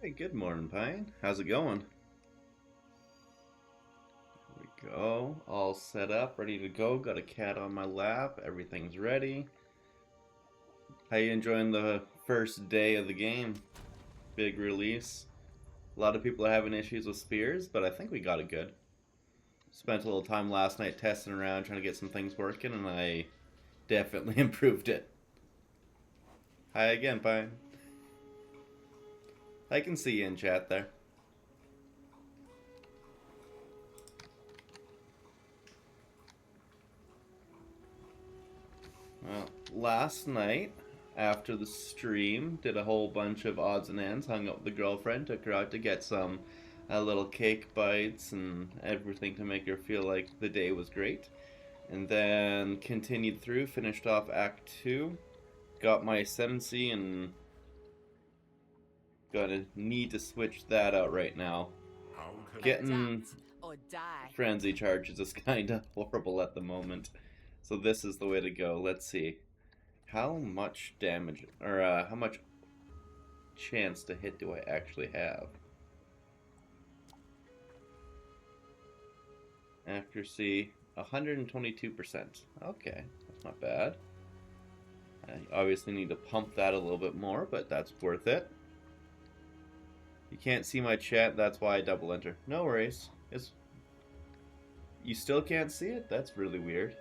Hey, good morning, Pine. How's it going? Here we go. All set up, ready to go. Got a cat on my lap. Everything's ready. How you enjoying the first day of the game? Big release. A lot of people are having issues with spears, but I think we got it good. Spent a little time last night testing around, trying to get some things working, and I definitely improved it. Hi again, Pine. I can see you in chat there. Well, last night, after the stream, did a whole bunch of odds and ends, hung up with the girlfriend, took her out to get some little cake bites and everything to make her feel like the day was great. And then continued through, finished off Act 2, got my ascendancy, and gonna need to switch that out right now. Getting frenzy charges is kinda horrible at the moment. So this is the way to go. Let's see. How much damage, or how much chance to hit do I actually have? Accuracy, 122%. Okay, that's not bad. I obviously need to pump that a little bit more, but that's worth it. You can't see my chat, that's why I double enter. No worries. You still can't see it? That's really weird.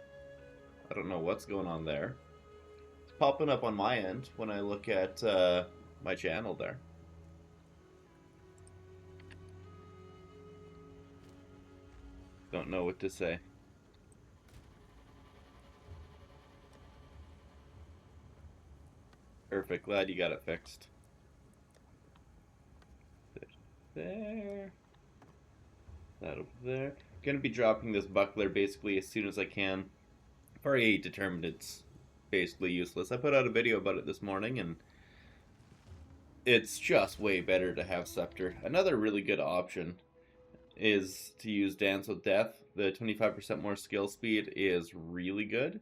I don't know what's going on there. It's popping up on my end when I look at my channel there. Don't know what to say. Perfect, glad you got it fixed. There. That over there. Gonna be dropping this buckler basically as soon as I can. I've already determined it's basically useless. I put out a video about it this morning and it's just way better to have Scepter. Another really good option is to use Dance with Death. The 25% more skill speed is really good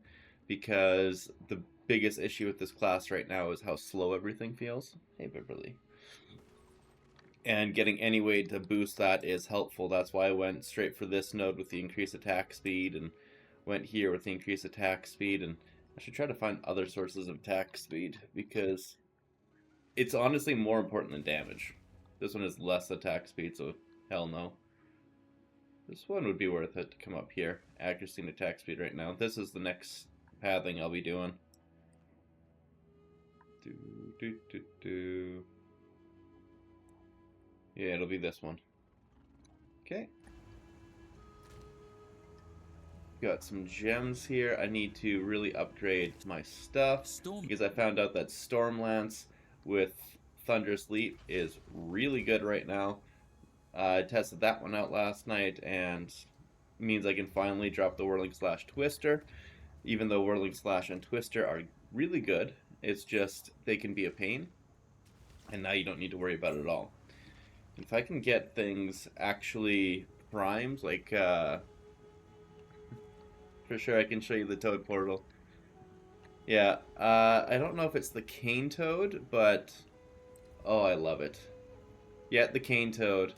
because the biggest issue with this class right now is how slow everything feels. Hey, Beverly. And getting any way to boost that is helpful. That's why I went straight for this node with the increased attack speed and went here with the increased attack speed. And I should try to find other sources of attack speed because it's honestly more important than damage. This one is less attack speed, so hell no. This one would be worth it to come up here. Accuracy and attack speed right now. This is the next pathing I'll be doing. Yeah, it'll be this one. Okay. Got some gems here. I need to really upgrade my stuff because I found out that Stormlance with Thunderous Leap is really good right now. I tested that one out last night and means I can finally drop the Whirling Slash Twister. Even though Whirling Slash and Twister are really good, it's just they can be a pain. And now you don't need to worry about it at all. If I can get things actually primed, like, for sure I can show you the Toad Portal. Yeah, I don't know if it's the Cane Toad, but, oh, I love it. Yeah, the Cane Toad.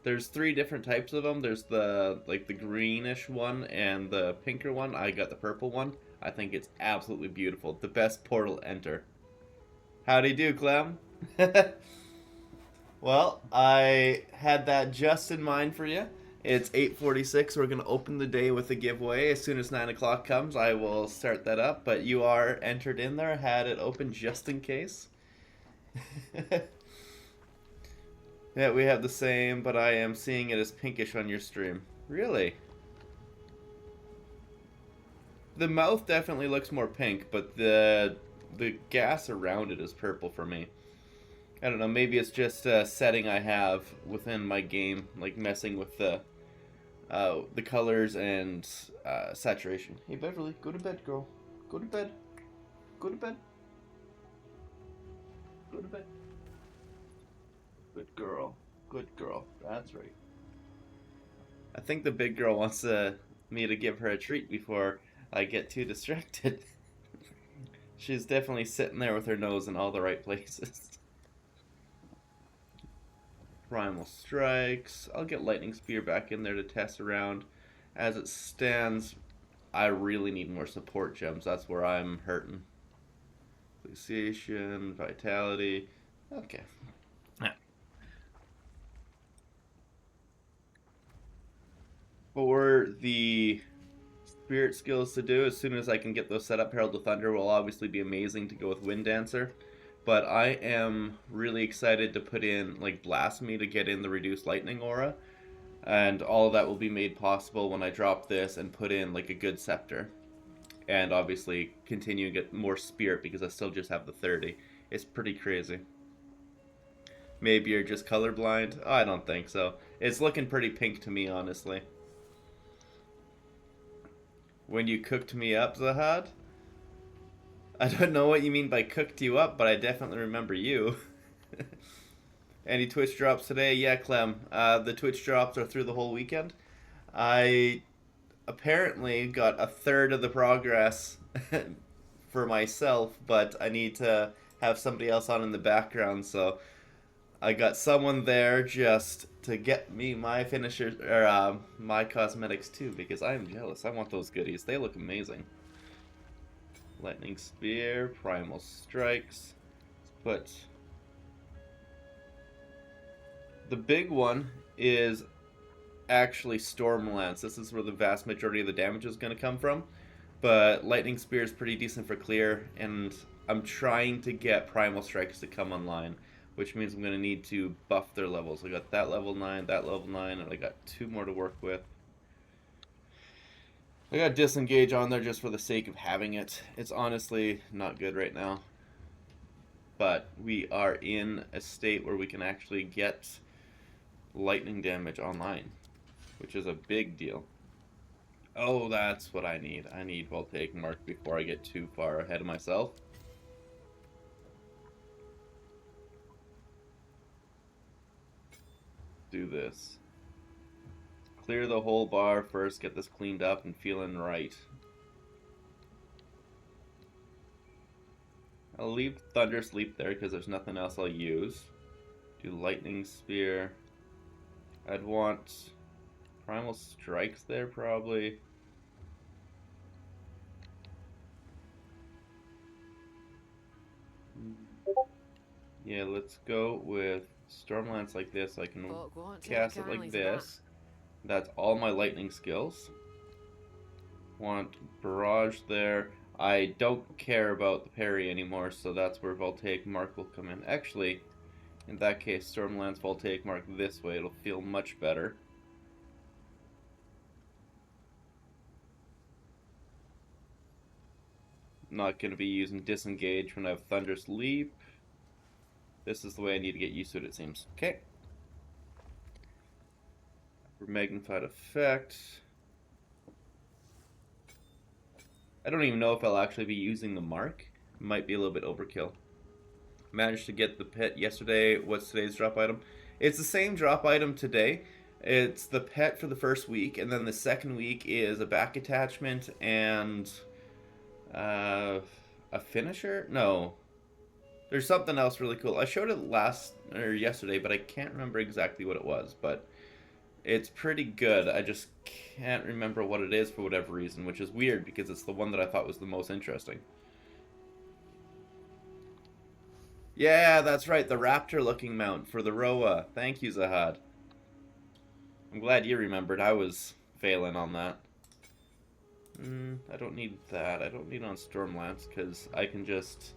There's 3 different types of them. There's the, like, the greenish one and the pinker one. I got the purple one. I think it's absolutely beautiful. The best portal enter. Howdy do, Clem. Well, I had that just in mind for you. It's 8:46. We're going to open the day with a giveaway. As soon as 9 o'clock comes, I will start that up. But you are entered in there. Had it open just in case. Yeah, we have the same, but I am seeing it as pinkish on your stream. Really? The mouth definitely looks more pink, but the gas around it is purple for me. I don't know, maybe it's just a setting I have within my game, like messing with the colors and saturation. Hey Beverly, go to bed, girl. Go to bed. Go to bed. Go to bed. Good girl. Good girl. That's right. I think the big girl wants me to give her a treat before I get too distracted. She's definitely sitting there with her nose in all the right places. Primal Strikes. I'll get Lightning Spear back in there to test around. As it stands, I really need more support gems. That's where I'm hurting. Glaciation, Vitality. Okay. For the spirit skills to do, as soon as I can get those set up, Herald of Thunder will obviously be amazing to go with Wind Dancer. But I am really excited to put in like Blasphemy to get in the reduced lightning aura. And all of that will be made possible when I drop this and put in like a good scepter. And obviously continue to get more spirit because I still just have the 30. It's pretty crazy. Maybe you're just colorblind? Oh, I don't think so. It's looking pretty pink to me, honestly. When you cooked me up, Zahad? I don't know what you mean by cooked you up, but I definitely remember you. Any Twitch drops today? Yeah, Clem. The Twitch drops are through the whole weekend. I apparently got a third of the progress for myself, but I need to have somebody else on in the background, so I got someone there just to get me my finishers, or my cosmetics too, because I am jealous. I want those goodies. They look amazing. Lightning Spear, Primal Strikes. But the big one is actually Stormlance. This is where the vast majority of the damage is going to come from. But Lightning Spear is pretty decent for clear, and I'm trying to get Primal Strikes to come online, which means I'm going to need to buff their levels. I got that level 9, that level 9, and I got 2 more to work with. I got Disengage on there just for the sake of having it. It's honestly not good right now. But we are in a state where we can actually get lightning damage online, which is a big deal. Oh, that's what I need. I need Voltaic Mark before I get too far ahead of myself. Do this. Clear the whole bar first, get this cleaned up and feeling right. I'll leave Thunder Sleep there because there's nothing else I'll use. Do Lightning Spear. I'd want Primal Strikes there probably. Yeah, let's go with Stormlance like this. I can cast it like this. That's all my lightning skills. Want Barrage there. I don't care about the parry anymore, so that's where Voltaic Mark will come in. Actually, in that case, Stormlance Voltaic Mark this way. It'll feel much better. Not going to be using Disengage when I have Thunderous Leap. This is the way I need to get used to it seems. Okay. For Magnified Effect. I don't even know if I'll actually be using the mark. Might be a little bit overkill. Managed to get the pet yesterday. What's today's drop item? It's the same drop item today. It's the pet for the first week, and then the second week is a back attachment and a finisher? No. There's something else really cool. I showed it yesterday, but I can't remember exactly what it was, but it's pretty good. I just can't remember what it is for whatever reason, which is weird because it's the one that I thought was the most interesting. Yeah, that's right, the raptor-looking mount for the Roa. Thank you, Zahad. I'm glad you remembered. I was failing on that. I don't need that. I don't need on Stormlance because I can just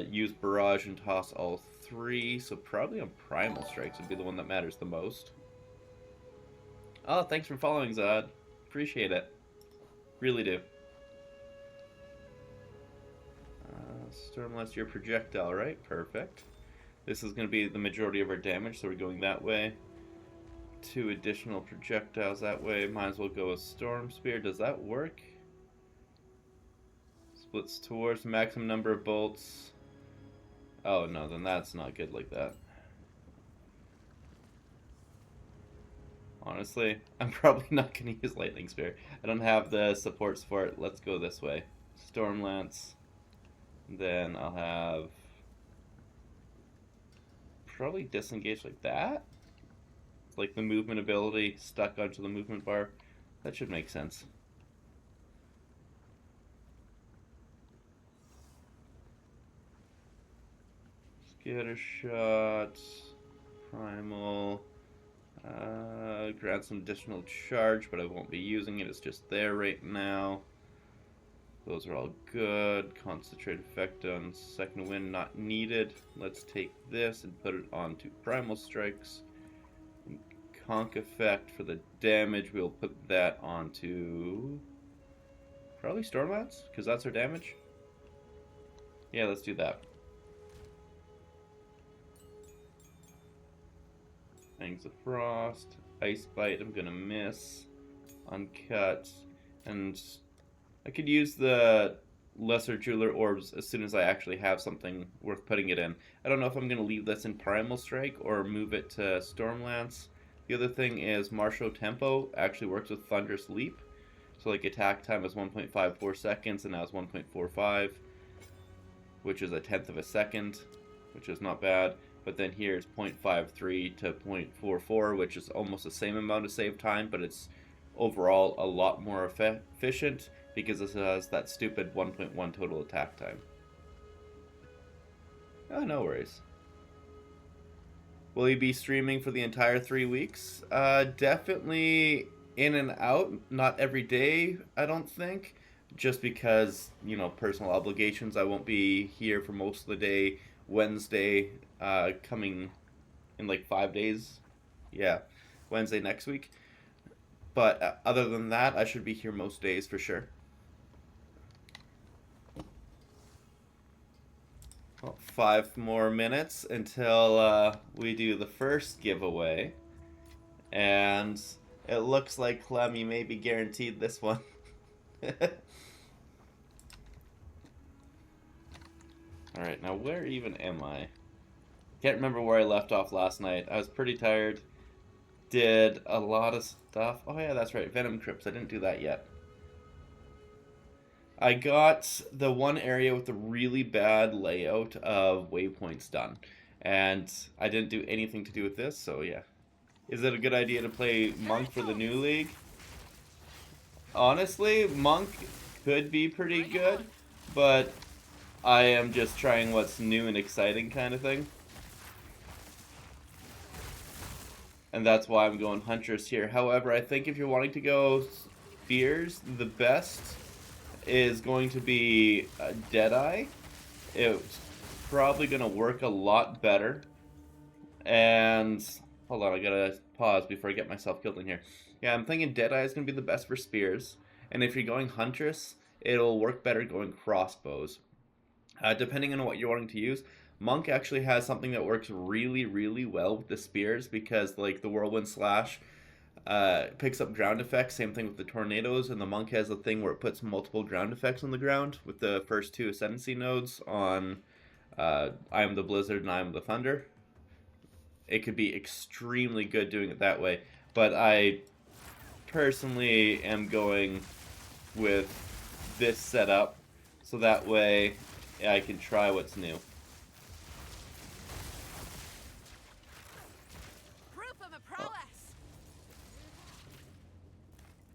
use Barrage and toss all 3, so probably on Primal Strikes would be the one that matters the most. Oh, thanks for following, Zod. Appreciate it. Really do. Stormlance your projectile, right? Perfect. This is going to be the majority of our damage, so we're going that way. 2 additional projectiles that way. Might as well go with Storm Spear. Does that work? Splits towards maximum number of bolts. Oh no, then that's not good like that. Honestly, I'm probably not going to use Lightning Spear. I don't have the supports for it. Let's go this way. Stormlance. Then I'll have probably disengage like that. Like the movement ability stuck onto the movement bar. That should make sense. Scatter shot, primal, grant some additional charge, but I won't be using it. It's just there right now. Those are all good. Concentrate effect on second wind not needed. Let's take this and put it onto primal strikes. Conk effect for the damage, we'll put that onto probably Stormlance, because that's our damage. Yeah, let's do that. Fangs of Frost, Ice Bite, I'm gonna miss. Uncut, and I could use the Lesser Jeweler Orbs as soon as I actually have something worth putting it in. I don't know if I'm gonna leave this in Primal Strike or move it to Stormlance. The other thing is Martial Tempo actually works with Thunderous Leap. So like attack time is 1.54 seconds and now it's 1.45, which is a tenth of a second, which is not bad. But then here it's 0.53 to 0.44, which is almost the same amount of save time, but it's overall a lot more efficient because this has that stupid 1.1 total attack time. Oh, no worries. Will you be streaming for the entire 3 weeks? Definitely in and out, not every day, I don't think. Just because, you know, personal obligations, I won't be here for most of the day. Wednesday, coming in like 5 days. Yeah, Wednesday next week. But other than that, I should be here most days for sure. Well, 5 more minutes until we do the first giveaway. And it looks like Clem, you may be guaranteed this one. Alright, now where even am I? Can't remember where I left off last night. I was pretty tired. Did a lot of stuff. Oh yeah, that's right, Venom Crypts. I didn't do that yet. I got the one area with the really bad layout of waypoints done. And I didn't do anything to do with this, so yeah. Is it a good idea to play Monk for the new league? Honestly, Monk could be pretty good, but I am just trying what's new and exciting kind of thing. And that's why I'm going Huntress here. However, I think if you're wanting to go Spears, the best is going to be Deadeye. It's probably going to work a lot better. And hold on, I gotta pause before I get myself killed in here. Yeah, I'm thinking Deadeye is going to be the best for Spears. And if you're going Huntress, it'll work better going crossbows. Depending on what you're wanting to use, Monk actually has something that works really, really well with the Spears because, like, the Whirlwind Slash picks up ground effects. Same thing with the Tornadoes, and the Monk has a thing where it puts multiple ground effects on the ground with the first 2 Ascendancy nodes on I Am the Blizzard and I Am the Thunder. It could be extremely good doing it that way, but I personally am going with this setup so that way I can try what's new.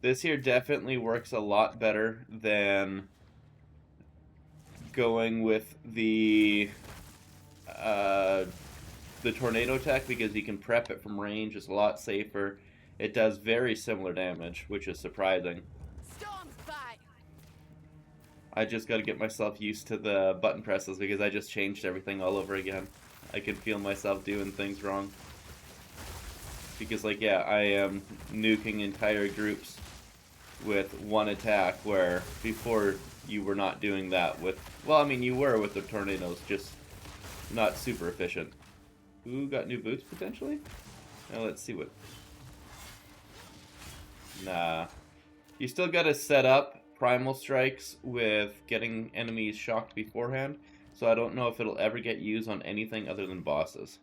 This here definitely works a lot better than going with the tornado tech because you can prep it from range. It's a lot safer. It does very similar damage, which is surprising. I just got to get myself used to the button presses because I just changed everything all over again. I can feel myself doing things wrong. Because, like, yeah, I am nuking entire groups with one attack, where before you were not doing that with... Well, I mean, you were with the tornadoes, just not super efficient. Ooh, got new boots, potentially? Now, let's see what... Nah. You still gotta set up primal strikes with getting enemies shocked beforehand, so I don't know if it'll ever get used on anything other than bosses.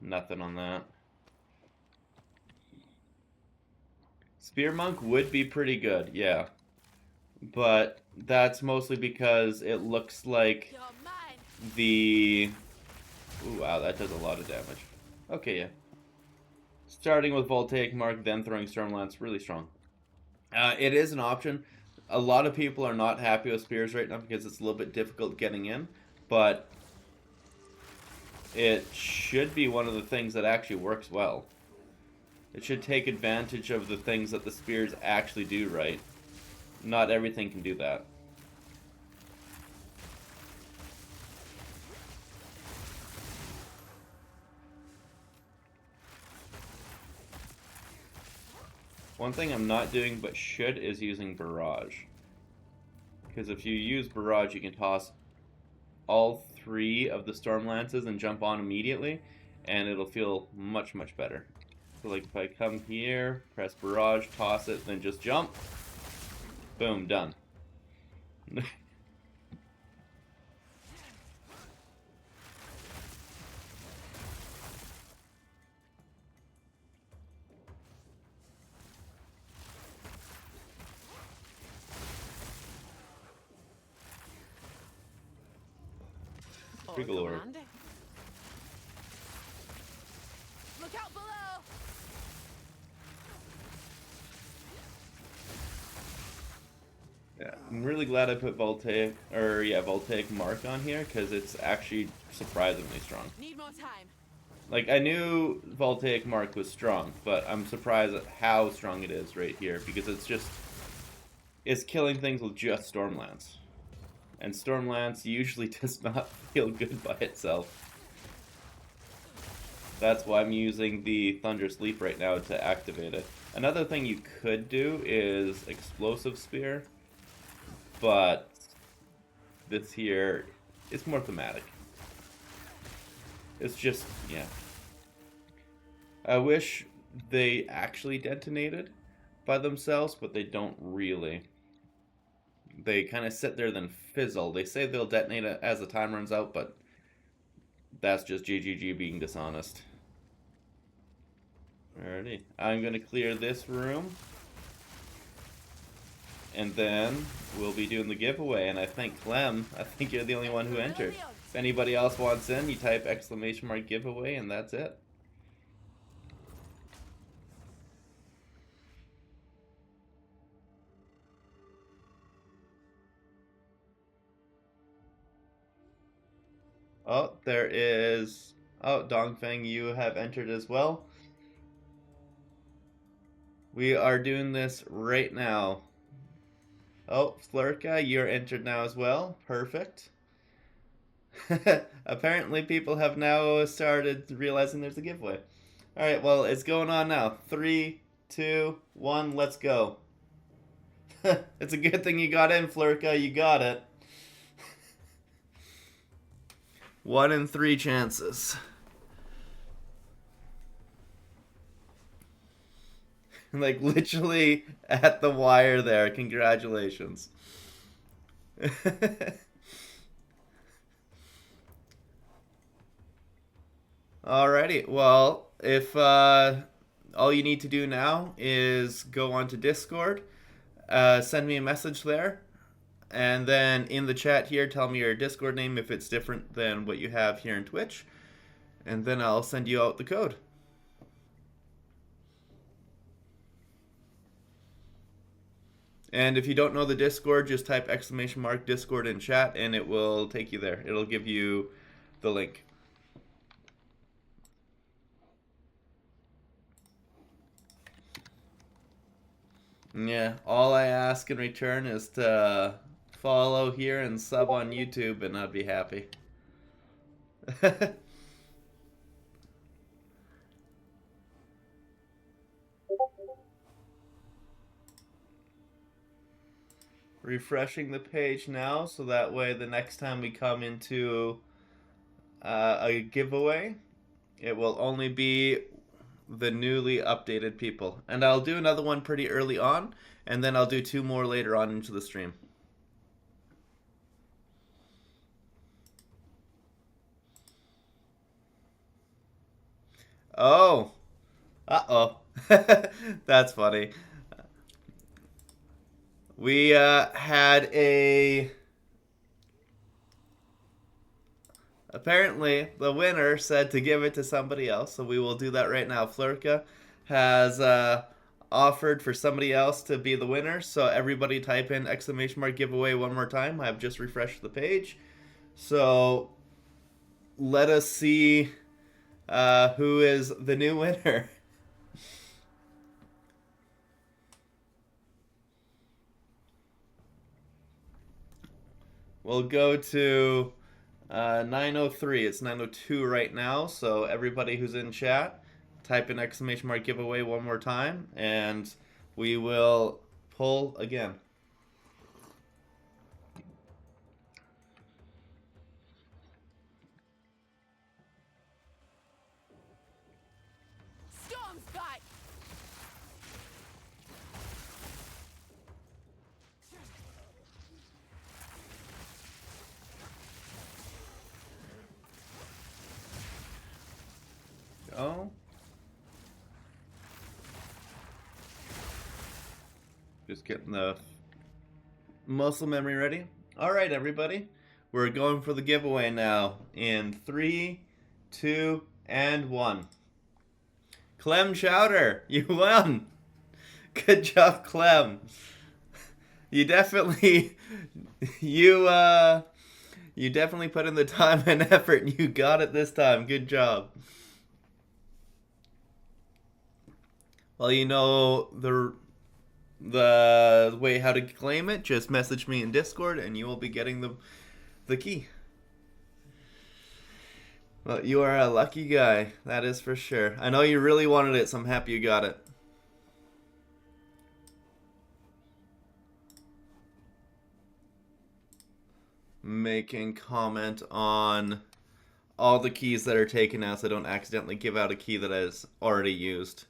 Nothing on that. Spear Monk would be pretty good, yeah. But that's mostly because it looks like the Ooh, wow, that does a lot of damage. Okay, yeah. Starting with Voltaic Mark, then throwing Stormlance, really strong. It is an option. A lot of people are not happy with Spears right now because it's a little bit difficult getting in, but it should be one of the things that actually works well. It should take advantage of the things that the Spears actually do right. Not everything can do that. One thing I'm not doing but should is using Barrage. Because if you use Barrage, you can toss all 3 of the Storm Lances and jump on immediately, and it'll feel much, much better. So like if I come here, press Barrage, toss it, then just jump, boom, done. Pretty Lord. Look out below. Yeah, I'm really glad I put Voltaic Mark on here because it's actually surprisingly strong. Need more time. Like, I knew Voltaic Mark was strong, but I'm surprised at how strong it is right here because it's killing things with just Stormlance. And Stormlance usually does not feel good by itself. That's why I'm using the Thunderous Leap right now to activate it. Another thing you could do is Explosive Spear, but this here is more thematic. It's just, yeah. I wish they actually detonated by themselves, but they don't really. They kind of sit there then fizzle. They say they'll detonate it as the time runs out, but that's just GGG being dishonest. Alrighty, I'm going to clear this room. And then we'll be doing the giveaway. And I think, Clem, I think you're the only one who entered. If anybody else wants in, you type ! giveaway and that's it. Oh, there is... Oh, Dongfeng, you have entered as well. We are doing this right now. Oh, Flurka, you're entered now as well. Perfect. Apparently people have now started realizing there's a giveaway. Alright, well, it's going on now. 3, 2, 1, let's go. It's a good thing you got in, Flurka. You got it. 1 in 3 chances. Like, literally at the wire there. Congratulations. Alrighty, well, if all you need to do now is go onto Discord, send me a message there, and then in the chat here, tell me your Discord name if it's different than what you have here in Twitch, and then I'll send you out the code. And if you don't know the Discord, just type !Discord in chat, and it will take you there. It'll give you the link. Yeah, all I ask in return is to follow here and sub on YouTube, and I'd be happy. Refreshing the page now, so that way the next time we come into a giveaway, it will only be the newly updated people. And I'll do another one pretty early on, and then I'll do 2 more later on into the stream. Oh. Uh-oh. That's funny. We had Apparently, the winner said to give it to somebody else, so we will do that right now. Flurka has offered for somebody else to be the winner, so everybody type in exclamation mark giveaway one more time. I've just refreshed the page. So let us see who is the new winner. We'll go to 903. It's 902 right now, so everybody who's in chat, type in exclamation mark giveaway one more time, and we will pull again. Storm's back. Go. Just getting the muscle memory ready. All right, everybody. We're going for the giveaway now in 3, 2, and 1. Clem Chowder, you won. Good job, Clem. You definitely, you definitely put in the time and effort, and you got it this time. Good job. Well, you know the way how to claim it. Just message me in Discord, and you will be getting the key. Well, you are a lucky guy, that is for sure. I know you really wanted it, so I'm happy you got it. Making comment on all the keys that are taken out so I don't accidentally give out a key that is already used.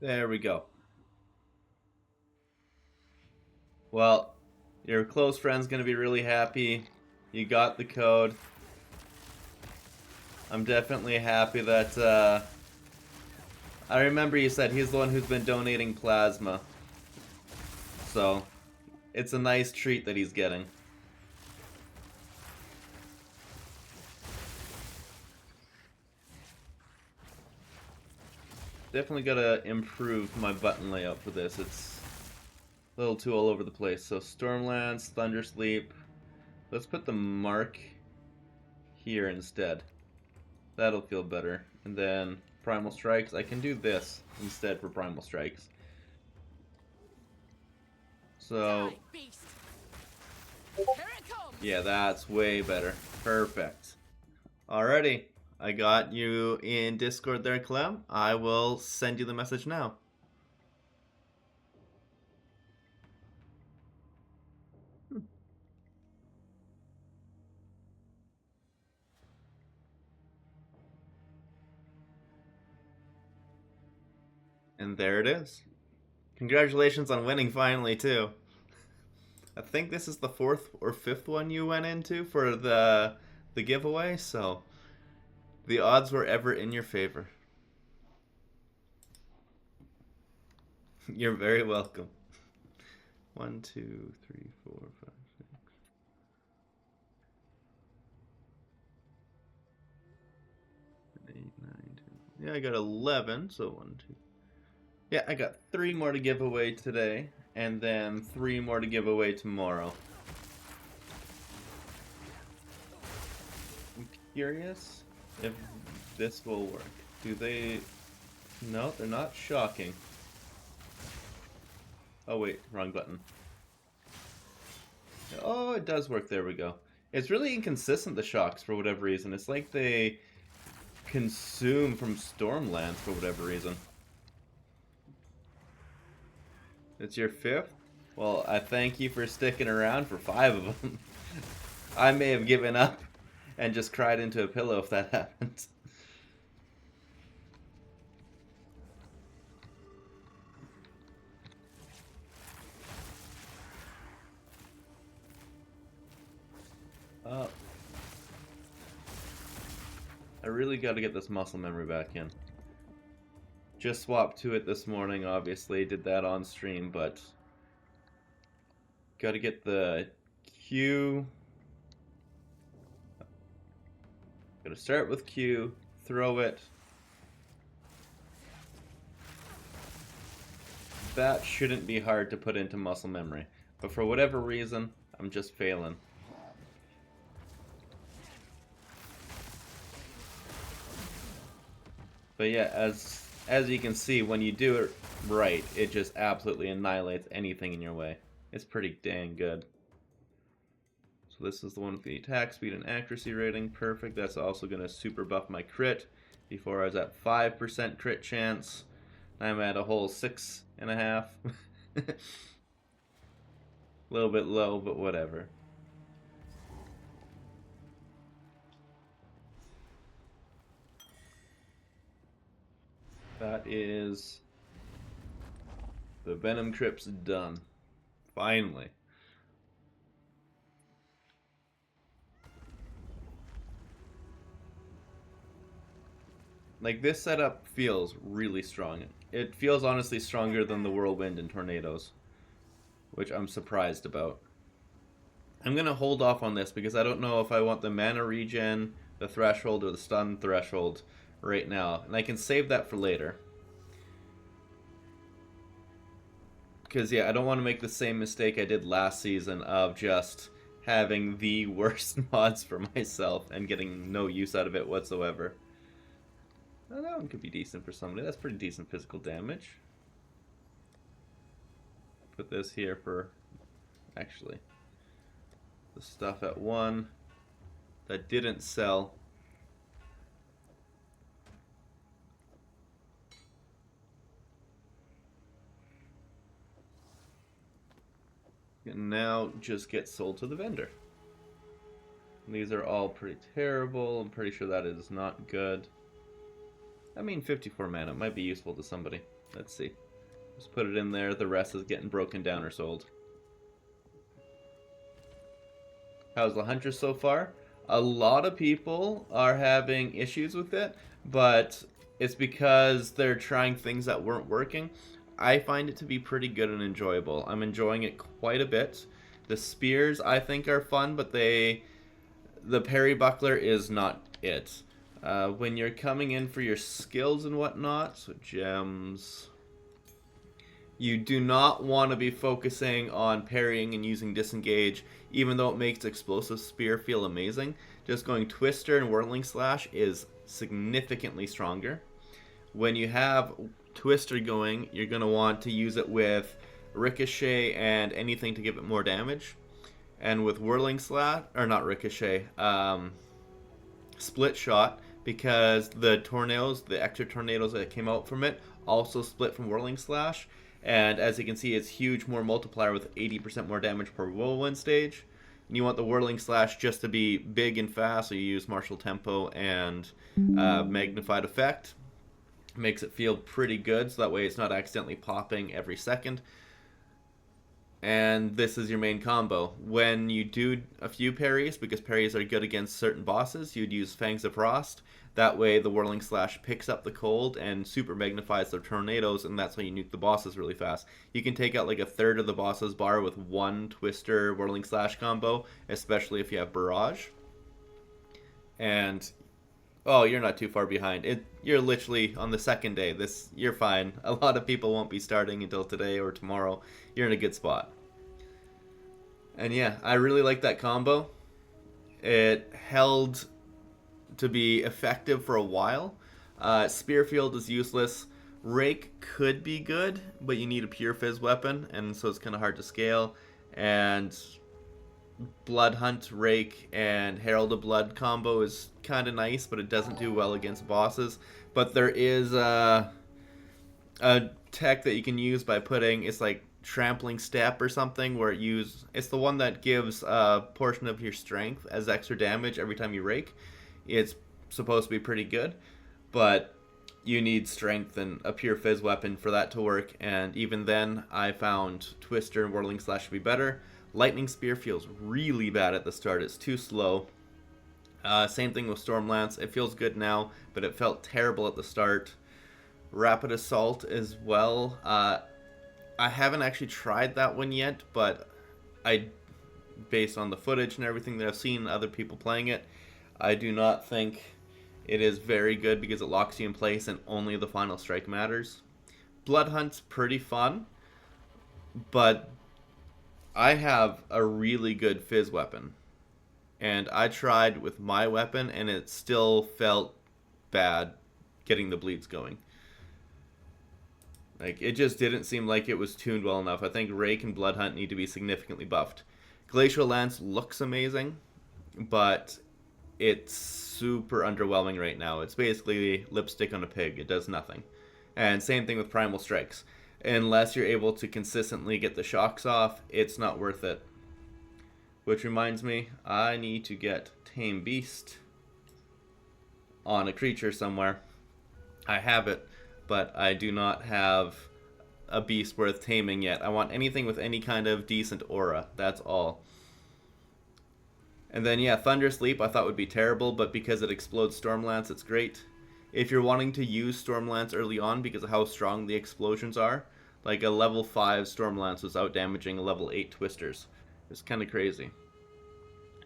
There we go. Well, your close friend's gonna be really happy. You got the code. I'm definitely happy that, I remember you said he's the one who's been donating plasma. So, it's a nice treat that he's getting. Definitely gotta improve my button layout for this. It's a little too all over the place. So Stormlands, Thundersleep. Let's put the mark here instead. That'll feel better. And then Primal Strikes. I can do this instead for Primal Strikes. So, Die, beast. Here it comes. yeah, that's way better. Perfect. Alrighty. I got you in Discord there, Clem. I will send you the message now. And there it is. Congratulations on winning finally, too. I think this is the 4th or 5th one you went into for the giveaway, so the odds were ever in your favor. You're very welcome. 1, 2, 3, 4, 5, 6. Eight, 9, 10. Yeah, I got 11, so 1, 2. Yeah, I got 3 more to give away today, and then 3 more to give away tomorrow. I'm curious if this will work. Do they... No, they're not shocking. Oh wait, wrong button. Oh, it does work, there we go. It's really inconsistent, the shocks, for whatever reason. It's like they consume from Stormlands for whatever reason. It's your 5th? Well, I thank you for sticking around for 5 of them. I may have given up and just cried into a pillow if that happened. really got to get this muscle memory back in. Just swapped to it this morning, obviously. Did that on stream, but got to get the Q. Got to start with Q, throw it. That shouldn't be hard to put into muscle memory, but for whatever reason, I'm just failing. But yeah, as you can see, when you do it right, it just absolutely annihilates anything in your way. It's pretty dang good. So this is the one with the attack speed and accuracy rating. Perfect. That's also going to super buff my crit. Before I was at 5% crit chance. I'm at a whole 6.5. A little bit low, but whatever. That is the Venom Crypt's done. Finally. Like, this setup feels really strong. It feels honestly stronger than the Whirlwind and Tornadoes, which I'm surprised about. I'm going to hold off on this because I don't know if I want the mana regen, the threshold, or the stun threshold right now. And I can save that for later. Because, yeah, I don't want to make the same mistake I did last season of just having the worst mods for myself and getting no use out of it whatsoever. Oh, that one could be decent for somebody. That's pretty decent physical damage. Put this here for, actually, the stuff at 1 that didn't sell. And now just get sold to the vendor. These are all pretty terrible. I'm pretty sure that is not good. I mean, 54 mana might be useful to somebody. Let's see. Just put it in there. The rest is getting broken down or sold. How's the Huntress so far? A lot of people are having issues with it, but it's because they're trying things that weren't working. I find it to be pretty good and enjoyable. I'm enjoying it quite a bit. The spears, I think, are fun, but the parry buckler is not it. When you're coming in for your skills and whatnot, so gems, you do not want to be focusing on parrying and using disengage, even though it makes explosive spear feel amazing. Just going twister and whirling slash is significantly stronger. When you have twister going, you're going to want to use it with ricochet and anything to give it more damage. And with whirling slash, or not ricochet, split shot, because the tornadoes, the extra tornadoes that came out from it, also split from whirling slash. And as you can see, it's huge, more multiplier with 80% more damage per whirlwind stage. And you want the whirling slash just to be big and fast, so you use martial tempo and magnified effect. Makes it feel pretty good, so that way it's not accidentally popping every second. And this is your main combo. When you do a few parries, because parries are good against certain bosses, you'd use Fangs of Frost. That way the whirling slash picks up the cold and super magnifies the tornadoes, and that's how you nuke the bosses really fast. You can take out like a third of the boss's bar with one twister whirling slash combo, especially if you have barrage. And oh, you're not too far behind. You're literally on the second day. You're fine. A lot of people won't be starting until today or tomorrow. You're in a good spot. And yeah, I really like that combo. It held to be effective for a while. Spearfield is useless. Rake could be good, but you need a pure fizz weapon, and so it's kind of hard to scale. And Blood Hunt, Rake, and Herald of Blood combo is kind of nice, but it doesn't do well against bosses. But there is a tech that you can use by putting, it's like Trampling Step or something, where it's the one that gives a portion of your strength as extra damage every time you rake. It's supposed to be pretty good, but you need strength and a pure fizz weapon for that to work, and even then I found Twister and Whirling Slash to be better. Lightning Spear feels really bad at the start. It's too slow. Same thing with Stormlance. It feels good now, but it felt terrible at the start. Rapid Assault as well. I haven't actually tried that one yet, but I, based on the footage and everything that I've seen other people playing it, I do not think it is very good because it locks you in place and only the final strike matters. Blood Hunt's pretty fun, but I have a really good fizz weapon. And I tried with my weapon and it still felt bad getting the bleeds going. Like, it just didn't seem like it was tuned well enough. I think Rake and Blood Hunt need to be significantly buffed. Glacial Lance looks amazing, but it's super underwhelming right now. It's basically lipstick on a pig. It does nothing. And same thing with Primal Strikes. Unless you're able to consistently get the shocks off, it's not worth it. Which reminds me, I need to get Tame Beast on a creature somewhere. I have it, but I do not have a beast worth taming yet. I want anything with any kind of decent aura. That's all. And then, yeah, Thunderous Leap I thought would be terrible, but because it explodes Stormlance, it's great. If you're wanting to use Stormlance early on because of how strong the explosions are, like a level 5 Stormlance was out-damaging a level 8 Twisters. It's kind of crazy.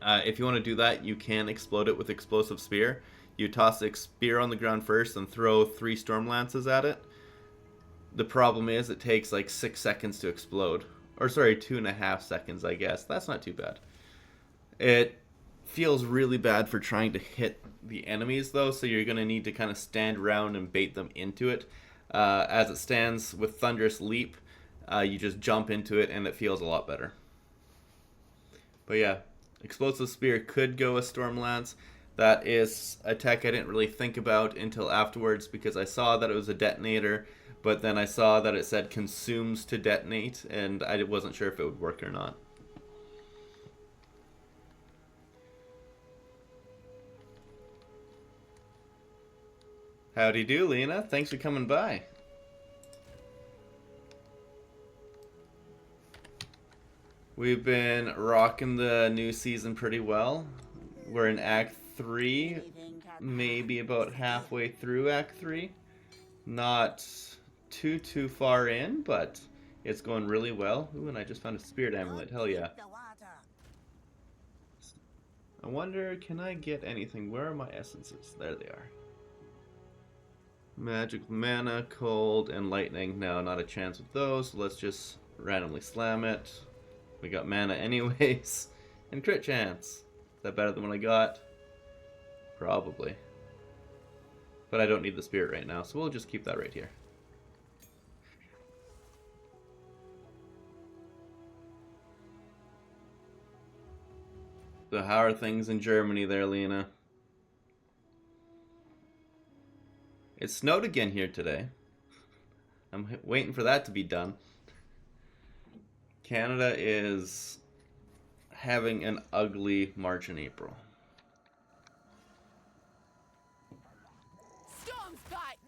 If you want to do that, you can explode it with Explosive Spear. You toss the spear on the ground first and throw 3 Stormlances at it. The problem is it takes like 6 seconds to explode. Or sorry, 2.5 seconds, I guess. That's not too bad. It feels really bad for trying to hit the enemies, though, so you're going to need to kind of stand around and bait them into it. As it stands with Thunderous Leap, you just jump into it and it feels a lot better. But yeah, Explosive Spear could go with Stormlance. That is a tech I didn't really think about until afterwards because I saw that it was a detonator, but then I saw that it said consumes to detonate, and I wasn't sure if it would work or not. Howdy do, Lena. Thanks for coming by. We've been rocking the new season pretty well. We're in Act 3, maybe about halfway through Act 3. Not too far in, but it's going really well. Ooh, and I just found a Spirit Amulet. Hell yeah. I wonder, can I get anything? Where are my essences? There they are. Magic Mana, Cold, and Lightning. No, not a chance with those. So let's just randomly slam it. We got mana anyways. And crit chance. Is that better than what I got? Probably. But I don't need the spirit right now, so we'll just keep that right here. So how are things in Germany there, Lena? It snowed again here today. I'm waiting for that to be done. Canada is having an ugly March and April. Storm's bite.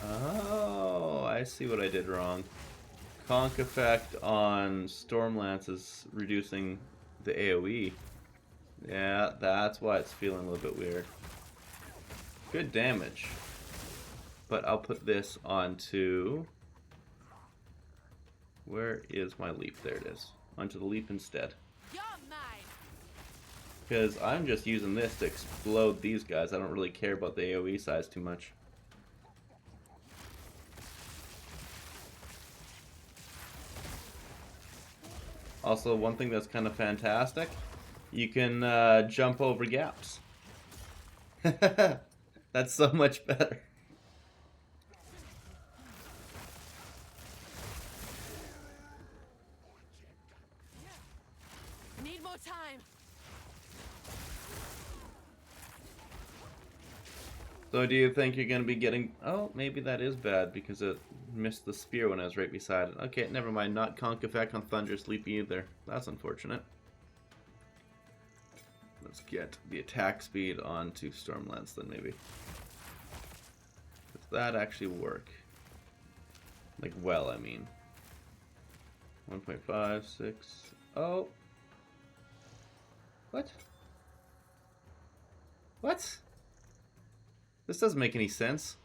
Oh, I see what I did wrong. Conk effect on Stormlance is reducing the AoE. Yeah, that's why it's feeling a little bit weird. Good damage. But I'll put this onto... Where is my leap? There it is. Onto the leap instead. You're mine. Because I'm just using this to explode these guys. I don't really care about the AoE size too much. Also, one thing that's kind of fantastic, you can jump over gaps. That's so much better. Need more time. So do you think you're going to be getting... Oh, maybe that is bad because it missed the spear when I was right beside it. Okay, never mind. Not conk effect on Thunderous Leap either. That's unfortunate. Let's get the attack speed onto Stormlance then maybe. Does that actually work? Like, well, I mean. 1.56. Oh. What? What? This doesn't make any sense.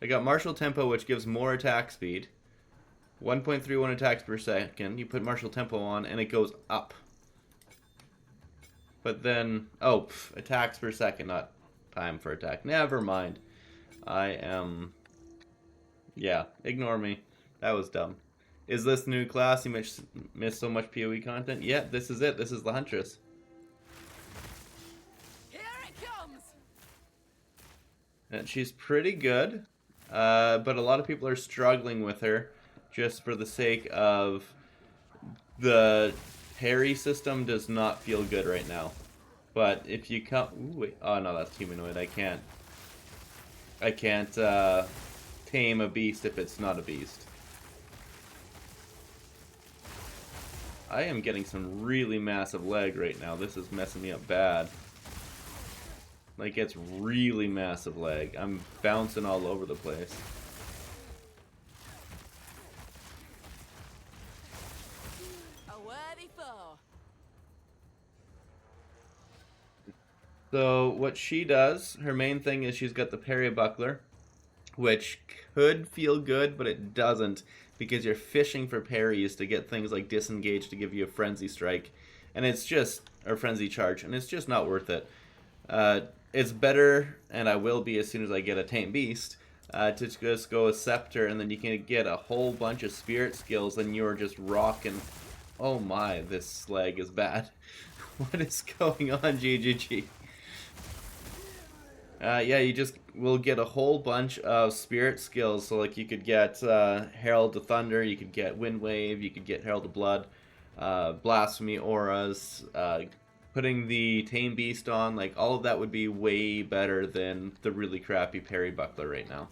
I got martial tempo, which gives more attack speed. 1.31 attacks per second. You put martial tempo on, and it goes up. But then, oh, attacks per second, not time for attack. Never mind. I am... Yeah, ignore me. That was dumb. Is this the new class? You missed so much POE content? Yeah, this is it. This is the Huntress. Here it comes. And she's pretty good, but a lot of people are struggling with her just for the sake of the parry system does not feel good right now. But if you come... Ooh, wait. Oh, no, that's humanoid. I can't tame a beast if it's not a beast. I am getting some really massive lag right now. This is messing me up bad. Like, it's really massive lag. I'm bouncing all over the place. A worthy foe. So, what she does, her main thing is she's got the parry buckler, which could feel good, but it doesn't, because you're fishing for parries to get things like disengage to give you a frenzy strike, and it's just, or frenzy charge, and it's just not worth it. It's better, and I will be as soon as I get a tame beast, to just go a scepter, and then you can get a whole bunch of spirit skills, and you're just rocking. Oh my, this slag is bad. What is going on, GGG? Yeah, you just will get a whole bunch of spirit skills. So, like, you could get Herald of Thunder, you could get Wind Wave, you could get Herald of Blood, Blasphemy Auras, putting the Tame Beast on. Like, all of that would be way better than the really crappy parry buckler right now.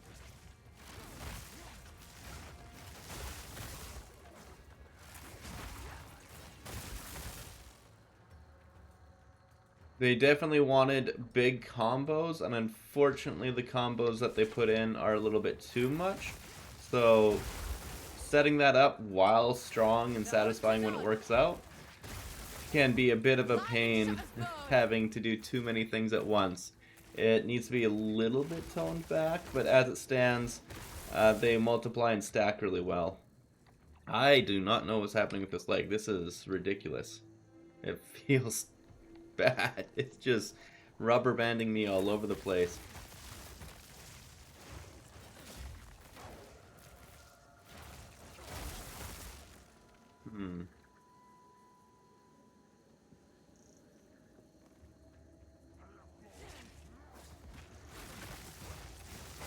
They definitely wanted big combos, and unfortunately the combos that they put in are a little bit too much. So setting that up while strong and satisfying when it works out can be a bit of a pain, having to do too many things at once. It needs to be a little bit toned back, but as it stands, they multiply and stack really well. I do not know what's happening with this leg. This is ridiculous. It feels bad. It's just rubber banding me all over the place.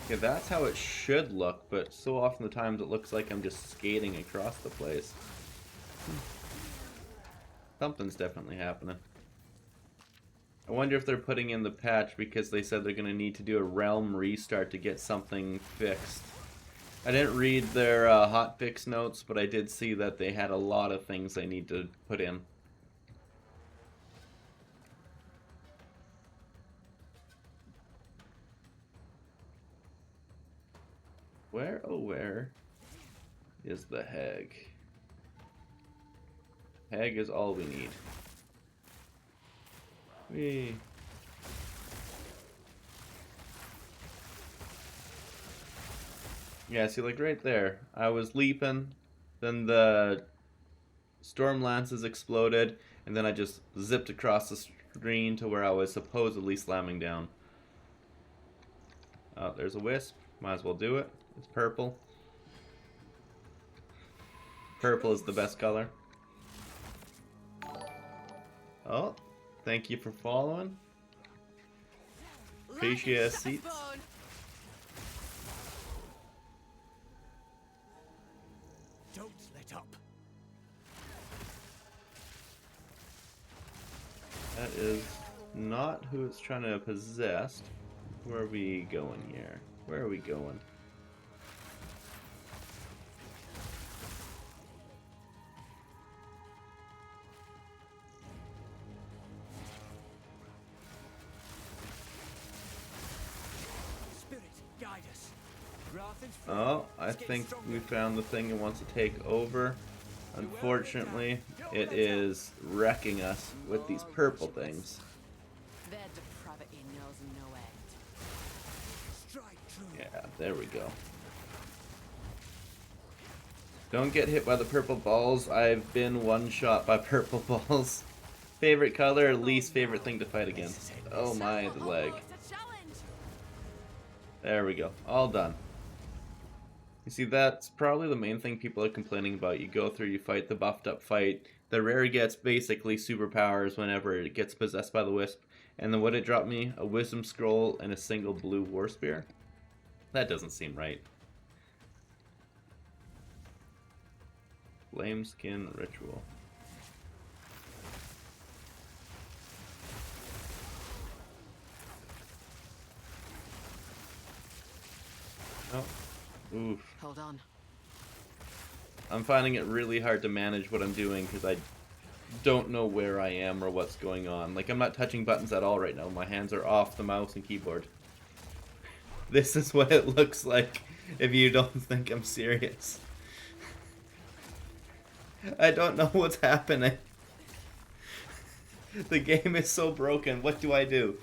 Okay, that's how it should look, but so often the times it looks like I'm just skating across the place. Something's definitely happening. I wonder if they're putting in the patch because they said they're going to need to do a realm restart to get something fixed. I didn't read their hotfix notes, but I did see that they had a lot of things they need to put in. Where, oh where is the Hag? Hag is all we need. Whee. Yeah, see, like right there, I was leaping, then the storm lances exploded, and then I just zipped across the screen to where I was supposedly slamming down. Oh, there's a wisp. Might as well do it. It's purple. Purple is the best color. Oh, thank you for following. Appreciate seats. Don't let up. That is not who it's trying to possess. Where are we going here? Where are we going? Spirit, guide us. Oh, I think we found the thing that wants to take over. Unfortunately, it is wrecking us with these purple things. Their depravity knows no end. Strike true. Yeah, there we go. Don't get hit by the purple balls. I've been one shot by purple balls. Favorite color, least favorite thing to fight against. Oh my, the leg. It's a challenge. There we go. All done. You see, that's probably the main thing people are complaining about. You go through, you fight the buffed up fight. The rare gets basically superpowers whenever it gets possessed by the wisp. And then what did it drop me? A wisdom scroll and a single blue war spear? That doesn't seem right. Flameskin ritual. Oh. Oof. Hold on. I'm finding it really hard to manage what I'm doing because I don't know where I am or what's going on. Like, I'm not touching buttons at all right now. My hands are off the mouse and keyboard. This is what it looks like if you don't think I'm serious. I don't know what's happening. The game is so broken. What do I do?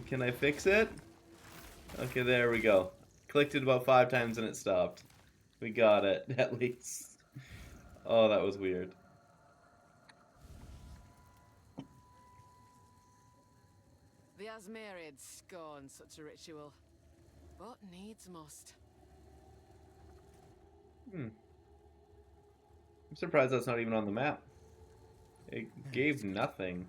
Can I fix it? Okay, there we go. Clicked it about 5 times and it stopped. We got it, at least. Oh, that was weird. The Asmerids scorn such a ritual, but needs must. I'm surprised that's not even on the map. It gave nothing.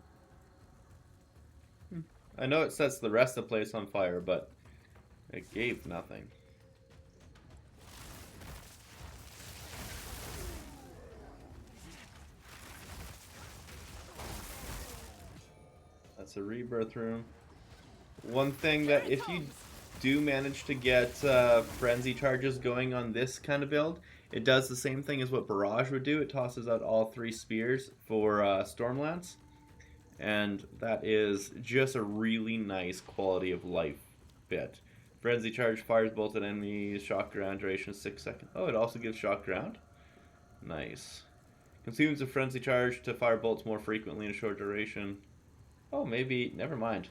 I know it sets the rest of the place on fire, but it gave nothing. That's a rebirth room. One thing that if you do manage to get frenzy charges going on this kind of build, it does the same thing as what Barrage would do. It tosses out all 3 spears for Stormlance. And that is just a really nice quality of life bit. Frenzy charge fires bolts at enemies, shock ground duration 6 seconds. Oh, it also gives shock ground. Nice. Consumes a frenzy charge to fire bolts more frequently in a short duration. Oh, maybe, never mind.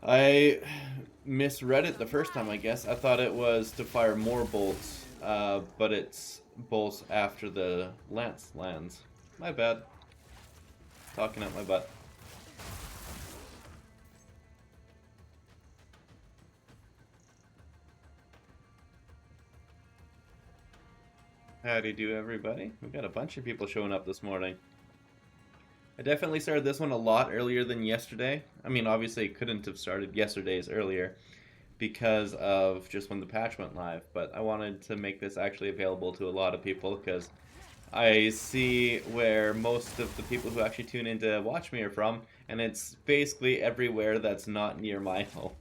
I misread it the first time, I guess. I thought it was to fire more bolts, but it's bolts after the lance lands. My bad. Talking out my butt. Howdy do, everybody. We've got a bunch of people showing up this morning. I definitely started this one a lot earlier than yesterday. I mean, obviously it couldn't have started yesterday's earlier because of just when the patch went live, but I wanted to make this actually available to a lot of people because I see where most of the people who actually tune in to watch me are from, and it's basically everywhere that's not near my home.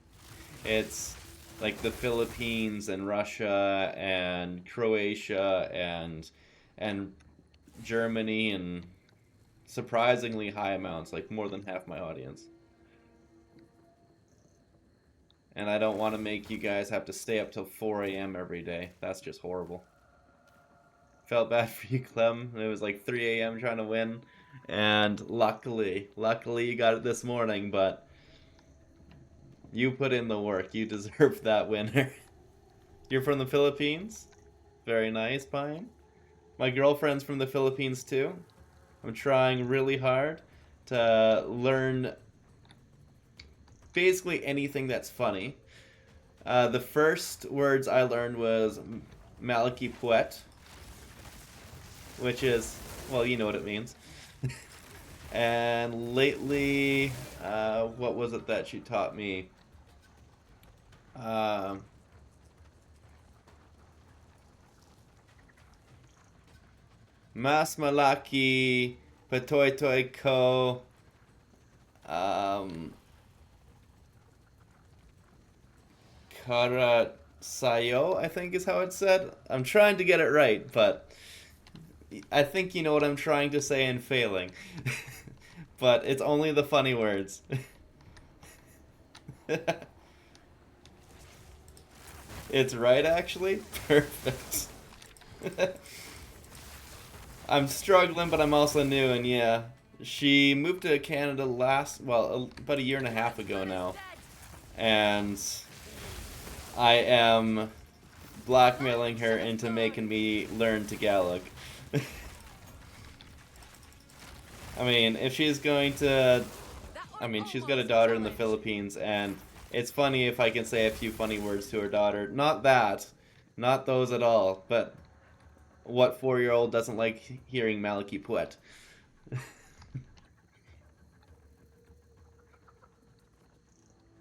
It's like the Philippines and Russia and Croatia and Germany and surprisingly high amounts, like more than half my audience. And I don't want to make you guys have to stay up till 4 a.m. every day. That's just horrible. Felt bad for you, Clem. It was like 3 a.m. trying to win. And luckily you got it this morning, but you put in the work. You deserve that winner. You're from the Philippines? Very nice, Pine. My girlfriend's from the Philippines too. I'm trying really hard to learn basically anything that's funny. The first words I learned was Maliki Puet, which is, well, you know what it means. And lately, what was it that she taught me? Mas malaki patoy ko kara sayo, I think is how it's said. I'm trying to get it right, but I think you know what I'm trying to say and failing. But it's only the funny words. It's right, actually? Perfect. I'm struggling, but I'm also new, and yeah. She moved to Canada about a year and a half ago now. And I am blackmailing her into making me learn Tagalog. I mean, if she's going to... I mean, she's got a daughter in the Philippines, and it's funny if I can say a few funny words to her daughter. Not that. Not those at all. But what 4-year-old doesn't like hearing Maliki Puet?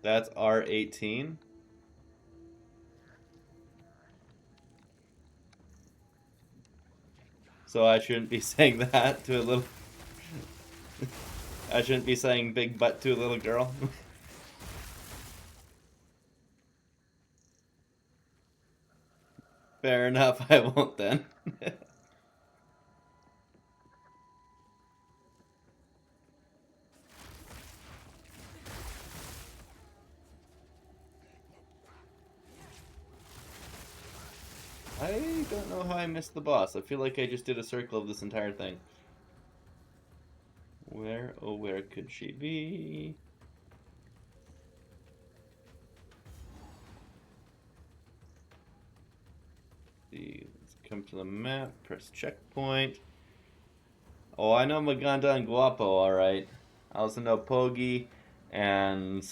That's R18. So I shouldn't be saying that to a little... I shouldn't be saying big butt to a little girl. Fair enough, I won't then. I don't know how I missed the boss. I feel like I just did a circle of this entire thing. Where, oh where could she be? See, let's come to the map, press checkpoint. Oh, I know Maganda and Guapo, alright. I also know Pogi and...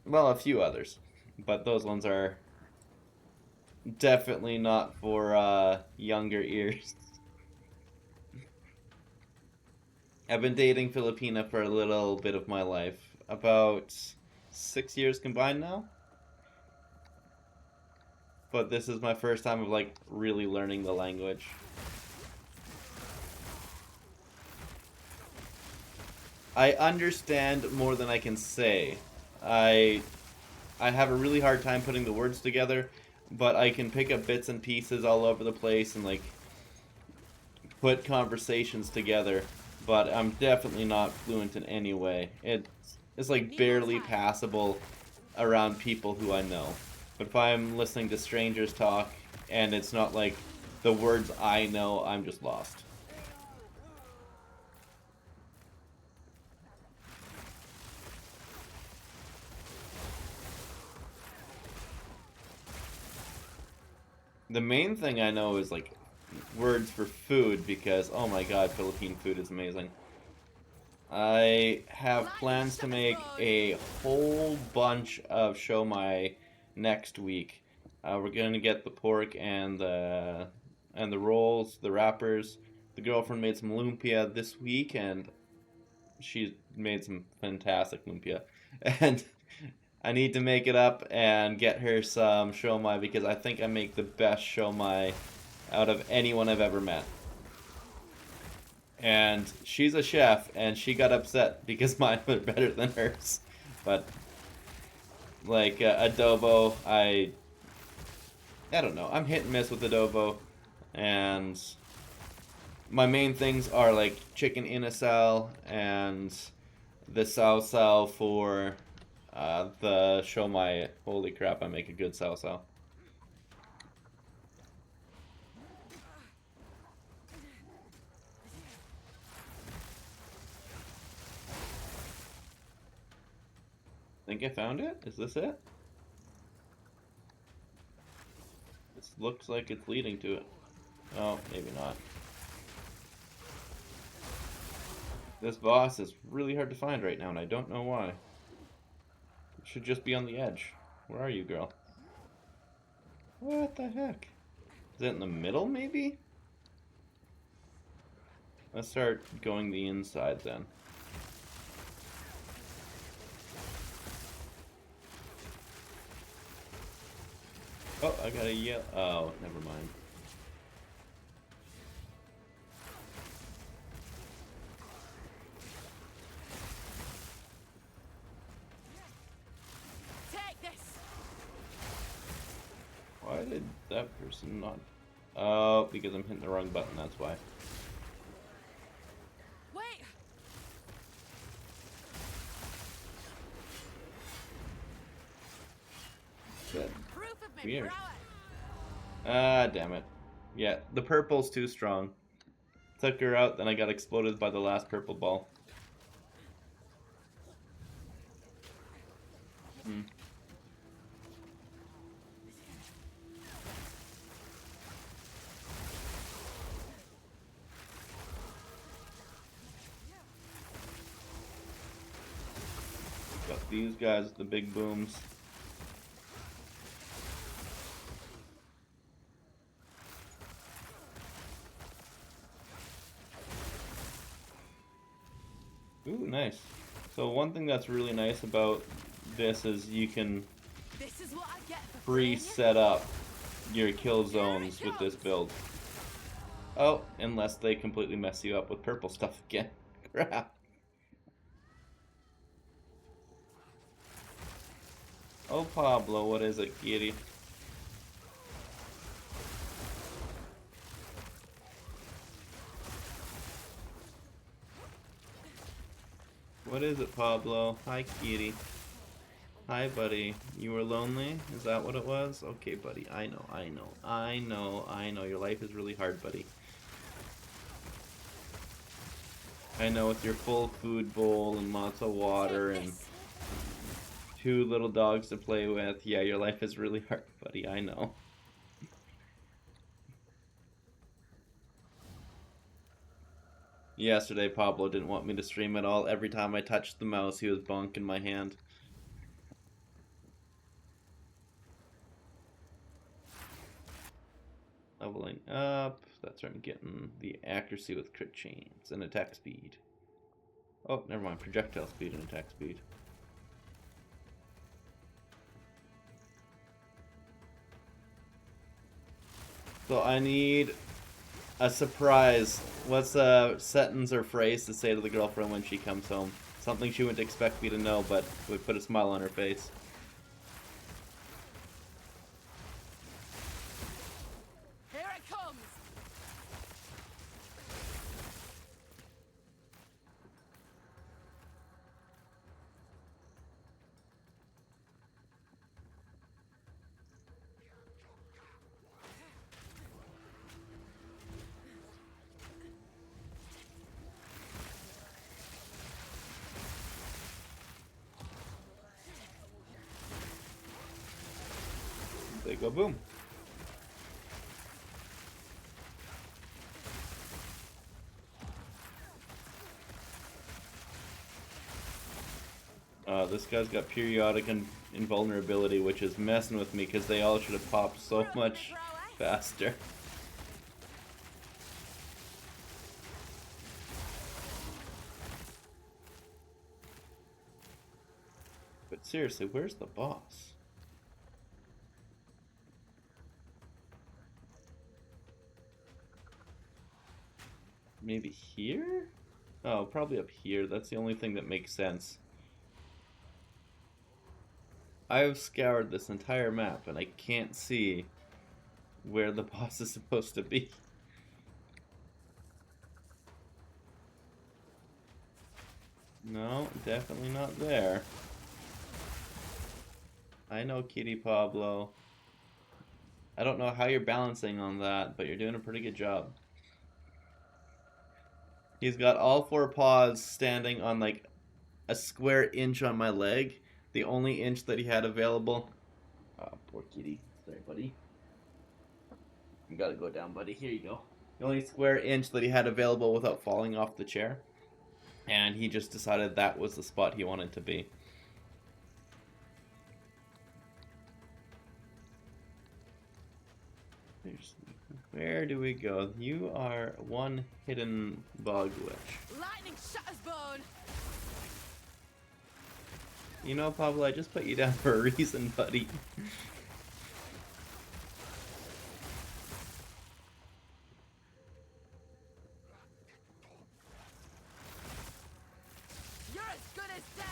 well, a few others. But those ones are definitely not for younger ears. I've been dating Filipina for a little bit of my life. About 6 years combined now. But this is my first time of like really learning the language. I understand more than I can say. I have a really hard time putting the words together, but I can pick up bits and pieces all over the place and like put conversations together. But I'm definitely not fluent in any way. It's like barely passable around people who I know. But if I'm listening to strangers talk and it's not like the words I know, I'm just lost. The main thing I know is like words for food because, oh my god, Philippine food is amazing. I have plans to make a whole bunch of siomai next week. We're gonna get the pork and the rolls, the wrappers. The girlfriend made some lumpia this week, and she made some fantastic lumpia. And I need to make it up and get her some siomai because I think I make the best siomai out of anyone I've ever met. And she's a chef, and she got upset because mine were better than hers. But like adobo, I don't know. I'm hit and miss with adobo, and my main things are like chicken inasal and the sao for the siomai. Holy crap! I make a good sao. Think I found it? Is this it? This looks like it's leading to it. Oh, maybe not. This boss is really hard to find right now, and I don't know why. It should just be on the edge. Where are you, girl? What the heck? Is it in the middle, maybe? Let's start going the inside, then. Oh, I gotta yell. Oh, never mind. Take this. Why did that person not... Oh, because I'm hitting the wrong button, that's why. Wait. Good. Proof of me Weird. prowess. Ah, damn it. Yeah, the purple's too strong. Took her out, then I got exploded by the last purple ball. Hmm. Got these guys with the big booms. Ooh, nice. So one thing that's really nice about this is you can This is what I get for pre-set up your kill zones with this build. Oh, unless they completely mess you up with purple stuff again. Crap. Oh, Pablo, what is it, kitty? What is it, Pablo? Hi, kitty. Hi, buddy. You were lonely? Is that what it was? Okay, buddy. I know, I know, I know, I know. Your life is really hard, buddy. I know, with your full food bowl and lots of water and 2 little dogs to play with. Yeah, your life is really hard, buddy. I know. Yesterday, Pablo didn't want me to stream at all. Every time I touched the mouse, he was bonking my hand. Leveling up. That's where I'm getting the accuracy with crit chains and attack speed. Oh, never mind. Projectile speed and attack speed. So I need a surprise. What's a sentence or phrase to say to the girlfriend when she comes home? Something she wouldn't expect me to know, but would put a smile on her face. Here it comes. They go boom. This guy's got periodic invulnerability, which is messing with me because they all should have popped so much faster. But seriously, where's the boss? Maybe here? Oh, probably up here. That's the only thing that makes sense. I've scoured this entire map and I can't see where the boss is supposed to be. No, definitely not there. I know, Kitty Pablo. I don't know how you're balancing on that, but you're doing a pretty good job. He's got all 4 paws standing on like a square inch on my leg. The only inch that he had available. Oh, poor kitty. Sorry, buddy. You gotta go down, buddy. Here you go. The only square inch that he had available without falling off the chair. And he just decided that was the spot he wanted to be. Where do we go? You are one hidden bog witch. Lightning shatters bone. You know, Pablo, I just put you down for a reason, buddy. You're as good as dead.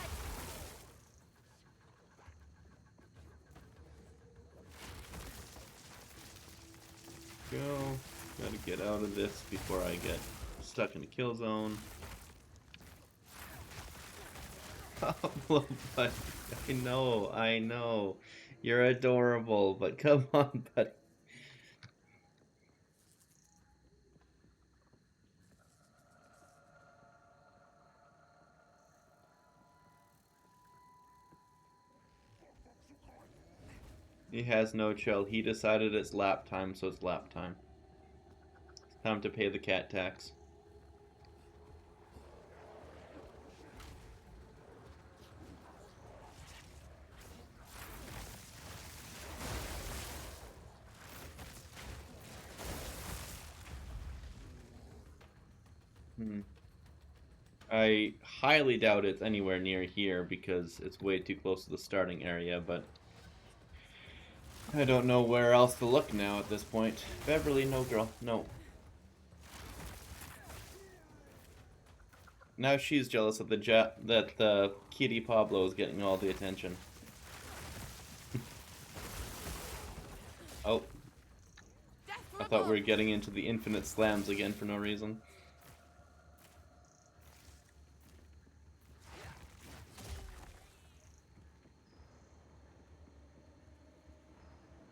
Go. Gotta get out of this before I get stuck in a kill zone. Pablo, buddy. I know. You're adorable, but come on, buddy. He has no chill. He decided it's lap time, so it's lap time. Time to pay the cat tax. I highly doubt it's anywhere near here because it's way too close to the starting area, but I don't know where else to look now at this point. Beverly, no girl, no. Now she's jealous that the kitty Pablo is getting all the attention. Oh, I thought we were getting into the infinite slams again for no reason.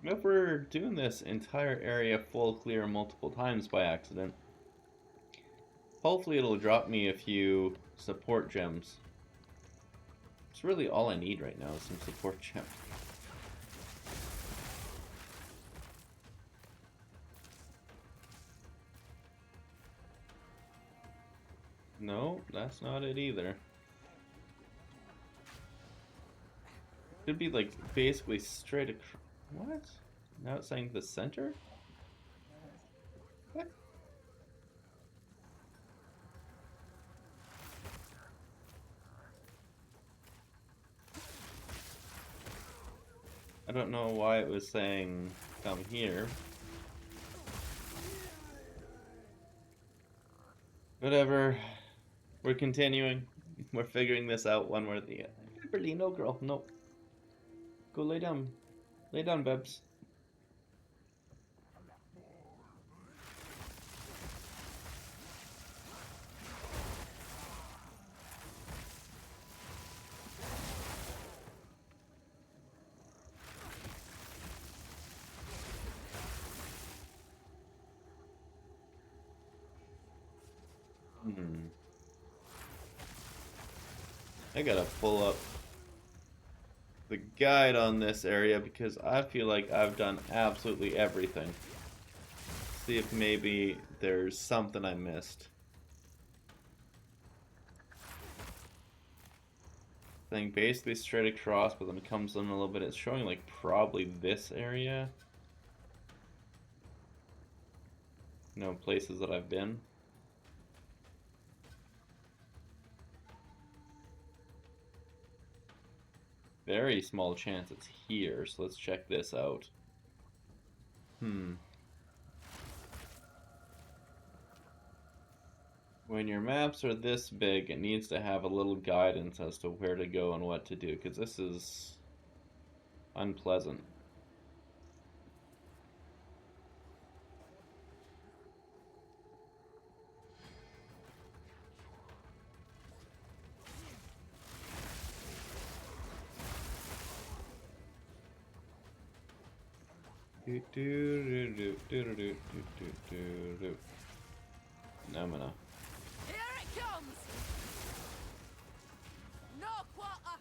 If we're doing this entire area full clear multiple times by accident, hopefully it'll drop me a few support gems. It's really all I need right now is some support gems. No, that's not it either. Could be like basically straight across. What? Now it's saying the center? What? I don't know why it was saying come here. Whatever. We're continuing. We're figuring this out one way or the other. Beverly, no girl, no. Go lay down. Lay down, Bebs. I gotta pull up the guide on this area because I feel like I've done absolutely everything. See if maybe there's something I missed. Thing basically straight across, but then it comes in a little bit. It's showing like probably this area. No places that I've been. Very small chance it's here, so let's check this out. When your maps are this big, it needs to have a little guidance as to where to go and what to do, because this is unpleasant. Now I'm gonna. Here it comes! No quarter!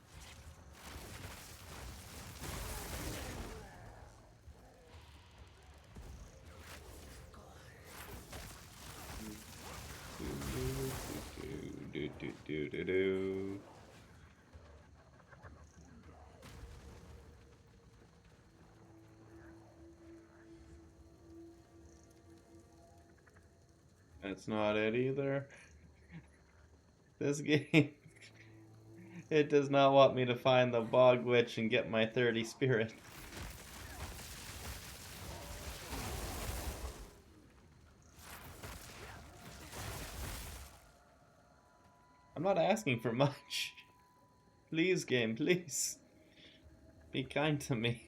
That's not it either. This game, it does not want me to find the bog witch and get my 30 spirit. I'm not asking for much. Please, game, please. Be kind to me.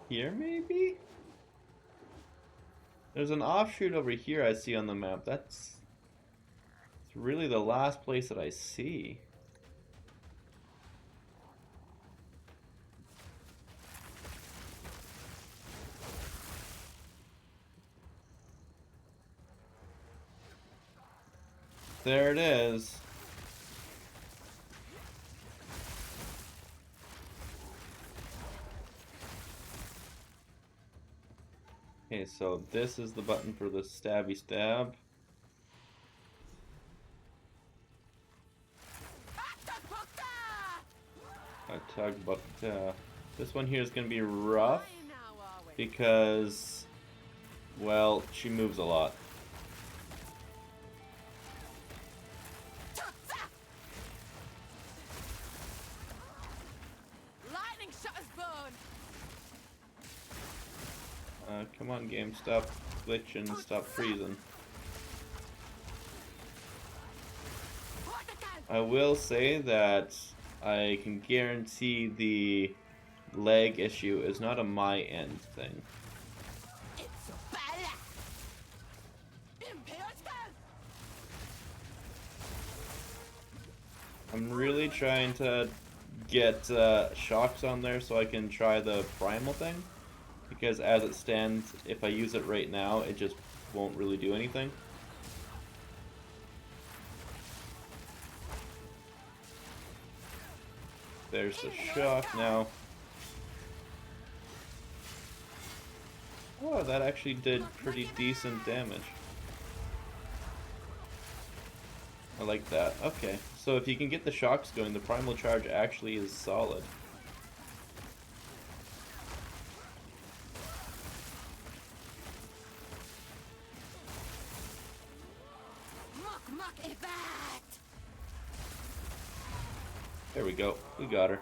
Here, maybe? There's an offshoot over here I see on the map. It's really the last place that I see. There it is. Okay, so this is the button for the stabby stab. A tug, but this one here is going to be rough because, well, she moves a lot. Lightning shot his bone. Come on, game, stop glitching, stop freezing. I will say that I can guarantee the lag issue is not a my end thing. I'm really trying to get shocks on there so I can try the primal thing, because as it stands, if I use it right now, it just won't really do anything. There's the shock now. Oh, that actually did pretty decent damage. I like that. Okay, so if you can get the shocks going, the primal charge actually is solid. There we go. We got her.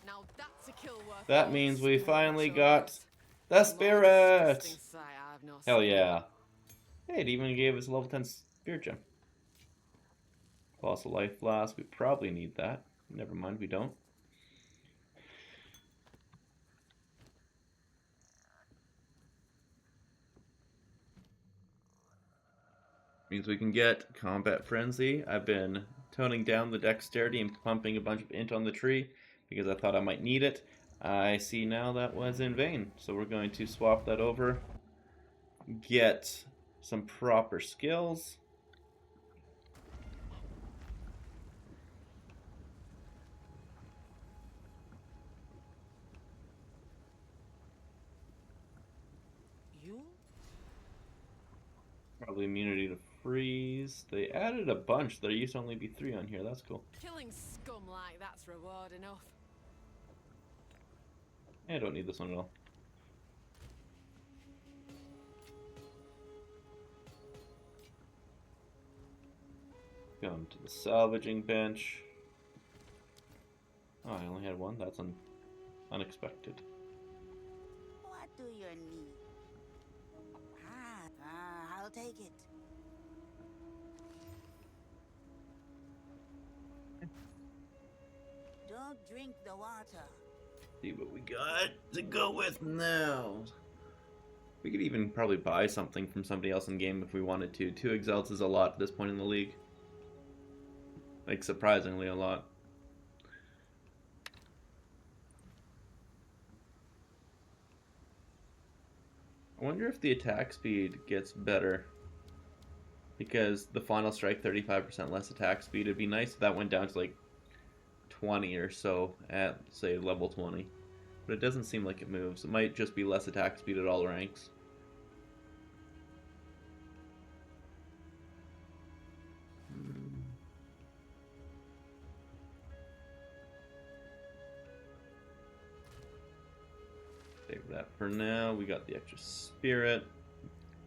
Now that's a kill worth That all means the we spirit finally that got shows. the Most spirit! disgusting sight I've not Hell seen. yeah. Hey, it even gave us a level 10 spirit gem. Colossal life flask. We probably need that. Never mind, we don't. Means we can get combat frenzy. I've been toning down the dexterity and pumping a bunch of int on the tree because I thought I might need it. I see now that was in vain, so we're going to swap that over, get some proper skills. You? Probably immunity to freeze. They added a bunch. There used to only be 3 on here. That's cool. Killing scum like that's reward enough. I don't need this one at all. Come to the salvaging bench. Oh, I only had one. That's unexpected. What do you need? I'll take it. Don't drink the water. See what we got to go with now. We could even probably buy something from somebody else in game if we wanted to. 2 exalts is a lot at this point in the league. Like, surprisingly a lot. I wonder if the attack speed gets better. Because the final strike, 35% less attack speed. It'd be nice if that went down to like 20 or so at, say, level 20. But it doesn't seem like it moves. It might just be less attack speed at all ranks. Save that for now. We got the extra spirit.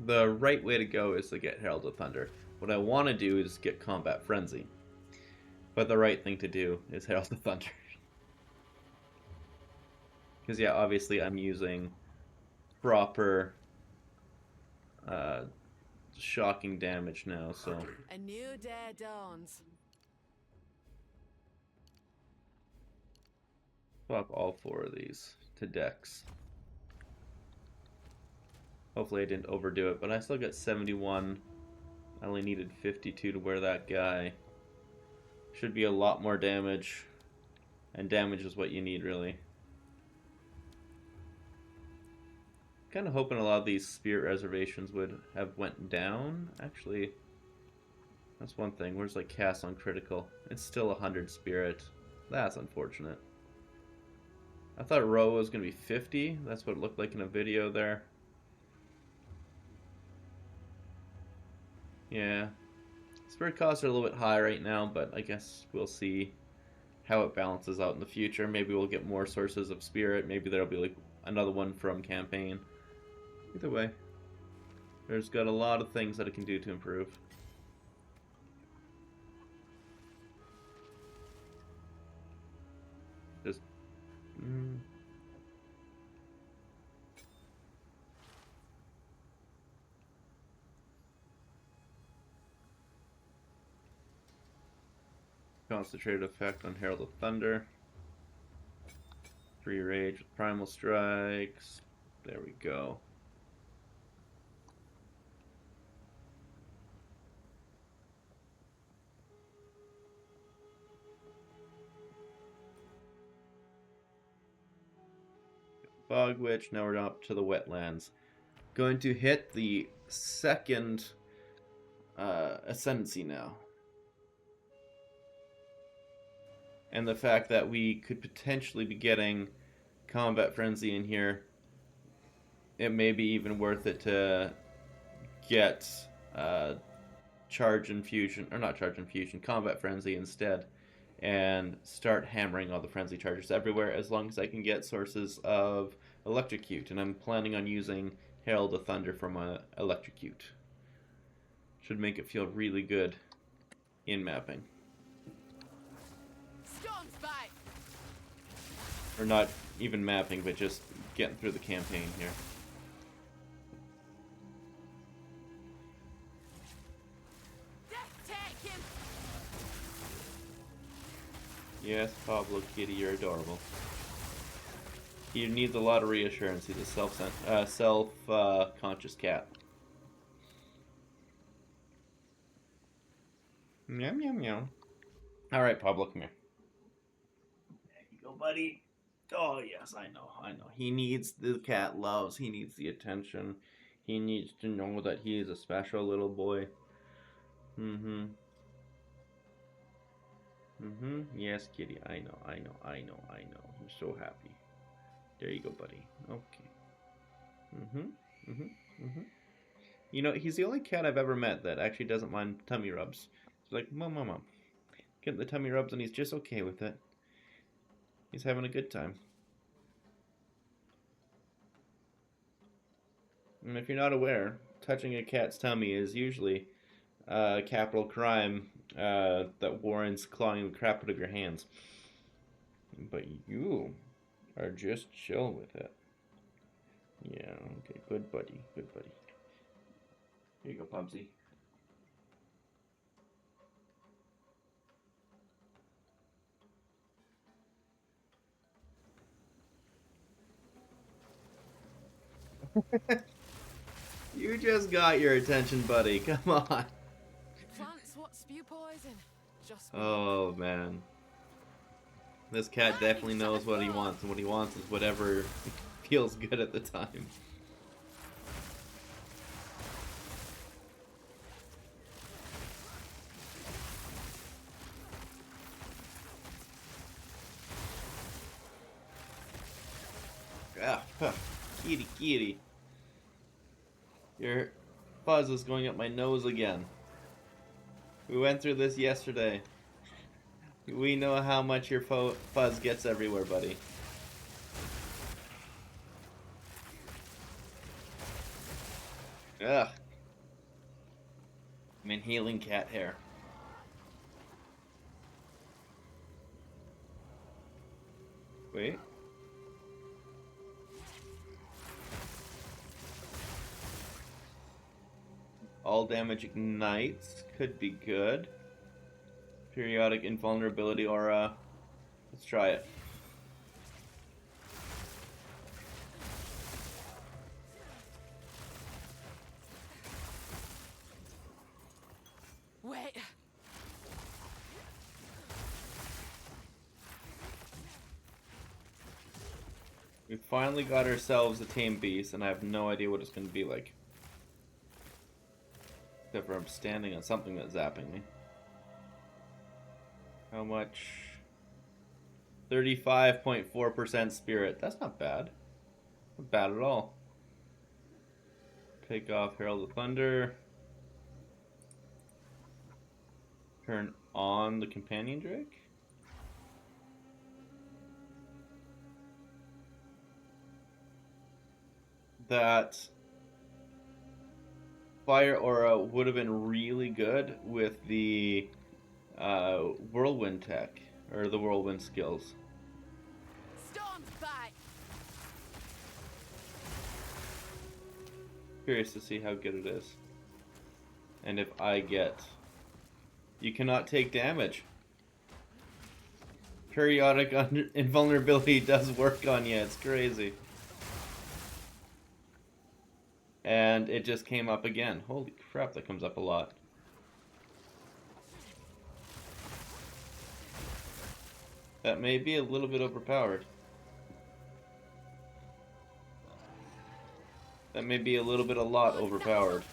The right way to go is to get Herald of Thunder. What I want to do is get Combat Frenzy. But the right thing to do is Herald of Thunder. Because, yeah, obviously I'm using proper shocking damage now, so... A new day dawns. Swap all 4 of these to Dex. Hopefully I didn't overdo it, but I still got 71. I only needed 52 to wear that guy. Should be a lot more damage. And damage is what you need, really. Kind of hoping a lot of these spirit reservations would have went down. Actually, that's one thing. Where's like cast on critical? It's still 100 spirit. That's unfortunate. I thought row was going to be 50. That's what it looked like in a video there. Yeah. Spirit costs are a little bit high right now, but I guess we'll see how it balances out in the future. Maybe we'll get more sources of spirit. Maybe there'll be like another one from campaign. Either way, there's got a lot of things that it can do to improve. Just concentrated effect on Herald of Thunder. Free rage with primal strikes. There we go. Bog Witch. Now we're up to the wetlands. Going to hit the second ascendancy now. And the fact that we could potentially be getting Combat Frenzy in here, it may be even worth it to get Charge Infusion, or not Charge Infusion, Combat Frenzy instead, and start hammering all the Frenzy Charges everywhere as long as I can get sources of Electrocute. And I'm planning on using Herald of Thunder for my Electrocute. Should make it feel really good in mapping. Storm's bite. Or not even mapping, but just getting through the campaign here. Death take him. Yes, Pablo Kitty, you're adorable. He needs a lot of reassurance. He's a self-conscious cat. Meow, meow, meow. All right, Pablo, come here. There you go, buddy. Oh, yes, I know. He needs, the cat loves, he needs the attention. He needs to know that he is a special little boy. Mm-hmm. Mm-hmm. Yes, kitty, I know. I'm so happy. There you go, buddy. Okay. Mm-hmm. You know, he's the only cat I've ever met that actually doesn't mind tummy rubs. He's like, Mom. Get the tummy rubs and he's just okay with it. He's having a good time. And if you're not aware, touching a cat's tummy is usually a capital crime that warrants clawing the crap out of your hands. But you are just chill with it. Yeah, okay, good buddy. Here you go, Pubsy. You just got your attention, buddy. Come on. Plants what spew poison. Just Oh, man. This cat definitely knows what he wants, and what he wants is whatever feels good at the time. Ah, kitty. Your fuzz is going up my nose again. We went through this yesterday. We know how much your fuzz gets everywhere, buddy. Ugh. I'm inhaling cat hair. Wait. All damage ignites. Could be good. Periodic invulnerability aura. Let's try it. wait. We finally got ourselves a tame beast, and I have no idea what it's going to be like. Except for I'm standing on something that's zapping me. How much? 35.4% spirit. That's not bad. Not bad at all. Take off Herald of Thunder. turn on the companion drake. That fire aura would have been really good with the whirlwind tech, or the whirlwind skills. Storm's back. Curious to see how good it is. And if I get... You cannot take damage. Periodic invulnerability does work on you, it's crazy. And it just came up again. Holy crap, that comes up a lot. That may be a little bit overpowered. That may be a little bit a lot overpowered.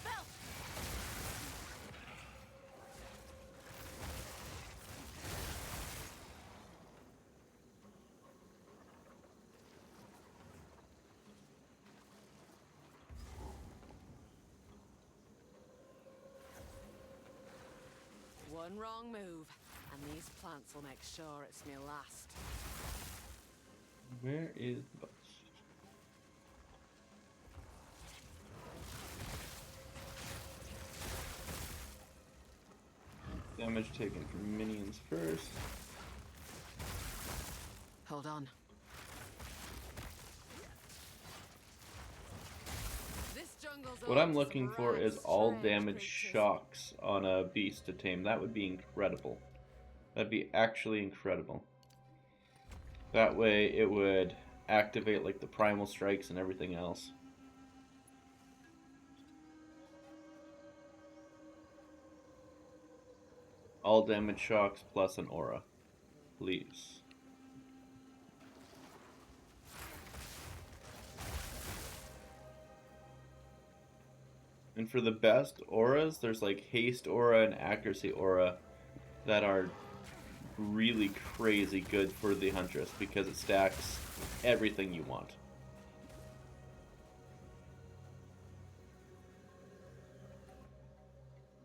One wrong move, and these plants will make sure it's me last. Where is the boss? Damage taken from minions first. Hold on. This jungle's What I'm looking for is all damage creatures. shocks on a beast to tame. That would be incredible. That'd be actually incredible. That way it would activate like the primal strikes and everything else. All damage shocks plus an aura. Please. And for the best auras, there's like haste aura and accuracy aura that are really crazy good for the Huntress because it stacks everything you want.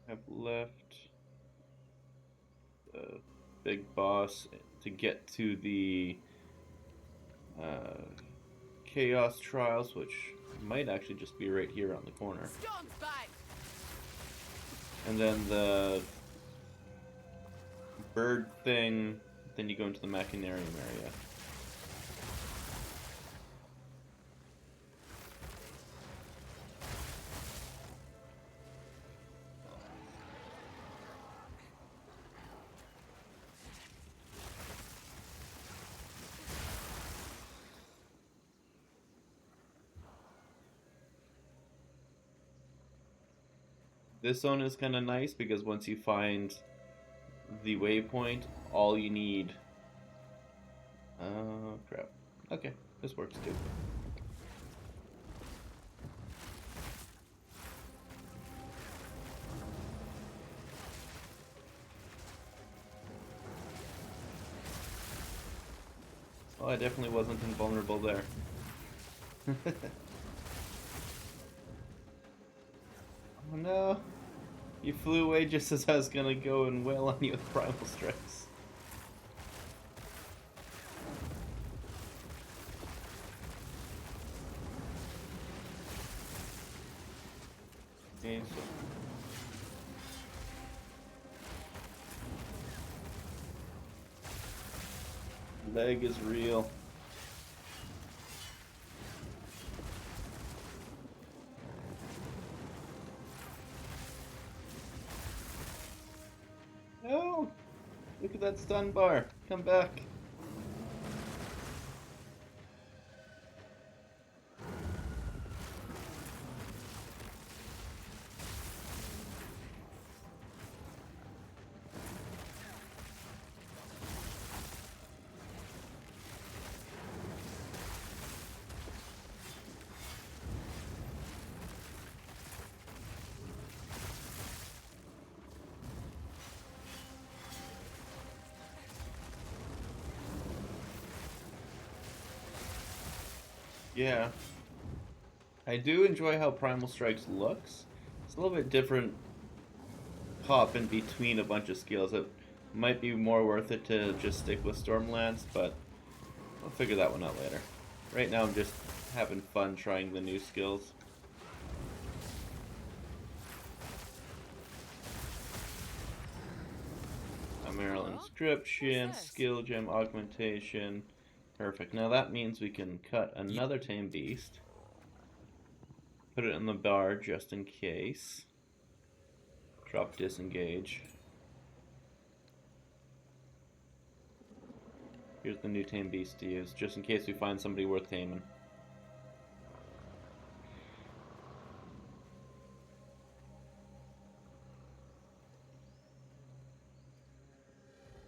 Have left the big boss to get to the Chaos Trials, which might actually just be right here on the corner. Storm's back. And then the bird thing, then you go into the Machinarium area. This zone is kind of nice because once you find the waypoint, all you need... crap. Okay, this works too. Oh, I definitely wasn't invulnerable there. Oh no! You flew away just as I was gonna go and wail on you with primal strikes. Okay, so leg is real. No! Look at that stun bar. Come back. Yeah. I do enjoy how Primal Strikes looks. It's a little bit different hop in between a bunch of skills. It might be more worth it to just stick with Stormlands, but I'll figure that one out later. Right now I'm just having fun trying the new skills. Maryland inscription, skill gem augmentation. Perfect. Now that means we can cut another tame beast. Put it in the bar just in case. Drop disengage. Here's the new tame beast to use, just in case we find somebody worth taming.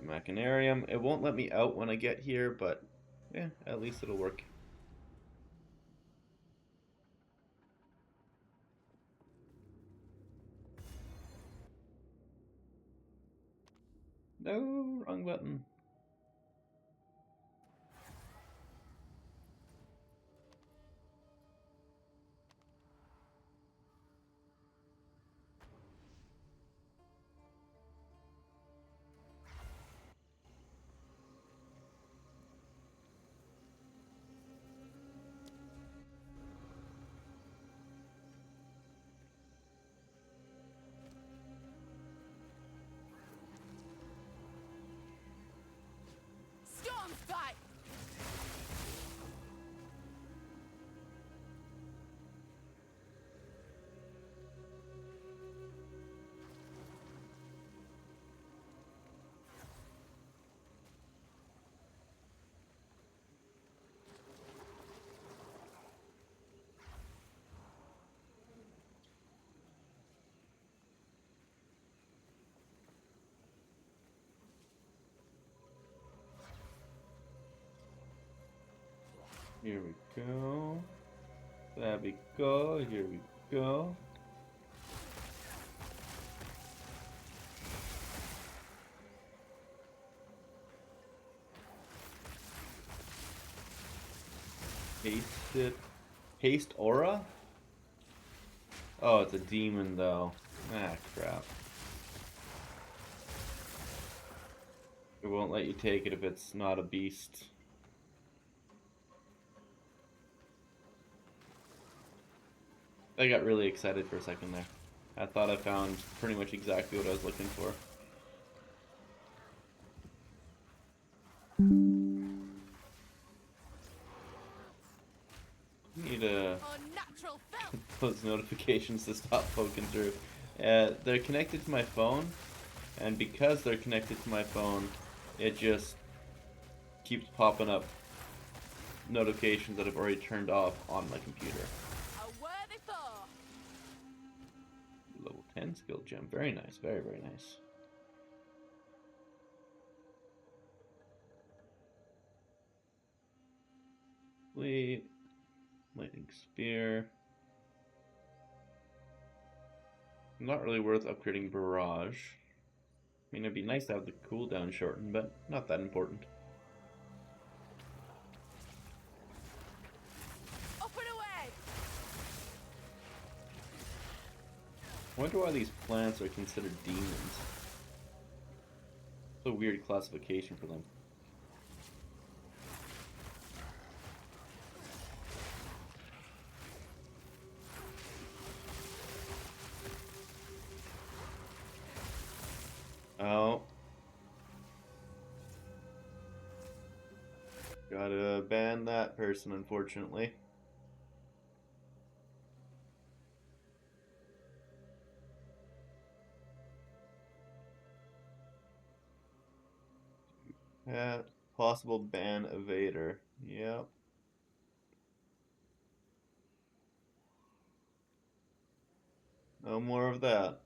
Machinarium. It won't let me out when I get here, but yeah, at least it'll work. No, wrong button. Storm fight! Here we go. There we go. Here we go. Haste it. Haste aura? Oh, it's a demon though. Ah, crap. It won't let you take it if it's not a beast. I got really excited for a second there. I thought I found pretty much exactly what I was looking for. Need those notifications to stop poking through. They're connected to my phone, and because they're connected to my phone, it just keeps popping up notifications that I've already turned off on my computer. Level 10 skill gem. Very nice. Very, very nice. Sweet. Lightning spear. Not really worth upgrading barrage. I mean, it'd be nice to have the cooldown shortened, but not that important. Up and away! I wonder why these plants are considered demons. It's a weird classification for them. Oh. Gotta ban that person, unfortunately. Possible ban evader. Yep. No more of that.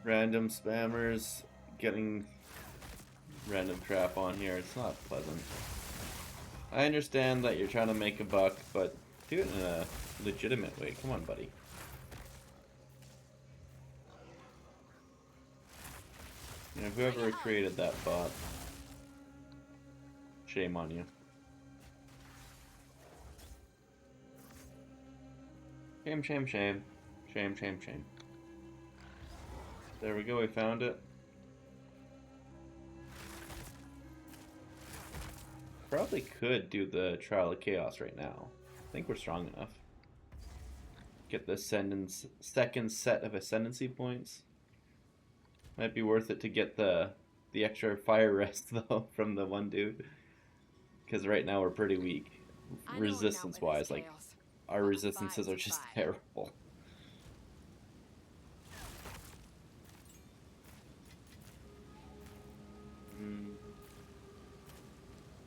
Random spammers getting random crap on here. It's not pleasant. I understand that you're trying to make a buck, but do it in a legitimate way. Come on, buddy. You know, whoever created that bot, shame on you. Shame, shame, shame. Shame, shame, shame. There we go, we found it. Probably could do the Trial of Chaos right now. I think we're strong enough. Get the second set of ascendancy points. Might be worth it to get the extra fire rest though from the one dude. Because right now we're pretty weak. Resistance wise, like our resistances are just terrible.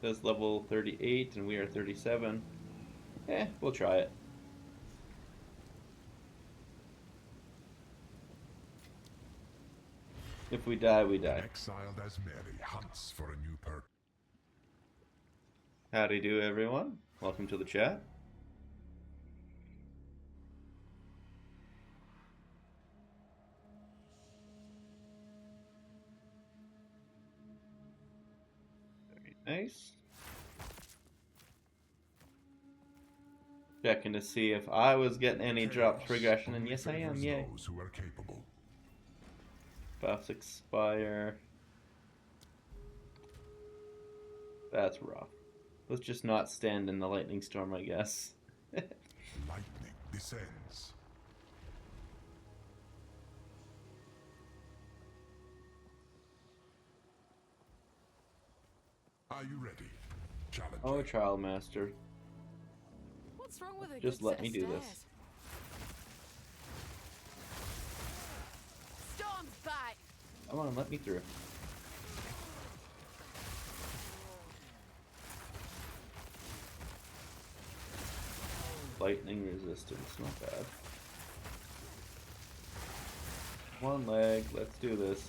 That's level 38 and we are 37. We'll try it. If we die, we die. Exiled as Mary hunts for a new purpose. Howdy do, everyone. Welcome to the chat. Very nice. Checking to see if I was getting any drops progression, and yes I am, yay. Those who are capable. Buffs expire. That's rough. Let's just not stand in the lightning storm, I guess. Lightning descends. Are you ready? Challenge. Oh, Trial Master. What's wrong with it? Just let me do this. Storm's back. Come on, let me through. Lightning resistance, not bad. One leg, let's do this.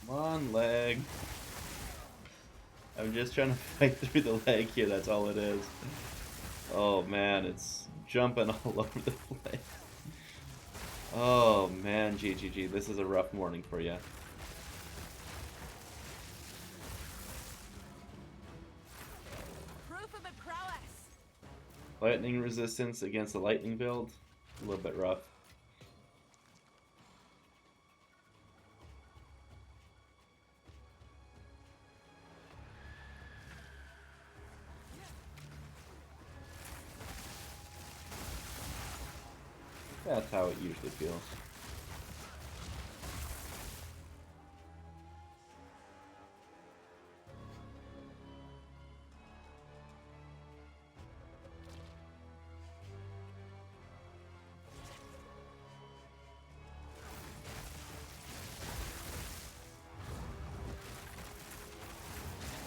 One leg. I'm just trying to fight through the leg here, that's all it is. Oh man, it's jumping all over the place. Oh man, GGG, this is a rough morning for you. Proof of the prowess. Lightning resistance against the lightning build, a little bit rough. That's how it usually feels.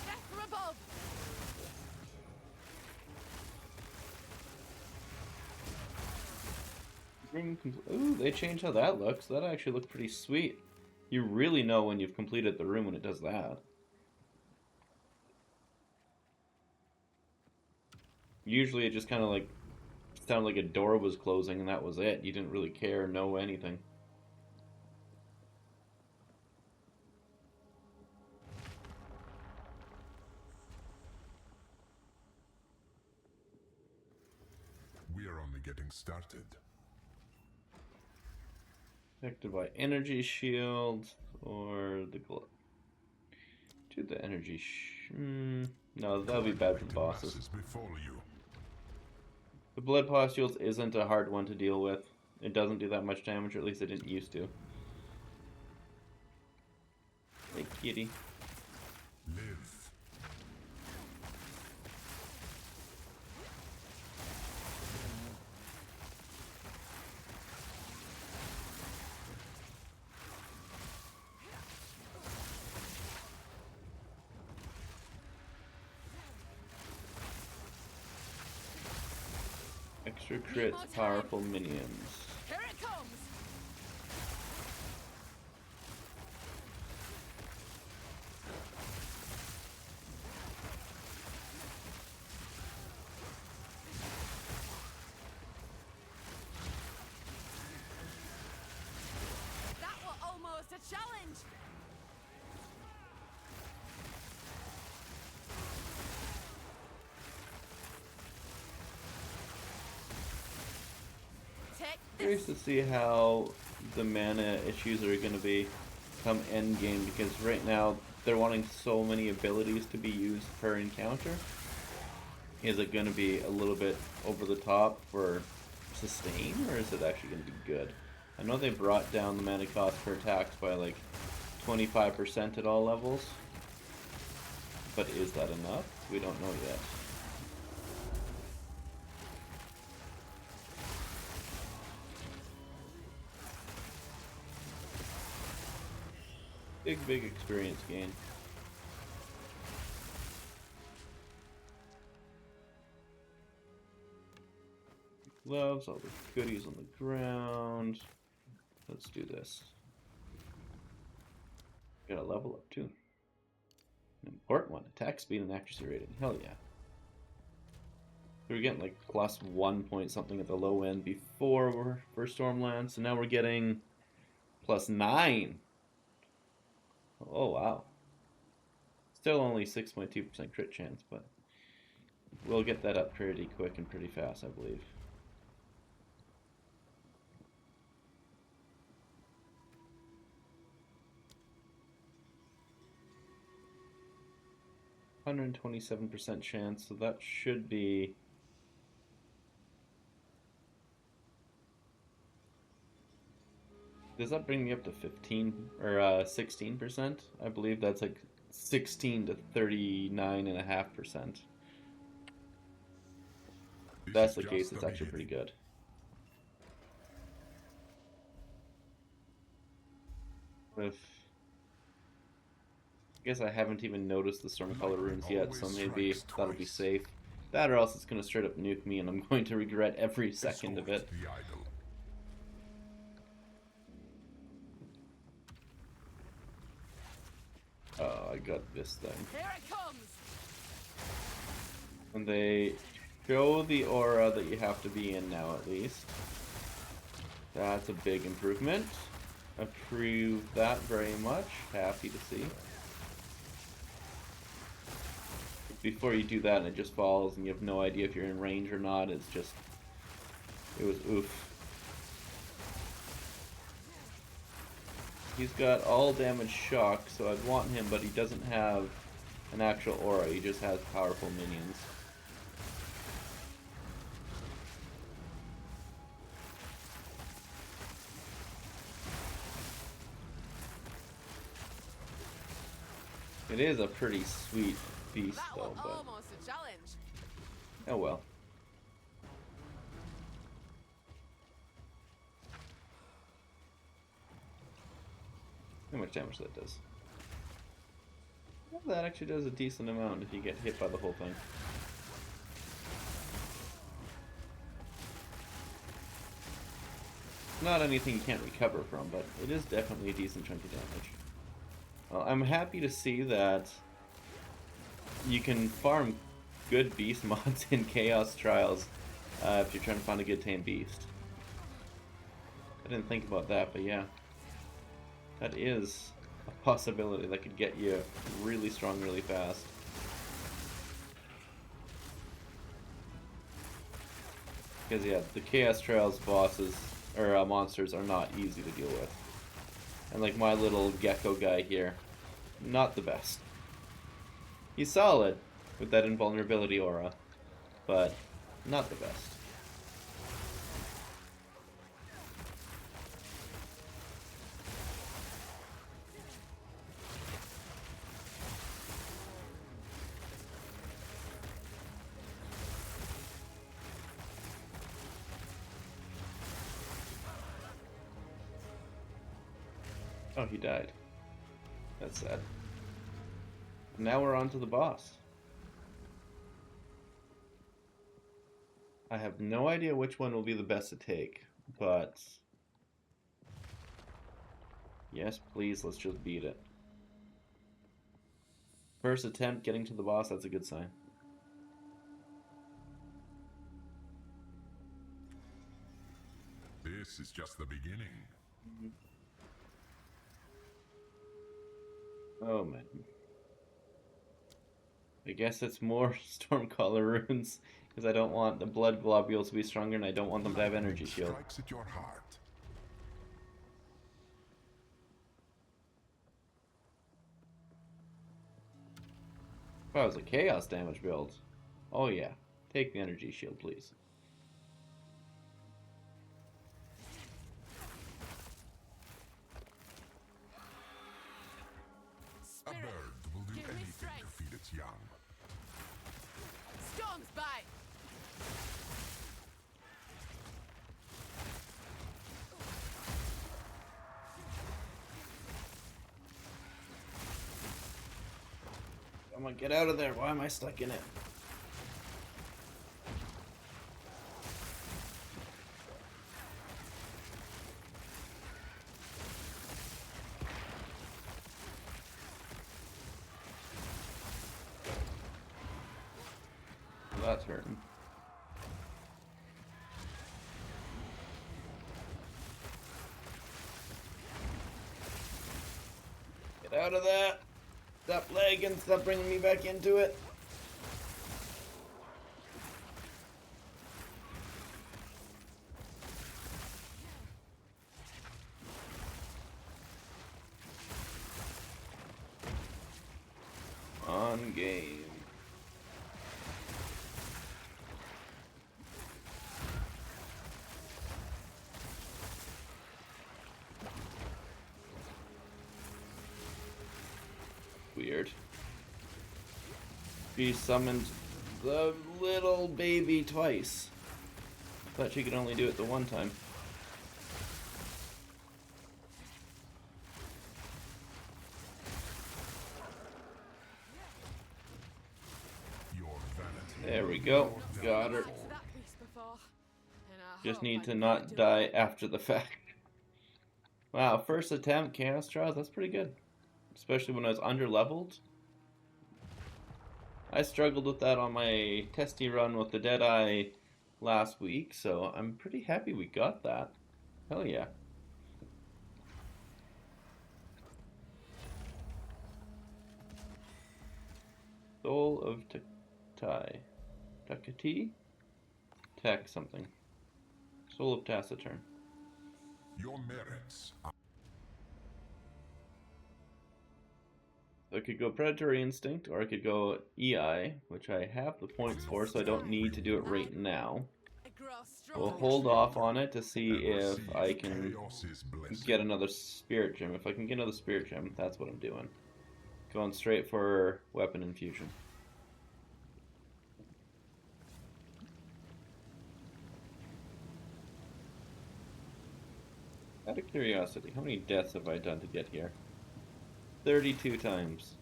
Death from above. Ooh, they changed how that looks. That actually looked pretty sweet. You really know when you've completed the room when it does that. Usually it just kind of like sounded like a door was closing and that was it. You didn't really care, know anything. We are only getting started. Protected by energy shield or the glow. Do the energy no, that would be bad for the bosses. Before you. The blood pustules isn't a hard one to deal with. It doesn't do that much damage, or at least it didn't used to. Hey, kitty. Live. Extra crits, powerful minions. Here it comes. That was almost a challenge! Take Curious this! to see how the mana issues are going to be come end game, because right now they're wanting so many abilities to be used per encounter. Is it going to be a little bit over the top for sustain, or is it actually going to be good? I know they brought down the mana cost per attacks by like 25% at all levels, but is that enough? We don't know yet. Big experience gain. Gloves, all the goodies on the ground. Let's do this. Got a level up too. An important one. Attack speed and accuracy rating. Hell yeah. We were getting like plus 1 point something at the low end before for Stormlands, so now we're getting plus 9. Oh wow. Still only 6.2% crit chance, but we'll get that up pretty quick and pretty fast, I believe. %127% chance, so that should be... Does that bring me up to 15 or 16%? I believe that's like 16 to 39.5%. If that's the case, it's actually pretty good. If I guess I haven't even noticed the Stormcaller runes yet, so maybe that'll be safe. That or else it's gonna straight up nuke me and I'm going to regret every second of it. Oh, I got this thing. Here it comes! And they show the aura that you have to be in now, at least. That's a big improvement. Approve that very much. Happy to see. Before you do that and it just falls and you have no idea if you're in range or not, it's just... It was oof. He's got all damage shock, so I'd want him, but he doesn't have an actual aura, he just has powerful minions. It is a pretty sweet beast though, but... almost a challenge. Oh well. How much damage that does? Well, that actually does a decent amount if you get hit by the whole thing. Not anything you can't recover from, but it is definitely a decent chunk of damage. Well, I'm happy to see that you can farm good beast mods in Chaos Trials if you're trying to find a good tame beast. I didn't think about that, but yeah. That is a possibility that could get you really strong really fast. Because yeah, the Chaos Trials bosses, or monsters, are not easy to deal with. And like my little gecko guy here, not the best. He's solid with that invulnerability aura, but not the best. Oh, he died. That's sad. Now we're on to the boss. I have no idea which one will be the best to take, but... Yes, please, let's just beat it. First attempt getting to the boss, that's a good sign. This is just the beginning. Oh man. I guess it's more Stormcaller runes, because I don't want the blood globules to be stronger and I don't want them to have energy shield. Strikes at your heart. That was a chaos damage build. Oh yeah. Take the energy shield, please. A Spirit, bird will do give me anything to strength. feed its young. Storm's bite. Come on, get out of there. Why am I stuck in it? That's hurting. Get out of that. Stop lagging. Stop bringing me back into it. On game. Weird. She summoned the little baby twice. Thought she could only do it the one time. Your vanity. There we go. Got her. Liked that beast before, and I Just hope need I to can not do die it. after the fact. Wow, first attempt, Chaos Trials, that's pretty good. Especially when I was under-leveled. I struggled with that on my testy run with the Deadeye last week, so I'm pretty happy we got that. Hell yeah. Soul of Takati? Tak something. Soul of Taciturn. Your merits are I could go Predatory Instinct, or I could go EI, which I have the points for, so I don't need to do it right now. I grow We'll stronger. hold off on it to see and if receive I can chaos's blessing. get another Spirit Gem. If I can get another Spirit Gem, that's what I'm doing. Going straight for Weapon Infusion. Out of curiosity, how many deaths have I done to get here? 32 times.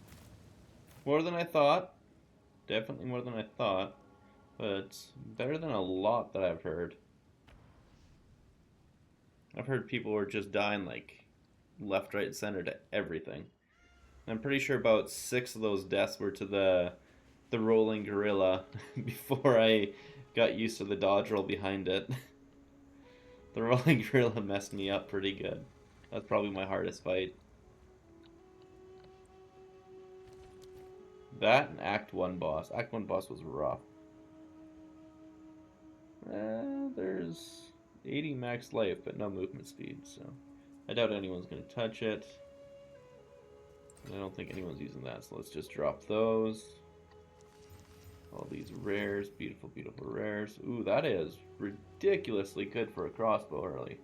More than I thought. Definitely more than I thought. But better than a lot that I've heard. I've heard people were just dying like left, right, center to everything. I'm pretty sure about 6 of those deaths were to the rolling gorilla before I got used to the dodge roll behind it. The rolling gorilla messed me up pretty good. That's probably my hardest fight. That and Act 1 boss. Act 1 boss was rough. There's 80 max life, but no movement speed, so I doubt anyone's going to touch it. I don't think anyone's using that, so let's just drop those. All these rares, beautiful, beautiful rares. Ooh, that is ridiculously good for a crossbow early.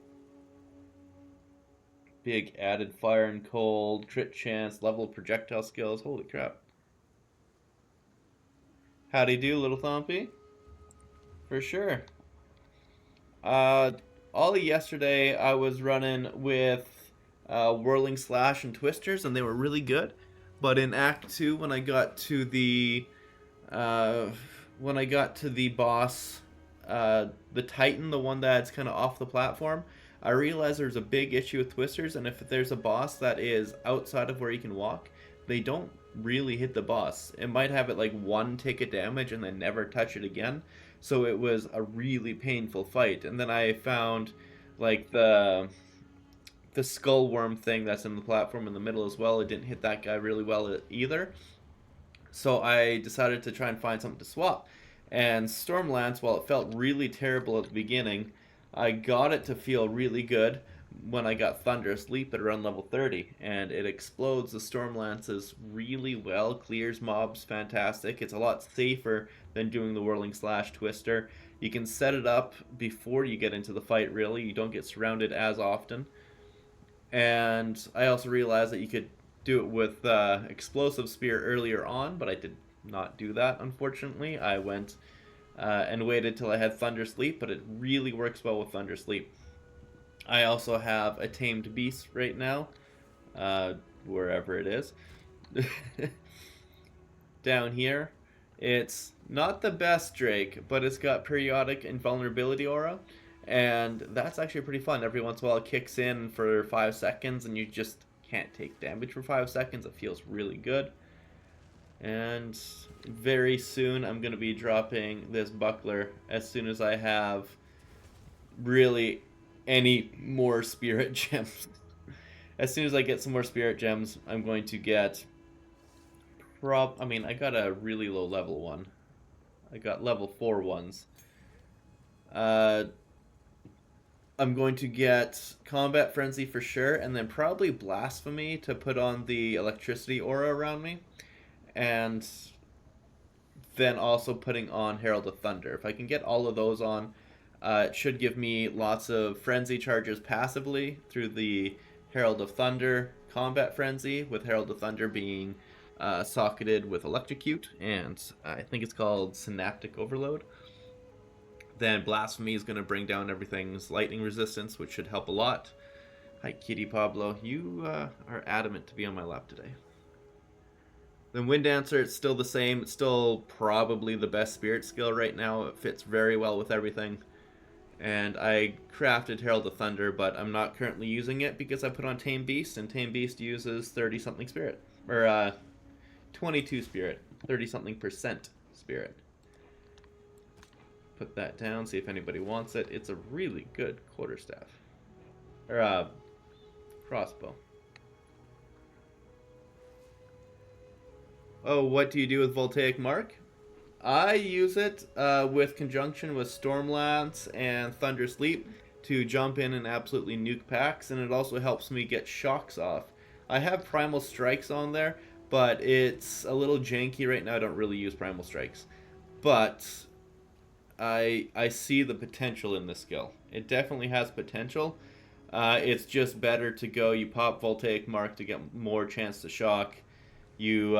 Big added fire and cold, crit chance, level of projectile skills. Holy crap. Howdy do, little Thumpy? For sure. Ollie yesterday I was running with Whirling Slash and Twisters, and they were really good. But in Act 2, when I got to the boss, the Titan, the one that's kind of off the platform, I realized there's a big issue with Twisters, and if there's a boss that is outside of where you can walk, they don't really hit the boss. It might have it like 1 tick of damage and then never touch it again. So it was a really painful fight. And then I found like the the skull worm thing that's in the platform in the middle as well. It didn't hit that guy really well either. So I decided to try and find something to swap. And Stormlance, while it felt really terrible at the beginning, I got it to feel really good when I got Thunderous Leap at around level 30. And it explodes the Stormlances really well, clears mobs fantastic. It's a lot safer than doing the Whirling Slash Twister. You can set it up before you get into the fight, really. You don't get surrounded as often. And I also realized that you could do it with Explosive Spear earlier on, but I did not do that, unfortunately. I went and waited till I had Thunder Sleep, but it really works well with Thunder Sleep. I also have a Tamed Beast right now, wherever it is. Down here. It's not the best Drake, but it's got periodic invulnerability aura, and that's actually pretty fun. Every once in a while it kicks in for 5 seconds, and you just can't take damage for 5 seconds. It feels really good. And very soon I'm going to be dropping this buckler as soon as I have really any more spirit gems. As soon as I get some more spirit gems, I'm going to get I got a really low level one. I got level 4 ones. I'm going to get Combat Frenzy for sure, and then probably Blasphemy to put on the electricity aura around me. And then also putting on Herald of Thunder. If I can get all of those on, it should give me lots of Frenzy charges passively through the Herald of Thunder Combat Frenzy, with Herald of Thunder being socketed with Electrocute, and I think it's called Synaptic Overload. Then Blasphemy is going to bring down everything's lightning resistance, which should help a lot. Hi, Kitty Pablo. You are adamant to be on my lap today. Then Wind Dancer, it's still the same. It's still probably the best spirit skill right now. It fits very well with everything. And I crafted Herald of Thunder, but I'm not currently using it because I put on Tame Beast, and Tame Beast uses 30-something spirit. Or 22 spirit. 30-something % spirit. Put that down, see if anybody wants it. It's a really good quarterstaff. Or crossbow. Oh, what do you do with Voltaic Mark? I use it with conjunction with Stormlance and Thunder Sleep to jump in and absolutely nuke packs, and it also helps me get shocks off. I have Primal Strikes on there, but it's a little janky right now. I don't really use Primal Strikes. But I see the potential in this skill. It definitely has potential. It's just better to go, you pop Voltaic Mark to get more chance to shock. You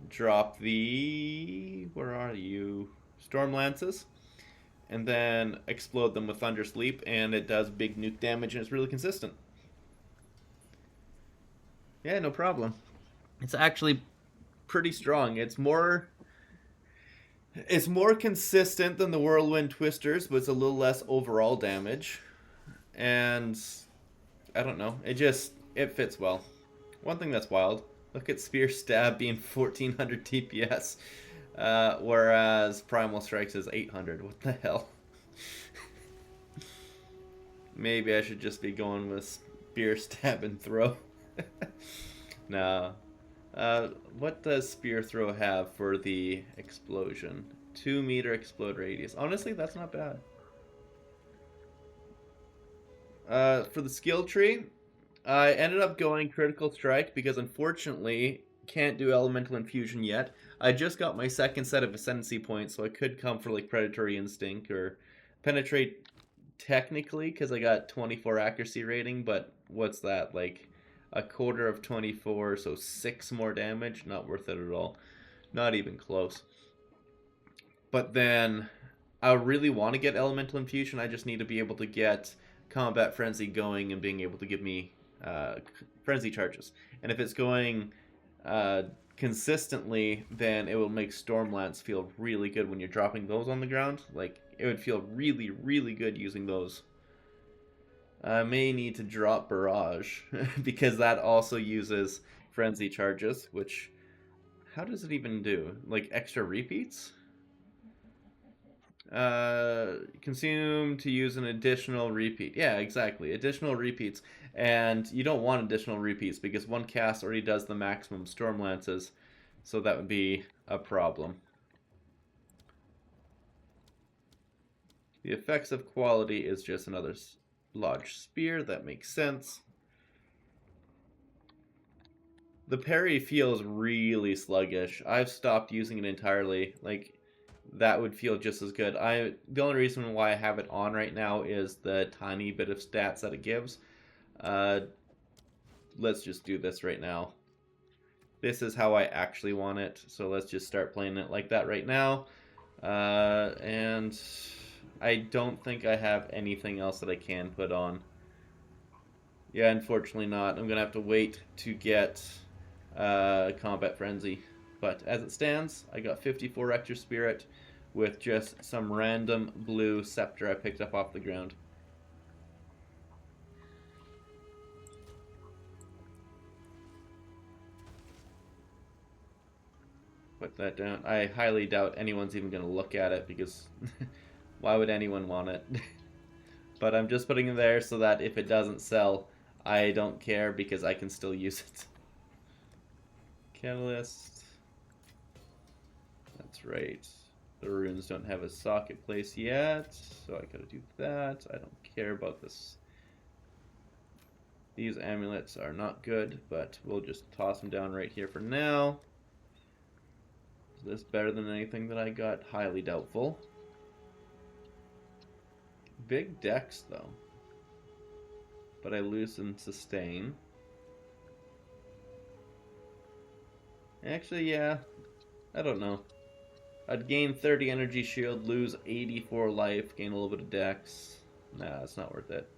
drop the, where are you? Stormlances. And then explode them with Thunder Sleep, and it does big nuke damage, and it's really consistent. Yeah, no problem. It's actually pretty strong. It's more consistent than the Whirlwind Twisters, but it's a little less overall damage. And I don't know. It fits well. One thing that's wild. Look at Spear Stab being 1400 DPS, whereas Primal Strikes is 800. What the hell? Maybe I should just be going with Spear Stab and Throw. No. What does Spear Throw have for the explosion? 2 meter explode radius. Honestly, that's not bad. For the skill tree, I ended up going Critical Strike because unfortunately can't do Elemental Infusion yet. I just got my second set of Ascendancy points, so I could come for like Predatory Instinct or Penetrate technically because I got 24 accuracy rating, but what's that, like a quarter of 24, so 6 more damage? Not worth it at all. Not even close. But then I really want to get Elemental Infusion. I just need to be able to get Combat Frenzy going and being able to give me frenzy charges. And if it's going consistently, then it will make Stormlance feel really good when you're dropping those on the ground. Like, it would feel really, really good using those. I may need to drop Barrage because that also uses frenzy charges, which, how does it even do? Like extra repeats? Consume to use an additional repeat. Yeah, exactly. Additional repeats. And you don't want additional repeats because one cast already does the maximum storm lances. So that would be a problem. The effects of quality is just another lodge spear. That makes sense. The parry feels really sluggish. I've stopped using it entirely. Like, that would feel just as good. The only reason why I have it on right now is the tiny bit of stats that it gives. Let's just do this right now. This is how I actually want it, so let's just start playing it like that right now. And I don't think I have anything else that I can put on. Yeah, unfortunately not. I'm gonna have to wait to get Combat Frenzy. But as it stands, I got 54 extra spirit with just some random blue scepter I picked up off the ground. Put that down. I highly doubt anyone's even going to look at it because why would anyone want it? But I'm just putting it there so that if it doesn't sell, I don't care because I can still use it. Catalyst. That's right. The runes don't have a socket place yet, so I gotta do that. I don't care about this. These amulets are not good, but we'll just toss them down right here for now. Is this better than anything that I got? Highly doubtful. Big dex, though. But I lose in sustain. Actually, yeah. I don't know. I'd gain 30 energy shield, lose 84 life, gain a little bit of dex. Nah, it's not worth it.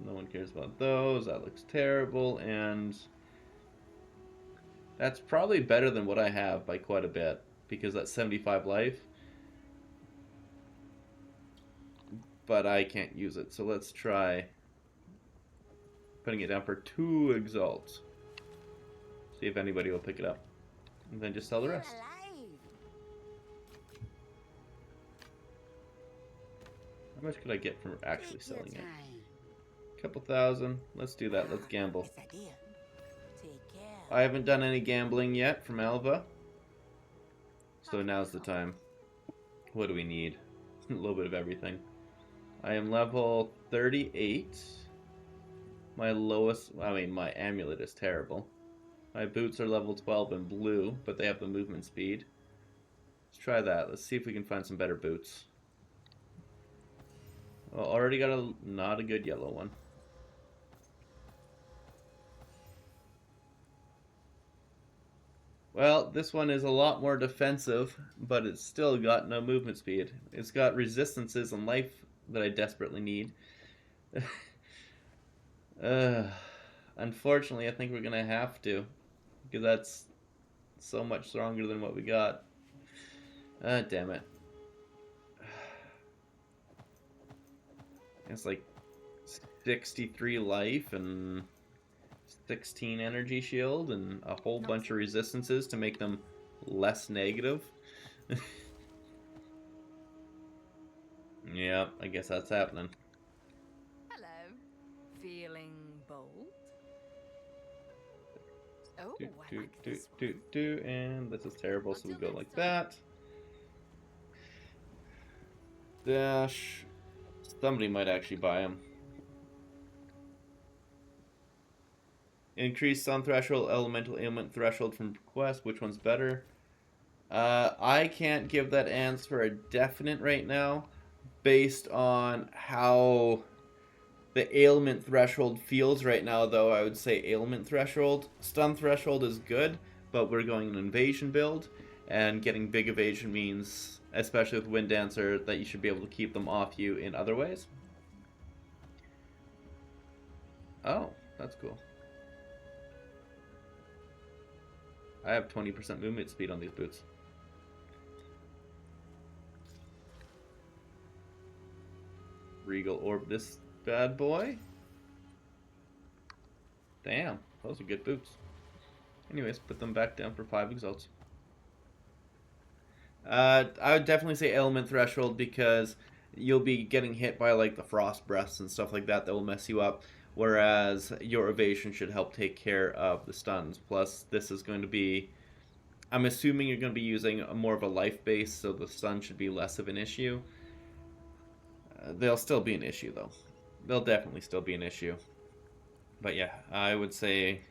No one cares about those. That looks terrible, and that's probably better than what I have by quite a bit, because that's 75 life. But I can't use it, so let's try putting it down for 2 exalt. See if anybody will pick it up. And then just sell the rest. How much could I get from actually selling it? A couple thousand. Let's do that. Let's gamble. I haven't done any gambling yet from Alva. So now's the time. What do we need? A little bit of everything. I am level 38. My lowest, my amulet is terrible. My boots are level 12 in blue, but they have the movement speed. Let's try that. Let's see if we can find some better boots. Well, already got not a good yellow one. Well, this one is a lot more defensive, but it's still got no movement speed. It's got resistances and life that I desperately need. Unfortunately, I think we're gonna have to, because that's so much stronger than what we got. Damn it. It's like 63 life and 16 energy shield and a whole bunch of resistances to make them less negative. Yeah, I guess that's happening. Hello. Feeling bold? Oh, Do, I do, like do, this do, one. do, and this is terrible, so we go like that. Dash. Somebody might actually buy them. Increase sun threshold, elemental ailment threshold from quest. Which one's better? I can't give that answer a definite right now, based on how the ailment threshold feels right now. Though I would say ailment threshold, stun threshold is good, but we're going an invasion build, and getting big evasion means, especially with Wind Dancer, that you should be able to keep them off you in other ways. Oh, that's cool. I have 20% movement speed on these boots. Regal Orb this bad boy. Damn, those are good boots. Anyways, put them back down for 5 exalts. I would definitely say ailment threshold because you'll be getting hit by like the frost breaths and stuff like that will mess you up. Whereas your evasion should help take care of the stuns. Plus, this is going to be. I'm assuming you're going to be using more of a life base, so the stun should be less of an issue. They'll still be an issue though. They'll definitely still be an issue. But yeah, I would say.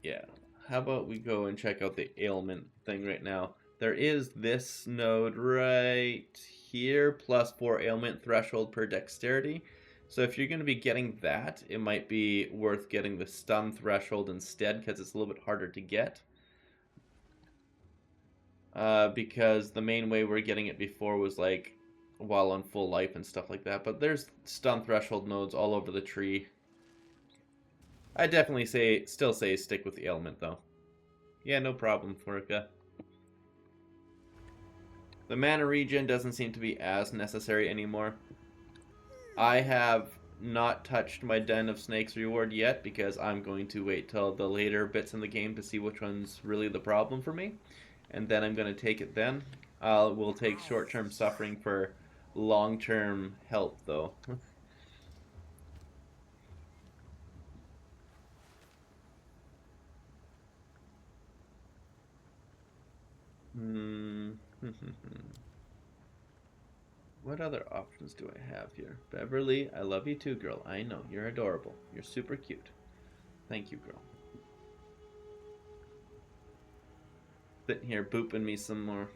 Yeah. How about we go and check out the ailment thing right now? There is this node right here, plus 4 ailment threshold per dexterity. So if you're going to be getting that, it might be worth getting the stun threshold instead, because it's a little bit harder to get. Because the main way we're getting it before was like while on full life and stuff like that. But there's stun threshold nodes all over the tree. I definitely still say stick with the ailment though. Yeah, no problem, Furka. The mana regen doesn't seem to be as necessary anymore. I have not touched my Den of Snakes reward yet because I'm going to wait till the later bits in the game to see which one's really the problem for me. And then I'm going to take it then. We'll take short-term suffering for long-term help though. What other options do I have here? Beverly, I love you too, girl. I know. You're adorable. You're super cute. Thank you, girl. Sitting here booping me some more.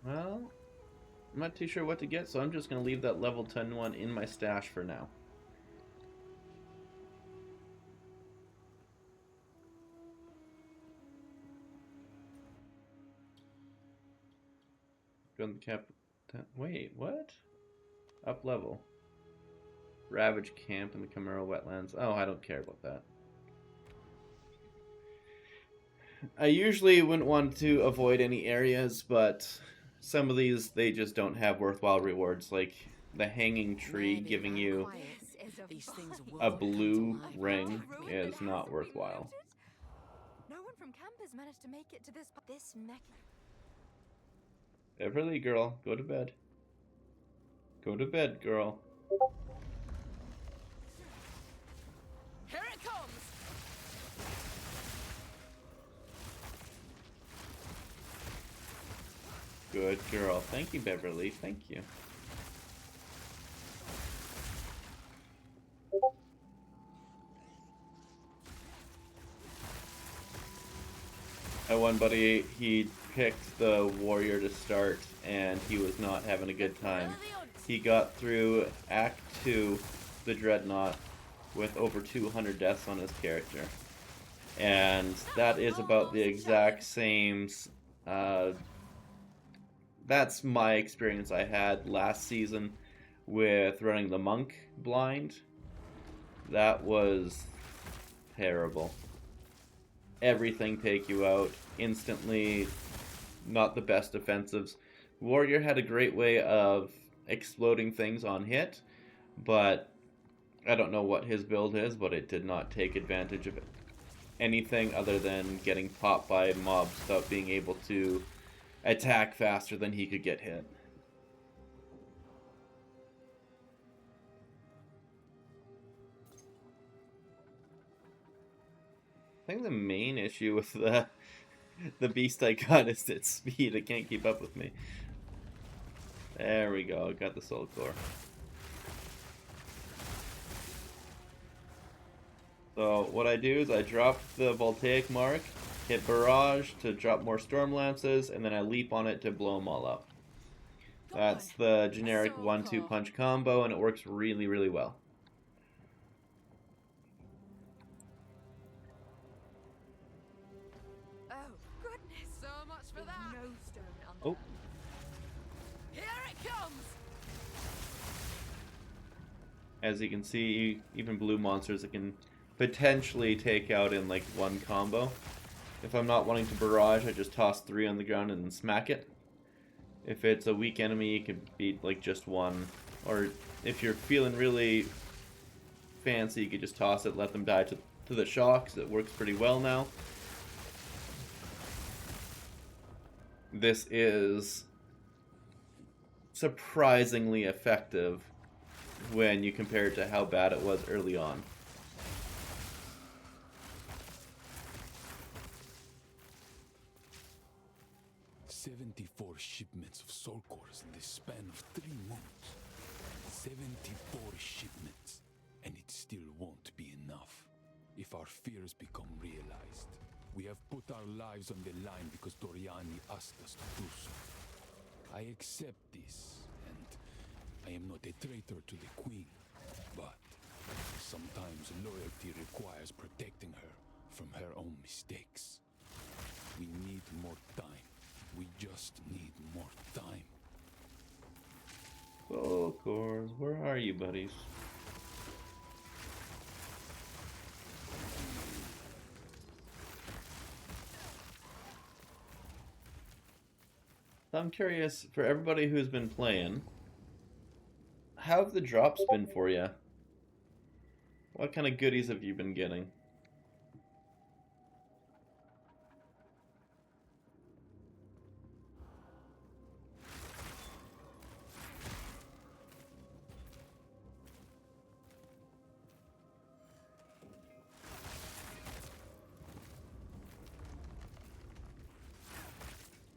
Well, I'm not too sure what to get, so I'm just going to leave that level 10 one in my stash for now. Go to the cap. Wait, what? Up level. Ravage camp in the Camaro wetlands. Oh, I don't care about that. I usually wouldn't want to avoid any areas, but some of these, they just don't have worthwhile rewards, like the hanging tree giving you a blue ring is not worthwhile. No one from camp has managed to make it to this mech. Beverly, girl, go to bed. Go to bed, girl. Here it comes! Good girl. Thank you, Beverly. Thank you. One buddy, he picked the warrior to start, and he was not having a good time. He got through Act 2, the Dreadnought, with over 200 deaths on his character. And that is about the exact same... that's my experience I had last season with running the monk blind. That was terrible. Everything take you out instantly. Not the best defensives. Warrior had a great way of exploding things on hit, but I don't know what his build is, but it did not take advantage of anything other than getting popped by mobs without being able to attack faster than he could get hit. I think the main issue with the beast I got is its speed. It can't keep up with me. There we go. Got the soul core. So what I do is I drop the voltaic mark, hit barrage to drop more storm lances, and then I leap on it to blow them all up. That's the generic 1-2 punch combo, and it works really, really well. So much for that! No stone under. Oh. Here it comes! As you can see, even blue monsters it can potentially take out in like one combo. If I'm not wanting to barrage, I just toss 3 on the ground and then smack it. If it's a weak enemy, you can beat like just one. Or if you're feeling really fancy, you could just toss it, let them die to the shocks. It works pretty well now. This is surprisingly effective when you compare it to how bad it was early on. Shipments of soul cores in the span of 3 months. 74 shipments, and it still won't be enough. If our fears become realized, we have put our lives on the line because Doriani asked us to do so. I accept this, and I am not a traitor to the Queen, but sometimes loyalty requires protecting her from her own mistakes. We need more time. We just need more time. Oh, Cores, where are you, buddies? I'm curious, for everybody who's been playing, how have the drops been for you? What kind of goodies have you been getting?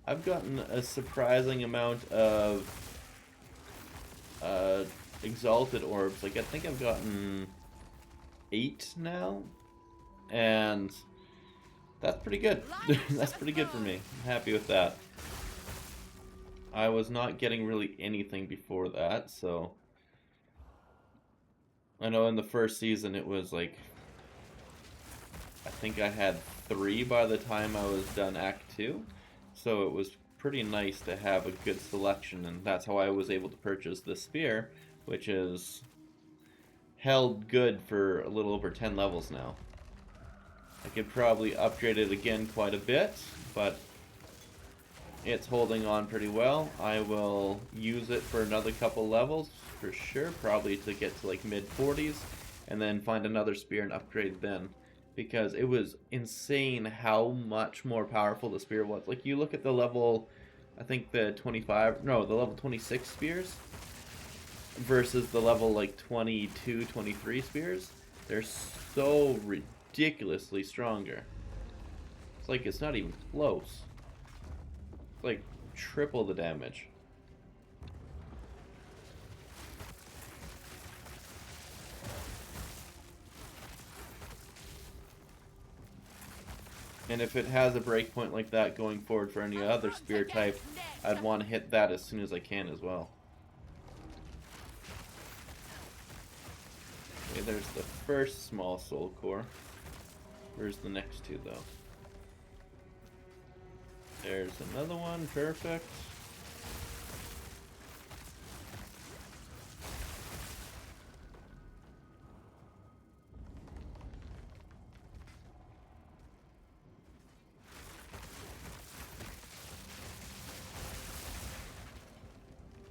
I've gotten a surprising amount of exalted orbs. Like, I think I've gotten 8 now, and that's pretty good. That's pretty good for me. I'm happy with that. I was not getting really anything before that, so I know in the first season it was like, I think I had 3 by the time I was done Act 2. So it was pretty nice to have a good selection, and that's how I was able to purchase this spear, which is held good for a little over 10 levels now. I could probably upgrade it again quite a bit, but it's holding on pretty well. I will use it for another couple levels for sure, probably to get to like mid-40s, and then find another spear and upgrade then. Because it was insane how much more powerful the spear was. Like, you look at the level, I think the the level 26 spears versus the level like 22, 23 spears. They're so ridiculously stronger. It's like it's not even close. It's like triple the damage. And if it has a breakpoint like that going forward for any other spear type, I'd want to hit that as soon as I can as well. Okay, there's the first small soul core. Where's the next 2 though? There's another one, perfect.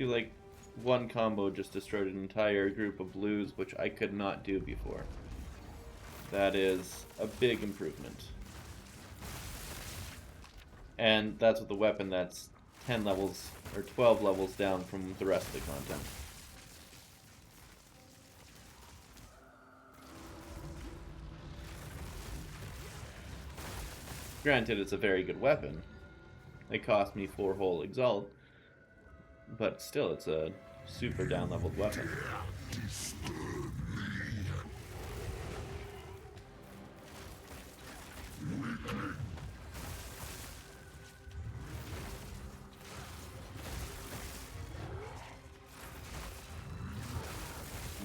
Like, one combo just destroyed an entire group of blues, which I could not do before. That is a big improvement. And that's with the weapon that's 10 levels, or 12 levels down from the rest of the content. Granted, it's a very good weapon. It cost me 4 whole exalt. But still, it's a super down-leveled weapon.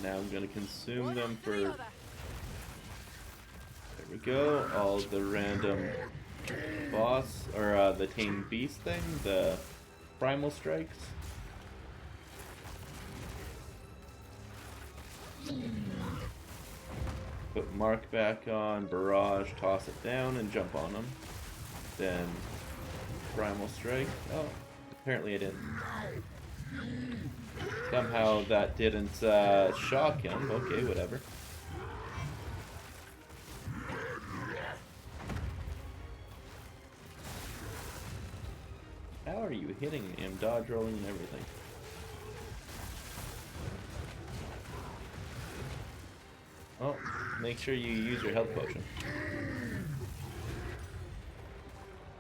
Now I'm gonna consume them for... There we go. All the random boss, or the tame beast thing, the primal strikes. Put Mark back on, barrage, toss it down, and jump on him. Then Primal Strike. Oh, Apparently I didn't. Somehow that didn't shock him. Okay, whatever. How are you hitting me? I'm dodge rolling and everything. Oh, make sure you use your health potion.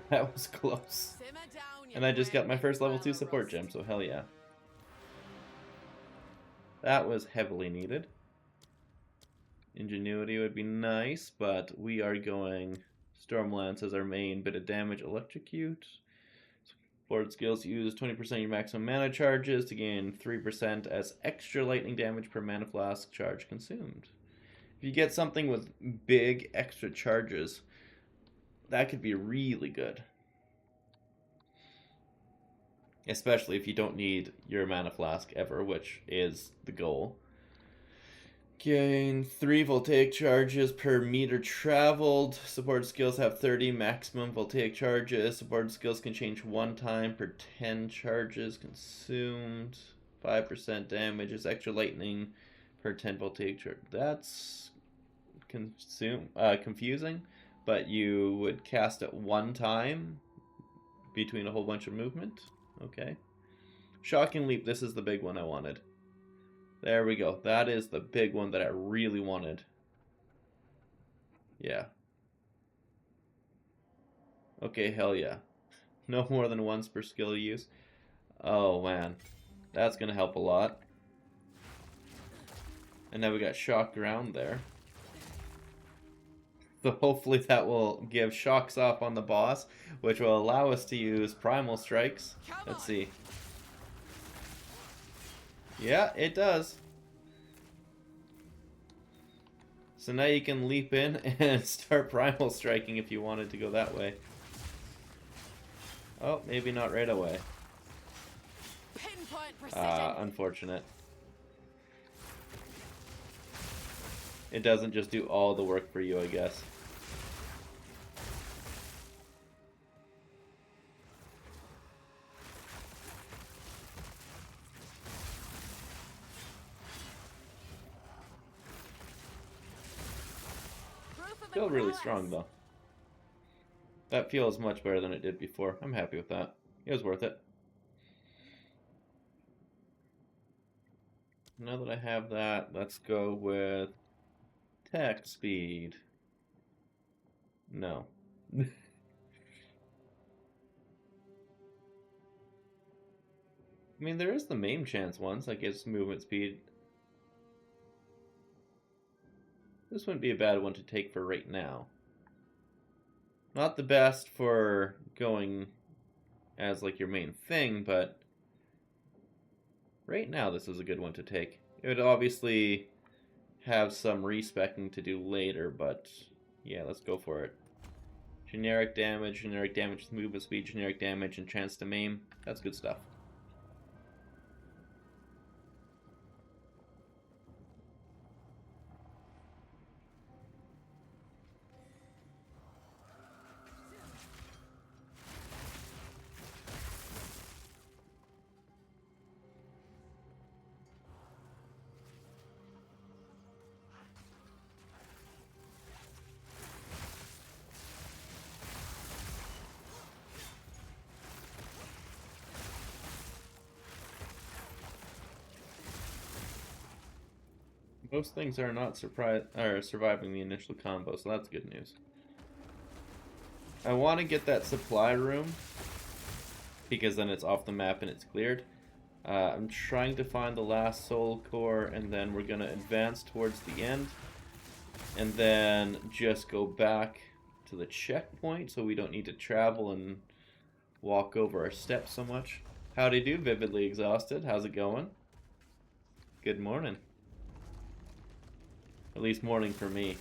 That was close. Simmer down, you And I just got my wicked first level 2 well support rust. gem, so hell yeah. That was heavily needed. Ingenuity would be nice, but we are going Stormlance as our main bit of damage. Electrocute. Support skills use 20% of your maximum mana charges to gain 3% as extra lightning damage per mana flask charge consumed. If you get something with big extra charges, that could be really good. Especially if you don't need your mana flask ever, which is the goal. Gain 3 voltaic charges per meter traveled. Support skills have 30 maximum voltaic charges. Support skills can change 1 time per 10 charges consumed. 5% damage is extra lightning per 10 voltaic charge. That's confusing, but you would cast it 1 time between a whole bunch of movement. Okay. Shocking Leap, this is the big one I wanted. There we go. That is the big one that I really wanted. Yeah. Okay, hell yeah. No more than once per skill use. Oh, man. That's going to help a lot. And now we got Shock Ground there. So hopefully that will give shocks off on the boss, which will allow us to use Primal Strikes. Let's see. Yeah, it does. So now you can leap in and start Primal Striking if you wanted to go that way. Oh, maybe not right away. Pinpoint precision. Unfortunate. It doesn't just do all the work for you, I guess. Still really strong though. That feels much better than it did before. I'm happy with that. It was worth it. Now that I have that, let's go with attack speed. No. I mean, there is the maim chance once that gives movement speed. This wouldn't be a bad one to take for right now. Not the best for going as like your main thing, but right now this is a good one to take. It would obviously have some respecking to do later, but yeah, let's go for it. Generic damage with movement speed, generic damage, and chance to maim. That's good stuff. Most things are not surviving the initial combo, so that's good news. I want to get that supply room, because then it's off the map and it's cleared. I'm trying to find the last soul core, and then we're going to advance towards the end, and then just go back to the checkpoint so we don't need to travel and walk over our steps so much. Howdy do, Vividly Exhausted. How's it going? Good morning. At least morning for me.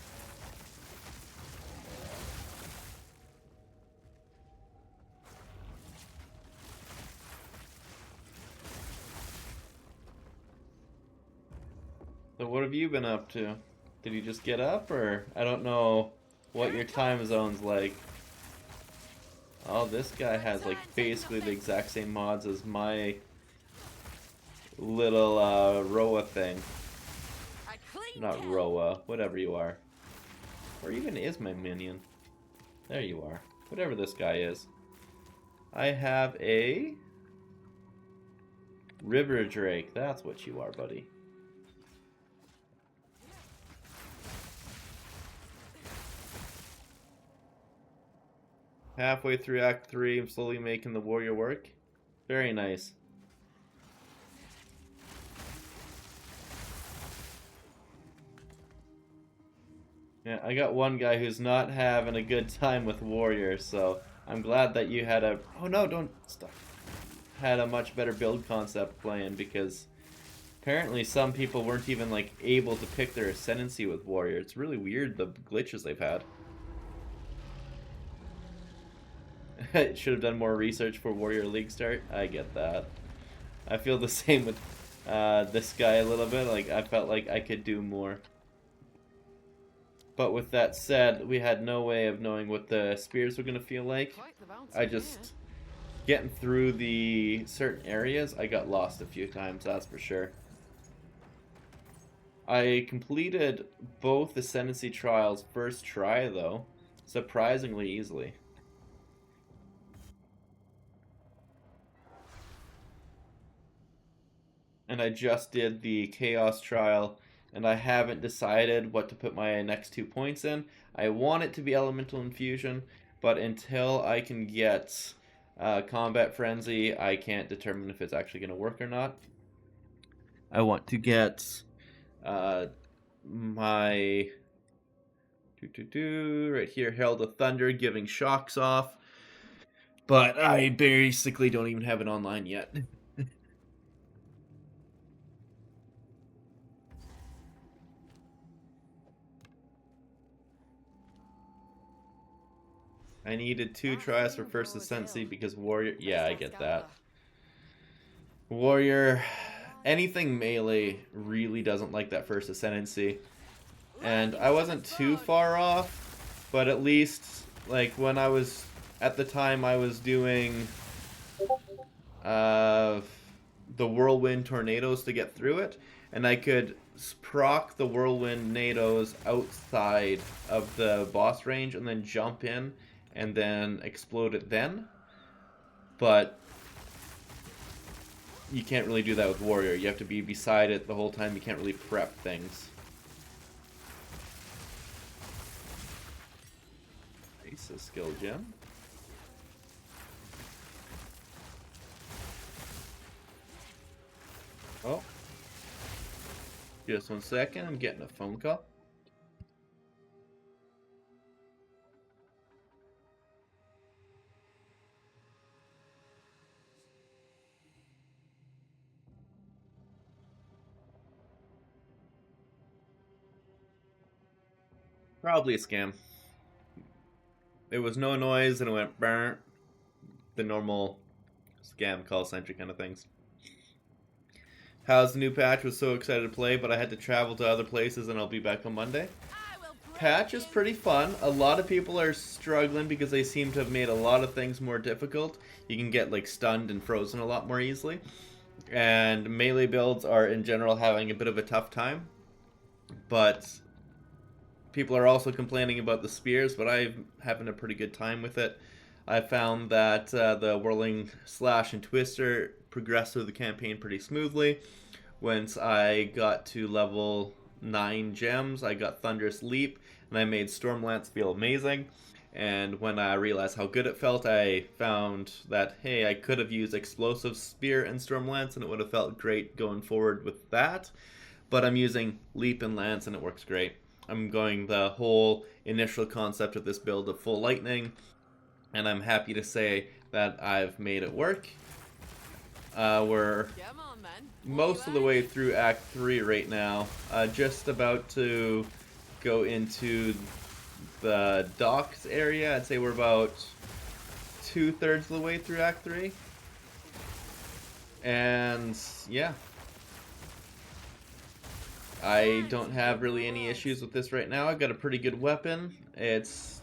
So what have you been up to? Did you just get up, or I don't know what your time zone's like. Oh, this guy has like basically the exact same mods as my little Roa thing. I clean Not kill. Roa, whatever you are. Or even is my minion. There you are. Whatever this guy is. I have a River Drake. That's what you are, buddy. Halfway through Act 3, I'm slowly making the warrior work. Very nice. Yeah, I got one guy who's not having a good time with warriors, so I'm glad that you had a... Oh no, don't stop. Had a much better build concept playing, because apparently some people weren't even like able to pick their ascendancy with warrior. It's really weird, the glitches they've had. Should have done more research for Warrior League start. I get that. I feel the same with this guy a little bit. Like, I felt like I could do more. But with that said, we had no way of knowing what the spears were going to feel like. Quite the bounty I just... Getting through the certain areas, I got lost a few times, that's for sure. I completed both Ascendancy trials first try, though. Surprisingly easily. And I just did the Chaos trial, and I haven't decided what to put my next 2 points in. I want it to be Elemental Infusion, but until I can get Combat Frenzy, I can't determine if it's actually going to work or not. I want to get my right here, Herald of Thunder, giving shocks off, but I basically don't even have it online yet. I needed 2 tries for first ascendancy because warrior... Yeah, I get that. Warrior... Anything melee really doesn't like that first ascendancy. And I wasn't too far off, but at least, like, when I was... At the time, I was doing... the Whirlwind Tornadoes to get through it. And I could proc the Whirlwind Tornadoes outside of the boss range and then jump in and then explode it then. But you can't really do that with Warrior. You have to be beside it the whole time. You can't really prep things. Nice, a skill gem. Oh. Just 1 second, I'm getting a phone call. Probably a scam. It was no noise and it went burnt. The normal scam call center kind of things. How's the new patch? Was so excited to play, but I had to travel to other places and I'll be back on Monday. Patch is pretty fun. A lot of people are struggling because they seem to have made a lot of things more difficult. You can get like stunned and frozen a lot more easily. And melee builds are in general having a bit of a tough time. But people are also complaining about the spears, but I'm having a pretty good time with it. I found that the Whirling Slash and Twister progressed through the campaign pretty smoothly. Once I got to level 9 gems, I got Thunderous Leap, and I made Stormlance feel amazing. And when I realized how good it felt, I found that, hey, I could have used Explosive Spear and Stormlance, and it would have felt great going forward with that. But I'm using Leap and Lance, and it works great. I'm going the whole initial concept of this build of full lightning, and I'm happy to say that I've made it work. We're most of the way through Act 3 right now. Just about to go into the docks area. I'd say we're about 2/3 of the way through Act 3. And yeah. I don't have really any issues with this right now. I've got a pretty good weapon. It's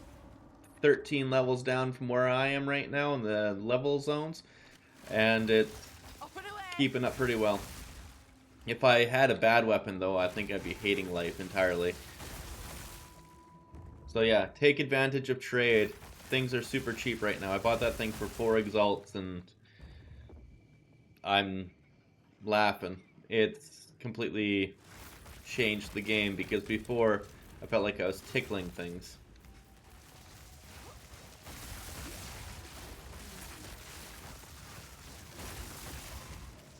13 levels down from where I am right now in the level zones, and it's Up and away! keeping up pretty well. If I had a bad weapon, though, I think I'd be hating life entirely. So yeah, take advantage of trade. Things are super cheap right now. I bought that thing for 4 exalts, and I'm laughing. It's completely changed the game, because before I felt like I was tickling things.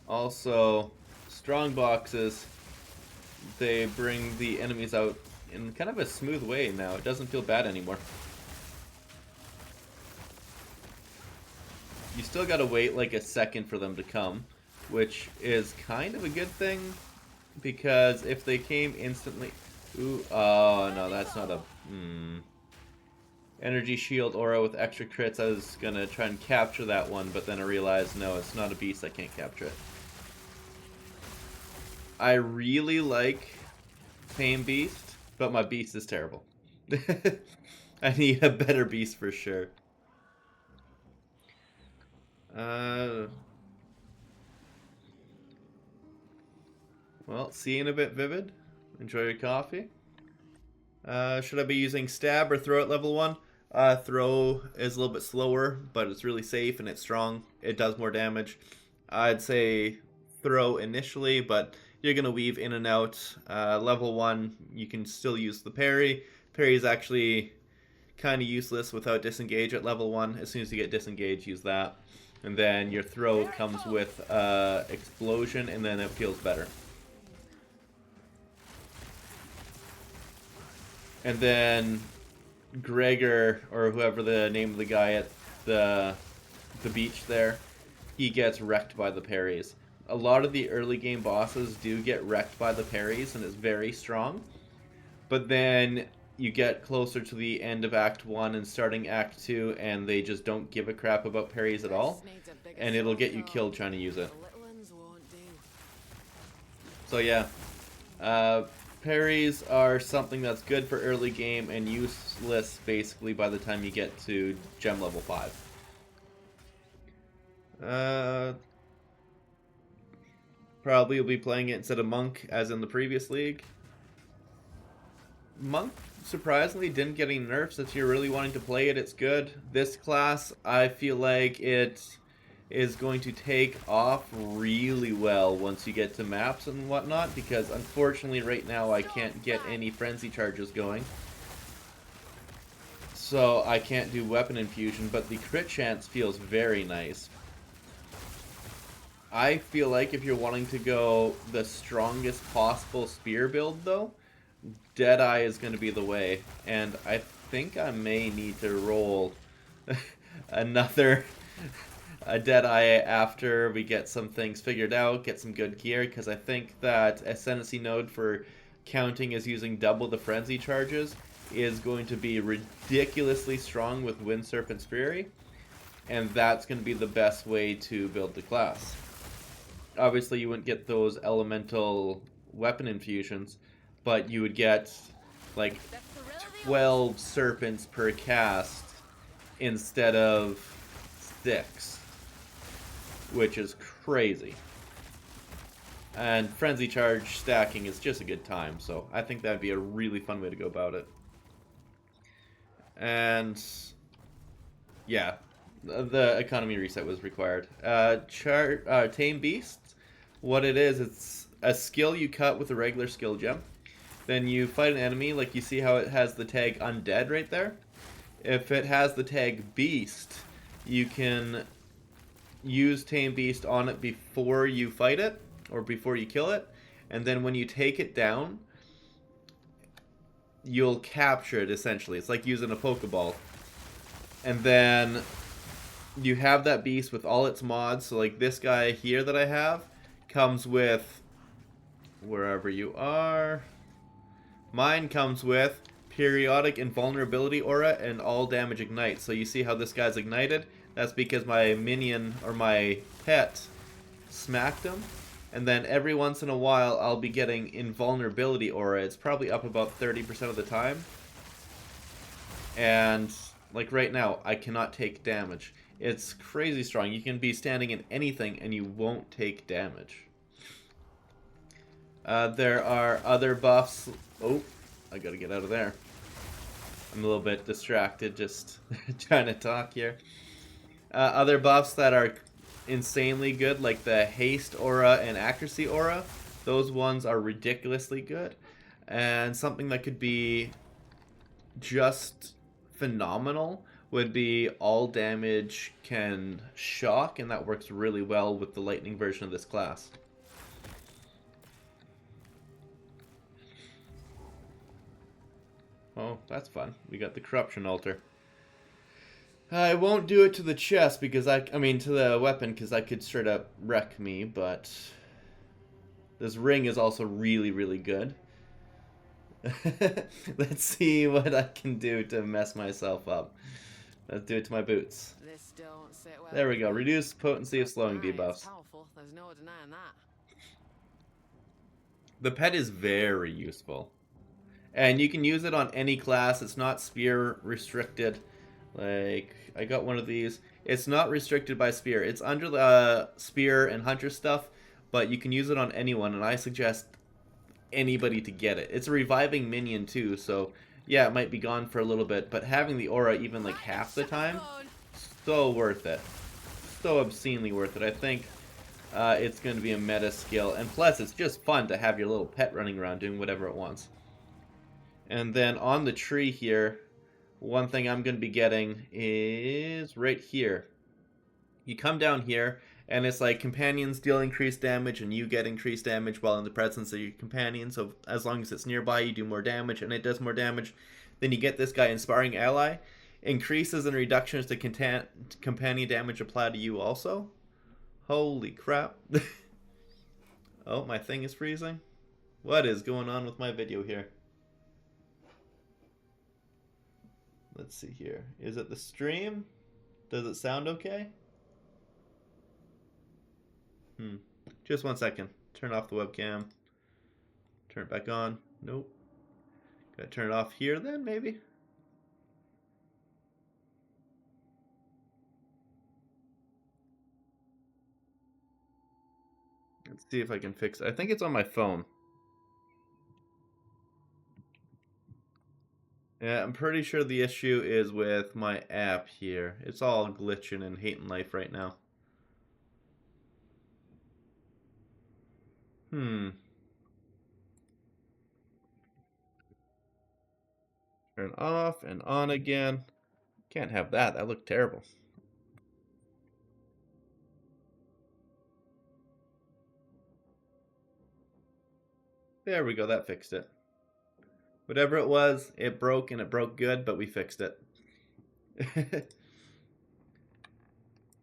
Also, strong boxes, they bring the enemies out in kind of a smooth way now. It doesn't feel bad anymore. You still gotta wait like a second for them to come, which is kind of a good thing, because if they came instantly... Ooh, oh no, that's not a... Energy shield aura with extra crits. I was gonna try and capture that one, but then I realized, no, it's not a beast, I can't capture it. I really like Tame Beast, but my beast is terrible. I need a better beast for sure. Well, see you in a bit, Vivid. Enjoy your coffee. Should I be using stab or throw at level 1? Throw is a little bit slower, but it's really safe and it's strong. It does more damage. I'd say throw initially, but you're going to weave in and out. Level 1, you can still use the parry. Parry is actually kind of useless without disengage at level 1. As soon as you get disengage, use that. And then your throw comes with explosion, and then it feels better. And then Gregor, or whoever the name of the guy at the beach there, he gets wrecked by the parries. A lot of the early game bosses do get wrecked by the parries, and it's very strong. But then you get closer to the end of Act 1 and starting Act 2, and they just don't give a crap about parries at all. And it'll get you killed trying to use it. So yeah, parries are something that's good for early game and useless basically by the time you get to gem level 5. Probably will be playing it instead of Monk as in the previous league. Monk surprisingly didn't get any nerfs. If you're really wanting to play it, it's good. This class, I feel like it is going to take off really well once you get to maps and whatnot, because unfortunately right now I can't get any frenzy charges going. So I can't do weapon infusion, but the crit chance feels very nice. I feel like if you're wanting to go the strongest possible spear build though, Deadeye is going to be the way, and I think I may need to roll another a Deadeye after we get some things figured out, get some good gear, because I think that Ascendancy node for counting as using double the frenzy charges is going to be ridiculously strong with Wind Serpent's Fury, and that's going to be the best way to build the class. Obviously you wouldn't get those elemental weapon infusions, but you would get like 12 serpents per cast instead of 6, which is crazy. And frenzy charge stacking is just a good time, so I think that'd be a really fun way to go about it. And yeah, the economy reset was required. Tame Beasts, what it is, it's a skill you cut with a regular skill gem. Then you fight an enemy, like you see how it has the tag Undead right there? If it has the tag Beast, you can use Tame Beast on it before you fight it, or before you kill it, and then when you take it down, you'll capture it essentially. It's like using a Pokeball. And then you have that beast with all its mods, so like this guy here that I have comes with, wherever you are, mine comes with periodic invulnerability aura and all damage ignite. So you see how this guy's ignited? That's because my minion, or my pet, smacked him. And then every once in a while I'll be getting invulnerability aura. It's probably up about 30% of the time. And Like right now, I cannot take damage. It's crazy strong. You can be standing in anything and you won't take damage. There are other buffs. Oh, I gotta get out of there. I'm a little bit distracted just trying to talk here. Other buffs that are insanely good, like the haste aura and accuracy aura. Those ones are ridiculously good. And something that could be just phenomenal would be all damage can shock, and that works really well with the lightning version of this class. Oh, that's fun. We got the corruption altar. I won't do it to the chest because I mean to the weapon because I could straight up wreck me, but this ring is also really, really good. Let's see what I can do to mess myself up. Let's do it to my boots. This don't sit well. There we go. Reduce potency of slowing Aye, it's debuffs. powerful. There's no denying that. The pet is very useful. And you can use it on any class. It's not spear restricted. Like, I got one of these. It's not restricted by spear. It's under the spear and hunter stuff, but you can use it on anyone, and I suggest anybody to get it. It's a reviving minion too, so yeah, it might be gone for a little bit, but having the aura even like half the time, so worth it. So obscenely worth it. I think it's going to be a meta skill, and plus it's just fun to have your little pet running around doing whatever it wants. And then on the tree here, one thing I'm going to be getting is right here. You come down here, and it's like companions deal increased damage, and you get increased damage while in the presence of your companion. So as long as it's nearby, you do more damage, and it does more damage. Then you get this guy, Inspiring Ally. Increases and reductions to companion damage apply to you also. Holy crap. Oh, my thing is freezing. What is going on with my video here? Let's see here. Is it the stream? Does it sound okay? Just 1 second. Turn off the webcam. Turn it back on. Nope. Gotta turn it off here then, maybe? Let's see if I can fix it. I think it's on my phone. Yeah, I'm pretty sure the issue is with my app here. It's all glitching and hating life right now. Turn off and on again. Can't have that. That looked terrible. There we go. That fixed it. Whatever it was, it broke, and it broke good, but we fixed it.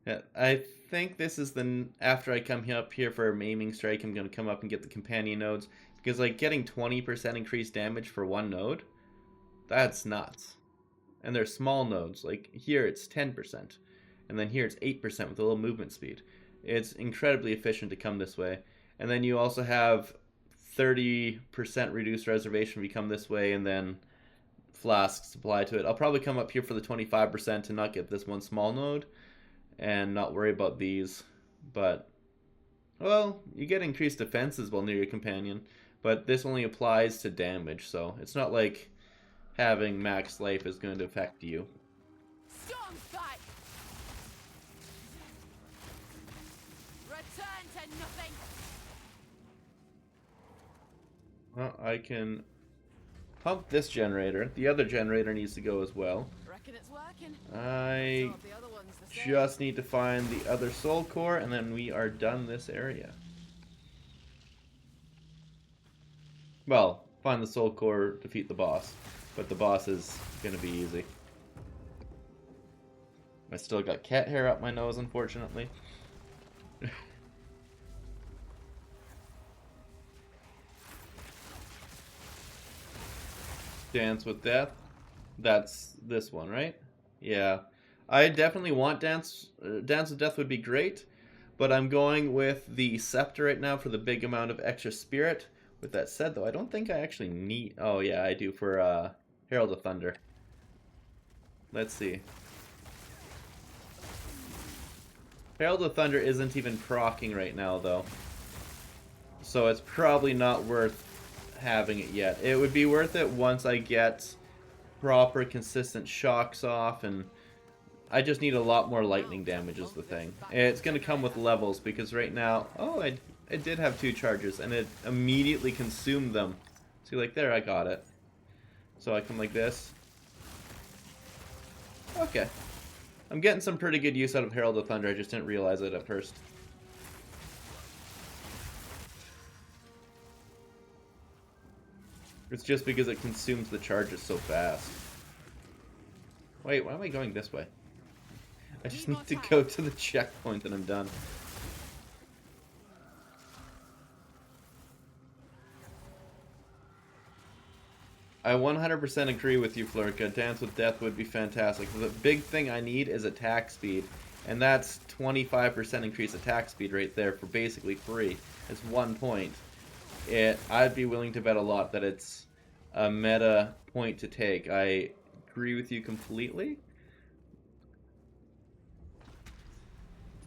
Yeah, I think this is after I come up here for a maiming strike, I'm going to come up and get the companion nodes. Because like getting 20% increased damage for one node, that's nuts. And they're small nodes. Like here it's 10%. And then here it's 8% with a little movement speed. It's incredibly efficient to come this way. And then you also have 30% reduced reservation if you come this way, and then flasks apply to it. I'll probably come up here for the 25% to not get this one small node and not worry about these. But, well, you get increased defenses while near your companion, but this only applies to damage, so it's not like having max life is going to affect you. Storm fight! Return to nothing! Well, I can pump this generator. The other generator needs to go as well. Reckon it's working. I So the other one's the same. just need to find the other soul core, and then we are done this area. Well, find the soul core, defeat the boss. But the boss is going to be easy. I still got cat hair up my nose, unfortunately. Dance with Death. That's this one, right? Yeah. I definitely want Dance with Death would be great, but I'm going with the Scepter right now for the big amount of extra spirit. With that said, though, I don't think I actually need... Oh, yeah, I do for Herald of Thunder. Let's see. Herald of Thunder isn't even proccing right now, though. So it's probably not worth having it yet. It would be worth it once I get proper, consistent shocks off, and I just need a lot more lightning damage is the thing. It's going to come with levels, because right now... Oh, I did have 2 charges, and it immediately consumed them. See, like, there, I got it. So I come like this. Okay. I'm getting some pretty good use out of Herald of Thunder, I just didn't realize it at first. It's just because it consumes the charges so fast. Wait, why am I going this way? I just need to go to the checkpoint and I'm done. I 100% agree with you, Flurka. Dance with Death would be fantastic. The big thing I need is attack speed. And that's 25% increased attack speed right there for basically free. It's 1 point. I'd be willing to bet a lot that it's a meta point to take. I agree with you completely.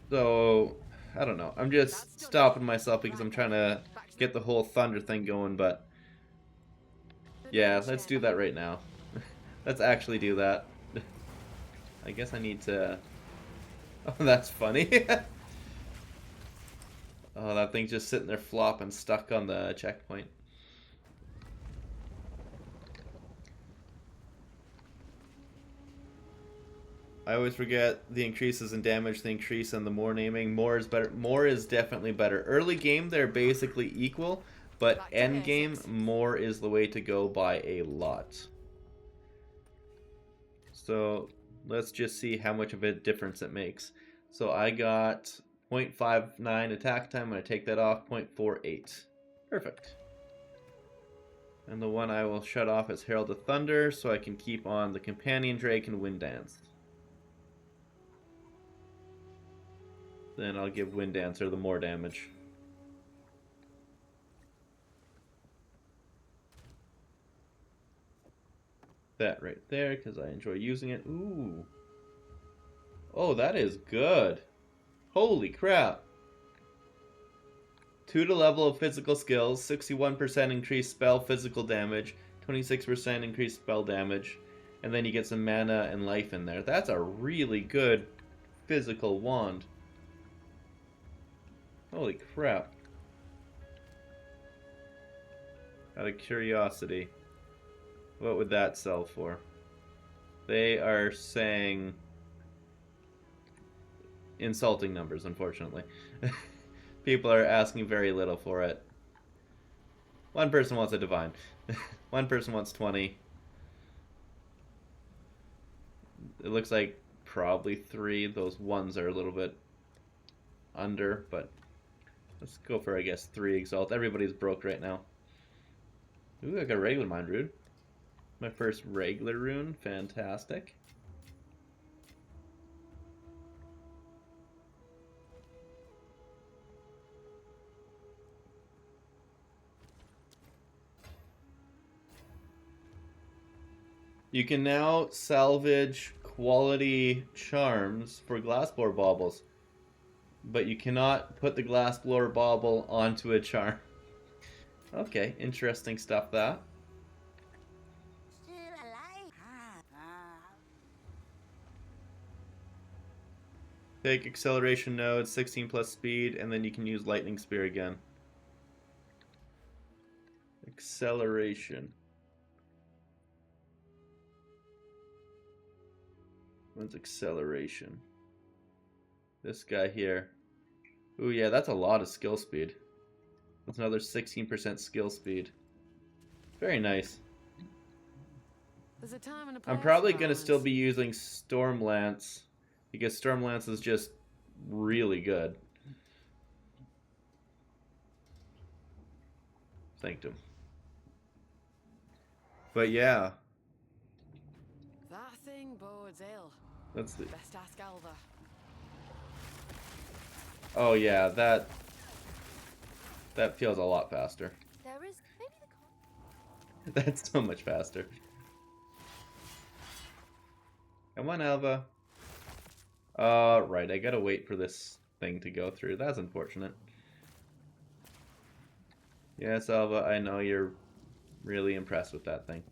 So, I don't know. I'm just stopping myself because I'm trying to get the whole thunder thing going, but yeah, let's do that right now. Let's actually do that. I guess I need to... Oh, that's funny. Oh, that thing's just sitting there flopping, stuck on the checkpoint. I always forget the increases in damage, the increase in the more naming. More is better. More is definitely better. Early game, they're basically equal, but end game, more is the way to go by a lot. So let's just see how much of a difference it makes. So I got 0.59 attack time. I'm going to take that off. 0.48. Perfect. And the one I will shut off is Herald of Thunder, so I can keep on the Companion Drake and Wind Dance. Then I'll give Wind Dancer the more damage. That right there, because I enjoy using it. Ooh. Oh, that is good. Holy crap. 2 to level of physical skills, 61% increased spell physical damage, 26% increased spell damage, and then you get some mana and life in there. That's a really good physical wand. Holy crap. Out of curiosity, what would that sell for? They are saying insulting numbers, unfortunately. People are asking very little for it. One person wants a divine. One person wants 20. It looks like probably 3. Those ones are a little bit under, but let's go for, I guess, 3 exalt. Everybody's broke right now. Ooh, I got a regular mind rune. My first regular rune. Fantastic. You can now salvage quality charms for glassblower baubles, but you cannot put the glassblower bauble onto a charm. Okay, interesting stuff that. Still alive? Take acceleration node, 16 plus speed, and then you can use lightning spear again. Acceleration. When's acceleration? This guy here. Ooh, yeah, that's a lot of skill speed. That's another 16% skill speed. Very nice. There's a time and a I'm place probably for going to still balance. be using Stormlance, because Stormlance is just really good. Thanked him. But yeah. That thing bodes ill. That's the... Best ask Alva. Oh yeah, that feels a lot faster. There is maybe the That's so much faster. Come on, Alva. Right, I gotta wait for this thing to go through. That's unfortunate. Yes, Alva, I know you're really impressed with that thing.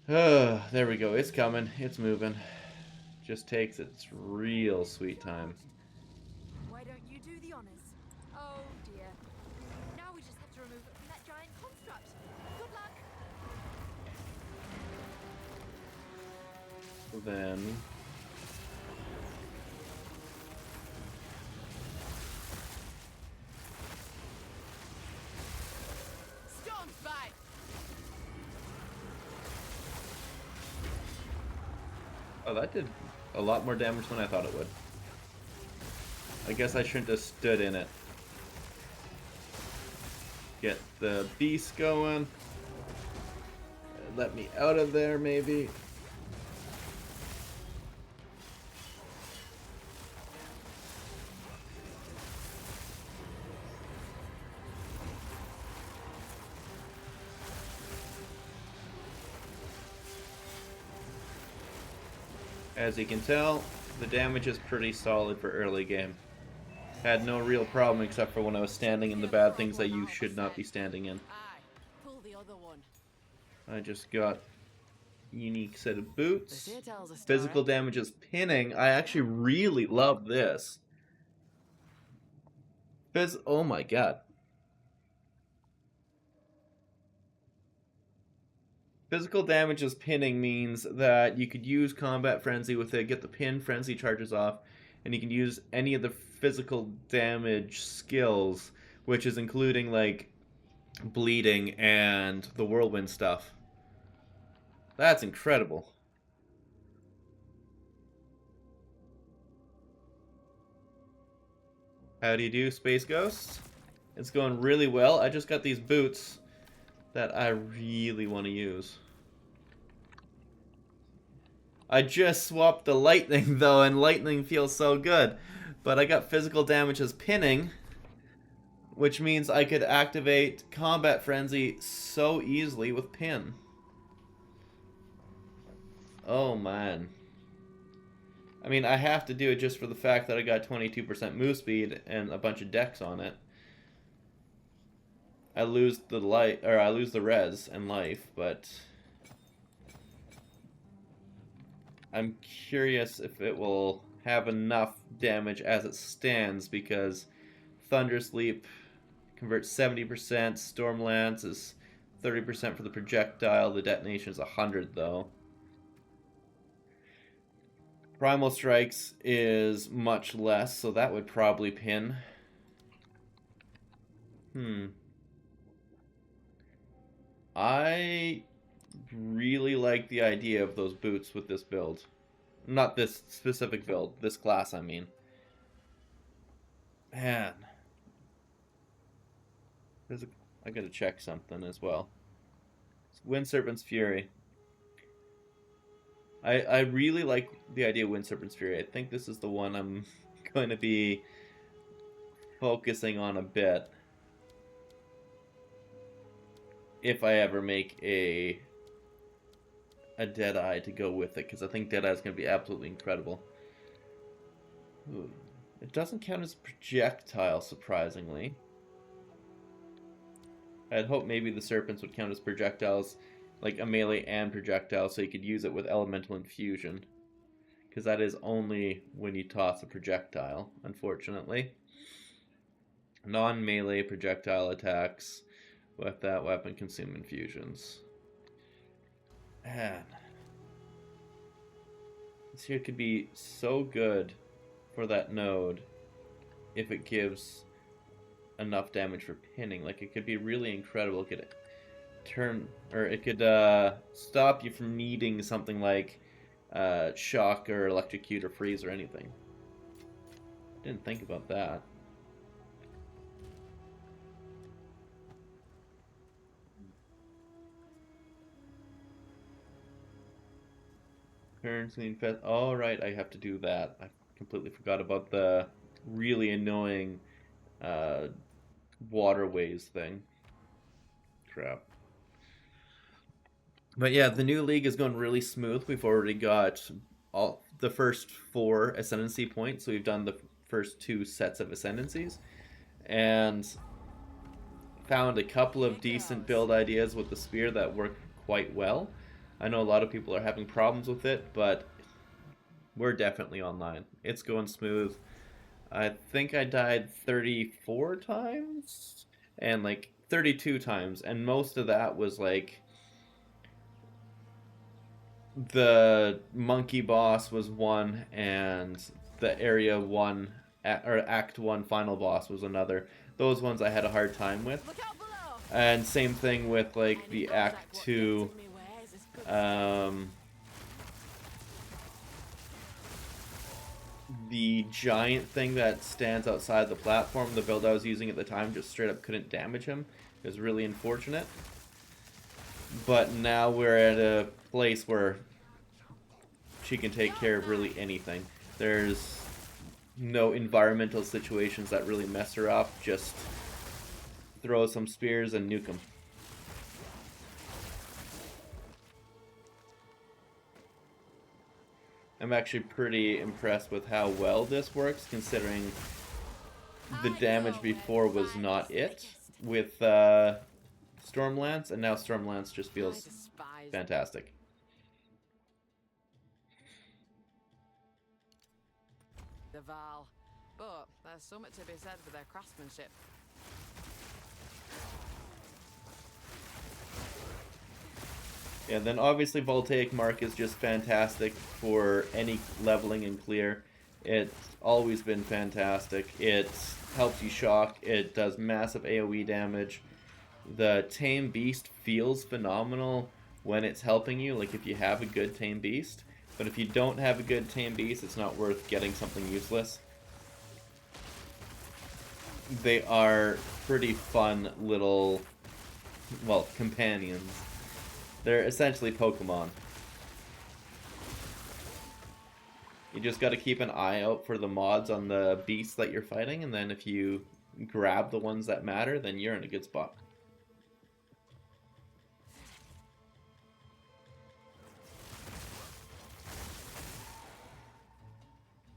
There we go. It's coming. It's moving. Just takes its real sweet time. Why don't you do the honors? Oh dear. Now we just have to remove it from that giant construct. Good luck. Then Storm's by! oh, that did a lot more damage than I thought it would. I guess I shouldn't have stood in it. Get the beast going. Let me out of there, maybe. As you can tell, the damage is pretty solid for early game. Had no real problem except for when I was standing in the bad things that you should not be standing in. Aye, pull the other one. I just got unique set of boots. This here tells a story. Physical damage is pinning. I actually really love this. Oh my god. Physical damage is pinning means that you could use Combat Frenzy with it, get the pin frenzy charges off, and you can use any of the physical damage skills, which is including like bleeding and the whirlwind stuff. That's incredible. How do you do, Space Ghost? It's going really well. I just got these boots that I really want to use. I just swapped the lightning though, and lightning feels so good. But I got physical damage as pinning, which means I could activate Combat Frenzy so easily with pin. Oh man. I mean, I have to do it just for the fact that I got 22% move speed and a bunch of dex on it. I lose the I lose the res and life, but I'm curious if it will have enough damage as it stands, because Thunder Sleep converts 70%, Stormlance is 30% for the projectile, the detonation is 100 though. Primal Strikes is much less, so that would probably pin. I really like the idea of those boots with this build. Not this specific build, this class I mean. Man. I gotta check something as well. Wind Serpent's Fury. I really like the idea of Wind Serpent's Fury. I think this is the one I'm going to be focusing on a bit. If I ever make a Deadeye to go with it, because I think Deadeye is going to be absolutely incredible. Ooh. It doesn't count as projectile, surprisingly. I'd hope maybe the serpents would count as projectiles, like a melee and projectile, so you could use it with elemental infusion. Because that is only when you toss a projectile, unfortunately. Non-melee projectile attacks with that weapon consume infusions. Man. This here could be so good for that node if it gives enough damage for pinning. Like, it could be really incredible. It could it could stop you from needing something like shock or electrocute or freeze or anything. Didn't think about that. Turn clean fest. Oh, right, I have to do that. I completely forgot about the really annoying waterways thing. Crap. But yeah, the new league is going really smooth. We've already got all the first 4 ascendancy points, so we've done the first 2 sets of ascendancies, and found a couple of decent build ideas with the spear that work quite well. I know a lot of people are having problems with it, but we're definitely online. It's going smooth. I think I died 34 times and like 32 times, and most of that was like the monkey boss was one, and the area 1 or act 1 final boss was another. Those ones I had a hard time with. Look out below. And same thing with like Any the contact act what 2 gets in me ways is good for the giant thing that stands outside the platform. The build I was using at the time just straight up couldn't damage him. It was really unfortunate. But now we're at a place where she can take care of really anything. There's no environmental situations that really mess her up. Just throw some spears and nuke them. I'm actually pretty impressed with how well this works, considering the damage before was not it with Stormlance, and now Stormlance just I feels despise fantastic. the Val, but there's something to be said for their craftsmanship. Yeah, then obviously Voltaic Mark is just fantastic for any leveling and clear. It's always been fantastic. It helps you shock. It does massive AoE damage. The Tame Beast feels phenomenal when it's helping you, like if you have a good Tame Beast. But if you don't have a good Tame Beast, it's not worth getting something useless. They are pretty fun little, well, companions. They're essentially Pokemon. You just got to keep an eye out for the mods on the beasts that you're fighting, and then if you grab the ones that matter, then you're in a good spot.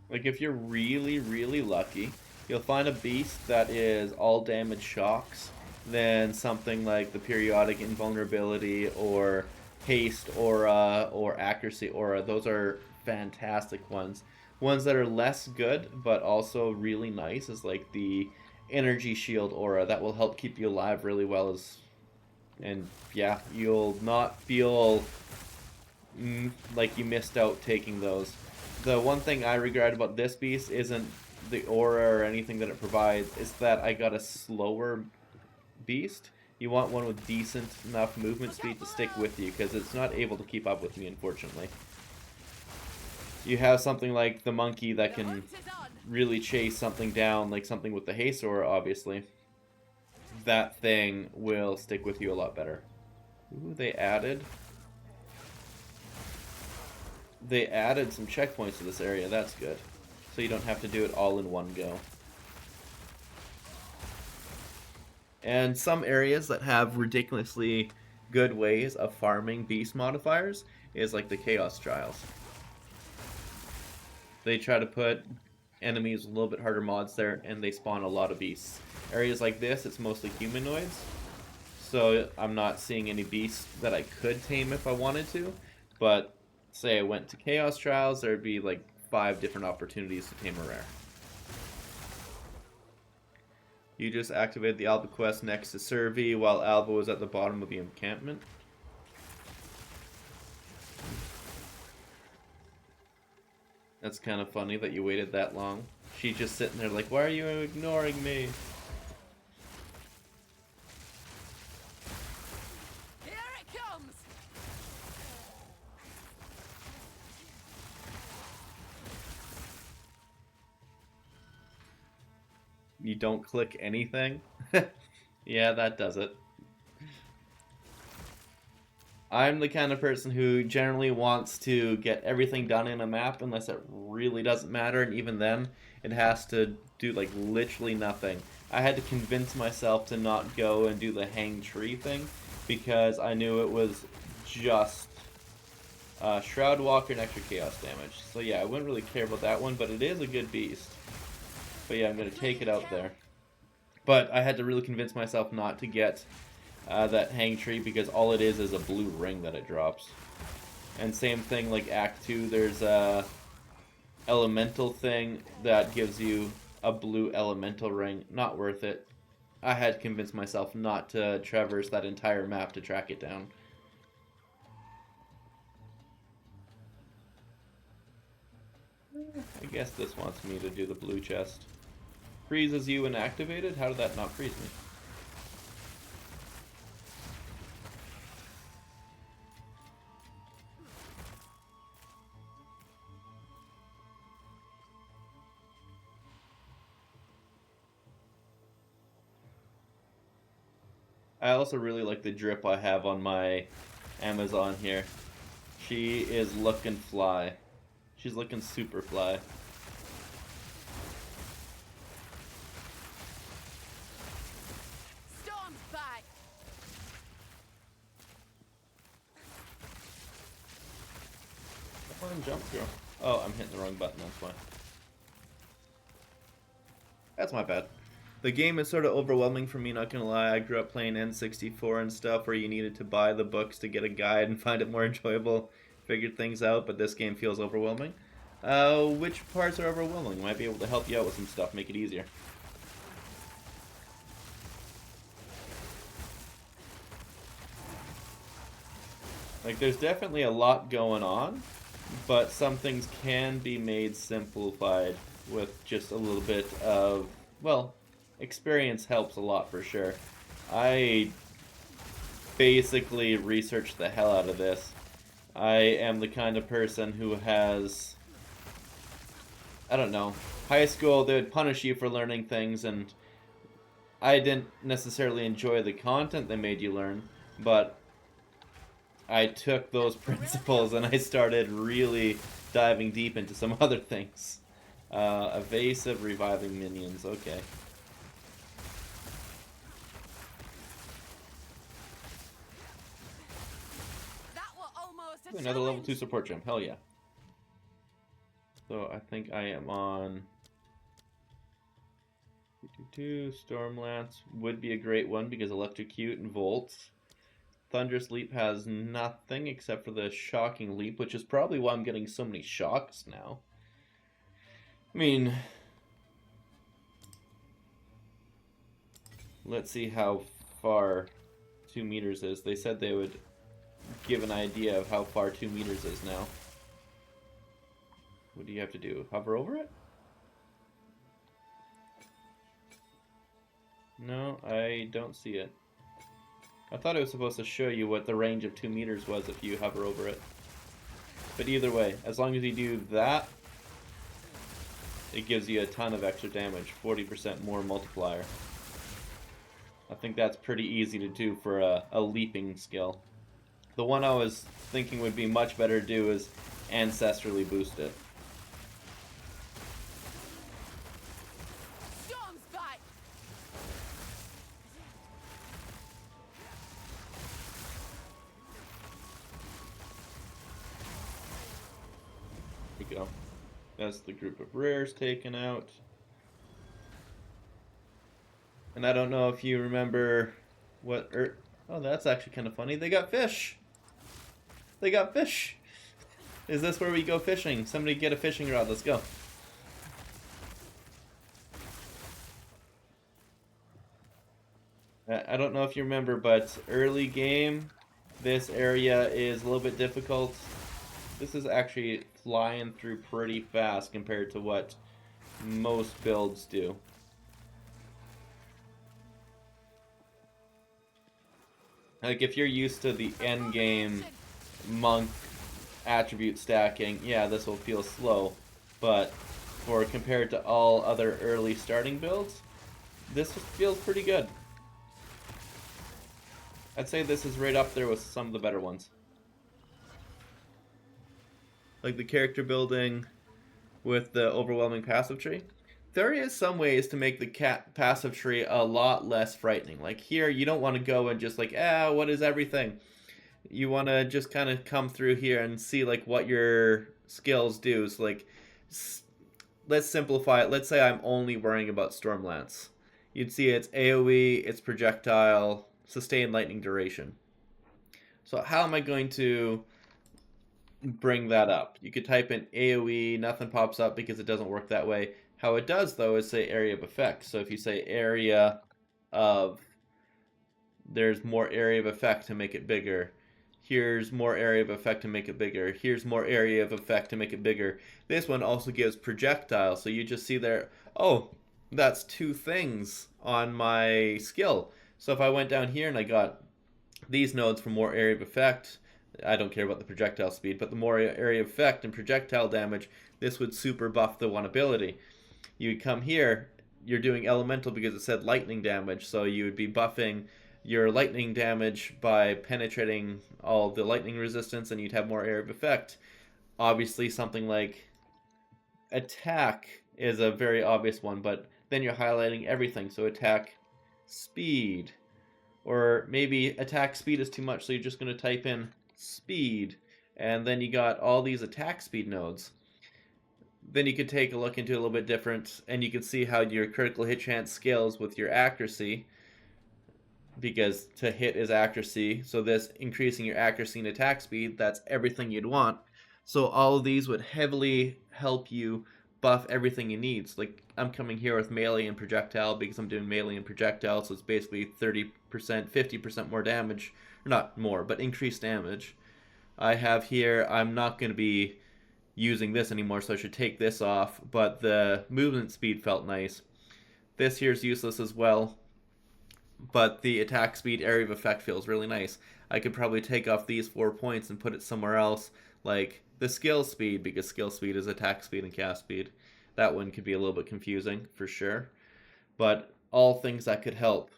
Like if you're really, really lucky, you'll find a beast that is all damage shocks, then something like the periodic invulnerability or haste aura or accuracy aura. Those are fantastic ones. Ones that are less good but also really nice is like the energy shield aura that will help keep you alive really well. And yeah, you'll not feel like you missed out taking those. The one thing I regret about this beast isn't the aura or anything that it provides, it's that I got a slower beast. You want one with decent enough movement speed to stick with you, because it's not able to keep up with me, unfortunately. You have something like the monkey that can really chase something down, like something with the haste aura, obviously. That thing will stick with you a lot better. Ooh, they added some checkpoints to this area. That's good. So you don't have to do it all in one go. And some areas that have ridiculously good ways of farming beast modifiers is like the Chaos Trials. They try to put enemies with a little bit harder mods there, and they spawn a lot of beasts. Areas like this, it's mostly humanoids, so I'm not seeing any beasts that I could tame if I wanted to, but say I went to Chaos Trials, there'd be like 5 different opportunities to tame a rare. You just activated the Alba quest next to Survey while Alba was at the bottom of the encampment. That's kind of funny that you waited that long. She's just sitting there like, why are you ignoring me? Here it comes! You don't click anything? Yeah, that does it. I'm the kind of person who generally wants to get everything done in a map unless it really doesn't matter, and even then it has to do like literally nothing. I had to convince myself to not go and do the hang tree thing because I knew it was just Shroud Walker and extra chaos damage. So yeah, I wouldn't really care about that one, but it is a good beast. But yeah, I'm going to take it out there. But I had to really convince myself not to get that hang tree, because all it is a blue ring that it drops. And same thing like Act 2, there's a elemental thing that gives you a blue elemental ring. Not worth it. I had to convince myself not to traverse that entire map to track it down. I guess this wants me to do the blue chest. Freezes you when activated? How did that not freeze me? I also really like the drip I have on my Amazon here. She is looking fly. She's looking super fly. Storm's back. Come on, jump, girl. Oh, I'm hitting the wrong button, that's why. That's my bad. The game is sort of overwhelming for me, not gonna lie. I grew up playing N64 and stuff where you needed to buy the books to get a guide and find it more enjoyable, figured things out, but this game feels overwhelming. Which parts are overwhelming? Might be able to help you out with some stuff, make it easier. Like, there's definitely a lot going on, but some things can be made simplified with just a little bit of, well, experience helps a lot for sure. I basically researched the hell out of this. I am the kind of person who has, I don't know, high school, they would punish you for learning things, and I didn't necessarily enjoy the content they made you learn, but I took those principles and I started really diving deep into some other things. Evasive, reviving minions, okay. That were almost a Another level challenge. 2 support gem, hell yeah. So I think I am on 222. Stormlance would be a great one because Electrocute and Volt. Thunderous Leap has nothing except for the Shocking Leap, which is probably why I'm getting so many shocks now. I mean, let's see how far 2 meters is. They said they would give an idea of how far 2 meters is now. What do you have to do? Hover over it? No, I don't see it. I thought it was supposed to show you what the range of 2 meters was if you hover over it. But either way, as long as you do that, it gives you a ton of extra damage, 40% more multiplier. I think that's pretty easy to do for a leaping skill. The one I was thinking would be much better to do is ancestrally boost it. Storm's back. There we go. That's the group of rares taken out. And I don't know if you remember what... oh, that's actually kind of funny. They got fish! They got fish! Is this where we go fishing? Somebody get a fishing rod. Let's go. I don't know if you remember, but early game, this area is a little bit difficult. This is actually flying through pretty fast compared to what most builds do. Like, if you're used to the end game monk attribute stacking, yeah, this will feel slow. But for compared to all other early starting builds, this feels pretty good. I'd say this is right up there with some of the better ones. Like the character building with the overwhelming passive tree. There is some ways to make the passive tree a lot less frightening. Like here, you don't want to go and just like, what is everything? you want to just kind of come through here and see like what your skills do. So like, let's simplify it. Let's say I'm only worrying about Stormlance. You'd see it's AoE, it's projectile, sustained lightning duration. So how am I going to bring that up? You could type in AoE, nothing pops up because it doesn't work that way. How it does though is say area of effect. So if you say area of, there's more area of effect to make it bigger. Here's more area of effect to make it bigger. Here's more area of effect to make it bigger. This one also gives projectile. So you just see there, oh, that's 2 things on my skill. So if I went down here and I got these nodes for more area of effect, I don't care about the projectile speed, but the more area of effect and projectile damage, this would super buff the one ability. You would come here, you're doing elemental because it said lightning damage, so you would be buffing your lightning damage by penetrating all the lightning resistance, and you'd have more area of effect. Obviously something like attack is a very obvious one, but then you're highlighting everything. So attack speed, or maybe attack speed is too much, so you're just going to type in speed, and then you got all these attack speed nodes. Then you could take a look into a little bit different, and you can see how your critical hit chance scales with your accuracy, because to hit is accuracy. So this increasing your accuracy and attack speed, that's everything you'd want. So all of these would heavily help you buff everything you need. So like I'm coming here with melee and projectile because I'm doing melee and projectile, so it's basically 30%, 50% more damage. Or not more, but increased damage. I have here, I'm not going to be using this anymore, so I should take this off, but the movement speed felt nice. This here is useless as well, but the attack speed area of effect feels really nice. I could probably take off these 4 points and put it somewhere else, like the skill speed, because skill speed is attack speed and cast speed. That one could be a little bit confusing, for sure. But all things that could help.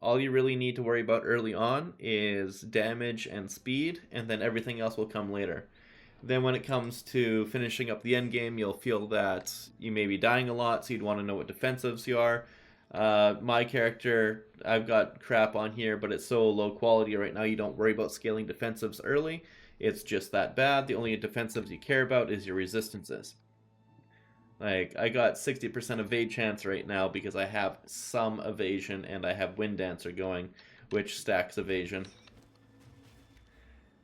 All you really need to worry about early on is damage and speed, and then everything else will come later. Then when it comes to finishing up the end game, you'll feel that you may be dying a lot, so you'd want to know what defensives you are. My character, I've got crap on here, but it's so low quality right now, you don't worry about scaling defensives early. It's just that bad. The only defensives you care about is your resistances. Like, I got 60% evade chance right now because I have some evasion and I have Wind Dancer going, which stacks evasion.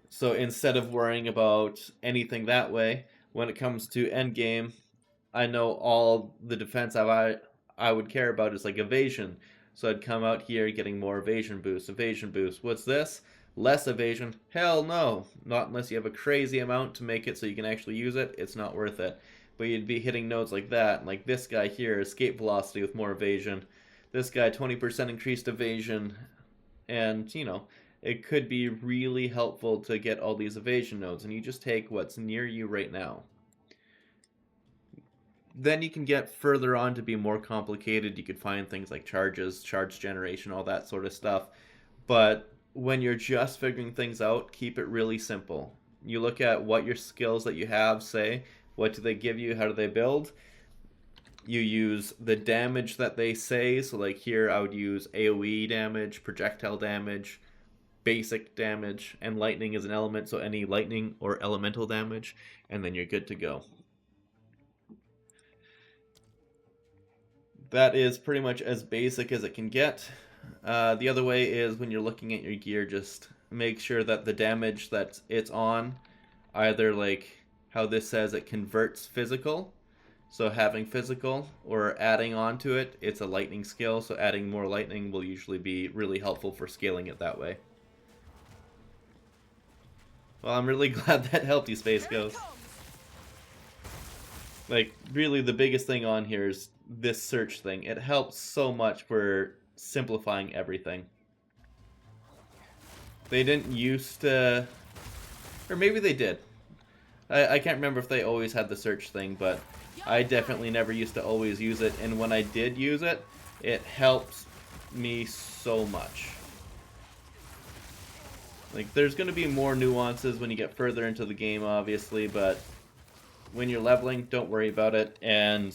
So instead of worrying about anything that way, when it comes to endgame, I know all the defense I would care about is like evasion. So I'd come out here getting more evasion boost. Evasion boost. What's this? Less evasion? Hell no. Not unless you have a crazy amount to make it so you can actually use it. It's not worth it. But you'd be hitting nodes like that. Like this guy here, escape velocity with more evasion. This guy, 20% increased evasion. And, you know, it could be really helpful to get all these evasion nodes. And you just take what's near you right now. Then you can get further on to be more complicated. You could find things like charges, charge generation, all that sort of stuff. But when you're just figuring things out, keep it really simple. You look at what your skills that you have say, what do they give you, how do they build? You use the damage that they say, so like here I would use AoE damage, projectile damage, basic damage, and lightning is an element, so any lightning or elemental damage, and then you're good to go. That is pretty much as basic as it can get. The other way is when you're looking at your gear, just make sure that the damage that it's on, either like how this says it converts physical, so having physical, or adding on to it, it's a lightning skill, so adding more lightning will usually be really helpful for scaling it that way. Well, I'm really glad that helped you, Space Ghost. Like, really the biggest thing on here is this search thing. It helps so much for simplifying everything. They didn't used to, or maybe they did. I can't remember if they always had the search thing, but I definitely never used to always use it, and when I did use it, it helped me so much. Like, there's going to be more nuances when you get further into the game, obviously, but when you're leveling, don't worry about it, and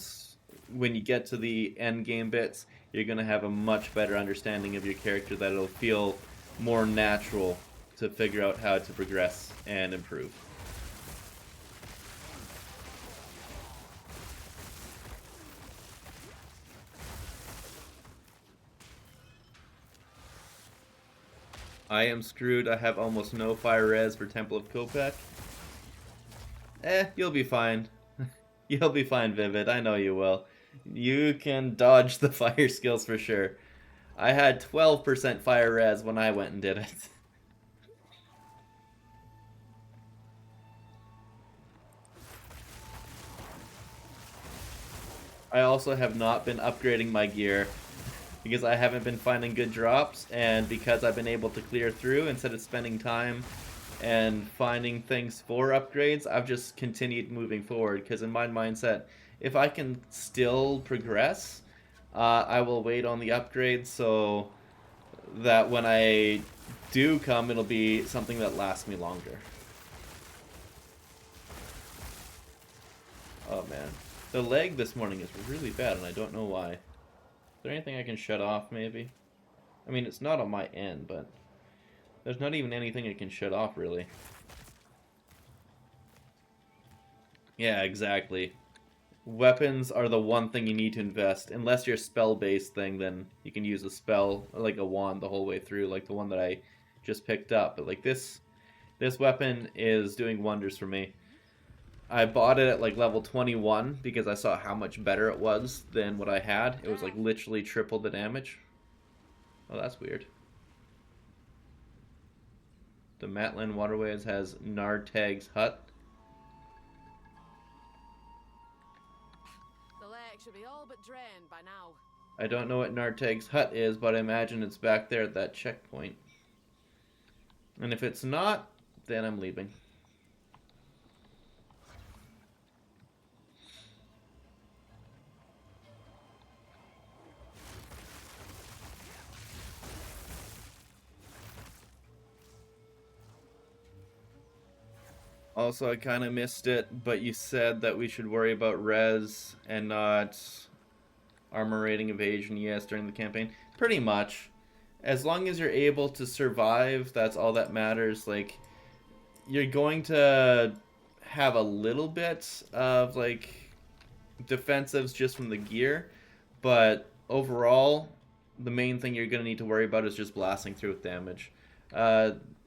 when you get to the end game bits, you're going to have a much better understanding of your character, that it'll feel more natural to figure out how to progress and improve. I am screwed. I have almost no fire res for Temple of Kopek. You'll be fine. You'll be fine, Vivid. I know you will. You can dodge the fire skills for sure. I had 12% fire res when I went and did it. I also have not been upgrading my gear because I haven't been finding good drops, and because I've been able to clear through instead of spending time and finding things for upgrades, I've just continued moving forward, because in my mindset, if I can still progress, I will wait on the upgrades so that when I do come, it'll be something that lasts me longer. Oh man. The lag this morning is really bad, and I don't know why. Is there anything I can shut off, maybe? I mean, it's not on my end, but there's not even anything I can shut off, really. Yeah, exactly. Weapons are the one thing you need to invest. Unless you're a spell-based thing, then you can use a spell, like a wand, the whole way through, like the one that I just picked up. But like this weapon is doing wonders for me. I bought it at like level 21 because I saw how much better it was than what I had. It was like literally triple the damage. Oh, that's weird. The Matland Waterways has Nartag's hut. The lake should be all but drained by now. I don't know what Nartag's hut is, but I imagine it's back there at that checkpoint. And if it's not, then I'm leaving. Also, I kind of missed it, but you said that we should worry about res and not armor rating evasion, yes, during the campaign. Pretty much. As long as you're able to survive, that's all that matters. Like, you're going to have a little bit of, like, defensives just from the gear, but overall, the main thing you're going to need to worry about is just blasting through with damage.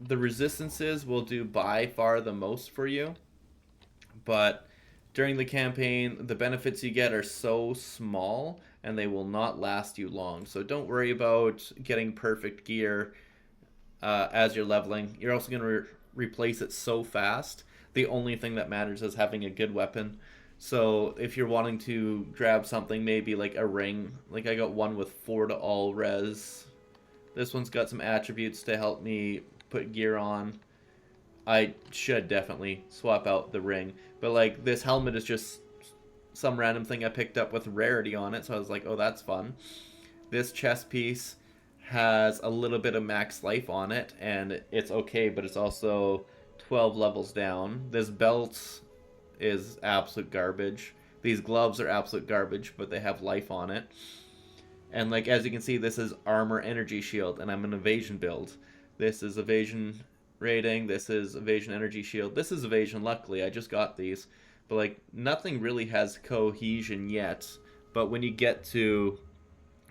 The resistances will do by far the most for you, but during the campaign, the benefits you get are so small and they will not last you long. So don't worry about getting perfect gear as you're leveling. You're also going to replace it so fast. The only thing that matters is having a good weapon. So if you're wanting to grab something, maybe like a ring, like I got one with 4 to all res. This one's got some attributes to help me put gear on. I should definitely swap out the ring. But like this helmet is just some random thing I picked up with rarity on it, so I was like, oh, that's fun. This chest piece has a little bit of max life on it, and it's okay, but it's also 12 levels down. This belt is absolute garbage. These gloves are absolute garbage, but they have life on it. And like as you can see, this is armor energy shield, and I'm an evasion build. This is evasion rating, this is evasion energy shield, this is evasion luckily, I just got these. But like nothing really has cohesion yet, but when you get to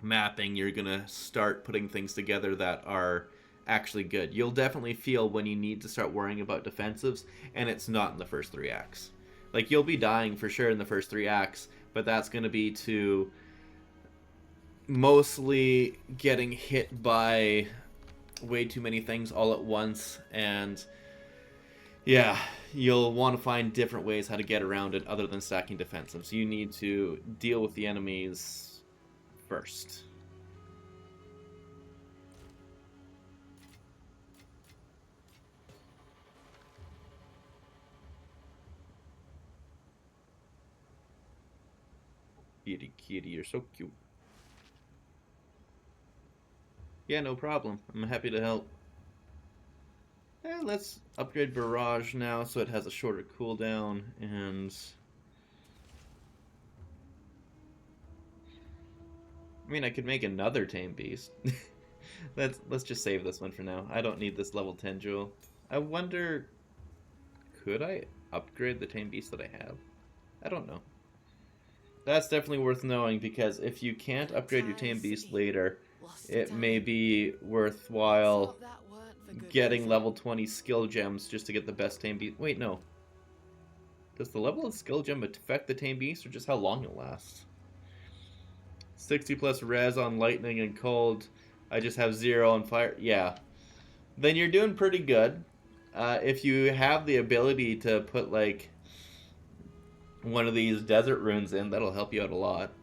mapping, you're gonna start putting things together that are actually good. You'll definitely feel when you need to start worrying about defensives, and it's not in the first 3 acts. Like you'll be dying for sure in the first 3 acts, but that's gonna be to mostly getting hit by way too many things all at once, and yeah, you'll want to find different ways how to get around it other than stacking defensives. You need to deal with the enemies first. Kitty, kitty, you're so cute. Yeah, no problem. I'm happy to help. Let's upgrade Barrage now so it has a shorter cooldown, and I mean, I could make another Tame Beast. Let's just save this one for now. I don't need this level 10 jewel. I wonder, could I upgrade the tame beast that I have? I don't know. That's definitely worth knowing, because if you can't upgrade your tame beast later, it may be worthwhile getting level 20 skill gems just to get the best tame beast. Wait, no. Does the level of skill gem affect the tame beast, or just how long it lasts? 60 plus res on lightning and cold. I just have 0 on fire. Yeah. Then you're doing pretty good. If you have the ability to put, like, one of these desert runes in, that'll help you out a lot.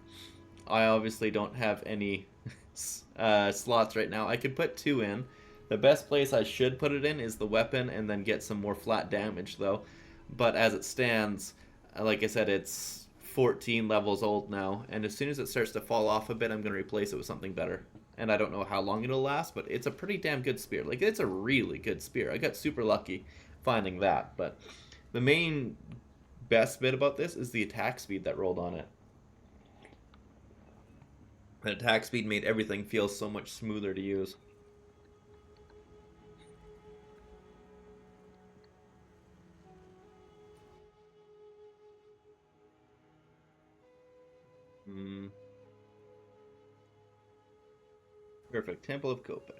I obviously don't have any slots right now. I could put 2 in. The best place I should put it in is the weapon, and then get some more flat damage, though. But as it stands, like I said, it's 14 levels old now, and as soon as it starts to fall off a bit, I'm going to replace it with something better. And I don't know how long it'll last, but it's a pretty damn good spear. Like, it's a really good spear. I got super lucky finding that, but the main best bit about this is the attack speed that rolled on it. The attack speed made everything feel so much smoother to use. Perfect. Temple of Kopek.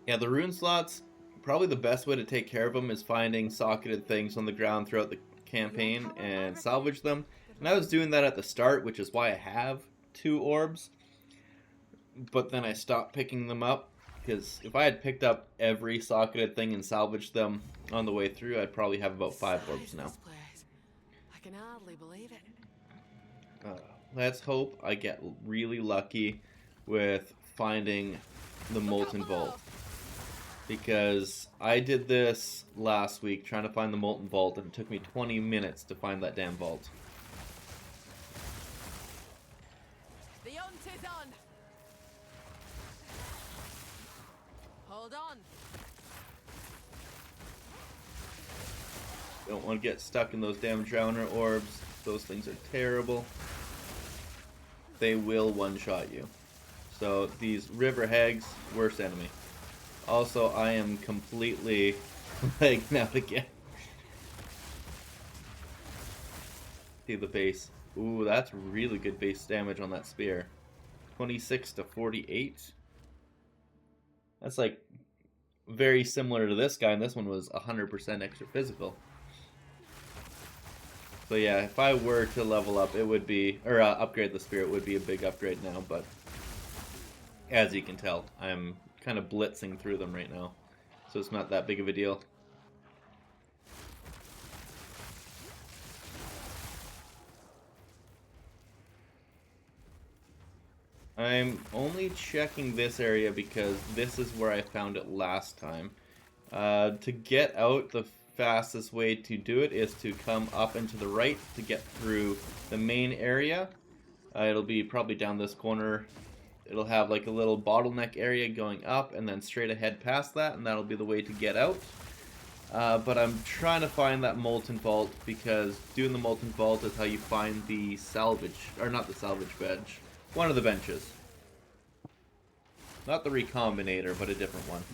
Yeah, the rune slots, probably the best way to take care of them is finding socketed things on the ground throughout the campaign and salvage them. And I was doing that at the start, which is why I have 2 orbs. But then I stopped picking them up, because if I had picked up every socketed thing and salvaged them on the way through, I'd probably have about 5 orbs now. I can hardly believe it. Let's hope I get really lucky with finding the Molten Vault. Because I did this last week trying to find the Molten Vault, and it took me 20 minutes to find that damn vault. The hunt is on. Hold on. Don't want to get stuck in those damn Drowner orbs. Those things are terrible. They will one-shot you. So these river hags, worst enemy. Also, I am completely lagging out again. See the base. Ooh, that's really good base damage on that spear. 26 to 48. That's like very similar to this guy, and this one was 100% extra physical. So yeah, if I were to level up, it would be, or upgrade the spear, it would be a big upgrade now, but as you can tell, I'm kind of blitzing through them right now, so it's not that big of a deal. I'm only checking this area because this is where I found it last time. To get out, the fastest way to do it is to come up and to the right to get through the main area. It'll be probably down this corner. It'll have like a little bottleneck area going up and then straight ahead past that, and that'll be the way to get out. But I'm trying to find that Molten Vault, because doing the Molten Vault is how you find the salvage, or not the salvage bench, one of the benches. Not the Recombinator, but a different one.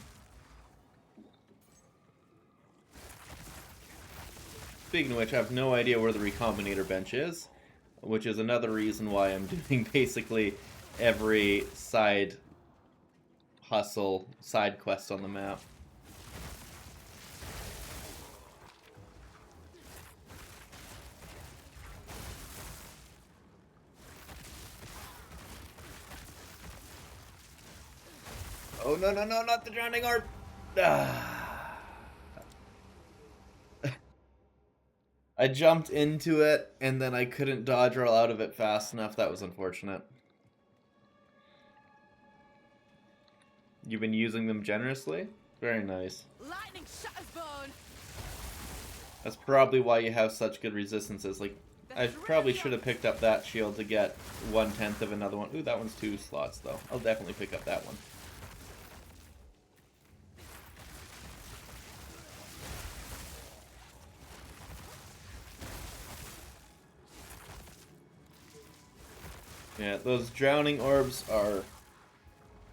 Speaking of which, I have no idea where the Recombinator bench is, which is another reason why I'm doing basically every side hustle, side quest on the map. Oh, no, no, no, not the Drowning Orb! Ah. I jumped into it, and then I couldn't dodge roll out of it fast enough. That was unfortunate. You've been using them generously? Very nice. Lightning shatters bone. That's probably why you have such good resistances. Like, I probably should have picked up that shield to get 1/10 of another one. Ooh, that one's 2 slots, though. I'll definitely pick up that one. Yeah, those drowning orbs are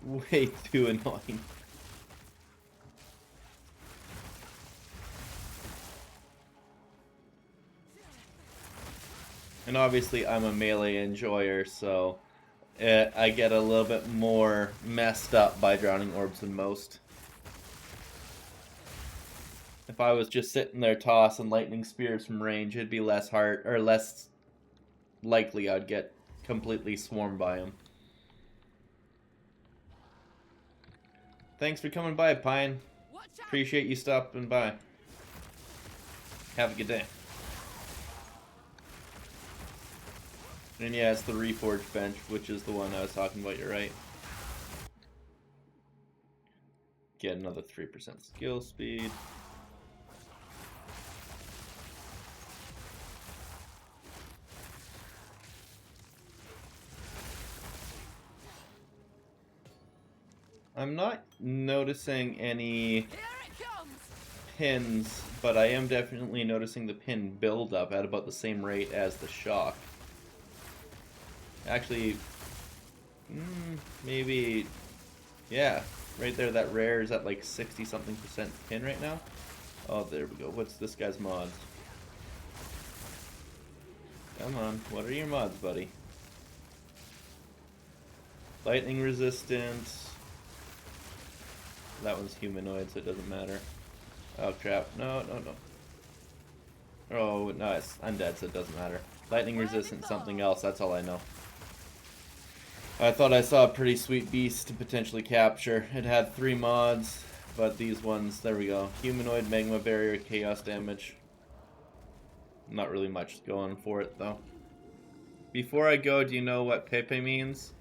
way too annoying. And obviously I'm a melee enjoyer, so I get a little bit more messed up by drowning orbs than most. If I was just sitting there tossing lightning spears from range, it'd be less hard, or less likely I'd get completely swarmed by them. Thanks for coming by, Pine. Watch out! Appreciate you stopping by. Have a good day. And yeah, it's the Reforged bench, which is the one I was talking about, you're right. Get another 3% skill speed. I'm not noticing any Here it comes! pins, but I am definitely noticing the pin buildup at about the same rate as the shock. Actually, maybe, yeah, right there, that rare is at like 60-something% pin right now. Oh, there we go. What's this guy's mods? Come on, what are your mods, buddy? Lightning resistance. That one's humanoid, so it doesn't matter. Oh crap, no. Oh, no, it's undead, so it doesn't matter. Lightning resistant something else, that's all I know. I thought I saw a pretty sweet beast to potentially capture. It had 3 mods, but these ones, there we go. Humanoid, magma barrier, chaos damage. Not really much going for it, though. Before I go, do you know what Pepe means?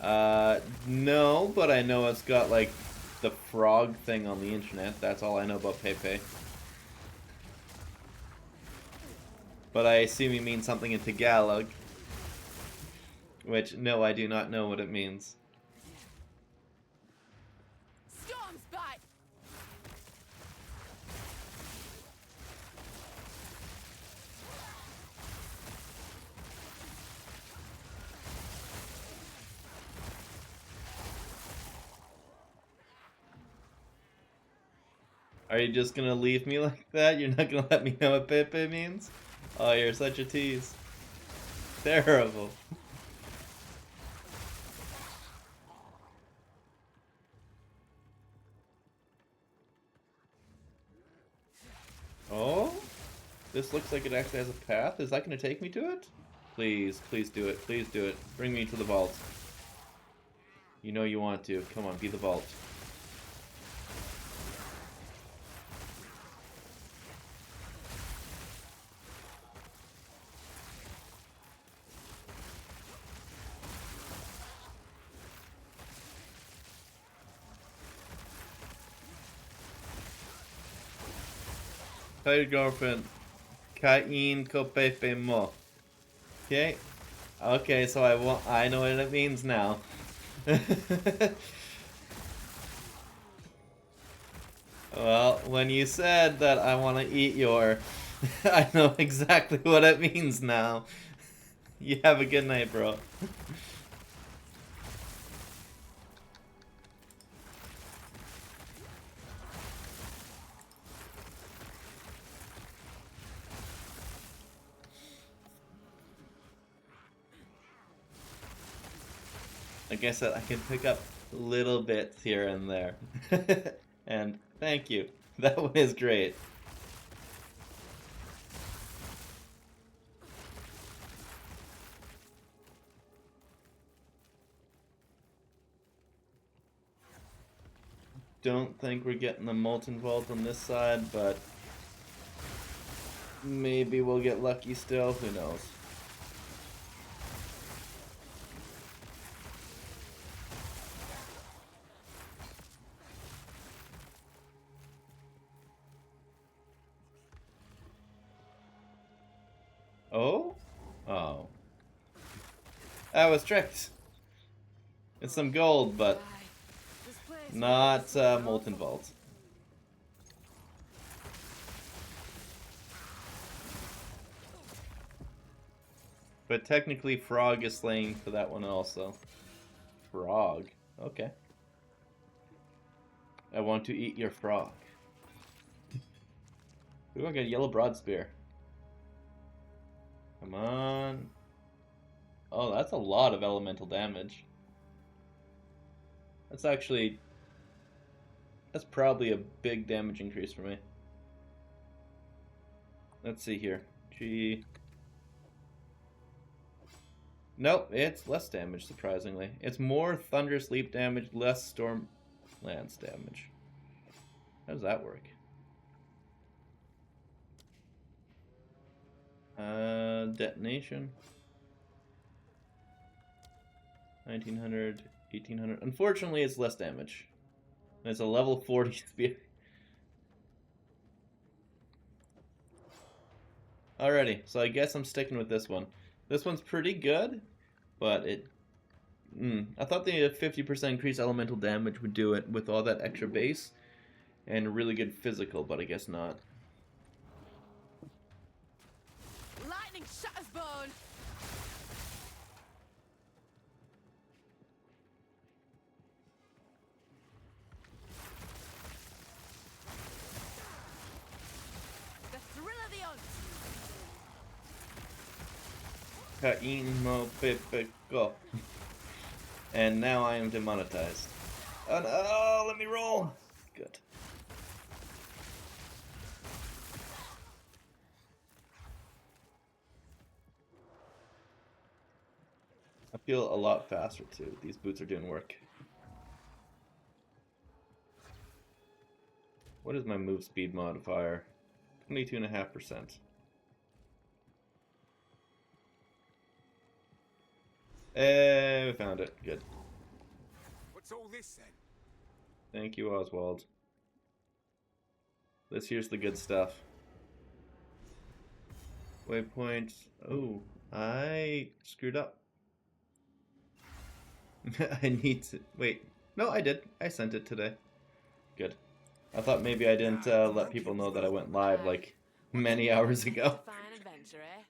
No, but I know it's got, like, the frog thing on the internet. That's all I know about Pepe. But I assume you mean something in Tagalog. Which, no, I do not know what it means. Storm's back! Are you just gonna leave me like that? You're not gonna let me know what Pepe means? Oh, you're such a tease. Terrible. Oh? This looks like it actually has a path. Is that gonna take me to it? Please, please do it. Please do it. Bring me to the vault. You know you want to. Come on, be the vault. Tell your girlfriend, Kain ko Pepe mo. Okay? Okay, so I know what it means now. Well, when you said that I want to eat your... I know exactly what it means now. You have a good night, bro. Like I said, I can pick up little bits here and there. And thank you. That one is great. Don't think we're getting the Molten Vault on this side, but maybe we'll get lucky still. Who knows? Oh? Oh. I was tricked. It's some gold, but This place not Molten Vault. But technically, Frog is slaying for that one also. Frog. Okay. I want to eat your frog. Ooh, I got a yellow broad spear. Come on. Oh, that's a lot of elemental damage. That's actually... That's probably a big damage increase for me. Let's see here. G... Nope, it's less damage, surprisingly. It's more Thunder Sleep damage, less Storm Lance damage. How does that work? Detonation. 1900, 1800. Unfortunately, it's less damage. And it's a level 40 spear. Alrighty, so I guess I'm sticking with this one. This one's pretty good, but it... I thought the 50% increased elemental damage would do it with all that extra base and really good physical, but I guess not. Lightning shatters bone. The thrill of the hunt. Kaimo Pepe go. And now I am demonetized. Oh no, let me roll! Good. I feel a lot faster too. These boots are doing work. What is my move speed modifier? 22.5%. We found it. Good. What's all this then? Thank you, Oswald. Here's the good stuff. Waypoint. Oh, I screwed up. I need to... Wait. No, I did. I sent it today. Good. I thought maybe I didn't let people know that I went live like many hours ago. Fine adventure, eh?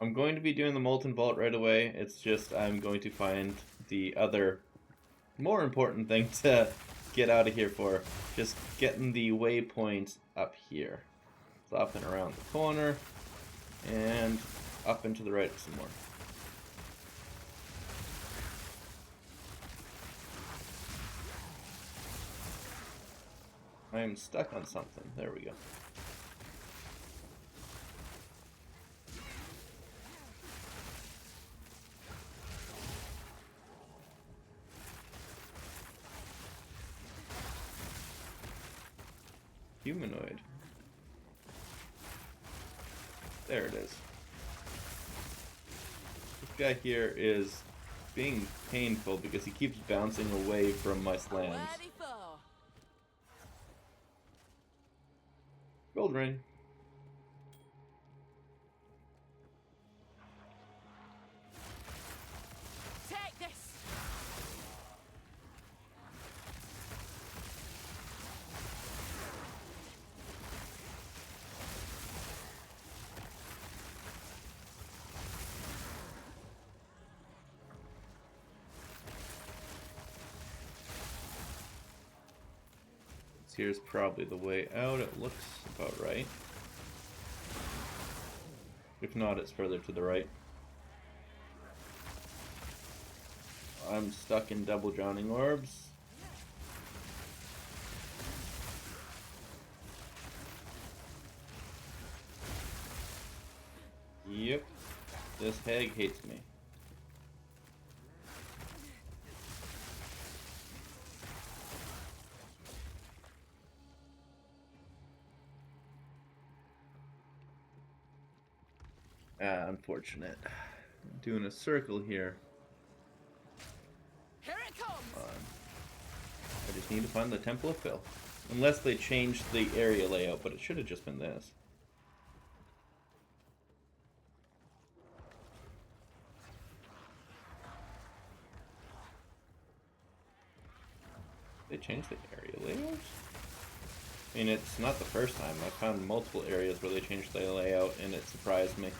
I'm going to be doing the Molten Vault right away. It's just I'm going to find the other more important thing to get out of here for. Just getting the waypoint up here. So up and around the corner. And up and to the right some more. I am stuck on something. There we go. Humanoid. There it is. This guy here is being painful because he keeps bouncing away from my slams. Ready for. Gold ring. Take this. Here's probably the way out. It looks about right. If not, it's further to the right. I'm stuck in double drowning orbs. Yep. This hag hates me. Unfortunate. Doing a circle here. Here it comes. I just need to find the Temple of Phil. Unless they changed the area layout, but it should have just been this. They change the area layout? I mean, it's not the first time. I found multiple areas where they changed the layout and it surprised me.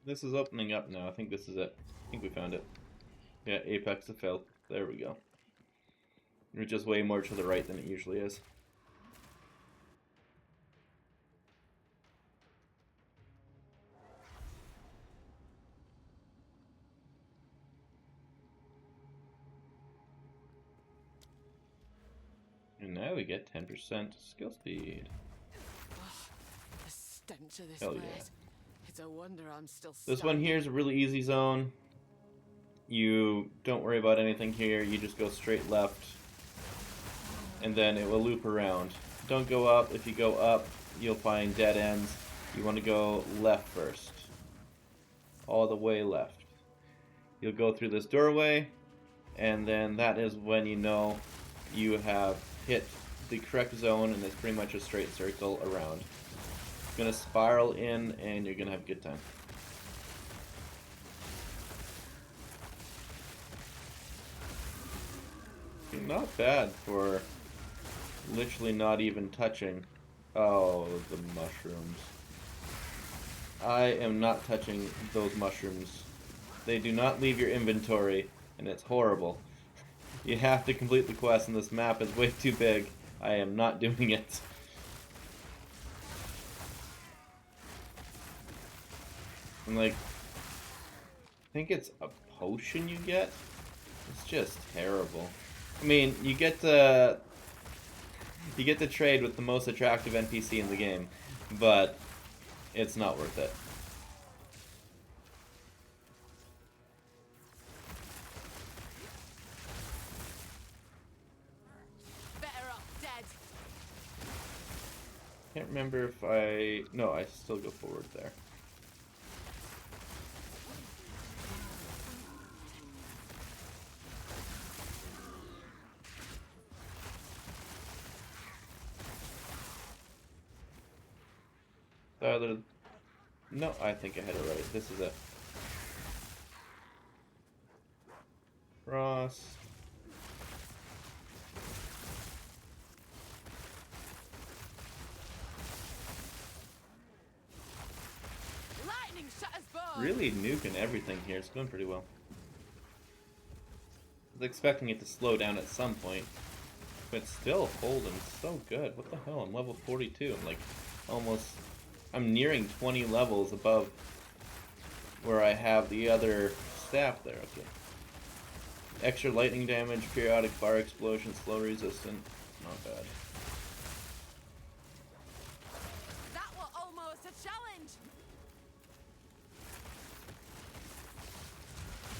This is opening up now. I think this is it. I think we found it. Yeah, Apex of Filth. There we go. It's just way more to the right than it usually is. And now we get 10% skill speed. The stench of this Hell place. yeah. It's a wonder I'm still This one here is a really easy zone. You don't worry about anything here. You just go straight left. And then it will loop around. Don't go up. If you go up, you'll find dead ends. You want to go left first. All the way left. You'll go through this doorway. And then that is when you know you have hit the correct zone, and it's pretty much a straight circle around. It's gonna spiral in, and you're gonna have a good time. Not bad for literally not even touching. Oh, the mushrooms. I am not touching those mushrooms. They do not leave your inventory, and it's horrible. You have to complete the quest, and this map is way too big. I am not doing it. And like, I think it's a potion you get. It's just terrible. I mean, you get to trade with the most attractive NPC in the game, but it's not worth it. better off dead. Can't remember if I... No, I still go forward there. No, I think I had it right. This is it. Cross. Lightning shatters bones. Really nuking everything here. It's going pretty well. I was expecting it to slow down at some point, but it's still holding so good. What the hell? I'm level 42. I'm like almost... I'm nearing 20 levels above where I have the other staff there. Okay. Extra lightning damage, periodic fire explosion, slow resistant. Not bad. That was almost a challenge.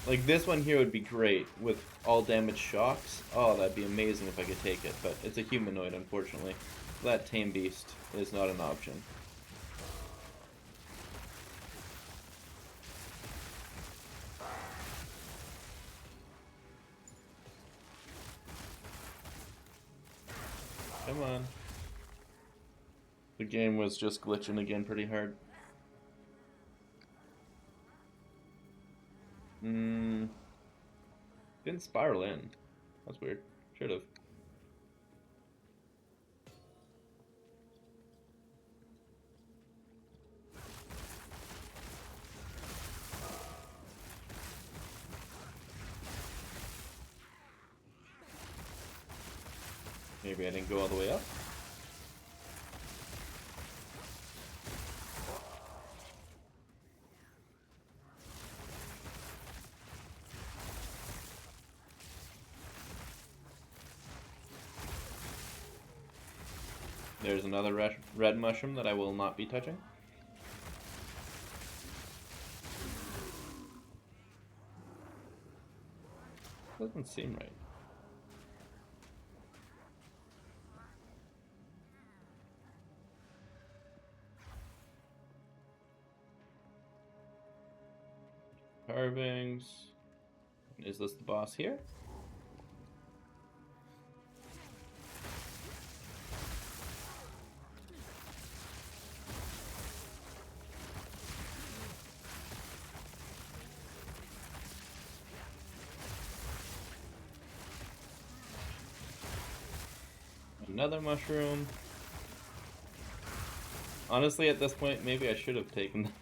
Like, this one here would be great with all damage shocks. Oh, that'd be amazing if I could take it, but it's a humanoid, unfortunately. That tame beast is not an option. Come on. The game was just glitching again pretty hard. Didn't spiral in. That's weird. Should've. Maybe I didn't go all the way up. There's another red mushroom that I will not be touching. Doesn't seem right. Carvings. Is this the boss here? Another mushroom. Honestly, at this point, maybe I should have taken them.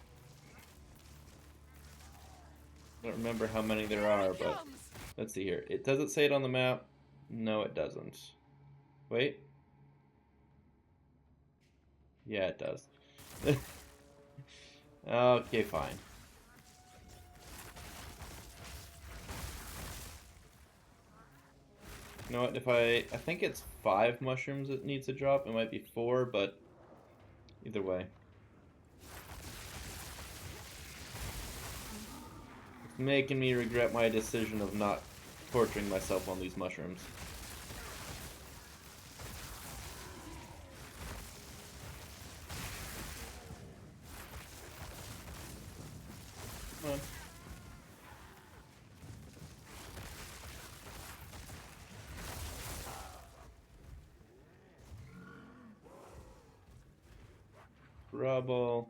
I don't remember how many there are, but let's see here. Does it say it on the map? No, it doesn't. Wait. Yeah, it does. Okay, fine. You know what, if I think it's 5 mushrooms it needs to drop. It might be 4, but either way. It's making me regret my decision of not torturing myself on these mushrooms. Come on. Rubble.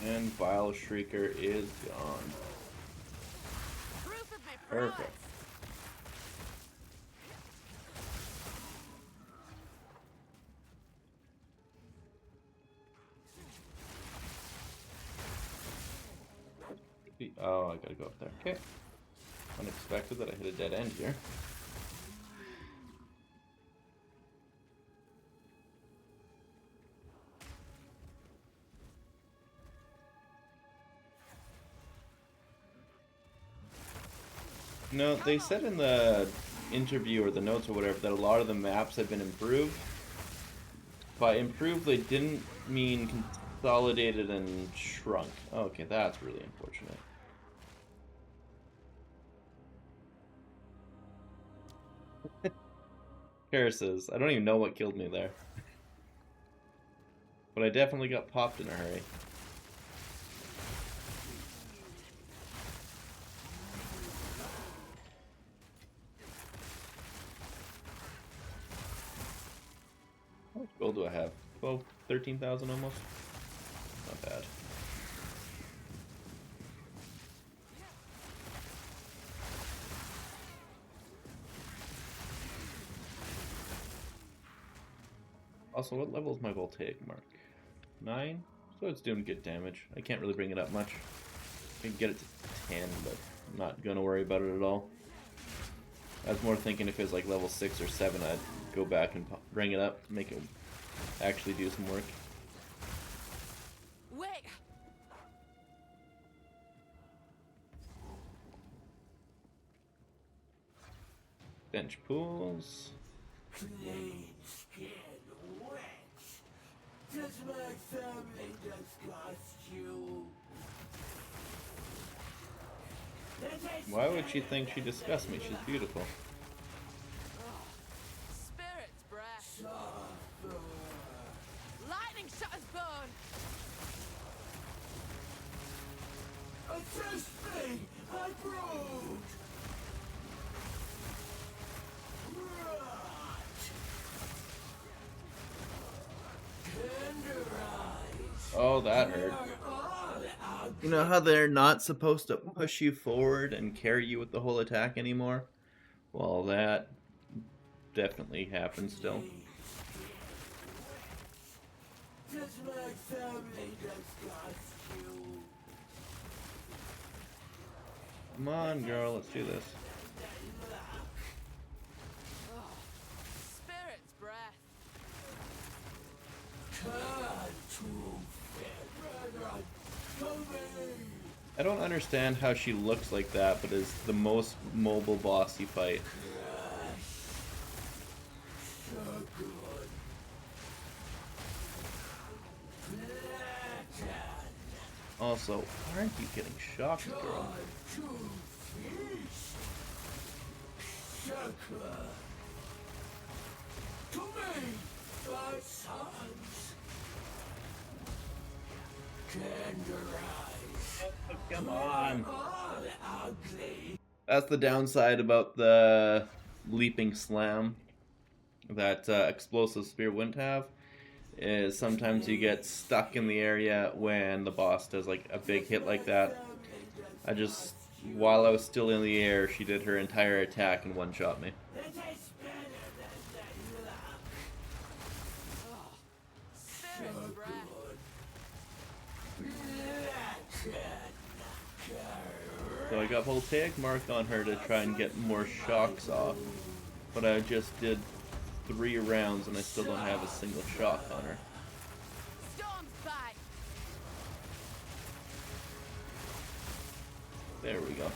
And Vile Shrieker is gone. Perfect. Oh, I gotta go up there. Okay. Unexpected that I hit a dead end here. No, they said in the interview or the notes or whatever that a lot of the maps have been improved. By improved, they didn't mean consolidated and shrunk. Okay, that's really unfortunate. Curses. I don't even know what killed me there. But I definitely got popped in a hurry. How much gold do I have? 12, 13,000 almost? Not bad. Also, what level is my voltaic mark? 9? So it's doing good damage. I can't really bring it up much. I can get it to 10, but I'm not gonna worry about it at all. I was more thinking if it was like level 6 or 7, I'd go back and bring it up, make it actually do some work. Wait. Bench pools. Clean skin wet. Does my family disgust you? Why would she think she disgusts me? She's beautiful. Spirit's breath. Lightning shutters bone. Assist me! I brood! Oh, that hurt. You know how they're not supposed to push you forward and carry you with the whole attack anymore? Well, that definitely happens still. Does my family disgust you? Come on, girl, let's do this. Spirit's breath. I don't understand how she looks like that, but is the most mobile boss you fight. Also, aren't you getting shocked, girl? To me, my sons. Tenderize. Come on. All ugly. That's the downside about the leaping slam that explosive spear wouldn't have. is sometimes you get stuck in the area when the boss does like a big hit like that. I just, while I was still in the air, she did her entire attack and one-shot me. Spirit breath. So I got voltaic mark on her to try and get more shocks off, but I just did 3 rounds and I still don't have a single shock on her. Storm's back. There we go.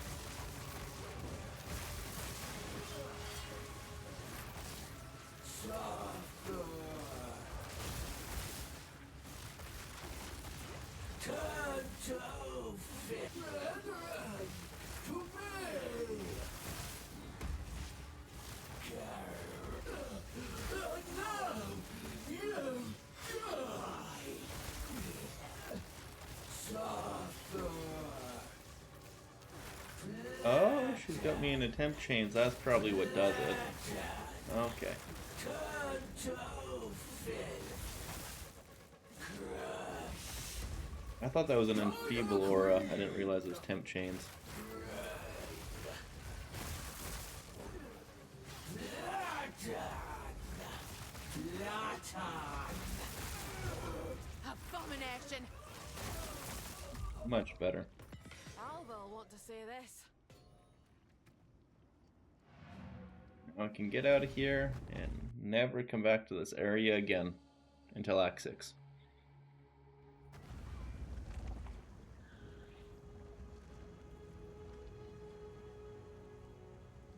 Oh, she's got me in a temp chains. That's probably what does it. Okay. I thought that was an enfeeble aura. I didn't realize it was temp chains. Abomination. Much better. Alva'll want to say this. I can get out of here and never come back to this area again until Act 6.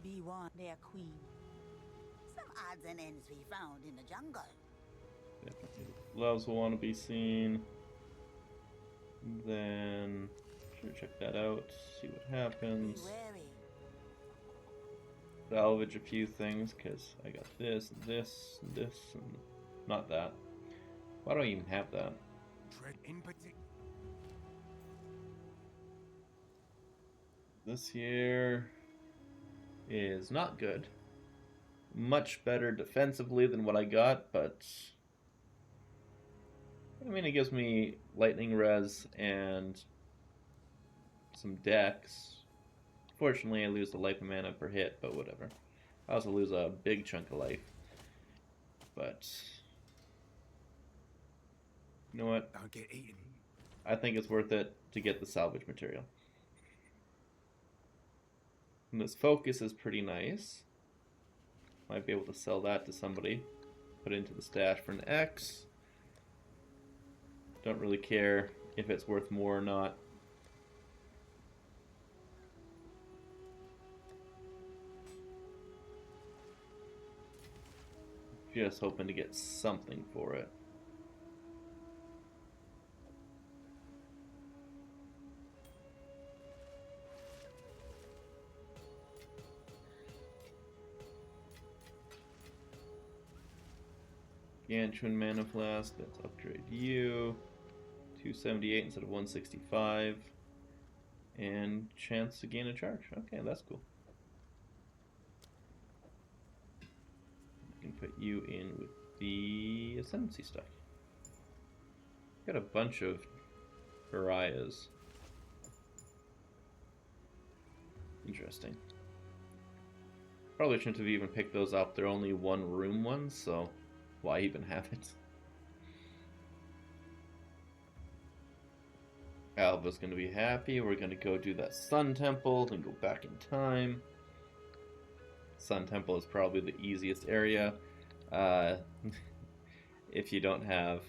Be one, their queen. Some odds and ends we found in the jungle. Gloves will want to be seen. Then, sure, check that out, see what Be happens. wary. Salvage a few things, because I got this, this, this, and not that. Why do I even have that? Tread in particular. This here is not good. Much better defensively than what I got, but I mean, it gives me lightning res and some dex. Fortunately, I lose the life and mana per hit, but whatever. I also lose a big chunk of life. But you know what? Don't get eaten. I think it's worth it to get the salvage material. And this focus is pretty nice. Might be able to sell that to somebody. Put it into the stash for an X. Don't really care if it's worth more or not. Just hoping to get something for it. Gantrin Mana Flask, let's upgrade you. 278 instead of 165. And chance to gain a charge. Okay, that's cool. I can put you in with the Ascendancy stuff. Got a bunch of Pariahs. Interesting. Probably shouldn't have even picked those up. They're only 1 room ones, so why even have it? Alva's gonna be happy. We're gonna go do that Sun Temple and go back in time. Sun Temple is probably the easiest area. If you don't have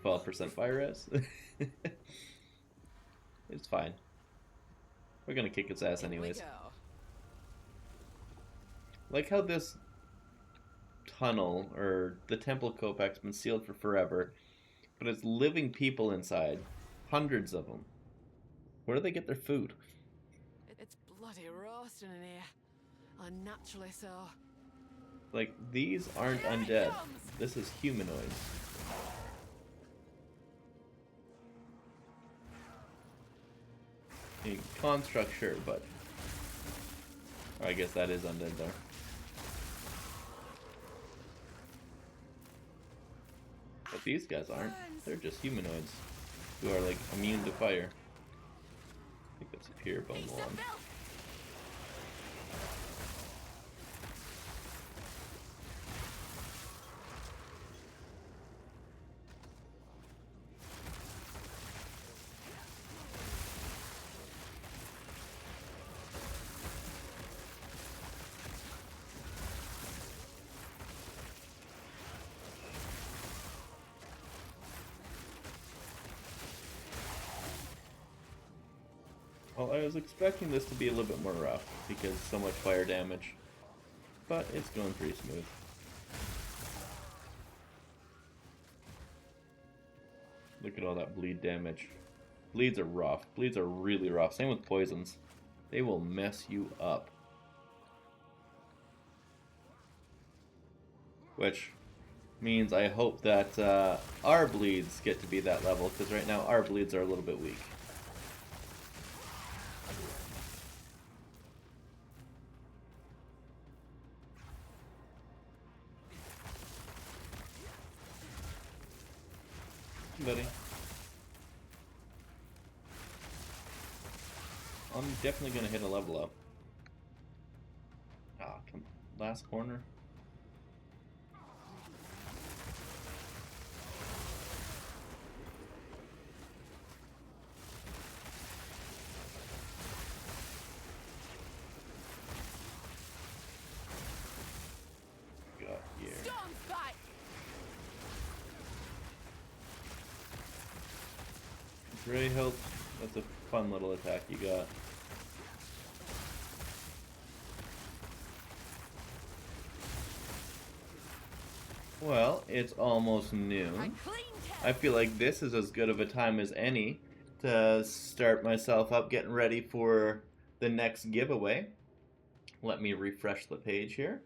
12% fire res. It's fine. We're gonna kick its ass anyways. Here we go. Like how this tunnel, or the Temple Kopak's been sealed for forever, but it's living people inside. Hundreds of them. Where do they get their food? It's bloody roasting in here. Unnaturally so. Like, these aren't Here it undead. comes. This is humanoids. I mean, construct, sure, but I guess that is undead there. These guys aren't. They're just humanoids who are like immune to fire. I think that's a pure bone one. Well, I was expecting this to be a little bit more rough because so much fire damage, but it's going pretty smooth. Look at all that bleed damage. Bleeds are rough. Bleeds are really rough. Same with poisons. They will mess you up. Which means I hope that our bleeds get to be that level, because right now our bleeds are a little bit weak. Buddy. I'm definitely gonna hit a level up. Ah, come last corner. Got here. Ray help. That's a fun little attack you got. Well, it's almost noon. I feel like this is as good of a time as any to start myself up getting ready for the next giveaway. Let me refresh the page here.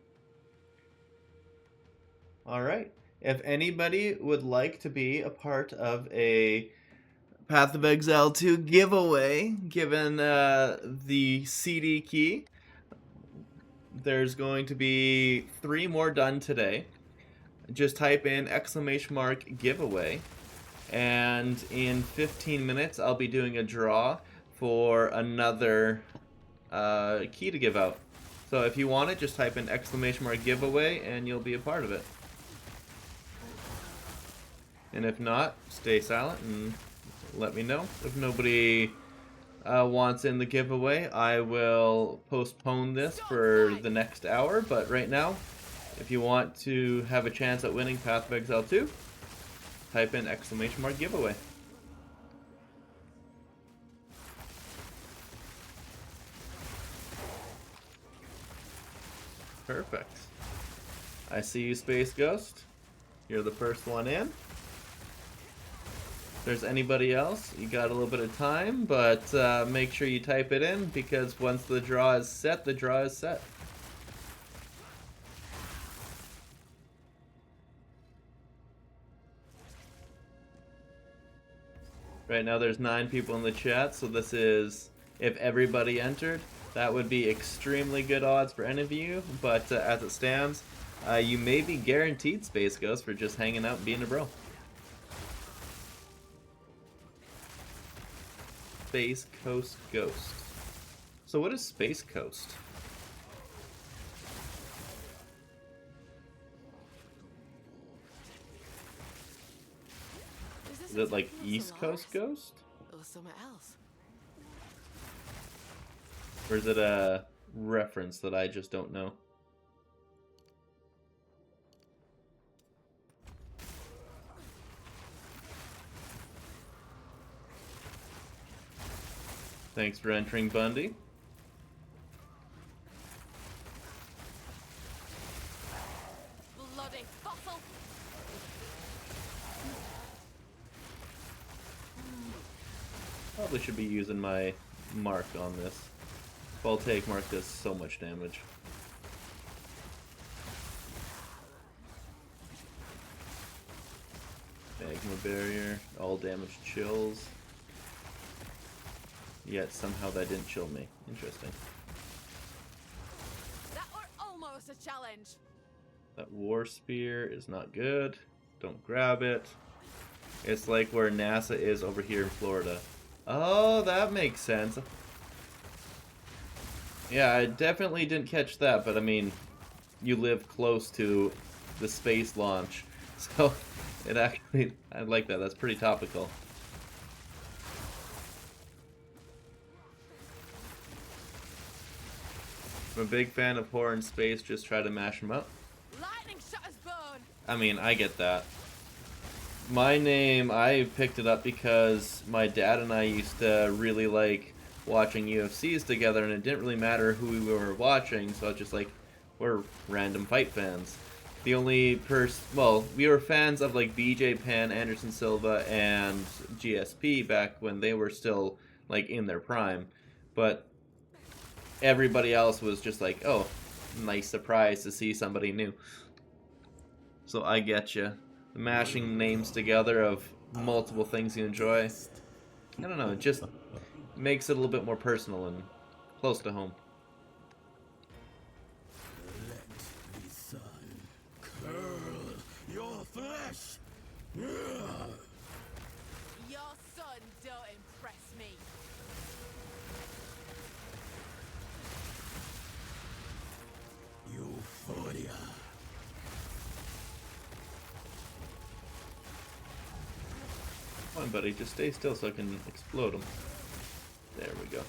Alright. If anybody would like to be a part of a Path of Exile 2 giveaway, given the CD key, there's going to be 3 more done today. Just type in ! giveaway, and in 15 minutes I'll be doing a draw for another key to give out. So if you want it, just type in ! giveaway and you'll be a part of it. And if not, stay silent and let me know. If nobody wants in the giveaway, I will postpone this for the next hour. But right now, if you want to have a chance at winning Path of Exile 2, type in ! giveaway. Perfect. I see you, Space Ghost. You're the first one in. If there's anybody else, you got a little bit of time, but make sure you type it in, because once the draw is set, the draw is set. Right now there's 9 people in the chat, so this is, if everybody entered, that would be extremely good odds for any of you, but as it stands, you may be guaranteed Space Ghost for just hanging out and being a bro. Space Coast Ghost. So what is Space Coast? Is it like East Coast Ghost? Or somewhere else? Or is it a reference that I just don't know? Thanks for entering, Bundy. Bloody fossil! Probably should be using my mark on this. Voltaic mark does so much damage. Magma barrier, all damage chills. Yet somehow that didn't chill me. Interesting. That were almost a challenge. That war spear is not good. Don't grab it. It's like where NASA is over here in Florida. Oh, that makes sense. Yeah, I definitely didn't catch that, but I mean, you live close to the space launch, so it actually, I like that. That's pretty topical. I'm a big fan of horror in space, just try to mash them up. Lightning shot his bone. I mean, I get that. My name, I picked it up because my dad and I used to really like watching UFCs together, and it didn't really matter who we were watching, so it's just like, we're random fight fans. The only well, we were fans of like BJ Penn, Anderson Silva, and GSP back when they were still like in their prime, but everybody else was just like, oh, nice surprise to see somebody new. So I get you. The mashing names together of multiple things you enjoy, I don't know, it just makes it a little bit more personal and close to home. Let the sun curl your flesh. Your son don't impress me. Euphoria. Come on, buddy, just stay still so I can explode them. There we go.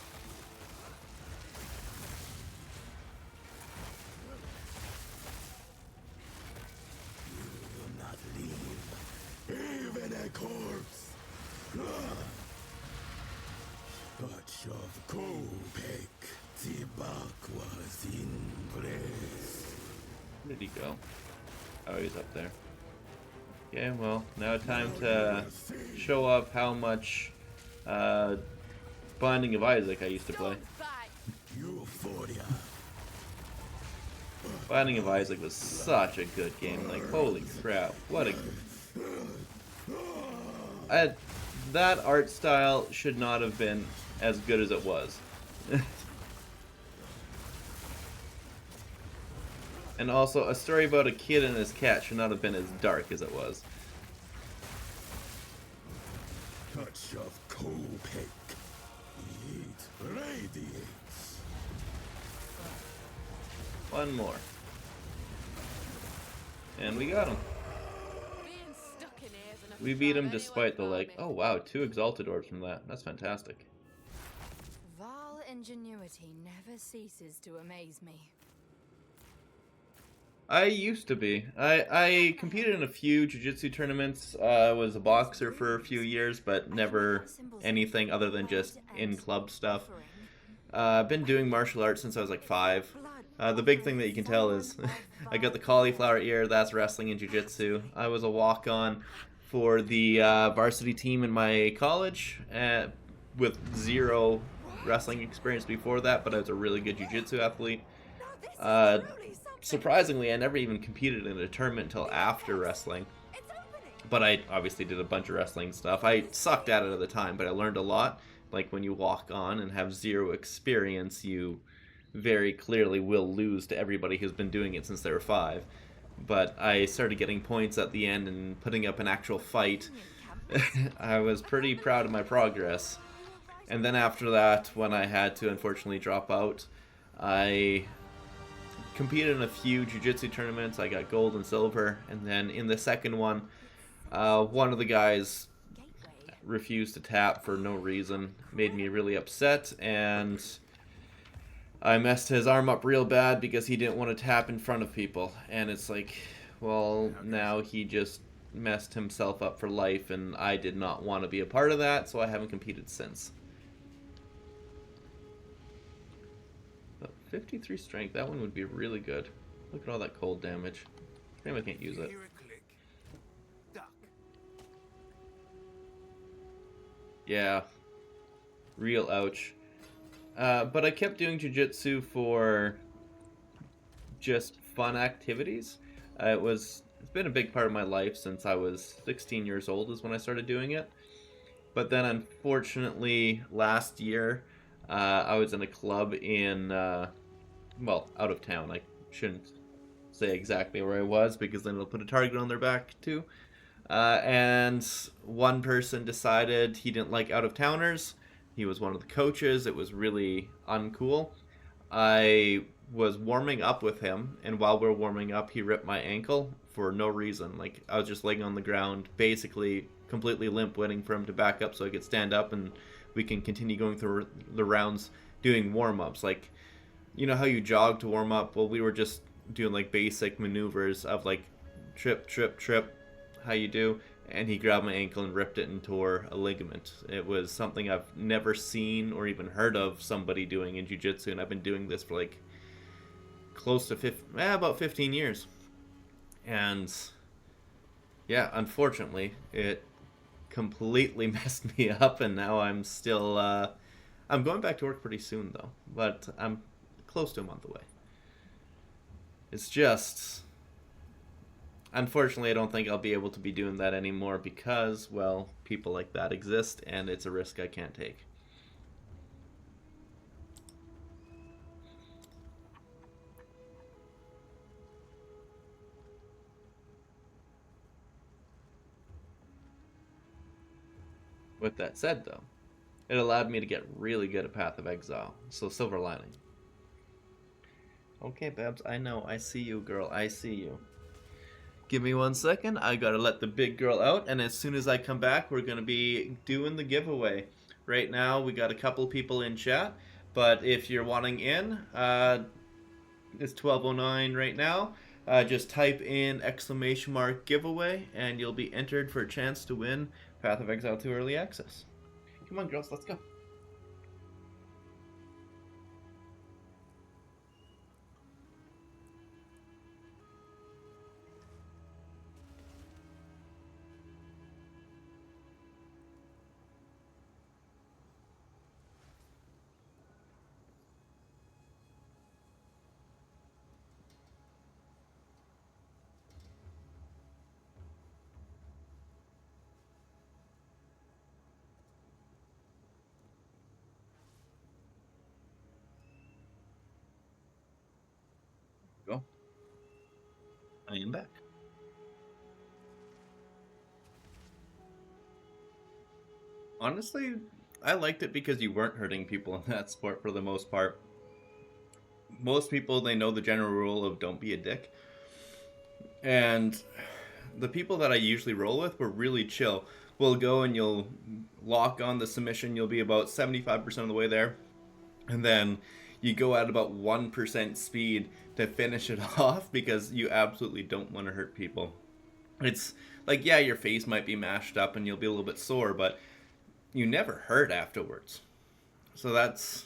Will not leave, even a corpse. Touch of Kopek, the bark was in place. Where did he go? Oh, he's up there. Okay, well, now time to show off how much Binding of Isaac I used to play. Euphoria. Binding of Isaac was such a good game. Like, holy crap, what a... that art style should not have been as good as it was. And also, a story about a kid and his cat should not have been as dark as it was. Touch of Kopek. It radiates. One more. And we got him. Being stuck in here isn't a We beat him fun despite the, anyway like, for me. oh wow, 2 Exalted Orbs from that. That's fantastic. Val ingenuity never ceases to amaze me. I used to be. I competed in a few jiu-jitsu tournaments. I was a boxer for a few years, but never anything other than just in-club stuff. I've been doing martial arts since I was like 5. The big thing that you can tell is I got the cauliflower ear, that's wrestling and jiu-jitsu. I was a walk-on for the varsity team in my college with 0 wrestling experience before that, but I was a really good jiu-jitsu athlete. Surprisingly, I never even competed in a tournament until after wrestling. But I obviously did a bunch of wrestling stuff. I sucked at it at the time, but I learned a lot. Like, when you walk on and have 0 experience, you very clearly will lose to everybody who's been doing it since they were 5. But I started getting points at the end and putting up an actual fight. I was pretty proud of my progress. And then after that, when I had to unfortunately drop out, I competed in a few jiu-jitsu tournaments. I got gold and silver, and then in the second one of the guys refused to tap for no reason. Made me really upset, and I messed his arm up real bad because he didn't want to tap in front of people. And it's like, well, now he just messed himself up for life, and I did not want to be a part of that, so I haven't competed since. But 53 strength, that one would be really good. Look at all that cold damage. Shame I can't use it. Hear a click. Duck. Yeah. Real ouch. But I kept doing jiu-jitsu for just fun activities. It's been a big part of my life since I was 16 years old is when I started doing it. But then unfortunately last year I was in a club in, well, out of town. I shouldn't say exactly where I was because then it'll put a target on their back too. And one person decided he didn't like out-of-towners. He was one of the coaches. It was really uncool. I was warming up with him, and while we were warming up, he ripped my ankle for no reason. Like, I was just laying on the ground, basically completely limp, waiting for him to back up so I could stand up and we can continue going through the rounds doing warm-ups. Like, you know how you jog to warm up? Well, we were just doing like basic maneuvers of like trip, trip, trip, how you do, and he grabbed my ankle and ripped it and tore a ligament. It was something I've never seen or even heard of somebody doing in jiu-jitsu, and I've been doing this for like close to about 15 years. And yeah, unfortunately, it completely messed me up, and now I'm still I'm going back to work pretty soon though, but I'm close to a month away. It's just, unfortunately, I don't think I'll be able to be doing that anymore because, well, people like that exist, and it's a risk I can't take. With that said, though, it allowed me to get really good at Path of Exile, so silver lining. Okay, Babs, I know. I see you, girl. I see you. Give me 1 second. I gotta let the big girl out, and as soon as I come back, we're gonna be doing the giveaway. Right now, we got a couple people in chat, but if you're wanting in, it's 12:09 right now. Just type in ! giveaway, and you'll be entered for a chance to win Path of Exile 2 Early Access. Come on, girls, let's go. Go. I am back. Honestly, I liked it because you weren't hurting people in that sport for the most part. Most people, they know the general rule of don't be a dick. And the people that I usually roll with were really chill. We'll go and you'll lock on the submission, you'll be about 75% of the way there. And then you go at about 1% speed to finish it off because you absolutely don't want to hurt people. It's like, yeah, your face might be mashed up and you'll be a little bit sore, but you never hurt afterwards. So that's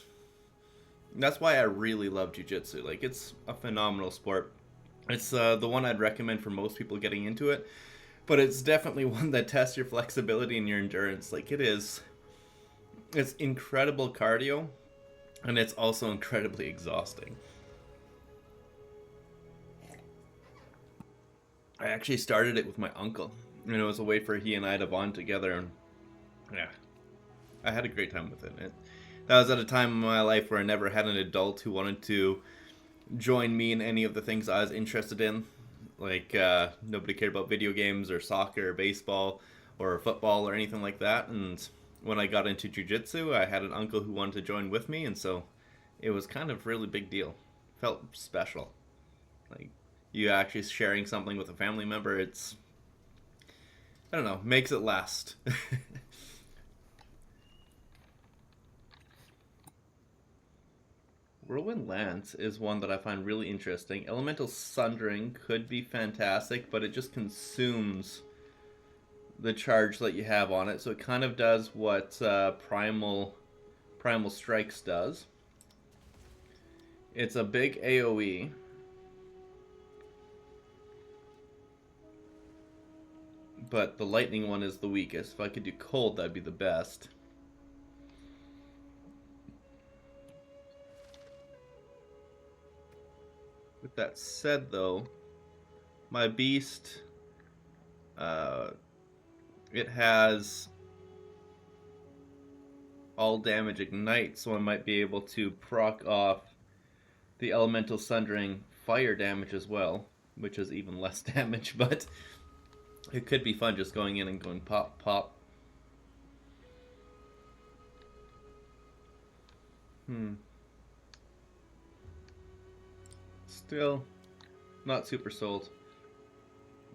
why I really love jiu-jitsu. Like, it's a phenomenal sport. It's the one I'd recommend for most people getting into it, but it's definitely one that tests your flexibility and your endurance. Like, it's incredible cardio, and it's also incredibly exhausting. I actually started it with my uncle, and it was a way for he and I to bond together, and yeah, I had a great time with it. That was at a time in my life where I never had an adult who wanted to join me in any of the things I was interested in. Like, nobody cared about video games or soccer or baseball or football or anything like that. And when I got into jiu-jitsu, I had an uncle who wanted to join with me, and so it was kind of a really big deal. Felt special. Like, you actually sharing something with a family member, it's, I don't know, makes it last. Whirlwind Lance is one that I find really interesting. Elemental Sundering could be fantastic, but it just consumes the charge that you have on it. So it kind of does what Primal Strikes does. It's a big AoE. But the lightning one is the weakest. If I could do cold, that'd be the best. With that said, though, my beast, it has all damage ignite, so I might be able to proc off the elemental sundering fire damage as well, which is even less damage, but It could be fun just going in and going pop, pop. Still not super sold.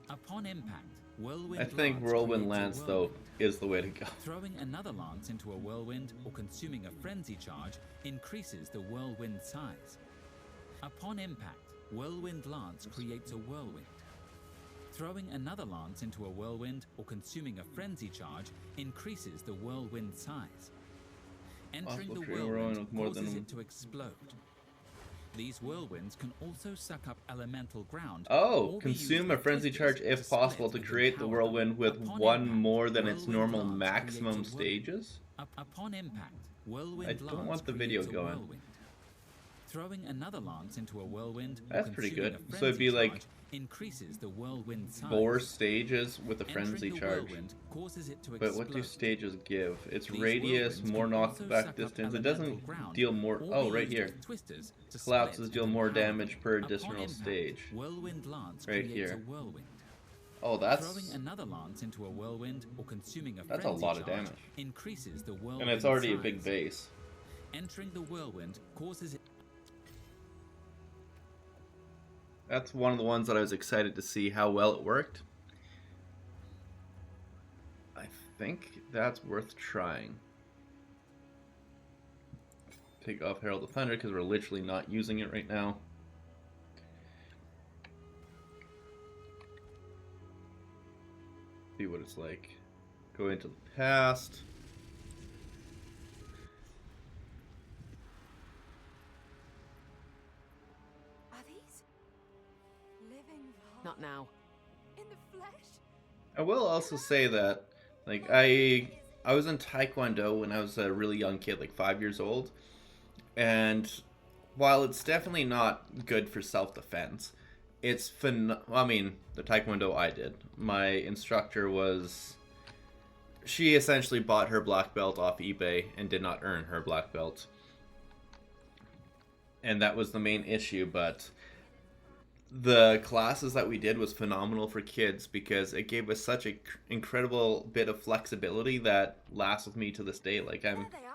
Upon impact, whirlwind I think lance Whirlwind creates a Lance, though, whirlwind. is the way to go. Throwing another lance into a whirlwind or consuming a frenzy charge increases the whirlwind size. Upon impact, whirlwind lance creates a whirlwind. Throwing another lance into a whirlwind or consuming a frenzy charge increases the whirlwind size. Entering the Possible tree whirlwind whirlwind with more causes than- it to explode. These whirlwinds can also suck up elemental ground. Oh, or be used consume a with frenzy twisters charge if to split possible to and create the empower whirlwind them. with Upon one impact, more than its whirlwind normal lance maximum creates a whirlwind. stages. Upon impact, whirlwind I don't lance want the video creates a going. whirlwind. Throwing another lance into a whirlwind or That's pretty consuming good. a So it'd be frenzy like charge increases the whirlwind size. 4 stages with a Entering frenzy the charge. whirlwind causes it to But what do explode. stages give? It's These radius, whirlwinds more can also knockback suck up distance. It elemental doesn't ground deal more. or Oh, be right used here. with twisters to Collapses split deal and more empower them. damage per Upon additional impact, stage. Whirlwind lance Right creates here. a whirlwind. Oh, that's Throwing another lance into a whirlwind or consuming a That's a frenzy lot of charge damage. increases the whirlwind and it's already a size. big base. Entering the whirlwind causes it. That's one of the ones that I was excited to see how well it worked. I think that's worth trying. Take off Herald of Thunder because we're literally not using it right now. See what it's like. Go into the past. Are these living vault Not now. in the flesh? I will also say that, like, I was in Taekwondo when I was a really young kid, like 5 years old, and while it's definitely not good for self-defense, it's I mean, the Taekwondo I did, my instructor was, she essentially bought her black belt off eBay and did not earn her black belt, and that was the main issue. But the classes that we did was phenomenal for kids because it gave us such an incredible bit of flexibility that lasts with me to this day. Like There they are.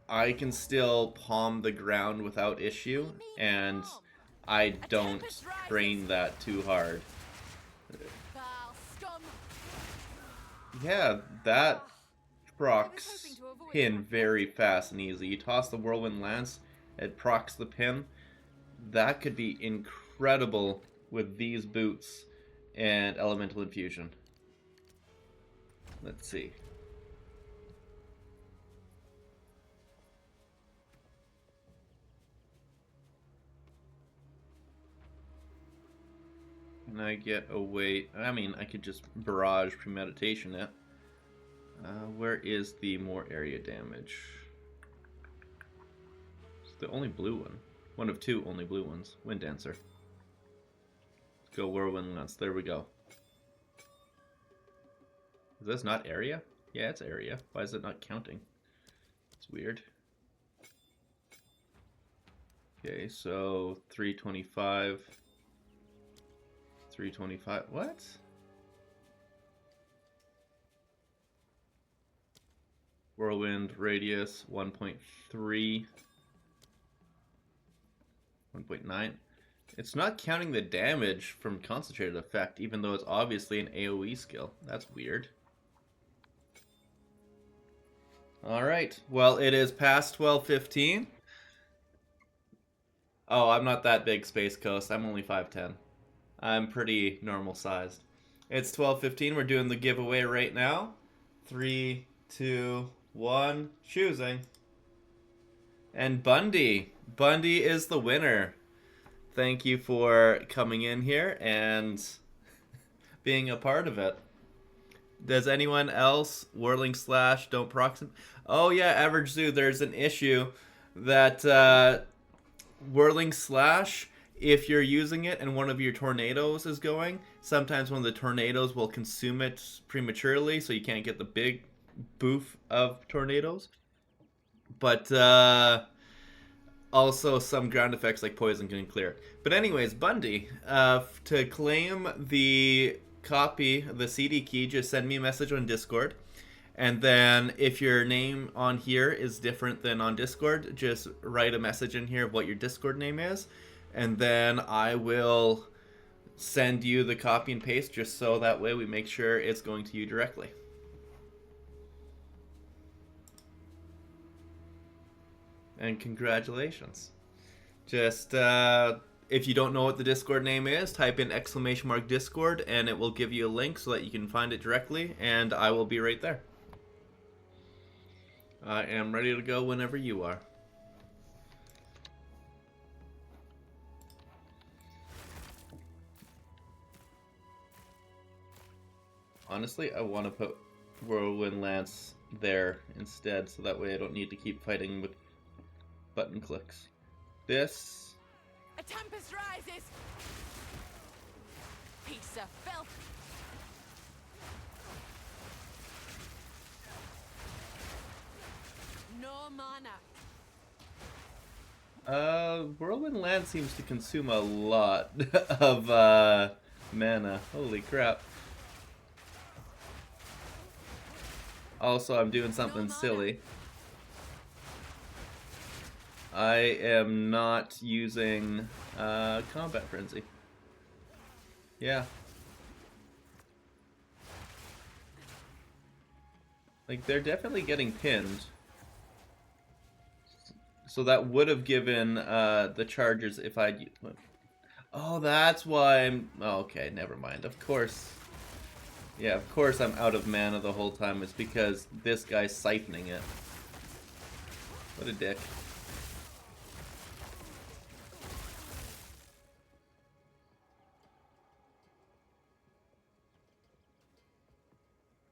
I can still palm the ground without issue, and I don't train that too hard. Foul scum. Yeah, that I was procs hoping to avoid pin that. very fast and easy. You toss the Whirlwind Lance, it procs the pin. That could be incredible with these boots and Elemental Infusion. Let's see. Can I get away? I mean, I could just barrage premeditation it. Where is the more area damage? It's the only blue one. One of 2 only blue ones. Wind Dancer. Let's go Whirlwind Lance. There we go. Is this not area? Yeah, it's area. Why is it not counting? It's weird. Okay, so 325. 325. What? Whirlwind radius 1.3. 1.9. It's not counting the damage from concentrated effect, even though it's obviously an AoE skill. That's weird. Alright, well, it is past 12:15. Oh, I'm not that big, Space Coast. I'm only 5'10". I'm pretty normal sized. It's 12:15. We're doing the giveaway right now. 3, 2, 1, choosing. And Bundy. Bundy is the winner. Thank you for coming in here and being a part of it. Does anyone else Whirling Slash don't proximate? Oh yeah, Average Zoo, there's an issue that Whirling Slash, if you're using it and one of your tornadoes is going, sometimes one of the tornadoes will consume it prematurely, so you can't get the big boof of tornadoes. But also some ground effects like poison can clear it. But anyways, Bundy, to claim the copy, the CD key, just send me a message on Discord. And then if your name on here is different than on Discord, just write a message in here of what your Discord name is. And then I will send you the copy and paste just so that way we make sure it's going to you directly. And congratulations. Just, if you don't know what the Discord name is, type in !Discord and it will give you a link so that you can find it directly, and I will be right there. I am ready to go whenever you are. Honestly, I want to put Whirlwind Lance there instead, so that way I don't need to keep fighting with button clicks. This... A tempest rises! Piece of filth! No mana. Whirlwind Lance seems to consume a lot of, mana. Holy crap. Also, I'm doing something silly. I am not using, Combat Frenzy. Yeah. Like, they're definitely getting pinned. So that would have given, the chargers if I'd... Oh, that's why I'm... Oh, okay, never mind. Of course. Yeah, of course I'm out of mana the whole time. It's because this guy's siphoning it. What a dick.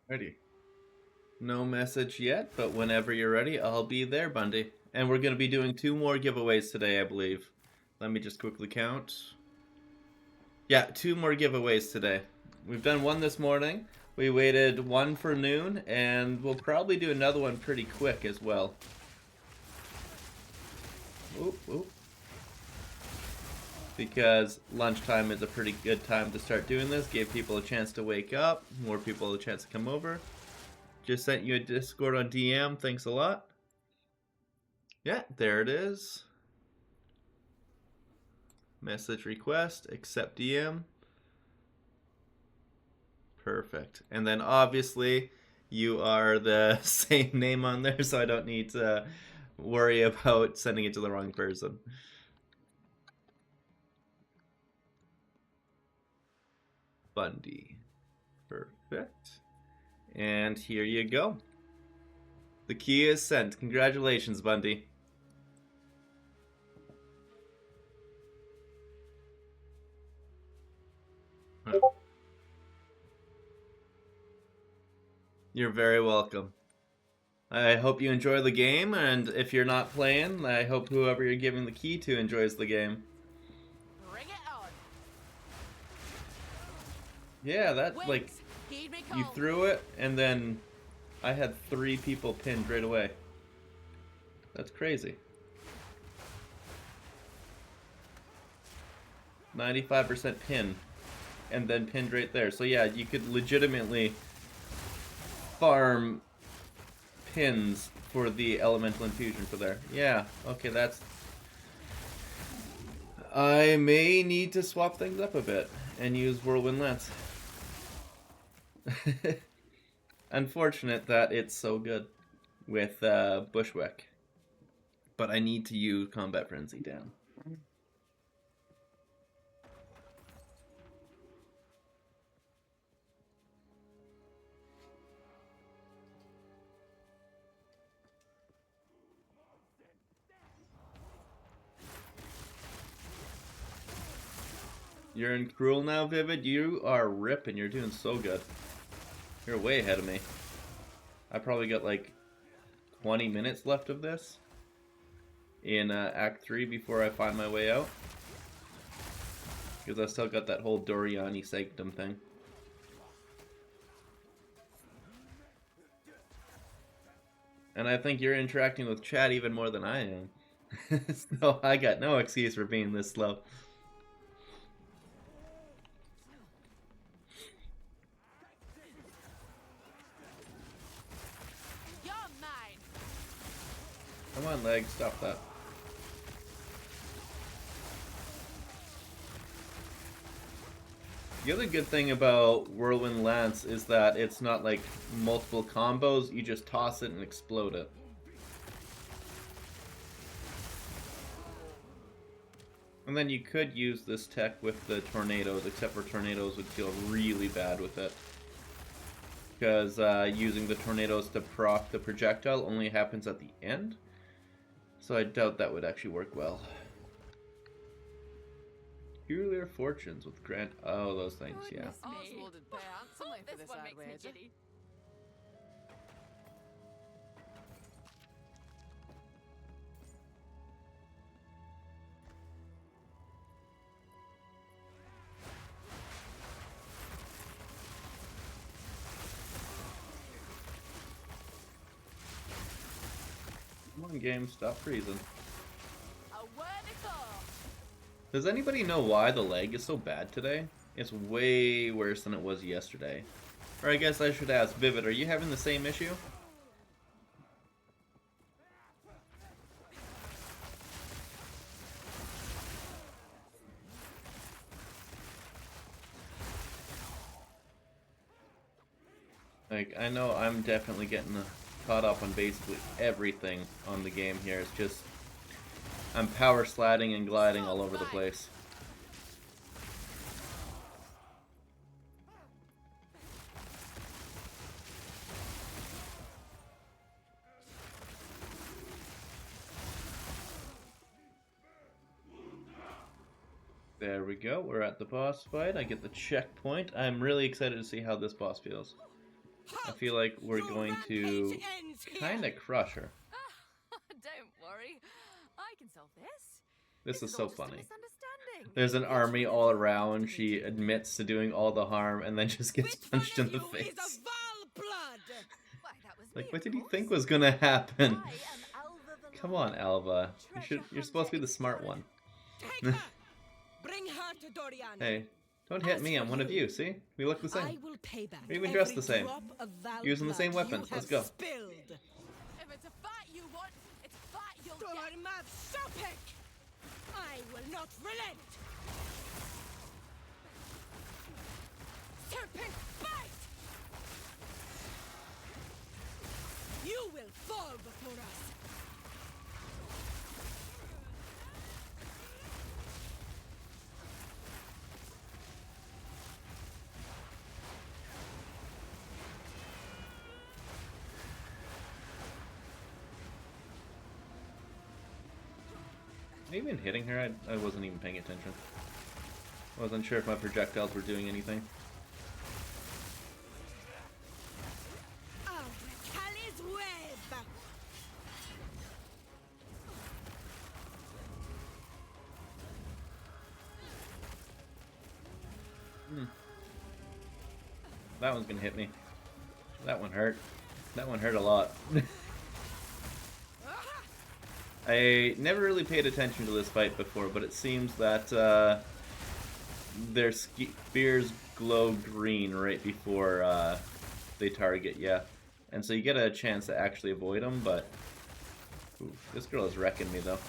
Ready. No message yet, but whenever you're ready, I'll be there, Bundy. And we're going to be doing 2 more giveaways today, I believe. Let me just quickly count. Yeah, 2 more giveaways today. We've done 1 this morning. We waited 1 for noon, and we'll probably do another one pretty quick as well. Oop, oop. Because lunchtime is a pretty good time to start doing this. Gave people a chance to wake up, more people a chance to come over. Just sent you a Discord on DM, thanks a lot. Yeah, there it is. Message request, accept DM. Perfect. And then obviously you are the same name on there, so I don't need to worry about sending it to the wrong person. Bundy. Perfect. And here you go. The key is sent. Congratulations, Bundy. You're very welcome. I hope you enjoy the game, and if you're not playing, I hope whoever you're giving the key to enjoys the game. Bring it on. Yeah, that, Wings, like, heed me you call. threw it, and then I had 3 people pinned right away. That's crazy. 95% pin, and then pinned right there. So yeah, you could legitimately farm pins for the elemental infusion for there. Yeah, okay, that's... I may need to swap things up a bit and use Whirlwind Lance. Unfortunate that it's so good with Bushwick. But I need to use Combat Frenzy down. You're in Cruel now, Vivid? You are ripping. You're doing so good. You're way ahead of me. I probably got like 20 minutes left of this in Act 3 before I find my way out. Because I still got that whole Doriani Sanctum thing. And I think you're interacting with chat even more than I am. So I got no excuse for being this slow. You're mine. Come on, leg, stop that. The other good thing about Whirlwind Lance is that it's not like multiple combos, you just toss it and explode it. And then you could use this tech with the tornadoes, except for tornadoes would feel really bad with it. Because using the tornadoes to proc the projectile only happens at the end. So I doubt that would actually work well. Peculiar fortunes with Grant. Oh, those things, yeah. Oswald would pay handsomely for This this, one I'd makes me wager. giddy. Come on, game, stop freezing. A worthy thought. Does anybody know why the leg is so bad today? It's way worse than it was yesterday. Or I guess I should ask Vivid, are you having the same issue? Like, I know I'm definitely getting caught up on basically everything on the game here. It's just, I'm power sliding and gliding all over the place. There we go, we're at the boss fight. I get the checkpoint. I'm really excited to see how this boss feels. I feel like we're going to kind of crush her. Don't worry. I can solve this. This is all so just a funny. misunderstanding. There's an army all around, she admits to doing all the harm, and then just gets punched in the face. Why, that was Like, me, what of did you course. think was gonna happen? I am Alva the Come on, Lion, Alva. treasure You're supposed to be the hunter smart in one. Take her! Bring her to Doriana. Hey, don't hit me, I'm one of you, see? We look the I same. will pay back We're even dressed every the same. drop of Val Using the same blood weapons. you Let's have go. Spilled. If it's a fight you want, it's a fight you'll To get. her mouth, Sopek! I will not relent! Serpent bite! You will fall before us! Am I even hitting her? I wasn't even paying attention. I wasn't sure if my projectiles were doing anything. Cali's web! That one's gonna hit me. That one hurt. That one hurt a lot. I never really paid attention to this fight before, but it seems that their spears glow green right before they target you. And so you get a chance to actually avoid them, but... Ooh, this girl is wrecking me, though.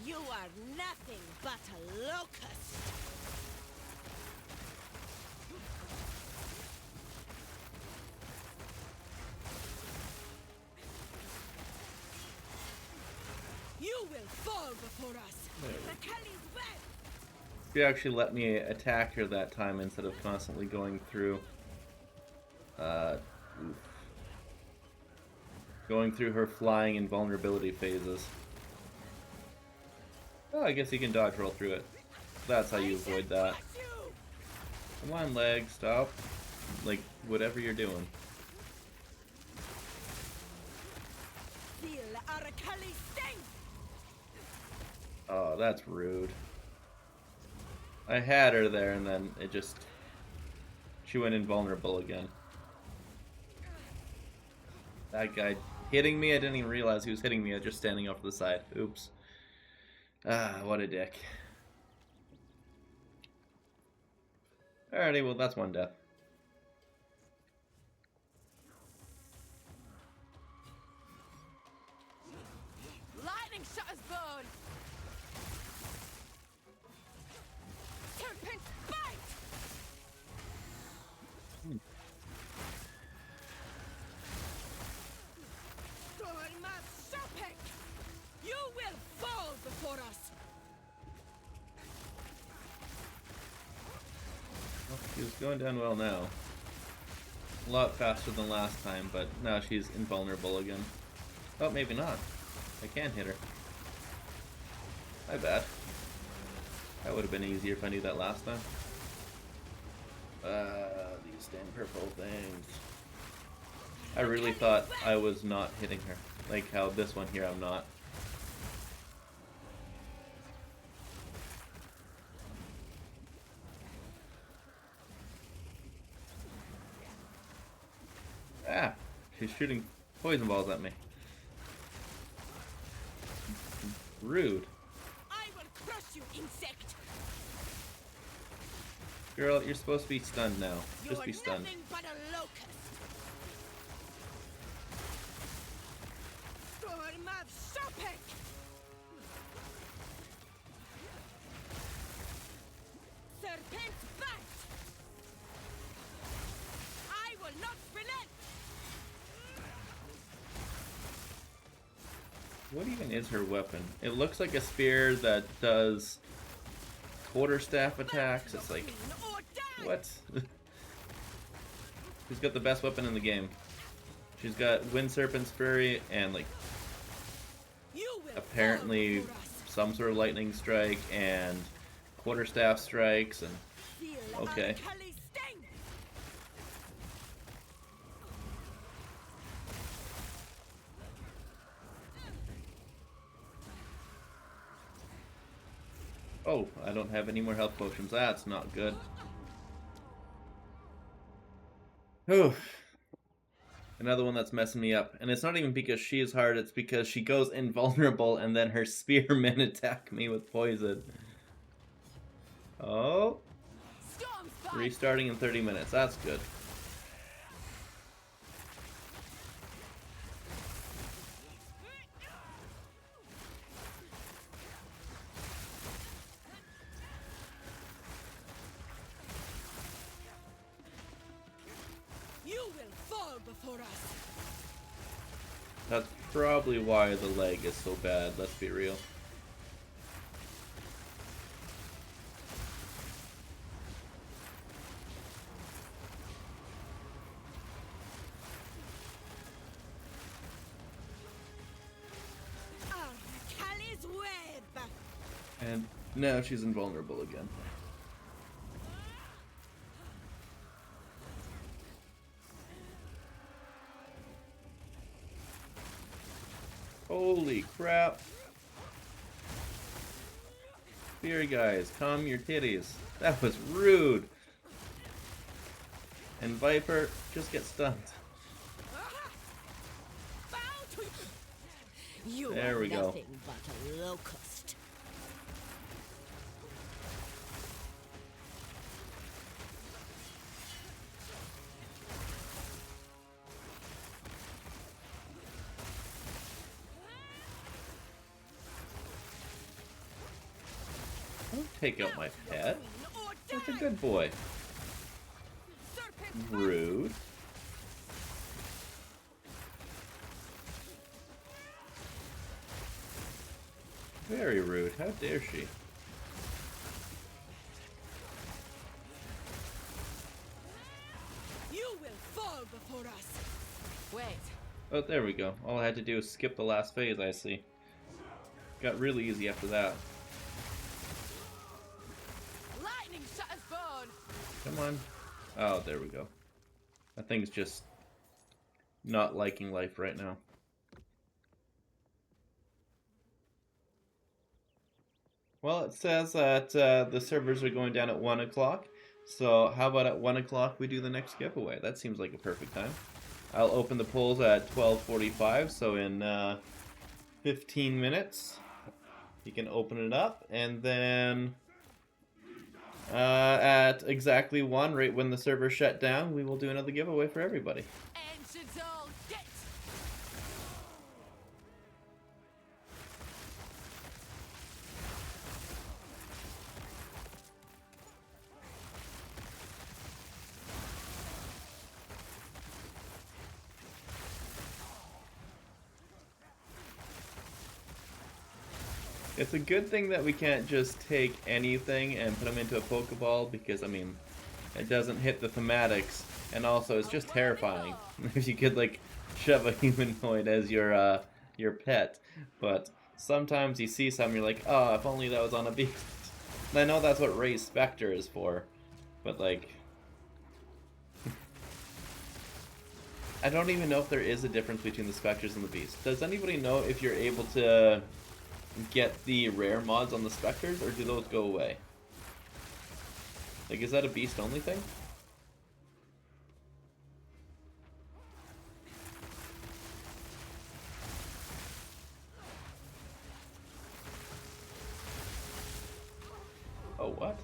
You are nothing but a locust! You will fall before us! The Cali's web! She actually let me attack her that time instead of constantly going through... going through her flying invulnerability phases. Oh, I guess you can dodge roll through it. That's how you avoid that. Come on, leg, stop. Like, whatever you're doing. Feel our Cali sting! Oh, that's rude. I had her there, and then it just... She went invulnerable again. That guy hitting me, I didn't even realize he was hitting me. I was just standing off to the side. Oops. Ah, what a dick. Alrighty, well that's one death. Lightning shot his bone. Serpent bite. Dorma serpent! You will fall before us! Well, she was going down well now. A lot faster than last time, but now she's invulnerable again. Oh, maybe not. I can hit her. My bad. That would have been easier if I knew that last time. These damn purple things. I really thought I was not hitting her. Like how this one here I'm not. Ah! She's shooting poison balls at me. Rude. I will crush you, insect! Girl, you're supposed to be stunned now. You Just are be stunned. nothing but a locust! Dorma serpent! Serpent bite! I will not relent! What even is her weapon? It looks like a spear that does quarterstaff attacks. It's like, Or die! what? She's got the best weapon in the game. She's got Wind Serpent's Fury and like You will apparently fall before us. some sort of lightning strike and quarterstaff strikes and Feel okay. Alkali sting! oh, I don't have any more health potions. That's not good. Whew. Another one that's messing me up. And it's not even because she is hard, it's because she goes invulnerable and then her spearmen attack me with poison. Oh. Storm's bite. Restarting in 30 minutes. That's good. You will fall before us! That's probably why the leg is so bad, let's be real. Alkali's web! And now she's invulnerable again. Holy crap. Here, guys, calm your titties. That was rude. And Viper, just get stunned. Bow to you! There we go. Nothing but a locust. Don't take out my pet. Queen or That's a die! good boy. Serpent Rude. Very rude. How dare she? You will fall before us! Wait. Oh, there we go. All I had to do was skip the last phase, I see. Got really easy after that. Lightning shot his bone. Come on. Oh, there we go. That thing's just not liking life right now. Well, it says that the servers are going down at 1 o'clock. So how about at 1 o'clock we do the next giveaway? That seems like a perfect time. I'll open the polls at 12:45, so in 15 minutes you can open it up, and then at exactly 1, right when the server shut down, we will do another giveaway for everybody. Ancients all get! It's a good thing that we can't just take anything and put them into a Pokeball, because, I mean, it doesn't hit the thematics, and also it's just terrifying if you could, like, shove a humanoid as your pet. But sometimes you see something, you're like, oh, if only that was on a beast. And I know that's what Ray's Spectre is for, but, like, I don't even know if there is a difference between the Spectres and the Beasts. Does anybody know if you're able to get the rare mods on the Spectres, or do those go away? Like, is that a Beast only thing? Oh, what?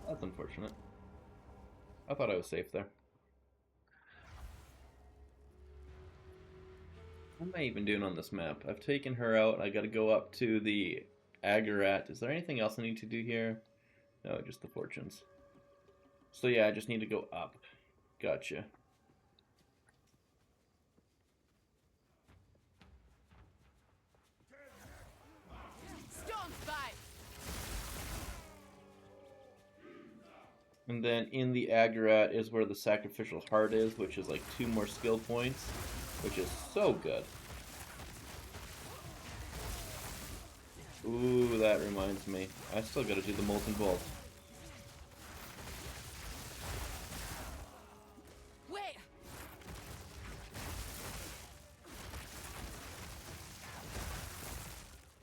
That's unfortunate. I thought I was safe there. What am I even doing on this map? I've taken her out. I gotta go up to the Agarat. Is there anything else I need to do here? No, just the fortunes. So yeah, I just need to go up. Gotcha. Storm spike! And then in the Agarat is where the Sacrificial Heart is, which is like 2 more skill points, which is so good. Ooh, that reminds me. I still gotta do the Molten Bolt. Wait!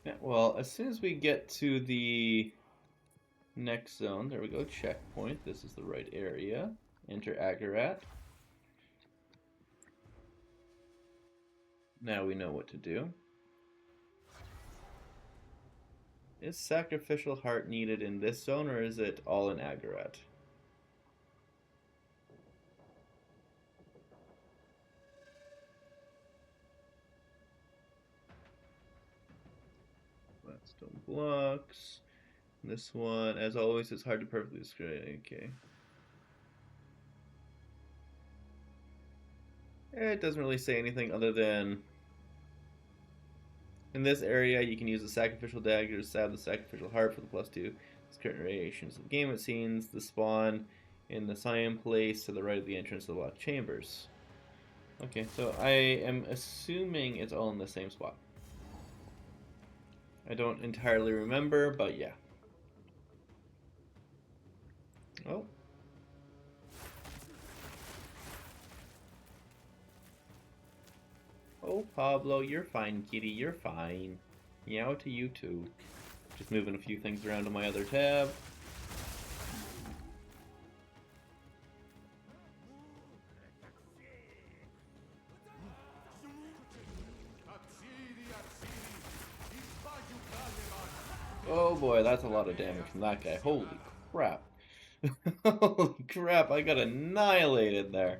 Yeah, well, as soon as we get to the next zone, there we go, checkpoint. This is the right area. Enter Agarat. Now we know what to do. Is Sacrificial Heart needed in this zone, or is it all in Agarat? Blackstone blocks. This one, as always, it's hard to perfectly describe. Okay. It doesn't really say anything other than in this area you can use the Sacrificial Dagger to stab the Sacrificial Heart for the +2. It's current variations of the game. It seems the spawn in the Cyan place to the right of the entrance to the locked chambers. Okay, so I am assuming it's all in the same spot. I don't entirely remember, but yeah. Oh. Oh, Pablo, you're fine, kitty, you're fine. Meow to you too. Just moving a few things around on my other tab. Oh boy, that's a lot of damage from that guy. Holy crap. Holy crap, I got annihilated there.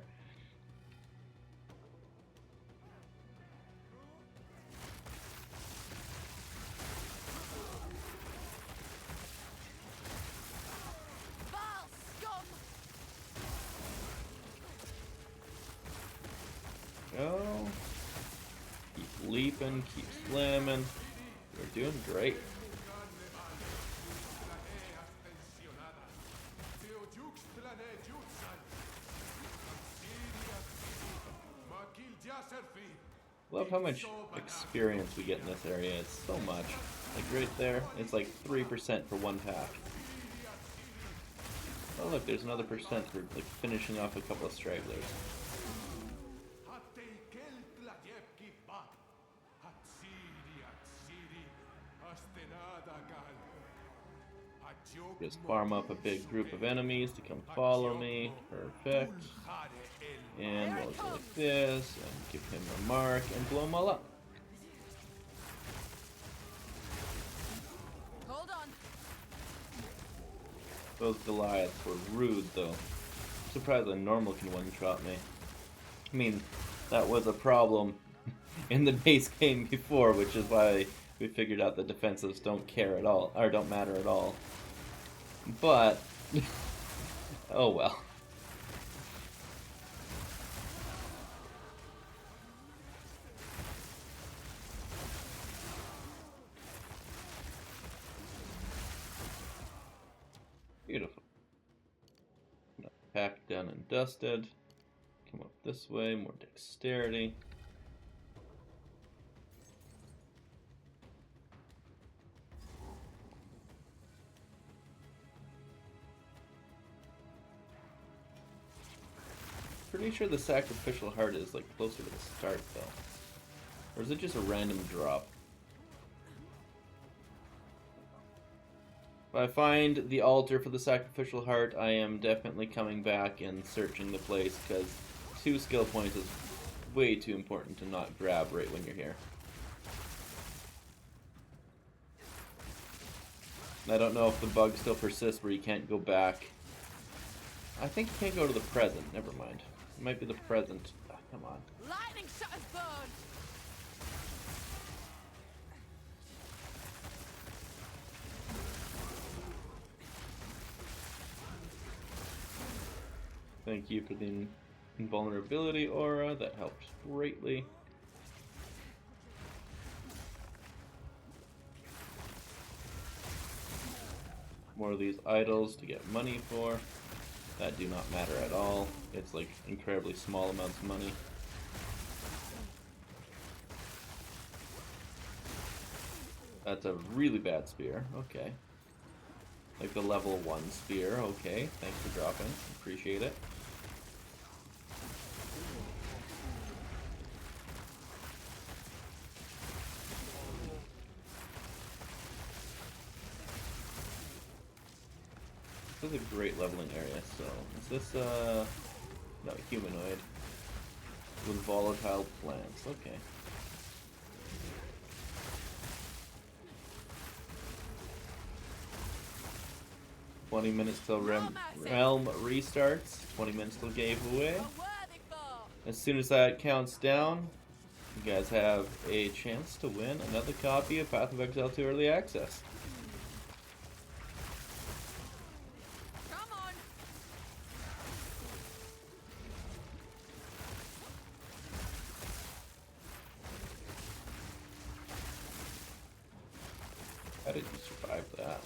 Oh. Keep leaping, keep slamming. We're doing great. Love how much experience we get in this area. It's so much. Like right there, it's like 3% for one pack. Oh look, there's another percent for like finishing off a couple of stragglers. Just farm up a big group of enemies to come follow me. Perfect. And we'll go like this, and give him a mark, and blow them all up. Hold on. Those Goliaths were rude, though. I'm surprised a normal can one-shot me. I mean, that was a problem in the base game before, which is why we figured out that defensives don't care at all, or don't matter at all. But, oh well. Beautiful. Pack done and dusted. Come up this way, more dexterity. Pretty sure the sacrificial heart is like closer to the start though. Or is it just a random drop? If I find the altar for the sacrificial heart, I am definitely coming back and searching the place, because 2 skill points is way too important to not grab right when you're here. I don't know if the bug still persists where you can't go back. I think you can't go to the present, never mind. It might be the present. Oh, come on. Lightning shatters burn. Thank you for the invulnerability aura, that helps greatly. More of these idols to get money for. That do not matter at all. It's like incredibly small amounts of money. That's a really bad spear. Okay. Like the level 1 spear. Okay. Thanks for dropping. Appreciate it. This is a great leveling area, so is this no, humanoid with volatile plants, okay. $20 minutes till realm restarts. 20 minutes till giveaway. As soon as that counts down, you guys have a chance to win another copy of Path of Exile 2 Early Access. How did you survive that?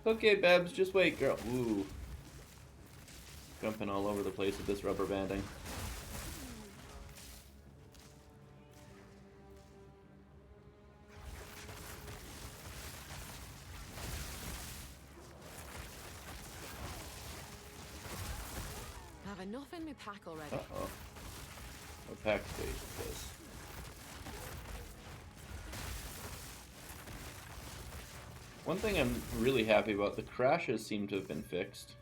Okay, Babs, just wait, girl. Ooh. Jumping all over the place with this rubber banding. I have enough in my pack already. Uh-oh. What pack space is this? One thing I'm really happy about, the crashes seem to have been fixed.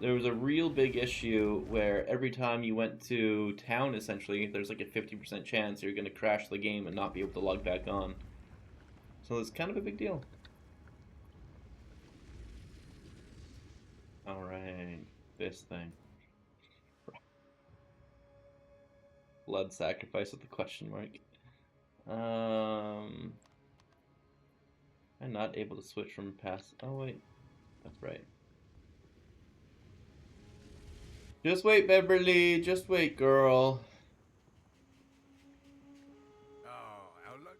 There was a real big issue where every time you went to town, essentially, there's like a 50% chance you're going to crash the game and not be able to log back on. So it's kind of a big deal. Alright, this thing. Blood sacrifice with the question mark. I'm not able to switch from pass. Oh wait, that's right. Just wait, Beverly. Just wait, girl. Oh, outlook.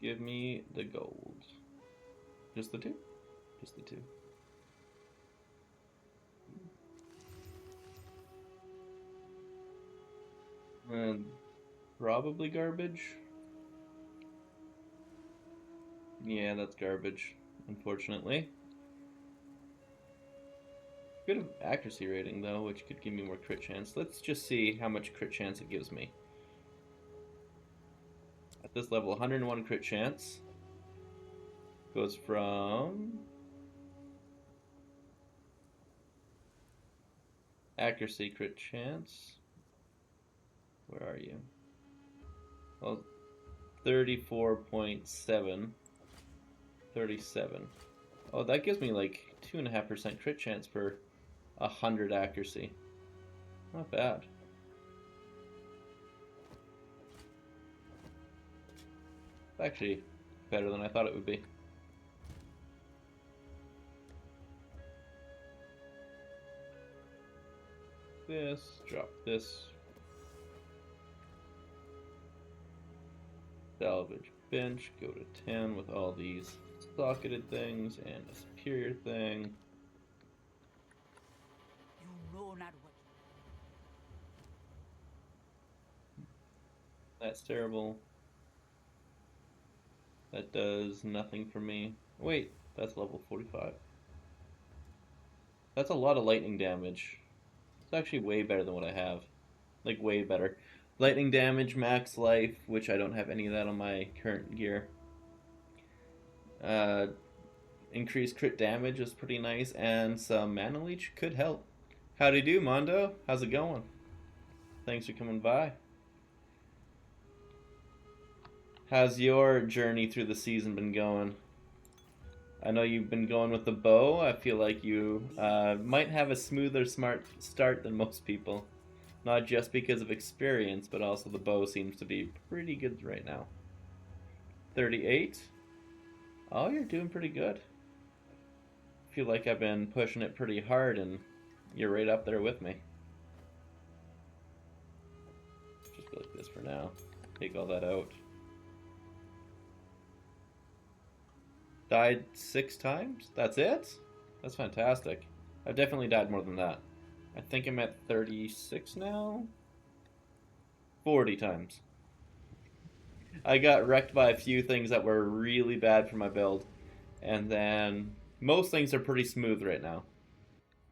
Give me the gold. Just the 2? Just the 2. Probably garbage. Yeah, that's garbage, unfortunately. Bit of accuracy rating though, which could give me more crit chance. Let's just see how much crit chance it gives me. At this level, 101 crit chance. Goes from accuracy crit chance. Where are you? Well, 34.7. 37. Oh, that gives me like 2.5% crit chance per 100 accuracy. Not bad. Actually, better than I thought it would be. This, drop this. Salvage bench, go to 10 with all these socketed things and a superior thing. You know not what. That's terrible. That does nothing for me. Wait, that's level 45. That's a lot of lightning damage. It's actually way better than what I have. Like, way better. Lightning damage, max life, which I don't have any of that on my current gear. Increased crit damage is pretty nice, and some mana leech could help. Howdy do, Mondo? How's it going? Thanks for coming by. How's your journey through the season been going? I know you've been going with the bow. I feel like you might have a smoother start than most people. Not just because of experience, but also the bow seems to be pretty good right now. 38. Oh, you're doing pretty good. I feel like I've been pushing it pretty hard and you're right up there with me. Just go like this for now. Take all that out. Died 6 times? That's it? That's fantastic. I've definitely died more than that. I think I'm at 36 now? 40 times. I got wrecked by a few things that were really bad for my build. And then most things are pretty smooth right now.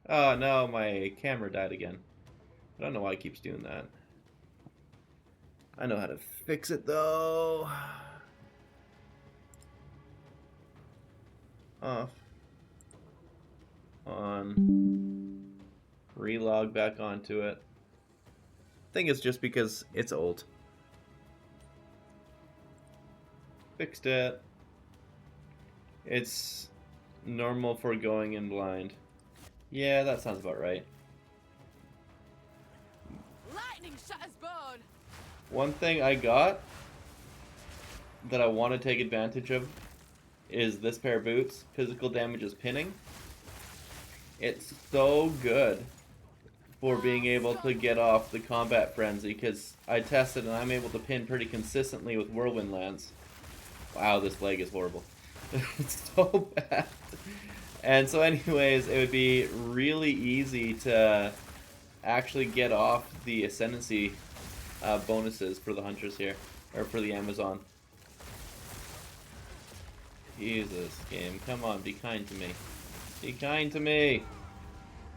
Oh no, my camera died again. I don't know why it keeps doing that. I know how to fix it though. Off. On. Relog back onto it. I think it's just because it's old. Fixed it. It's normal for going in blind. Yeah, that sounds about right. Lightning shatters bone. One thing I got that I want to take advantage of is this pair of boots. Physical damage is pinning. It's so good for being able to get off the combat frenzy, because I tested and I'm able to pin pretty consistently with whirlwind lance. Wow, this leg is horrible. It's so bad. And so anyways, it would be really easy to actually get off the ascendancy bonuses for the hunters here, or for the Amazon. Jesus, game, come on, be kind to me. Be kind to me.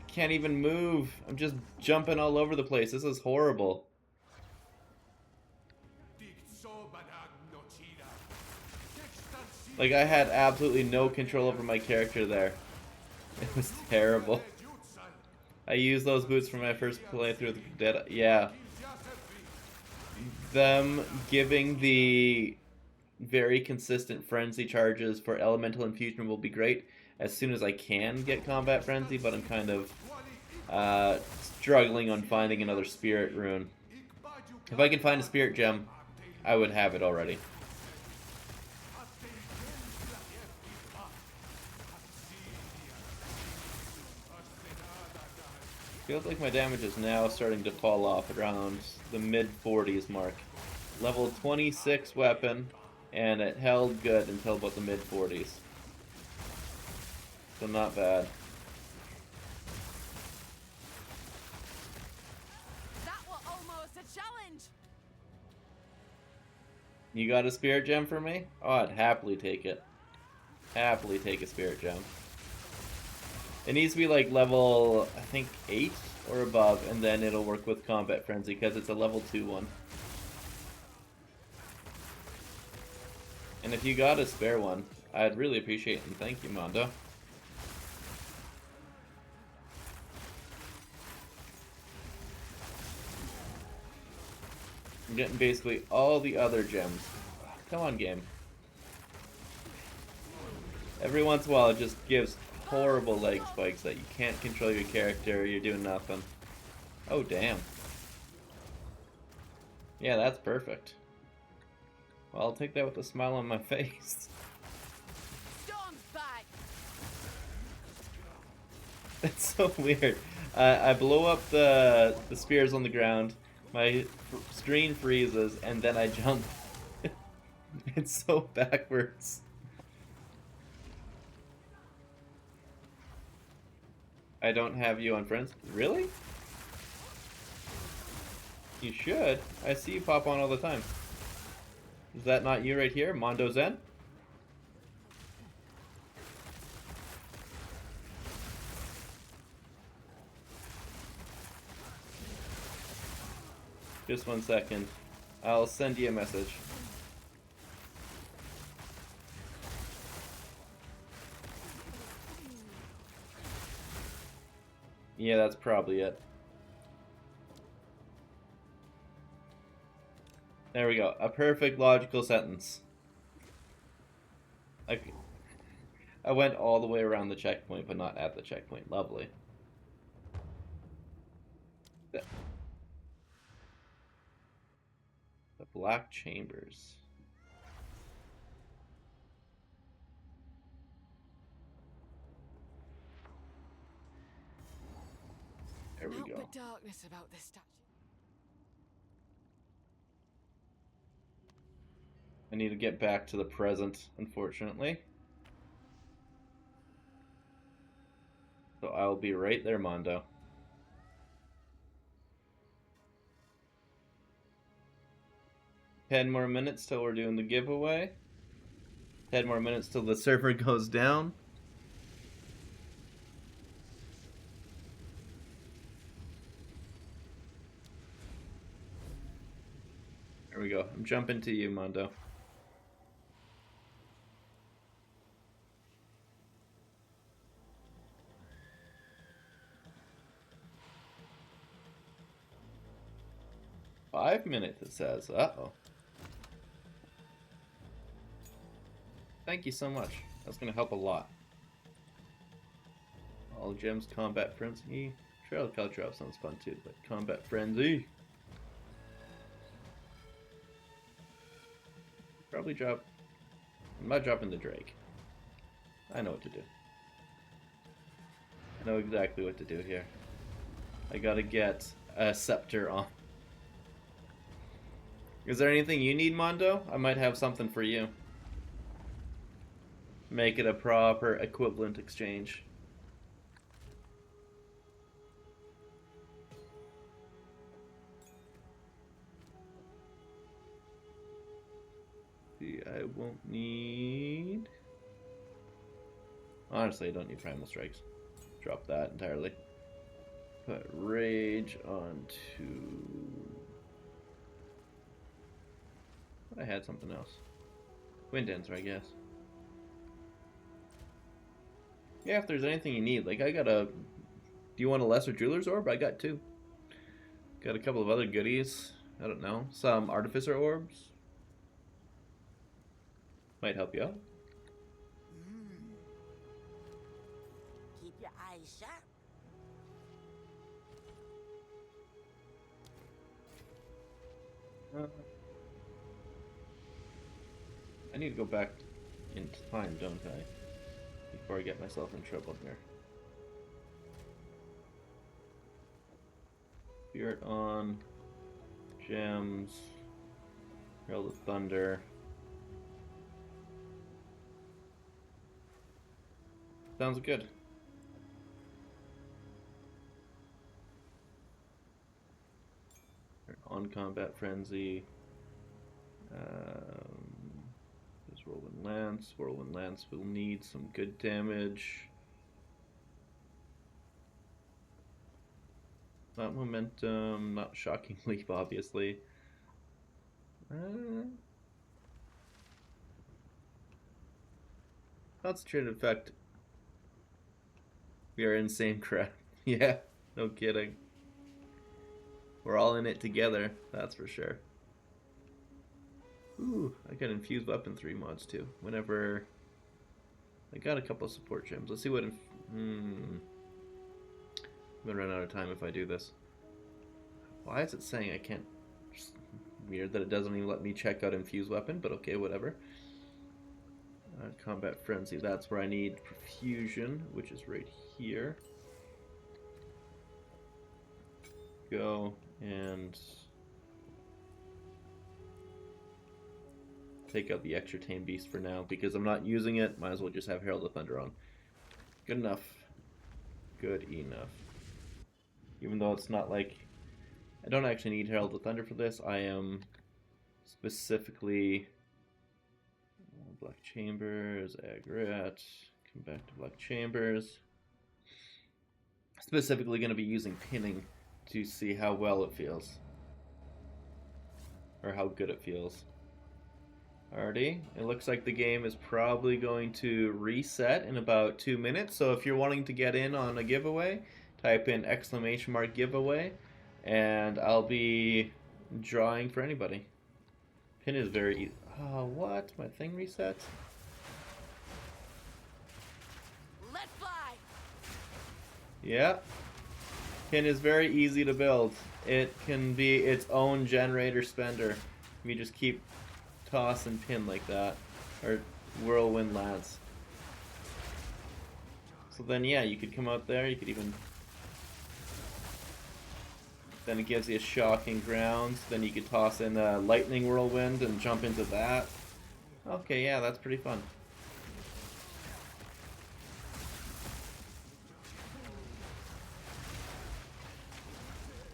Can't even move. I'm just jumping all over the place. This is horrible. Like, I had absolutely no control over my character there. It was terrible. I used those boots for my first playthrough of the Dead. Yeah. Them giving the very consistent frenzy charges for elemental infusion will be great as soon as I can get combat frenzy, but I'm kind of struggling on finding another spirit rune. If I could find a spirit gem, I would have it already. Feels like my damage is now starting to fall off around the mid-40s mark. Level 26 weapon, and it held good until about the mid-40s. So not bad. That was almost a challenge. You got a spirit gem for me? Oh, I'd happily take it. Happily take a spirit gem. It needs to be like level, I think, 8 or above, and then it'll work with Combat Frenzy, because it's a level 2 one. And if you got a spare one, I'd really appreciate it, and thank you, Mondo. I'm getting basically all the other gems. Come on, game. Every once in a while it just gives horrible leg spikes that you can't control your character, you're doing nothing. Oh, damn. Yeah, that's perfect. Well, I'll take that with a smile on my face. Storm's back. That's so weird. I blow up the spears on the ground, my screen freezes, and then I jump. It's so backwards. I don't have you on friends. Really? You should. I see you pop on all the time. Is that not you right here, Mondo Zen? Just 1 second. I'll send you a message. Yeah, that's probably it. There we go. A perfect logical sentence. I went all the way around the checkpoint, but not at the checkpoint. Lovely. The Black Chambers. There we Naught go. but darkness about this statue. I need to get back to the present, unfortunately. So I'll be right there, Mondo. Ten more minutes till we're doing the giveaway. 10 more minutes till the server goes down. There we go. I'm jumping to you, Mondo. Five minutes, it says. Uh-oh. Thank you so much. That's going to help a lot. All gems, Combat Frenzy. Trail Culture Drop sounds fun too, but Combat Frenzy. Probably drop... I'm not dropping the Drake. I know what to do. I know exactly what to do here. I gotta get a scepter on. Is there anything you need, Mondo? I might have something for you. Make it a proper equivalent exchange. See, I won't need... Honestly, I don't need Primal Strikes. Drop that entirely. Put Rage onto... I had something else. Wind Dancer, I guess. Yeah, if there's anything you need. Like, I got a... Do you want a Lesser Jeweler's Orb? I got 2. Got a couple of other goodies. I don't know. Some Artificer Orbs. Might help you out. Keep your eyes sharp. I need to go back in time, don't I? Before I get myself in trouble here. Spirit on. Gems. Herald of Thunder. Sounds good. On Combat Frenzy. There's Whirlwind Lance. Whirlwind Lance will need some good damage. Not momentum, not shocking leap, obviously. Concentrated effect. We are in same crap. Yeah, no kidding. We're all in it together, that's for sure. Ooh, I got infused weapon 3 mods too. Whenever I got a couple of support gems. Let's see what. I'm gonna run out of time if I do this. Why is it saying I can't? Weird that it doesn't even let me check out infused weapon, but okay, whatever. Combat frenzy. That's where I need perfusion, which is right here. Go and take out the extra tame beast for now because I'm not using it. Might as well just have Herald of Thunder on. Good enough. Good enough. Even though it's not like I don't actually need Herald of Thunder for this. I am specifically Black Chambers, Agret. Come back to Black Chambers. Specifically going to be using pinning to see how well it feels. Or how good it feels. Alrighty, it looks like the game is probably going to reset in about 2 minutes. So if you're wanting to get in on a giveaway, type in !giveaway and I'll be drawing for anybody. Pin is very easy. Oh, what? My thing reset? Let fly. Yeah. Pin is very easy to build. It can be its own generator spender. You just keep toss and pin like that. Or whirlwind lads. So then yeah, you could come out there, you could even... Then it gives you a shocking ground. Then you could toss in a lightning whirlwind and jump into that. Okay, yeah, that's pretty fun.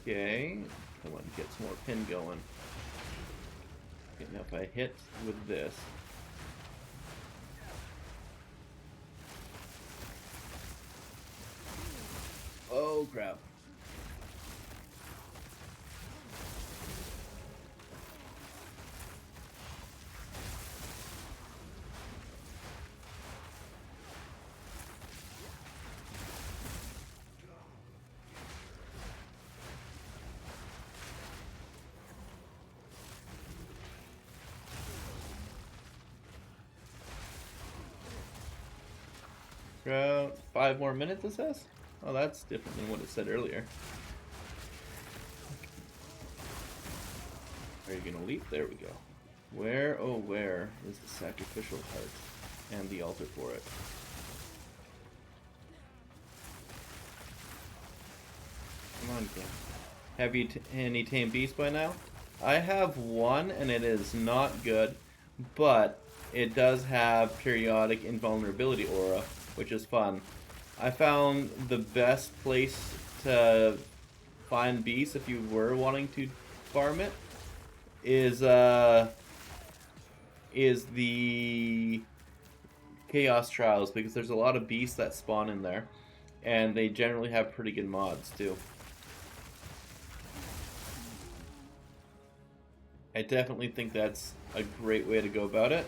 Okay, I want to get some more pin going. Okay, now if I hit with this. Oh crap. About 5 more minutes, it says? Oh, that's different than what it said earlier. Are you gonna leap? There we go. Where, oh where, is the sacrificial heart and the altar for it? Come on, game. Have you any tame beasts by now? I have one, and it is not good, but it does have periodic invulnerability aura, which is fun. I found the best place to find beasts if you were wanting to farm it is the Chaos Trials, because there's a lot of beasts that spawn in there, and they generally have pretty good mods too. I definitely think that's a great way to go about it.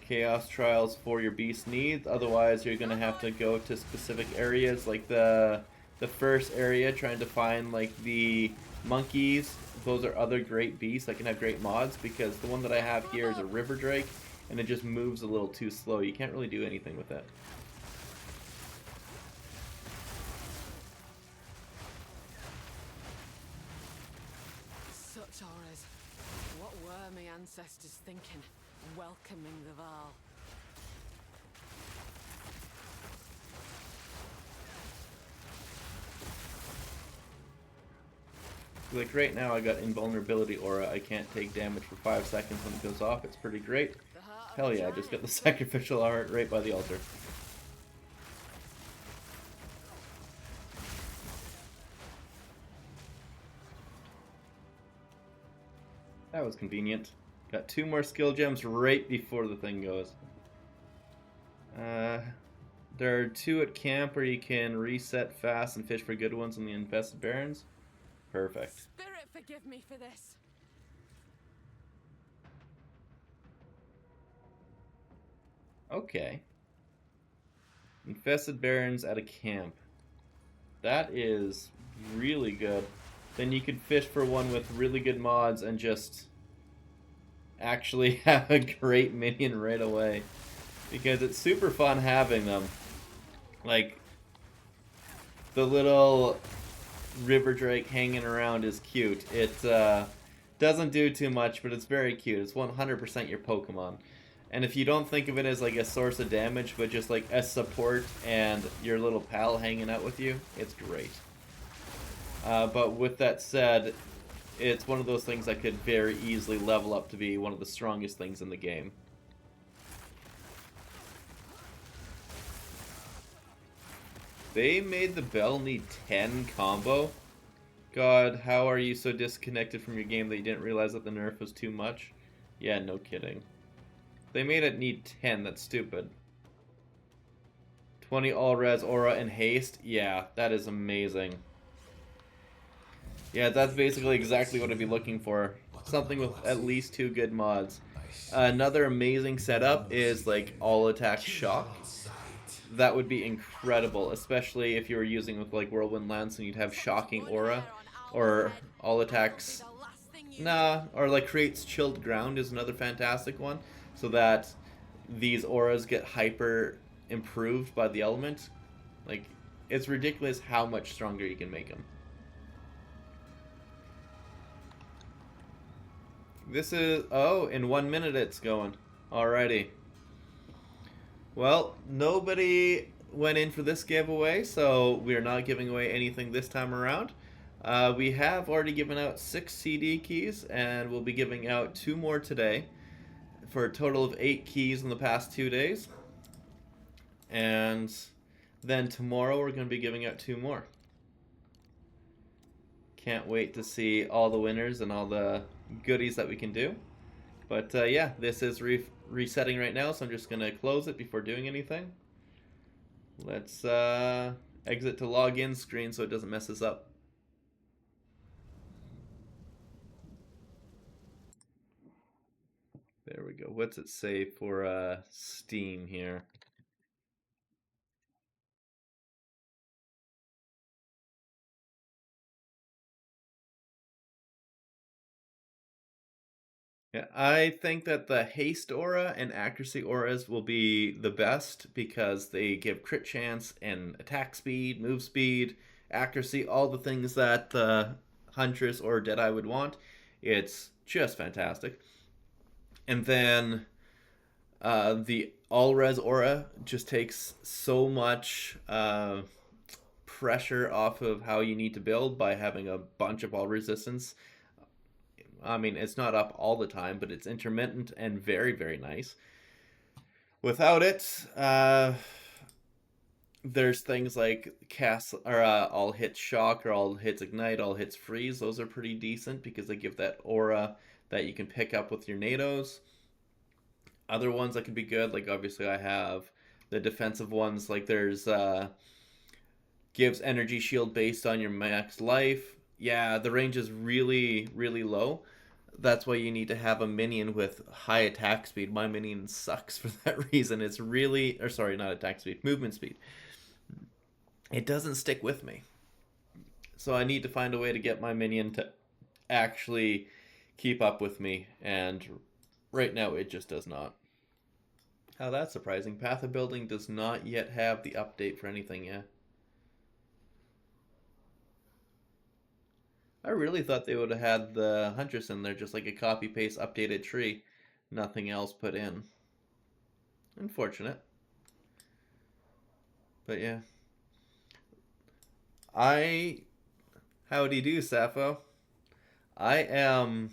Chaos Trials for your beast needs, otherwise you're gonna have to go to specific areas, like the first area, trying to find like the monkeys. Those are other great beasts that can have great mods, because the one that I have here is a river drake, and it just moves a little too slow. You can't really do anything with it. Such horrors. What were my ancestors thinking, welcoming the Val? Like right now I got invulnerability aura. I can't take damage for 5 seconds when it goes off. It's pretty great. Hell yeah, I just got the sacrificial heart right by the altar. That was convenient. Got 2 more skill gems right before the thing goes. There are 2 at camp where you can reset fast and fish for good ones in the infested barrens. Perfect. Spirit, forgive me for this. Okay. Infested barrens at a camp. That is really good. Then you could fish for one with really good mods and just actually have a great minion right away. Because it's super fun having them. Like, the little river drake hanging around is cute. It doesn't do too much, but it's very cute. It's 100% your Pokemon. And if you don't think of it as like a source of damage, but just like a support and your little pal hanging out with you, it's great. But with that said, it's one of those things that could very easily level up to be one of the strongest things in the game. They made the bell need 10 combo? God, how are you so disconnected from your game that you didn't realize that the nerf was too much? Yeah, no kidding. They made it need 10, that's stupid. 20 all-res, aura, and haste? Yeah, that is amazing. Yeah, that's basically exactly what I'd be looking for. Something with at least 2 good mods. Another amazing setup is like all-attack shock. That would be incredible, especially if you were using with like Whirlwind Lance and you'd have shocking aura. Or all-attacks... Nah, or like creates chilled ground is another fantastic one. So that these auras get hyper improved by the element. Like, it's ridiculous how much stronger you can make them. This is... Oh, in 1 minute it's going. Alrighty. Well, nobody went in for this giveaway, so we're not giving away anything this time around. We have already given out 6 CD keys, and we'll be giving out 2 more today, for a total of 8 keys in the past 2 days. And then tomorrow we're going to be giving out 2 more. Can't wait to see all the winners and all the goodies that we can do. But yeah, this is resetting right now, so I'm just going to close it before doing anything. Let's exit to login screen so it doesn't mess us up. There we go. What's it say for Steam here? Yeah, I think that the haste aura and accuracy auras will be the best because they give crit chance and attack speed, move speed, accuracy, all the things that the Huntress or Deadeye would want. It's just fantastic. And then the all-res aura just takes so much pressure off of how you need to build by having a bunch of all resistance. I mean, it's not up all the time, but it's intermittent and very, very nice. Without it, there's things like cast or all hits shock or all hits ignite, all hits freeze. Those are pretty decent because they give that aura that you can pick up with your nados. Other ones that could be good, like obviously I have the defensive ones. Like there's gives energy shield based on your max life. Yeah, the range is really, really low. That's why you need to have a minion with high attack speed. My minion sucks for that reason. It's really... Or sorry, not attack speed. Movement speed. It doesn't stick with me. So I need to find a way to get my minion to actually keep up with me. And right now it just does not. How that's surprising. Path of Building does not yet have the update for anything yet. I really thought they would have had the Huntress in there, just like a copy-paste updated tree. Nothing else put in. Unfortunate. But yeah. Howdy do, Sappho. I am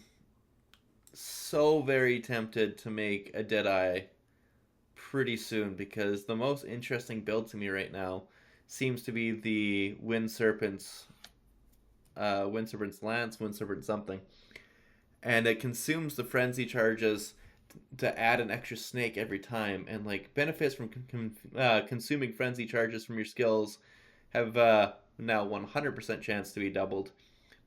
so very tempted to make a Deadeye pretty soon, because the most interesting build to me right now seems to be the Wind Serpent's Lance, Wind Serpent something. And it consumes the frenzy charges to add an extra snake every time, and like benefits from consuming frenzy charges from your skills have now 100% chance to be doubled.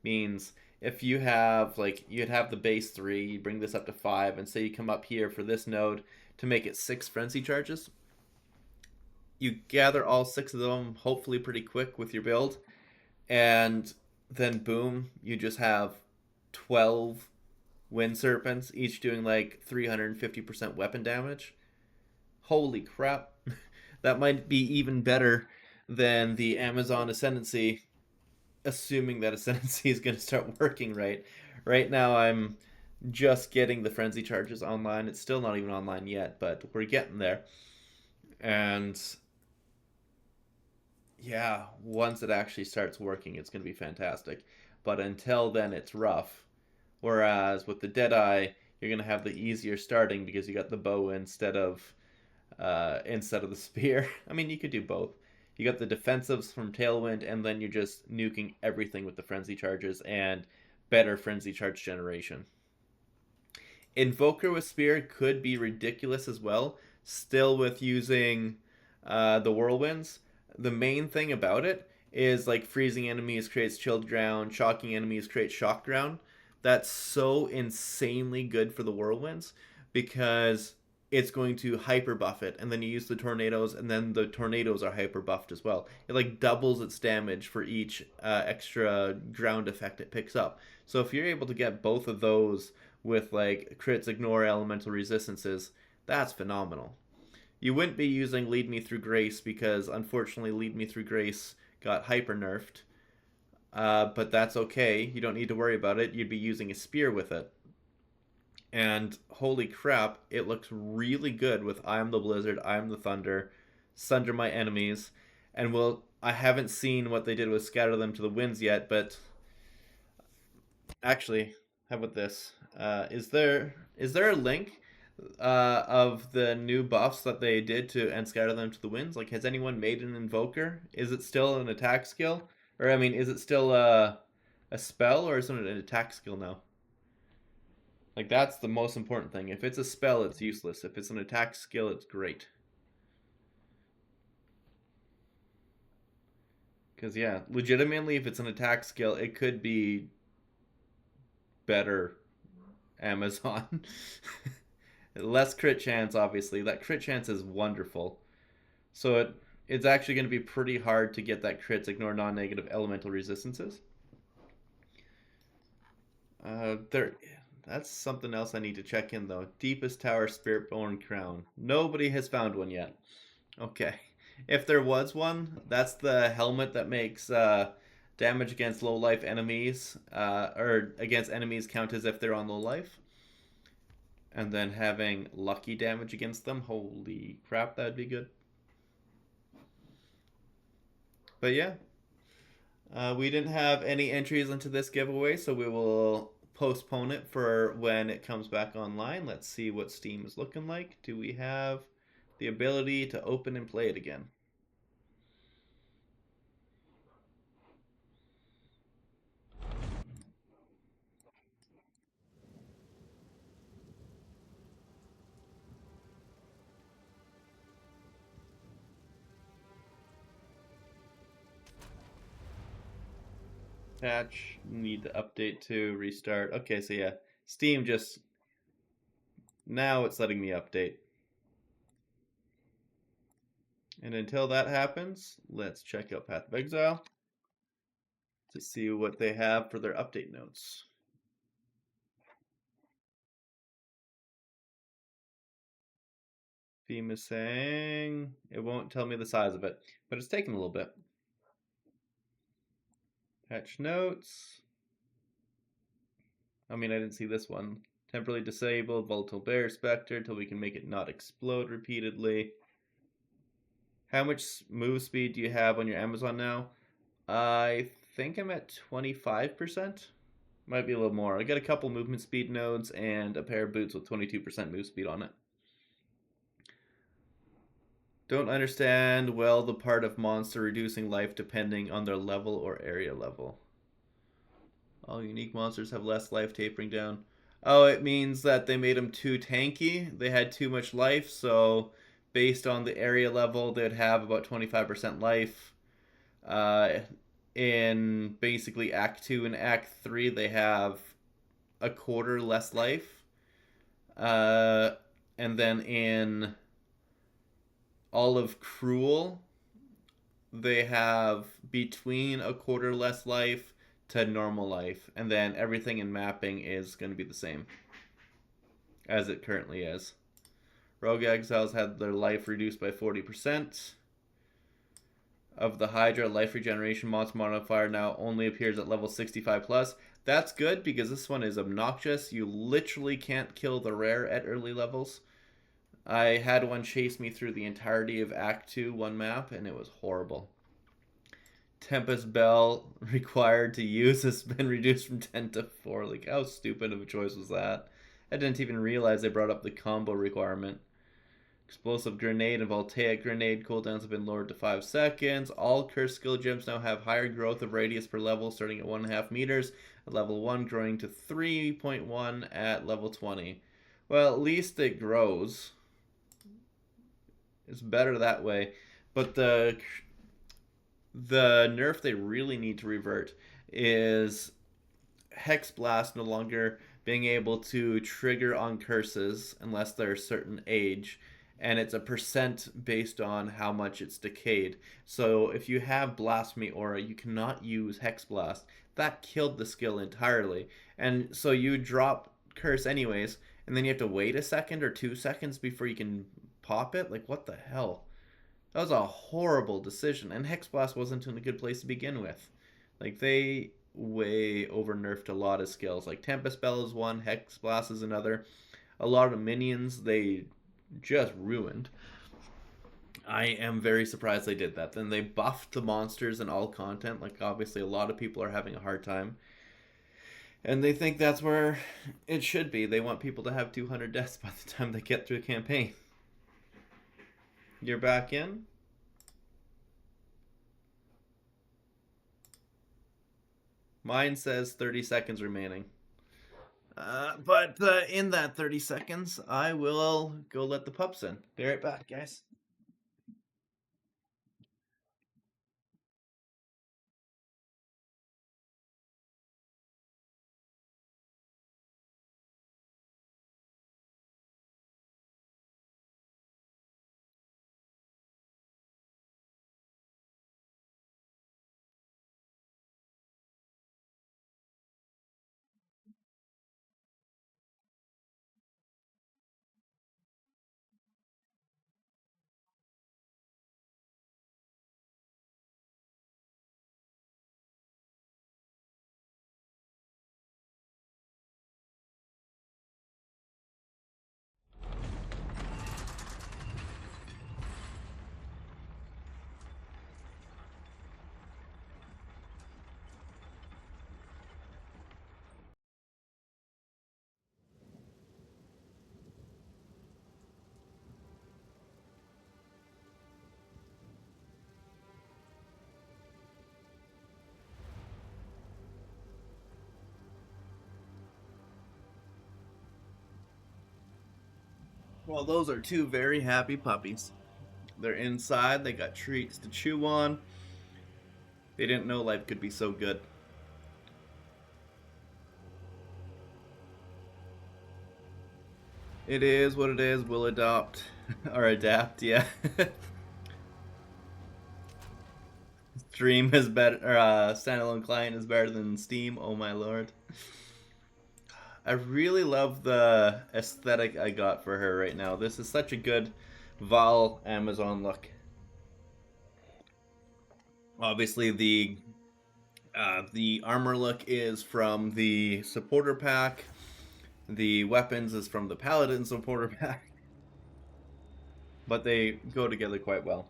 Means if you have like you'd have the base 3, you bring this up to 5, and say you come up here for this node to make it 6 frenzy charges. You gather all 6 of them hopefully pretty quick with your build, and then boom, you just have 12 wind serpents, each doing like 350% weapon damage. Holy crap. That might be even better than the Amazon Ascendancy, assuming that Ascendancy is going to start working right. Right now I'm just getting the frenzy charges online. It's still not even online yet, but we're getting there. And yeah, once it actually starts working, it's going to be fantastic. But until then, it's rough. Whereas with the Deadeye, you're going to have the easier starting because you got the bow instead of the spear. I mean, you could do both. You got the defensives from Tailwind, and then you're just nuking everything with the frenzy charges and better frenzy charge generation. Invoker with spear could be ridiculous as well, still with using the whirlwinds. The main thing about it is like freezing enemies creates chilled ground, shocking enemies creates shock ground. That's so insanely good for the whirlwinds because it's going to hyper buff it, and then you use the tornadoes, and then the tornadoes are hyper buffed as well. It like doubles its damage for each extra ground effect it picks up. So if you're able to get both of those with like crits ignore elemental resistances, that's phenomenal. You wouldn't be using Lead Me Through Grace because unfortunately Lead Me Through Grace got hyper nerfed. But that's okay. You don't need to worry about it. You'd be using a spear with it. And holy crap, it looks really good with I Am the Blizzard, I Am the Thunder, Sunder My Enemies. And I haven't seen what they did with Scatter Them to the Winds yet, but actually, how about this? Is there a link of the new buffs that they did to and Scatter Them to the Winds? Like, has anyone made an Invoker? Is it still an attack skill? Or, I mean, is it still a spell, or is it an attack skill now? Like, that's the most important thing. If it's a spell, it's useless. If it's an attack skill, it's great. Because, yeah, legitimately, if it's an attack skill, it could be better Amazon. Less crit chance, obviously. That crit chance is wonderful. So it's actually going to be pretty hard to get that crits ignore non-negative elemental resistances. That's something else I need to check in, though. Deepest Tower Spiritborn Crown. Nobody has found one yet. Okay. If there was one, that's the helmet that makes damage against low-life enemies, or against enemies count as if they're on low life. And then having lucky damage against them. Holy crap, that'd be good. But yeah. We didn't have any entries into this giveaway, so we will postpone it for when it comes back online. Let's see what Steam is looking like. Do we have the ability to open and play it again? Patch, need to update to restart. Okay, so yeah, Steam just, now it's letting me update. And until that happens, let's check out Path of Exile to see what they have for their update notes. Theme is saying it won't tell me the size of it, but it's taking a little bit. Patch notes. I mean, I didn't see this one. Temporarily disabled, volatile bear specter till we can make it not explode repeatedly. How much move speed do you have on your Amazon now? I think I'm at 25%. Might be a little more. I got a couple movement speed nodes and a pair of boots with 22% move speed on it. Don't understand well the part of monster reducing life depending on their level or area level. All unique monsters have less life tapering down. Oh, it means that they made them too tanky. They had too much life, so based on the area level, they'd have about 25% life. Uh, in basically Act 2 and Act 3, they have a quarter less life. And then in Olive Cruel, they have between a quarter less life to normal life. And then everything in mapping is going to be the same as it currently is. Rogue Exiles had their life reduced by 40%. Of the Hydra, life regeneration mods modifier now only appears at level 65 plus. That's good because this one is obnoxious. You literally can't kill the rare at early levels. I had one chase me through the entirety of Act 2, one map, and it was horrible. Tempest Bell required to use has been reduced from 10 to 4. Like, how stupid of a choice was that? I didn't even realize they brought up the combo requirement. Explosive Grenade and Voltaic Grenade cooldowns have been lowered to 5 seconds. All cursed skill gems now have higher growth of radius per level, starting at 1.5 meters at level 1, growing to 3.1 at level 20. Well, at least it grows. It's better that way. But the nerf they really need to revert is Hex Blast no longer being able to trigger on curses unless they're a certain age, and it's a percent based on how much it's decayed. So if you have Blasphemy Aura, you cannot use Hex Blast. That killed the skill entirely. And so you drop curse anyways, and then you have to wait a second or 2 seconds before you can pop it? Like, what the hell? That was a horrible decision, and Hex Blast wasn't in a good place to begin with. Like, they way over nerfed a lot of skills. Like, Tempest Bell is one, Hex Blast is another. A lot of minions they just ruined. I am very surprised they did that. Then they buffed the monsters and all content. Like, obviously a lot of people are having a hard time. And they think that's where it should be. They want people to have 200 deaths by the time they get through a campaign. You're back in? Mine says 30 seconds remaining. But in that 30 seconds, I will go let the pups in. Be right back, guys. Well, those are two very happy puppies. They're inside, they got treats to chew on. They didn't know life could be so good. It is what it is, we'll adopt, or adapt, yeah. Stream is better, or standalone client is better than Steam, oh my lord. I really love the aesthetic I got for her right now. This is such a good Val Amazon look. Obviously, the armor look is from the supporter pack. The weapons is from the Paladin supporter pack. But they go together quite well.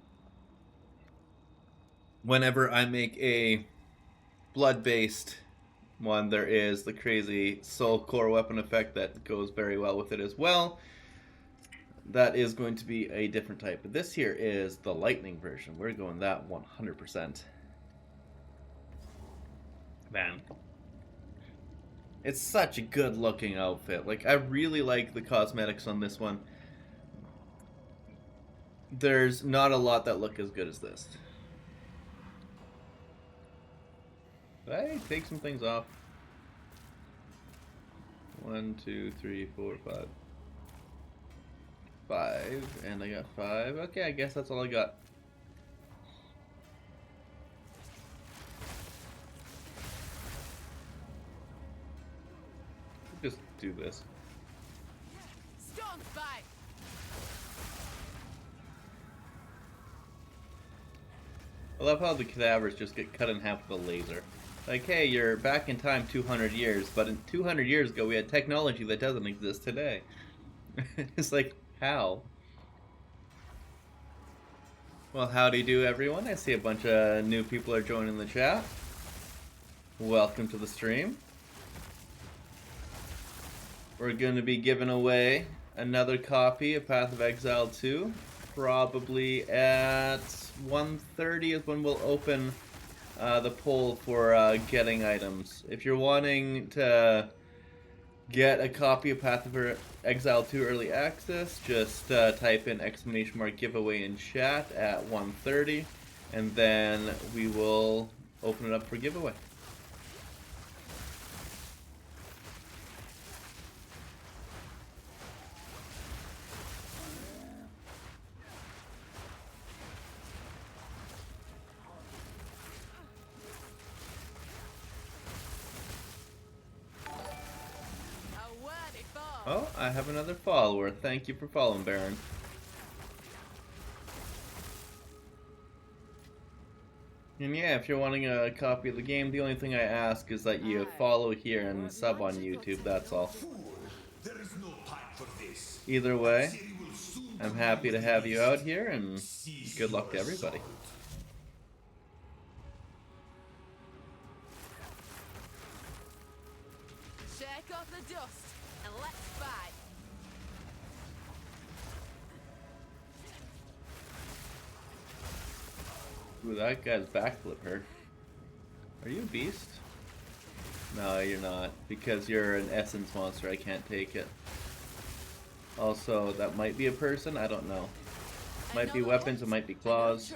Whenever I make a blood-based one, there is the crazy soul core weapon effect that goes very well with it as well. That is going to be a different type. But this here is the lightning version. We're going that 100%. Man. It's such a good looking outfit. Like, I really like the cosmetics on this one. There's not a lot that look as good as this. Hey, take some things off. 1, 2, 3, 4, 5. 5, and I got 5. Okay, I guess that's all I got. Just do this. Stone fight. I love how the cadavers just get cut in half with a laser. Like, hey, you're back in time 200 years, but in 200 years ago we had technology that doesn't exist today. It's like, how? Well, howdy do everyone. I see a bunch of new people are joining the chat. Welcome to the stream. We're going to be giving away another copy of Path of Exile 2. Probably at 1:30 is when we'll open the poll for getting items. If you're wanting to get a copy of Path of Exile 2 Early Access, just type in !giveaway in chat at 1:30, and then we will open it up for giveaway. Oh, I have another follower. Thank you for following, Baron. And yeah, if you're wanting a copy of the game, the only thing I ask is that you follow here and sub on YouTube, that's all. Either way, I'm happy to have you out here, and good luck to everybody. Shake off the dust and let's fight. Ooh, that guy's backflip hurt. Are you a beast? No, you're not. Because you're an essence monster, I can't take it. Also, that might be a person, I don't know. Might be weapons, it might be claws.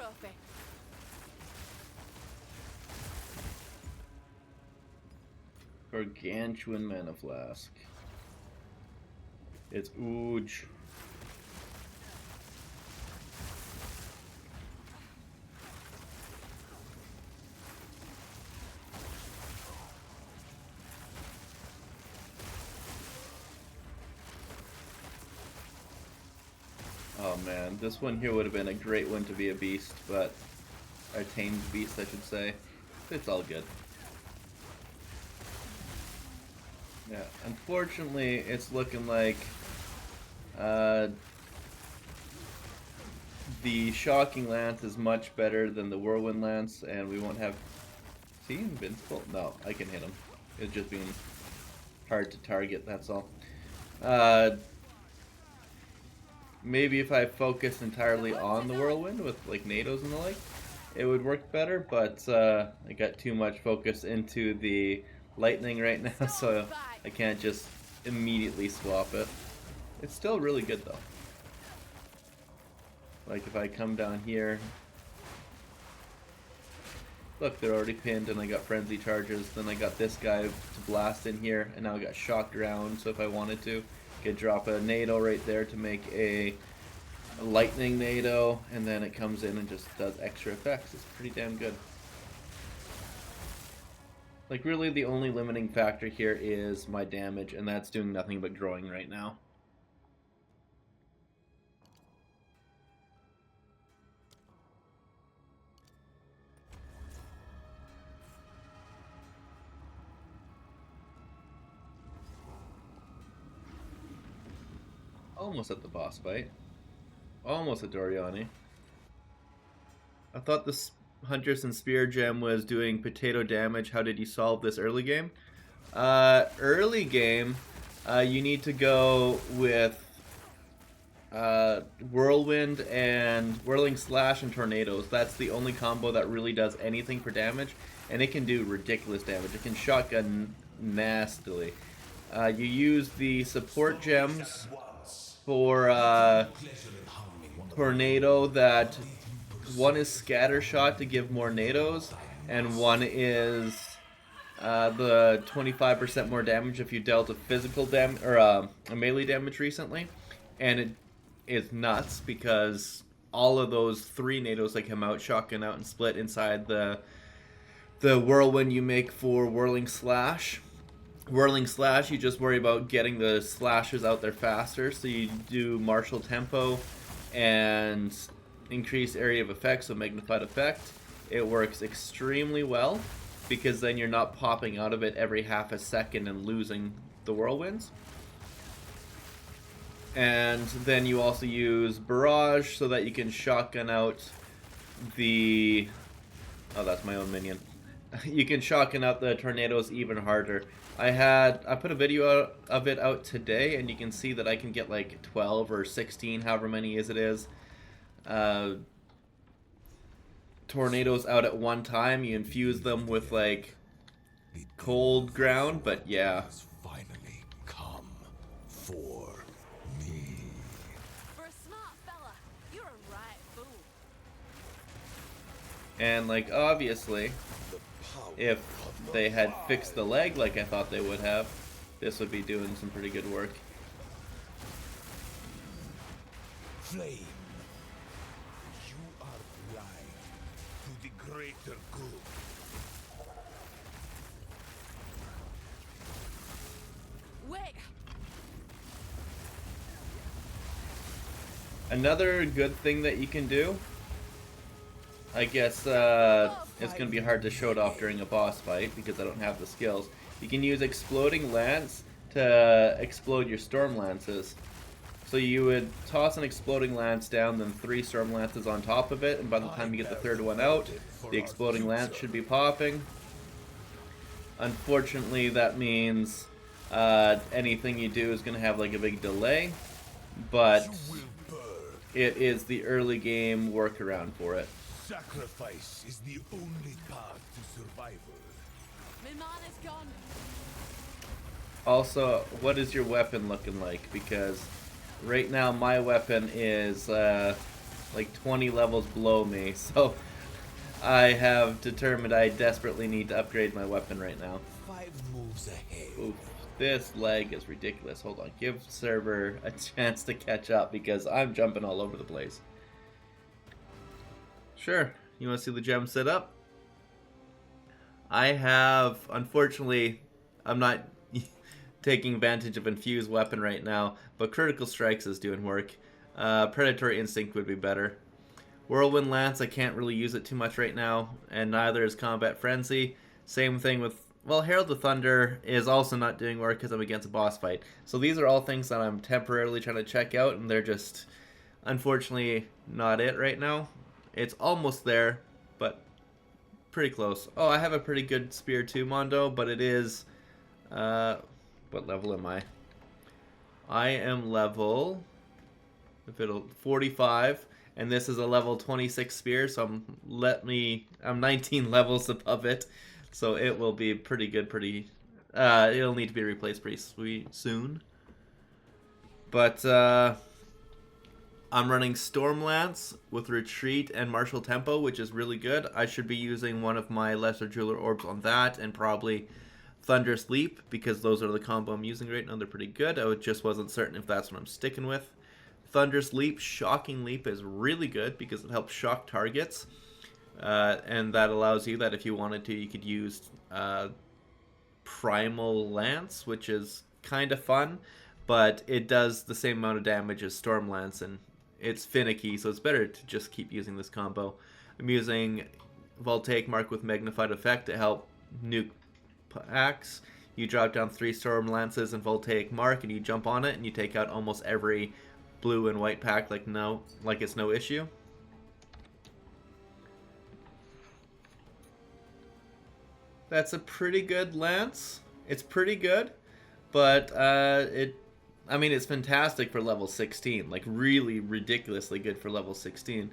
Gargantuan mana flask. It's Ooge. Oh man, this one here would have been a great one to be a beast, but... or tamed beast, I should say. It's all good. Yeah, unfortunately, it's looking like the Shocking Lance is much better than the Whirlwind Lance, and we won't have... Is he invincible? No, I can hit him. It's just being hard to target, that's all. Maybe if I focused entirely on the Whirlwind with like NATOs and the like, it would work better, but I got too much focus into the Lightning right now, so I can't just immediately swap it. It's still really good though. Like if I come down here, look, they're already pinned and I got frenzy charges, then I got this guy to blast in here, and now I got shocked around, so if I wanted to, could drop a NATO right there to make a lightning NATO, and then it comes in and just does extra effects. It's pretty damn good. Like really the only limiting factor here is my damage, and that's doing nothing but growing right now. Almost at the boss fight. Almost at Doriani. I thought the Huntress and Spear gem was doing potato damage. How did you solve this early game? Early game, you need to go with Whirlwind and Whirling Slash and Tornadoes. That's the only combo that really does anything for damage. and it can do ridiculous damage. It can shotgun nastily. You use the support gems for tornado. That one is scatter shot to give more nados, and one is the 25% more damage if you dealt a physical damage or a melee damage recently. And it is nuts because all of those 3 nados that come out shotgun out and split inside the whirlwind you make for whirling slash. Whirling slash, you just worry about getting the slashes out there faster, so you do martial tempo and increase area of effect, so magnified effect. It works extremely well because then you're not popping out of it every half a second and losing the whirlwinds. And then you also use barrage so that you can shotgun out the... Oh, that's my own minion. You can shotgun out the tornadoes even harder. I put a video of it out today, and you can see that I can get like 12 or 16, however many as it is, tornadoes out at one time. You infuse them with like cold ground, but yeah. Finally come for me. For a smart fella, you're a right fool. And like obviously, if they had fixed the leg like I thought they would have, this would be doing some pretty good work. Flame, you are blind to the greater good. Wait, Another good thing that you can do, I guess it's going to be hard to show it off during a boss fight because I don't have the skills. You can use Exploding Lance to explode your Storm Lances. So you would toss an Exploding Lance down, then 3 Storm Lances on top of it, and by the time you get the 3rd one out, the Exploding Lance should be popping. Unfortunately, that means anything you do is going to have like a big delay, but it is the early game workaround for it. Sacrifice is the only path to survival. my man is gone. Also, what is your weapon looking like? Because right now my weapon is like 20 levels below me, so I have determined I desperately need to upgrade my weapon right now. 5 moves ahead. Oof, this lag is ridiculous. Hold on, give server a chance to catch up because I'm jumping all over the place. Sure, you want to see the gem set up? I have, unfortunately, I'm not taking advantage of infused weapon right now, but critical strikes is doing work. Predatory instinct would be better. Whirlwind lance, I can't really use it too much right now, and neither is combat frenzy. Same thing with, well, Herald of Thunder is also not doing work because I'm against a boss fight. So these are all things that I'm temporarily trying to check out, and they're just unfortunately not it right now. It's almost there, but pretty close. Oh, I have a pretty good spear too, Mondo, but it is... what level am I? I am level... 45, and this is a level 26 spear, so I'm 19 levels above it, so it will be pretty good, it'll need to be replaced pretty soon. But, I'm running Stormlance with Retreat and Martial Tempo, which is really good. I should be using one of my Lesser Jeweler Orbs on that, and probably Thunderous Leap, because those are the combo I'm using right now. They're pretty good. I just wasn't certain if that's what I'm sticking with. Thunderous Leap, Shocking Leap is really good because it helps shock targets. And that allows you that if you wanted to, you could use Primal Lance, which is kind of fun, but it does the same amount of damage as Storm Lance, and it's finicky, so it's better to just keep using this combo. I'm using Voltaic Mark with Magnified Effect to help nuke packs. You drop down 3 Storm Lances and Voltaic Mark, and you jump on it, and you take out almost every blue and white pack like it's no issue. That's a pretty good lance. It's pretty good, but I mean, it's fantastic for level 16, like really ridiculously good for level 16,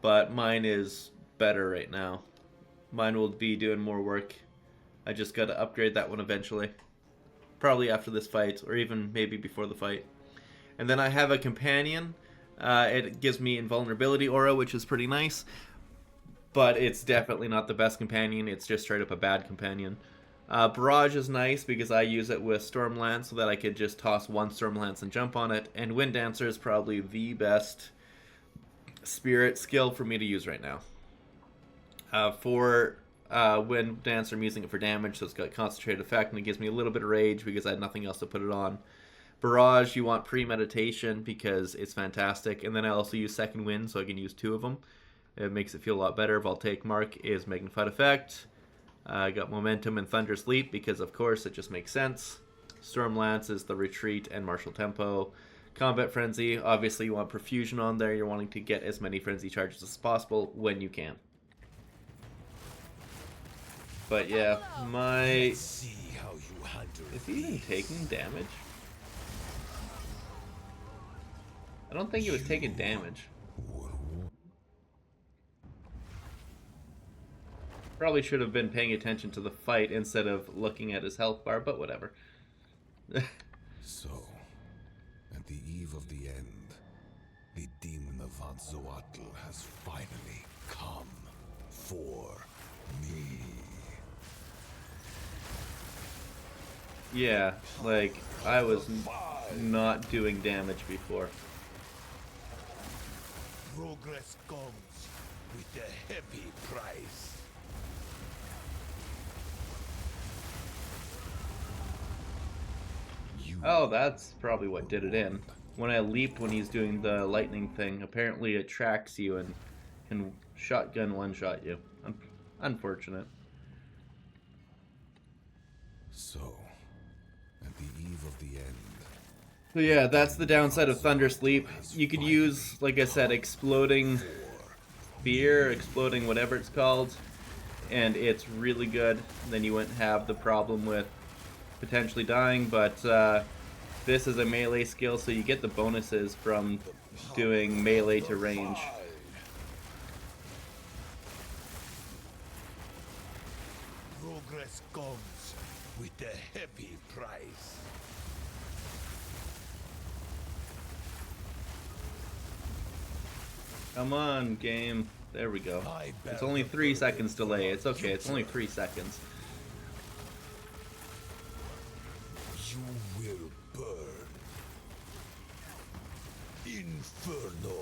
but mine is better right now. mine will be doing more work. I just gotta upgrade that one eventually. Probably after this fight, or even maybe before the fight. And then I have a companion. It gives me invulnerability aura, which is pretty nice. But it's definitely not the best companion. It's just straight up a bad companion. Barrage is nice because I use it with Stormlance so that I could just toss one Stormlance and jump on it. And Wind Dancer is probably the best spirit skill for me to use right now. For Wind Dancer, I'm using it for damage, so it's got concentrated effect, and it gives me a little bit of rage because I had nothing else to put it on. Barrage, you want premeditation because it's fantastic, and then I also use Second Wind, so I can use 2 of them. It makes it feel a lot better. Voltaic Mark is Magnified Effect. I got Momentum and Thunderous Leap because, of course, it just makes sense. Stormlance is the Retreat and Martial Tempo. Combat Frenzy, obviously you want Profusion on there. You're wanting to get as many Frenzy charges as possible when you can. But yeah, my... See how you handle Is he even taking damage? I don't think he was taking damage. Probably should have been paying attention to the fight instead of looking at his health bar, but whatever. So, at the eve of the end, the demon of Anzoatl has finally come for me. Yeah, like, I was not doing damage before. Progress comes with a heavy price. Oh, that's probably what did it in. When I leaped when he's doing the lightning thing, apparently it tracks you and can shotgun one-shot you. Unfortunate. So, at the eve of the end... So yeah, that's the downside of Thunderous Leap. You could use, like I said, Exploding Spear, Exploding whatever it's called, and it's really good. Then you wouldn't have the problem with potentially dying, but this is a melee skill, so you get the bonuses from doing melee to range. Progress comes with a heavy price. Come on, game. There we go. It's only 3 seconds delay. It's okay, it's only 3 seconds. You will burn. Inferno.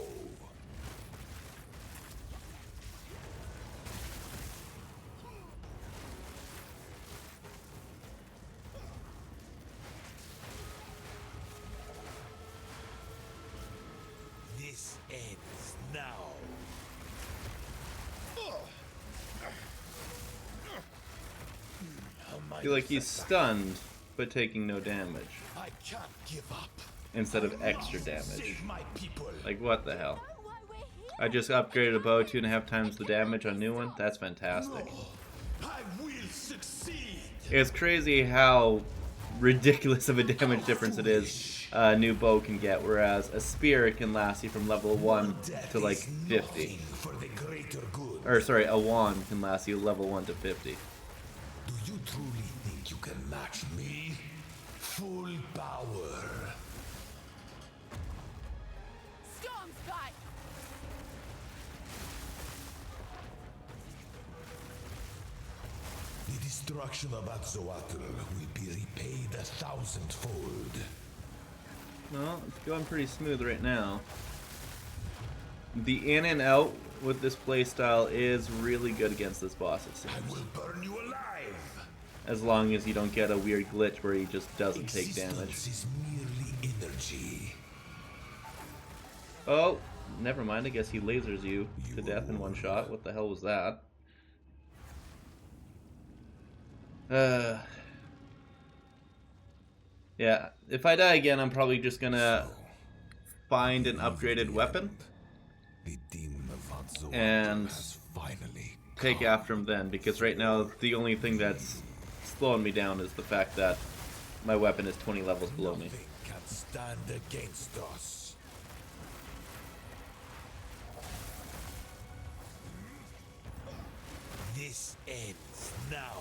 This ends now. I feel like he's stunned, but taking no damage. I can't give up. Instead of extra damage. Save my people. Like, what the hell? I just upgraded a bow 2.5 times the damage on new one. That's fantastic. I will succeed. It's crazy how ridiculous of a damage difference it is a new bow can get, whereas a spear can last you from level 1 to like 50. For the greater good. Or sorry, a wand can last you level 1 to 50. Do you truly think you can match me? Full power. Storm's back! The destruction of Atzoatl will be repaid 1,000-fold. No, it's going pretty smooth right now. The in and out with this playstyle is really good against this boss, it seems. I will burn you alive. As long as you don't get a weird glitch where he just doesn't take damage. Existence is merely energy. Oh, never mind. I guess he lasers you to death in one shot. What the hell was that? Yeah, if I die again, I'm probably just gonna find an upgraded weapon The demon of Atzoatl and has finally take after him then, because right now the only thing that's slowing me down is the fact that my weapon is 20 levels below me. Nothing can stand against us. This ends now.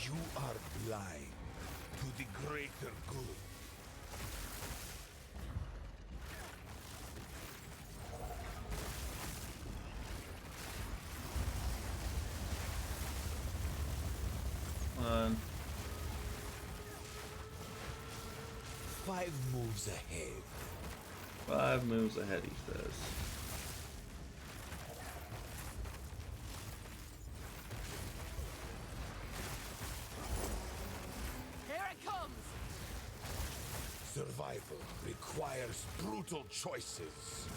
You are blind to the greater good. On. 5 moves ahead. 5 moves ahead, he says. Here it comes! Survival requires brutal choices.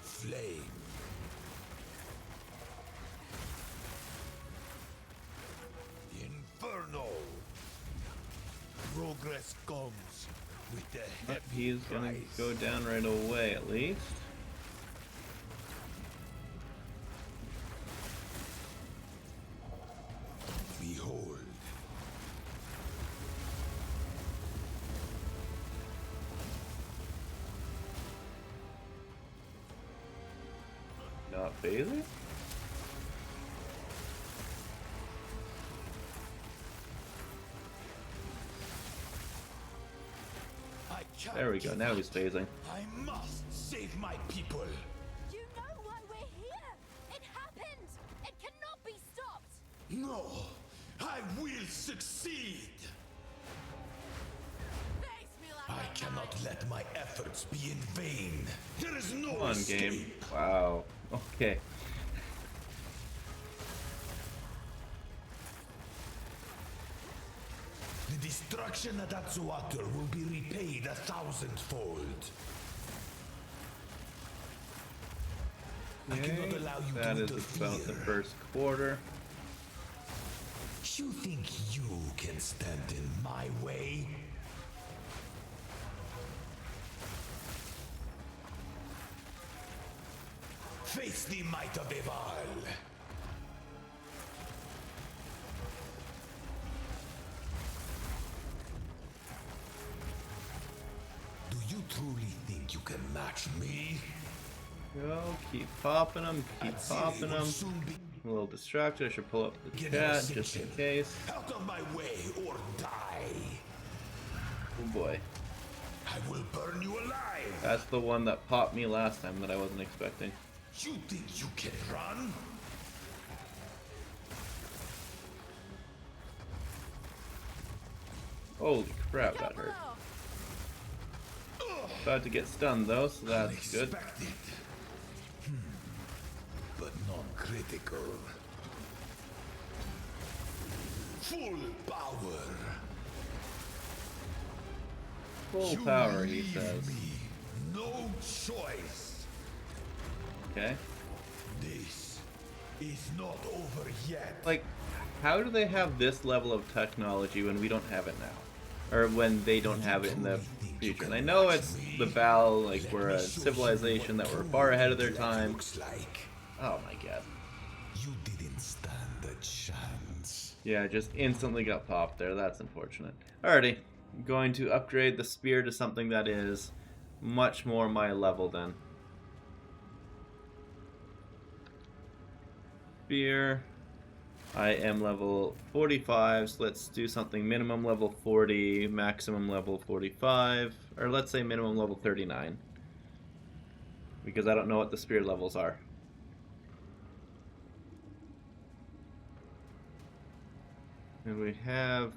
Flame. Inferno. Progress comes with the But heavy he's gonna price. go down right away, at least. Behold. Not phasing? I can't There we go, give now up. he's phasing. I must save my people. You know why we're here! It happened! It cannot be stopped! No, I will succeed. Face me like I cannot let my efforts be in vain. There is no Come on, escape. game. Wow. Okay. The destruction at Atsuater will be repaid 1,000-fold. I cannot Okay, allow you that to is about the interfere. first quarter. You think you can stand in my way? Face the might of Eval. Do you truly think you can match me? Go, keep popping them, keep Atziri popping will them. soon be A little distracted, I should pull up the Get chat out, just in Simpson. case. Out of my way or die. Oh boy. I will burn you alive. That's the one that popped me last time that I wasn't expecting. You think you can run? Holy crap, that hurt. About to get stunned though, so that's good. Unexpected. But non-critical. Full power. Full You power, he leave says. me no choice. Okay. This is not over yet. Like, how do they have this level of technology when we don't have it now? Or when they don't have it in the future? And I know it's the Val, like, we're a civilization that we're far ahead of their time. Looks like Oh my god. you didn't stand a chance. Yeah, just instantly got popped there. That's unfortunate. Alrighty. I'm going to upgrade the spear to something that is much more my level then. Spear. I am level 45, so let's do something minimum level 40, maximum level 45, or let's say minimum level 39. Because I don't know what the spear levels are. And we have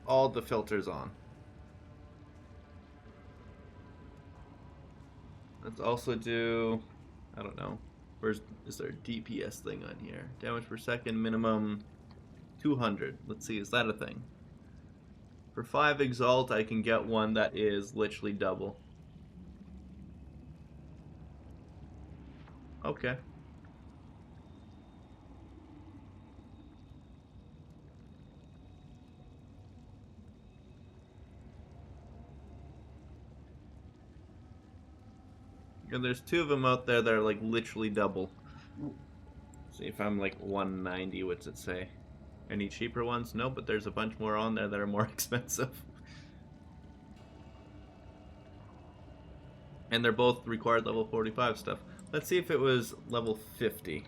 all the filters on. Let's also do, I don't know, is there a DPS thing on here? Damage per second, minimum 200. Let's see, is that a thing? For 5 Exalt, I can get one that is literally double. Okay. And there's 2 of them out there that are like literally double. See if I'm like 190, what's it say? Any cheaper ones? No, but there's a bunch more on there that are more expensive. And they're both required level 45 stuff. Let's see if it was level 50.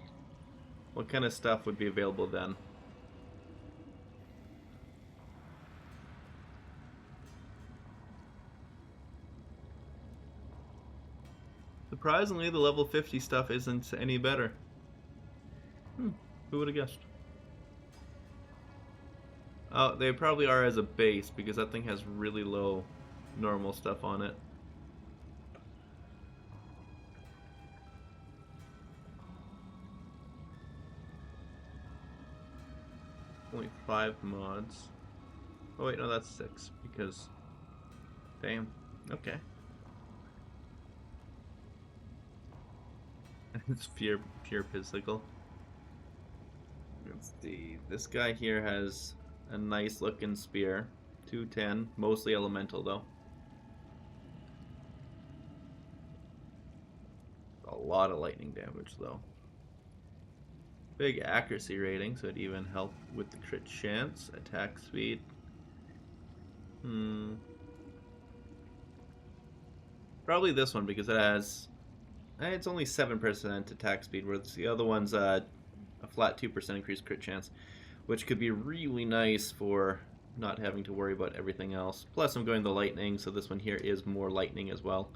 What kind of stuff would be available then? Surprisingly, the level 50 stuff isn't any better. Who would have guessed? Oh, they probably are as a base, because that thing has really low normal stuff on it. Only 5 mods. Oh wait, no, that's 6, because... Damn. Okay. It's pure physical. Let's see. This guy here has a nice looking spear. 210, mostly elemental though. A lot of lightning damage though. Big accuracy rating, so it'd even help with the crit chance. Attack speed. Probably this one because it has... It's only 7% attack speed, whereas the other one's a flat 2% increased crit chance, which could be really nice for not having to worry about everything else. Plus I'm going the lightning, so this one here is more lightning as well.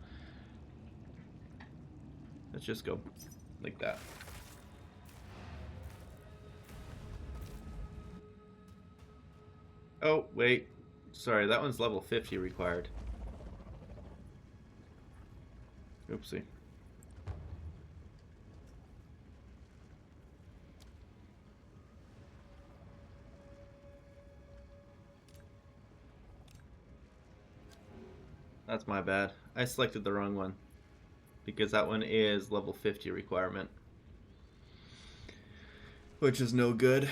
Let's just go like that. Oh, wait. Sorry, that one's level 50 required. Oopsie. That's my bad. I selected the wrong one. Because that one is level 50 requirement. Which is no good.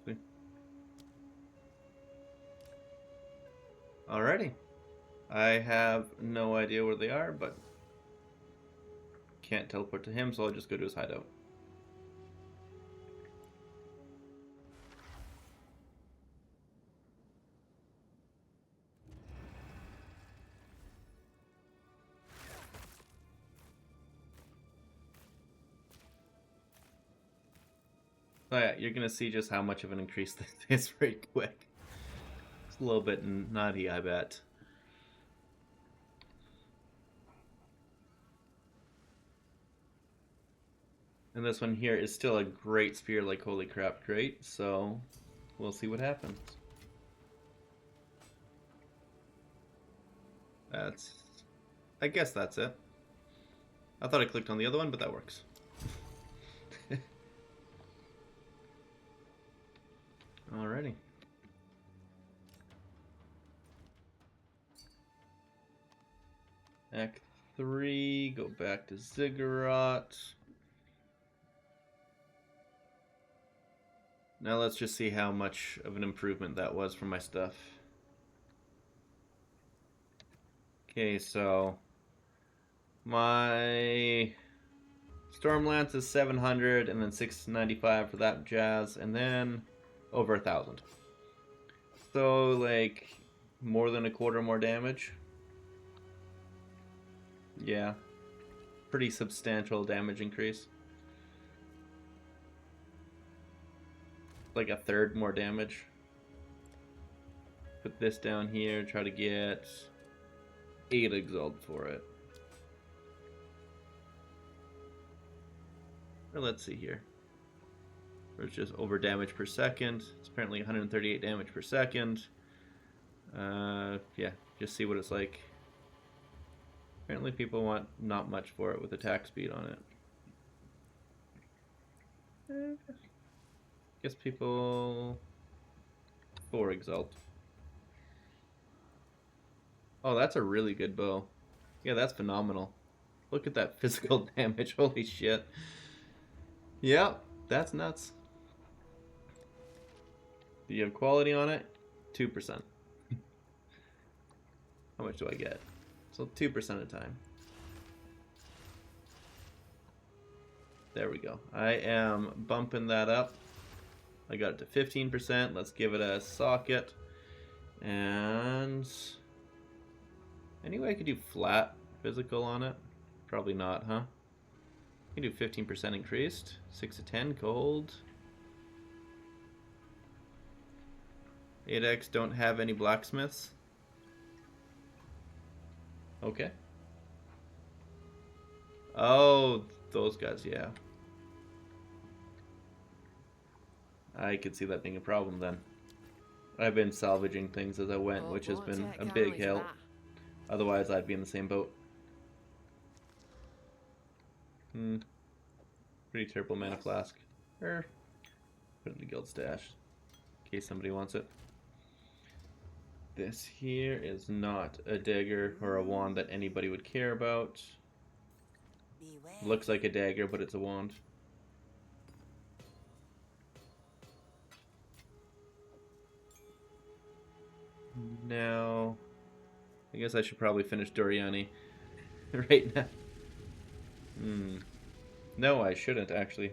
Okay. Alrighty. I have no idea where they are, but can't teleport to him, so I'll just go to his hideout. Oh yeah, you're gonna see just how much of an increase this is very quick. It's a little bit naughty, I bet. And this one here is still a great spear, like holy crap great, so we'll see what happens. I guess that's it. I thought I clicked on the other one, but that works. Alrighty. Act 3, go back to Ziggurat. Now let's just see how much of an improvement that was for my stuff. Okay, so my Stormlance is 700 and then 695 for that jazz, and then over 1,000. So like more than a quarter more damage. Yeah, pretty substantial damage increase. Like a third more damage. Put this down here, try to get 8 exalt for it. Or let's see here. It's just over damage per second. It's apparently 138 damage per second. Yeah, just see what it's like. Apparently people want not much for it with attack speed on it. Guess people 4 exalt. Oh, that's a really good bow. Yeah, that's phenomenal. Look at that physical damage. Holy shit. Yeah, that's nuts. Do you have quality on it? 2%. How much do I get? So 2% of time. There we go. I am bumping that up. I got it to 15%. Let's give it a socket. And anyway, I could do flat physical on it. Probably not, huh? I can do 15% increased. 6 to 10 gold. 8x don't have any blacksmiths. Okay. Oh, those guys, yeah. I could see that being a problem then. I've been salvaging things as I went, which has been a big help. Otherwise, I'd be in the same boat. Pretty terrible mana flask. Put it in the guild stash in case somebody wants it. This here is not a dagger or a wand that anybody would care about. Looks like a dagger, but it's a wand. Now, I guess I should probably finish Doriani right now. No, I shouldn't, actually.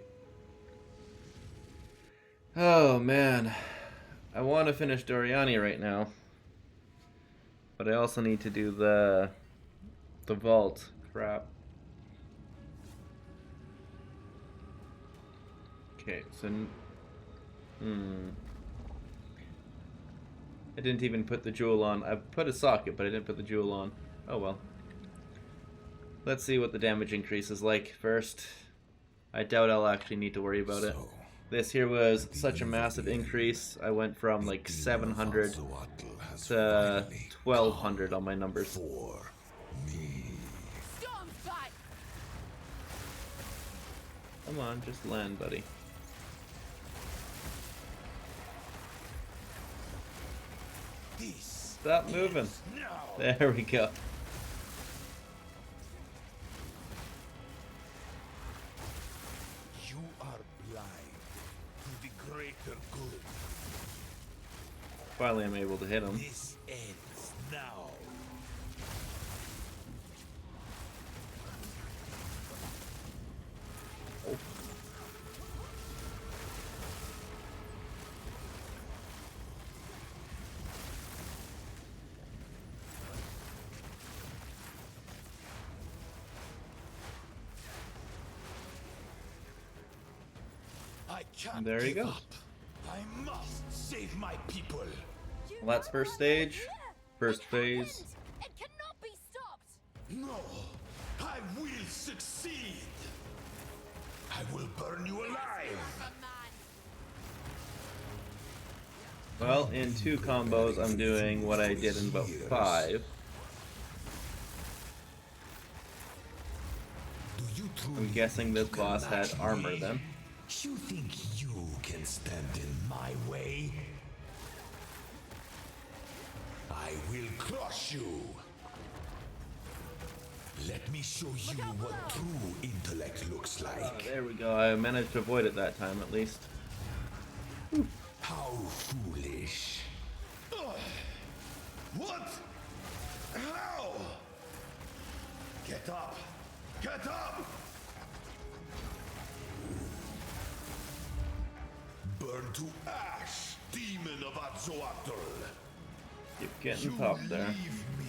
Oh, man. I want to finish Doriani right now. But I also need to do the vault. Crap. Okay, so... I didn't even put the jewel on. I put a socket, but I didn't put the jewel on. Oh well. Let's see what the damage increase is like first. I doubt I'll actually need to worry about it. This here was such a massive increase. I went from like 700 to 1200 on my numbers. Come on, just land, buddy. Stop moving. There we go. You are blind to the greater good. Finally, I'm able to hit him. This ends now. Oh. There you go. I must save my people. Well, that's first stage, first phase. It cannot be stopped. No, I will succeed. I will burn you alive. Well, in 2 combos, I'm doing what I did in about 5. I'm guessing this boss had armor then. You think you can stand in my way? I will crush you. Let me show you what true intellect looks like. There we go. I managed to avoid it that time, at least. How foolish. What? How? Get up! Get up! Burn to ash, demon of Atzoatl! Keep getting popped there. Leave me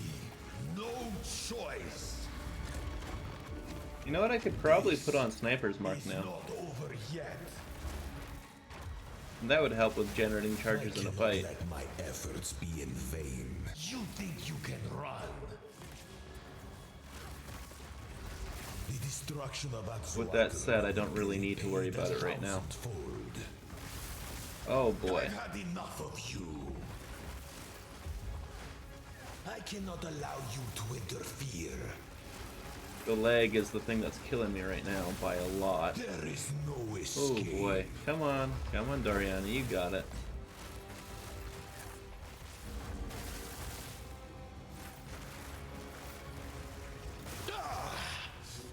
no choice. You know what? I could probably put on Sniper's Mark It's now. not over yet. And that would help with generating charges in a fight. Let my efforts be in vain. You think you can run? The destruction of Atzoatl. With that said, I don't really need to worry about it right now. Oh boy. I've had enough of you. I cannot allow you to interfere. The lag is the thing that's killing me right now by a lot. There is no Oh escape. boy. Come on, Doriana, you got it.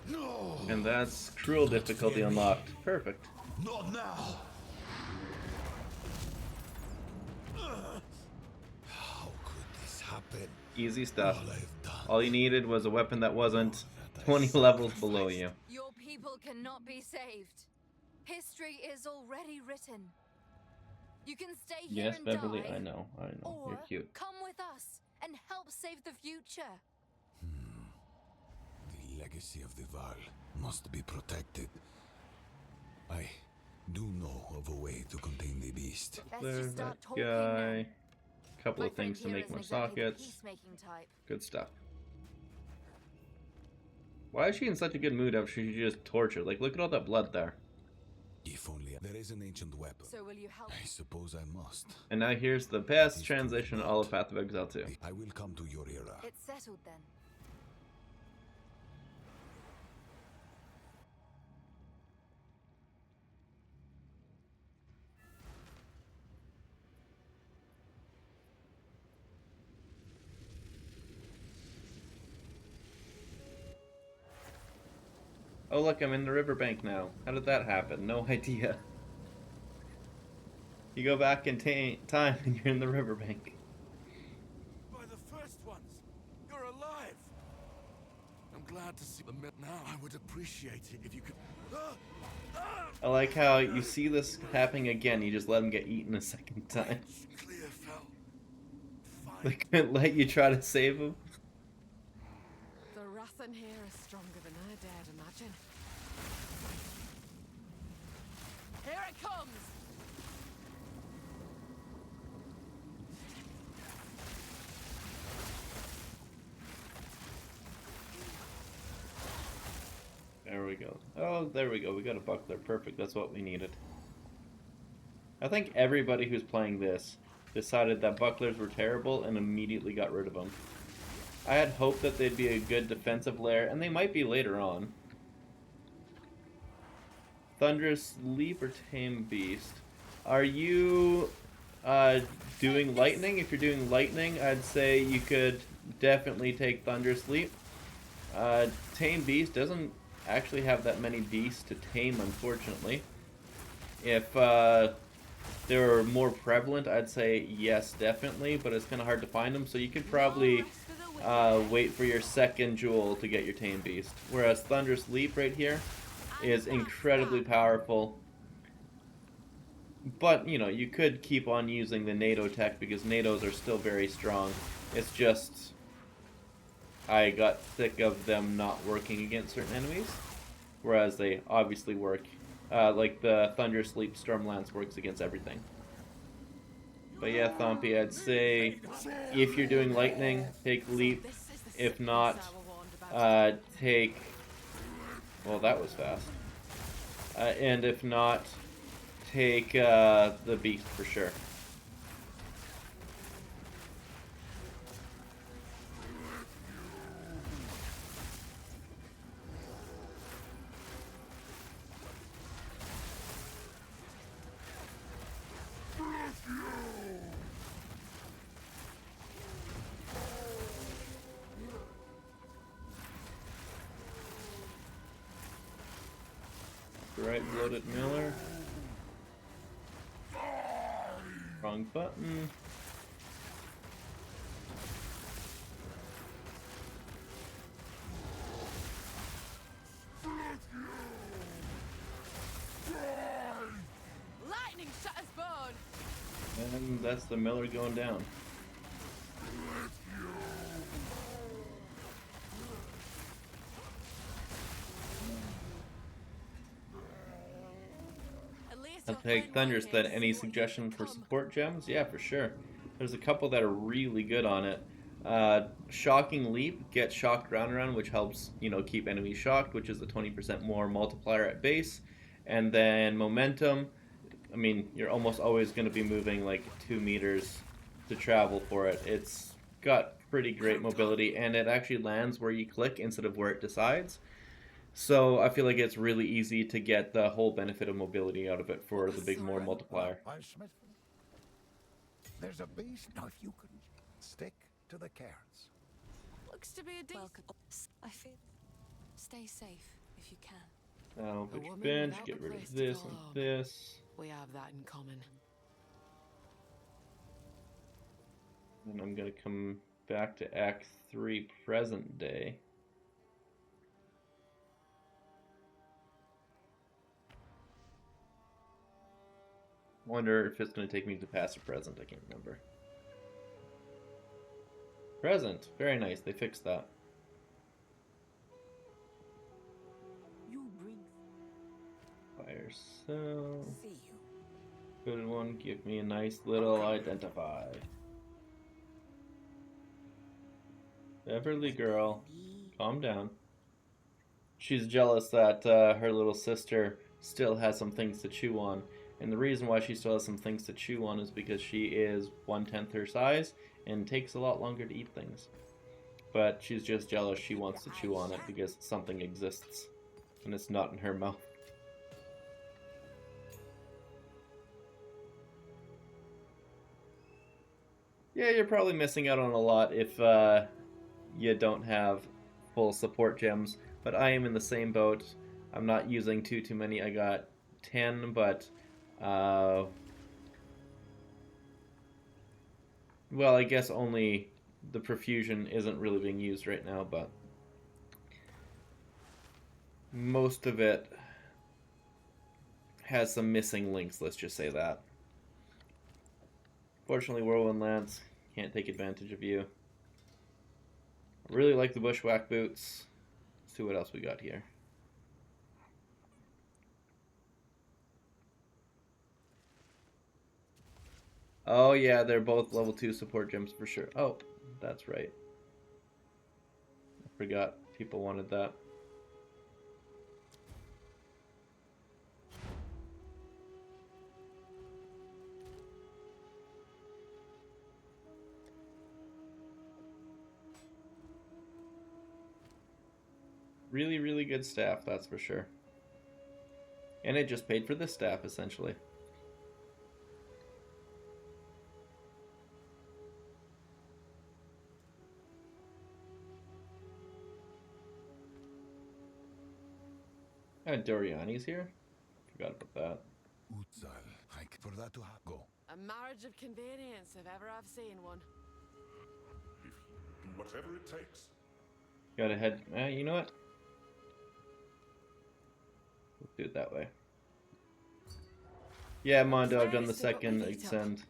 No! And that's cruel difficulty unlocked. Perfect. Not now! How could this happen? Easy stuff. All I've done. All you needed was a weapon that wasn't that I 20 levels below you. Your people cannot be saved. History is already written. You can stay here Yes, and Beverly, die, I know. or You're cute. come with us and help save the future. The legacy of the Val must be protected. I do know of a way to contain the beast. Let's There, just start that talking guy. now. Couple My of things to friend here make more isn't exactly the sockets. peacemaking type. Good stuff. Why is she in such a good mood after she just tortured? Like, look at all that blood there. If only there is an ancient weapon. So will you help? I suppose I must. And now here's the best transition in all of Path of Exile 2. I will come to your era. It's settled then. Oh look, I'm in the riverbank now. How did that happen? No idea. You go back in time and you're in the riverbank. By the first ones, you're alive. I'm glad to see them now. I would appreciate it if you could. I like how you see this happening again, you just let him get eaten a second time. Clear fell. They couldn't let you try to save him. The wrath in here is stronger than I dared imagine. Here it comes! There we go. Oh, there we go. We got a buckler. Perfect. That's what we needed. I think everybody who's playing this decided that bucklers were terrible and immediately got rid of them. I had hoped that they'd be a good defensive lair, and they might be later on. Thunderous Leap or Tame Beast? Are you doing Lightning? If you're doing Lightning, I'd say you could definitely take Thunderous Leap. Tame Beast doesn't actually have that many beasts to tame, unfortunately. If they were more prevalent, I'd say yes, definitely, but it's kind of hard to find them, so you could probably wait for your second jewel to get your Tame Beast. Whereas Thunderous Leap right here is incredibly powerful. But, you know, you could keep on using the NATO tech because NATOs are still very strong. It's just I got sick of them not working against certain enemies, whereas they obviously work. Like the Thunderous Leap Stormlance works against everything. But yeah, Thumpy, I'd say if you're doing Lightning, take Leap. If not, take... Well, that was fast. And if not, take the Beast for sure. Right, Bloated Miller. Wrong button. Lightning shatters bone! And that's the Miller going down. I'll take Thunderous. Then any suggestion for support gems? Yeah, for sure. There's a couple that are really good on it. Shocking Leap gets shocked round and round, which helps, you know, keep enemies shocked, which is a 20% more multiplier at base. And then Momentum, I mean, you're almost always going to be moving like 2 meters to travel for it. It's got pretty great mobility, and it actually lands where you click instead of where it decides. So I feel like it's really easy to get the whole benefit of mobility out of it for the big more multiplier. There's a beast. Now, if you could stick to the carrots. Looks to be a decent. I feel. Stay safe if you can. Salvage woman bench, without get a rid place of to this call and home. this. We have that in common. And I'm gonna come back to Act 3 present day. Wonder if it's gonna take me to past or present, I can't remember. Present, very nice, they fixed that. You bring. Fire cell. See you. Good one, give me a nice little identify. Beverly girl, calm down. She's jealous that her little sister still has some things to chew on. And the reason why she still has some things to chew on is because she is 1/10 her size and takes a lot longer to eat things. But she's just jealous she wants to chew on it because something exists and it's not in her mouth. Yeah, you're probably missing out on a lot if you don't have full support gems, but I am in the same boat. I'm not using too many. I got 10, but well, I guess only the profusion isn't really being used right now, but most of it has some missing links, let's just say that. Fortunately, Whirlwind Lance can't take advantage of you. I really like the Bushwhack boots. Let's see what else we got here. Oh yeah, they're both level 2 support gems for sure. Oh, that's right. I forgot people wanted that. Really, really good staff, that's for sure. And it just paid for this staff, essentially. Doriani's here? Forgot about that. Utzal, hike for that to go. A marriage of convenience, if ever I've seen one. Do whatever it takes. Gotta head. You know what? Let's do it that way. Yeah, Mondo, I've done the second extend.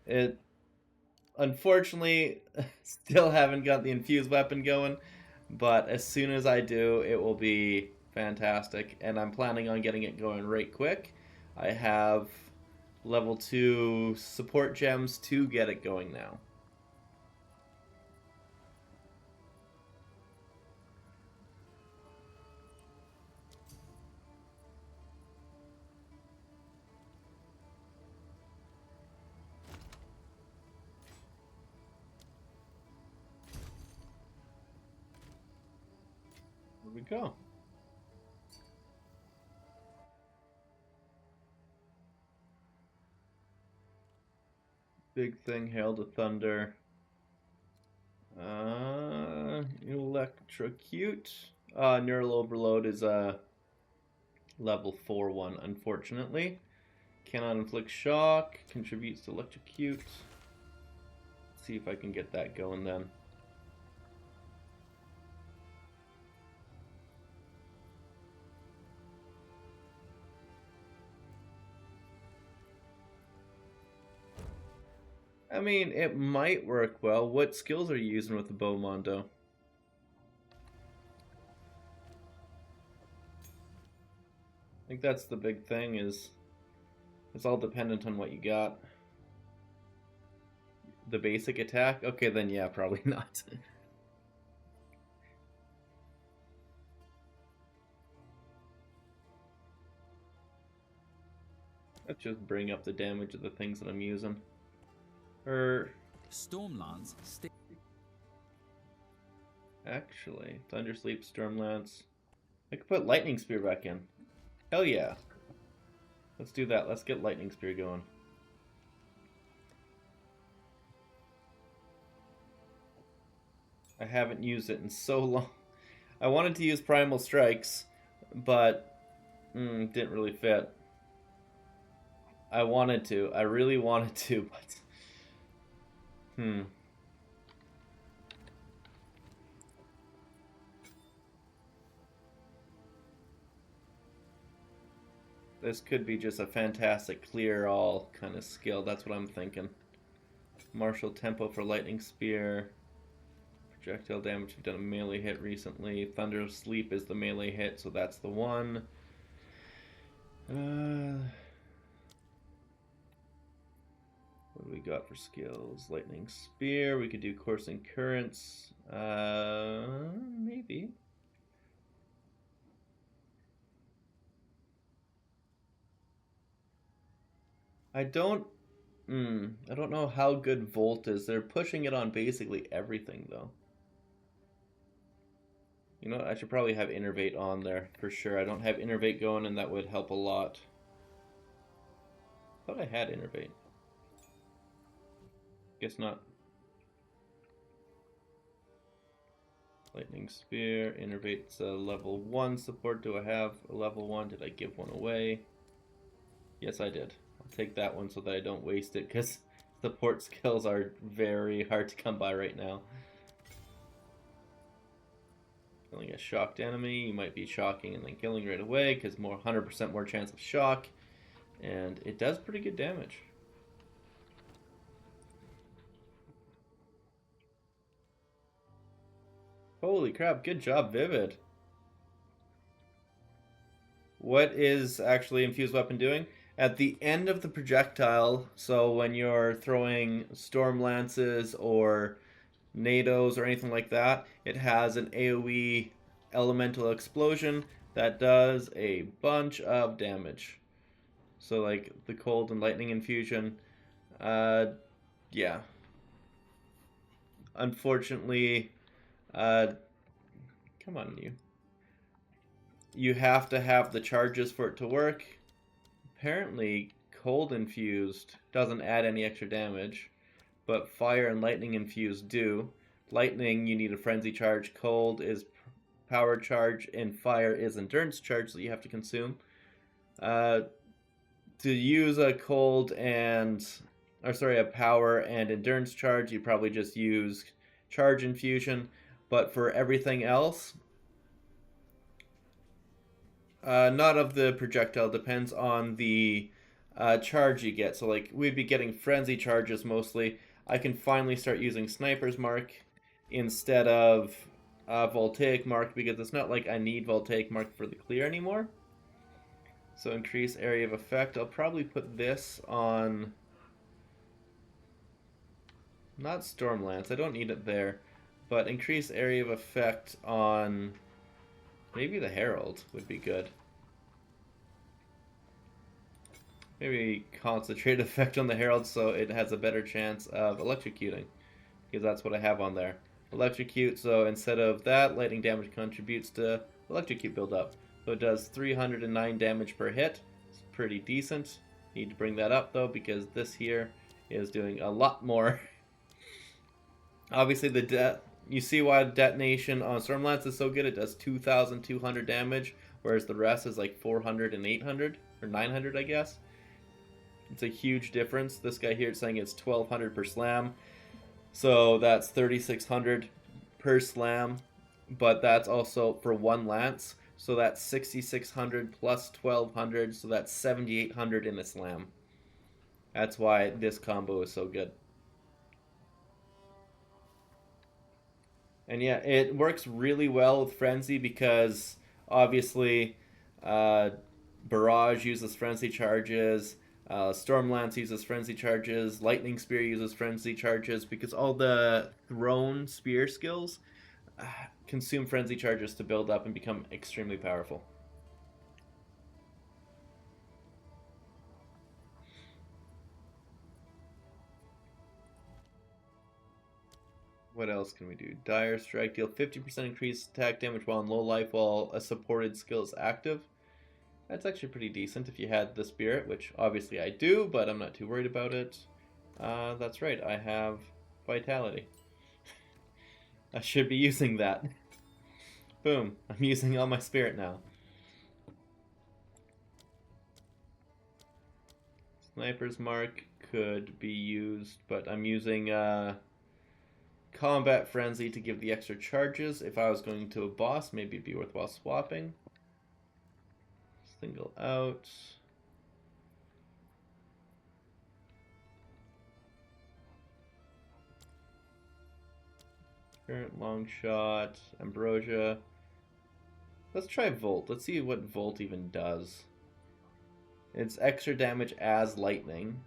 It unfortunately still haven't got the infused weapon going, but as soon as I do, it will be fantastic, and I'm planning on getting it going right quick. I have level 2 support gems to get it going now. Here we go. Big thing, Hail to Thunder. Electrocute. Neural Overload is a level 4 one, unfortunately. Cannot inflict shock. Contributes to electrocute. Let's see if I can get that going then. I mean, it might work well. What skills are you using with the bow, Mondo? I think that's the big thing, is it's all dependent on what you got. The basic attack? Okay, then yeah, probably not. Let's just bring up the damage of the things that I'm using. Stormlance Actually, Thundersleep, Stormlance. I could put Lightning Spear back in. Hell yeah. Let's do that. Let's get Lightning Spear going. I haven't used it in so long. I wanted to use Primal Strikes, but didn't really fit. I wanted to. I really wanted to, but... This could be just a fantastic clear-all kind of skill. That's what I'm thinking. Martial Tempo for Lightning Spear. Projectile damage, we've done a melee hit recently. Thunder Sleep is the melee hit, so that's the one. What do we got for skills? Lightning Spear, we could do Coursing Currents. Maybe. I don't know how good Volt is. They're pushing it on basically everything, though. You know what? I should probably have Innervate on there for sure. I don't have Innervate going, and that would help a lot. I thought I had Innervate. Guess not. Lightning Spear, Innervate's a level 1 support. Do I have a level 1? Did I give one away? Yes, I did. I'll take that one so that I don't waste it, because support skills are very hard to come by right now. Killing a shocked enemy, you might be shocking and then killing right away, because 100% more chance of shock, and it does pretty good damage. Holy crap, good job, Vivid. What is actually Infused Weapon doing? At the end of the projectile, so when you're throwing Storm Lances or NATOs or anything like that, it has an AoE elemental explosion that does a bunch of damage. So like the cold and lightning infusion, yeah. Unfortunately, come on you. You have to have the charges for it to work. Apparently, cold infused doesn't add any extra damage, but fire and lightning infused do. Lightning, you need a frenzy charge. Cold is power charge, and fire is endurance charge that you have to consume. To use a cold and, a power and endurance charge, you probably just use charge infusion. But for everything else, not of the projectile, depends on the charge you get. So like we'd be getting frenzy charges mostly. I can finally start using Sniper's Mark instead of Voltaic Mark, because it's not like I need Voltaic Mark for the clear anymore. So increase area of effect. I'll probably put this on, not Stormlance, I don't need it there, but increase area of effect on maybe the Herald would be good. Maybe concentrate effect on the Herald so it has a better chance of electrocuting, because that's what I have on there. Electrocute, so instead of that, lightning damage contributes to electrocute build-up. So it does 309 damage per hit. It's pretty decent. Need to bring that up though, because this here is doing a lot more. Obviously you see why detonation on Stormlance is so good. It does 2,200 damage, whereas the rest is like 400 and 800, or 900 I guess. It's a huge difference. This guy here is saying it's 1,200 per slam. So that's 3,600 per slam, but that's also for one lance. So that's 6,600 plus 1,200, so that's 7,800 in a slam. That's why this combo is so good. And yeah, it works really well with Frenzy because obviously Barrage uses Frenzy charges, Stormlance uses Frenzy charges, Lightning Spear uses Frenzy charges, because all the thrown spear skills consume Frenzy charges to build up and become extremely powerful. What else can we do? Dire Strike, deal 50% increased attack damage while in low life while a supported skill is active. That's actually pretty decent if you had the Spirit, which obviously I do, but I'm not too worried about it. That's right, I have Vitality. I should be using that. Boom, I'm using all my Spirit now. Sniper's Mark could be used, but I'm using Combat Frenzy to give the extra charges. If I was going to a boss, maybe it'd be worthwhile swapping. Single out. Current long shot, Ambrosia. Let's try Volt. Let's see what Volt even does. It's extra damage as lightning.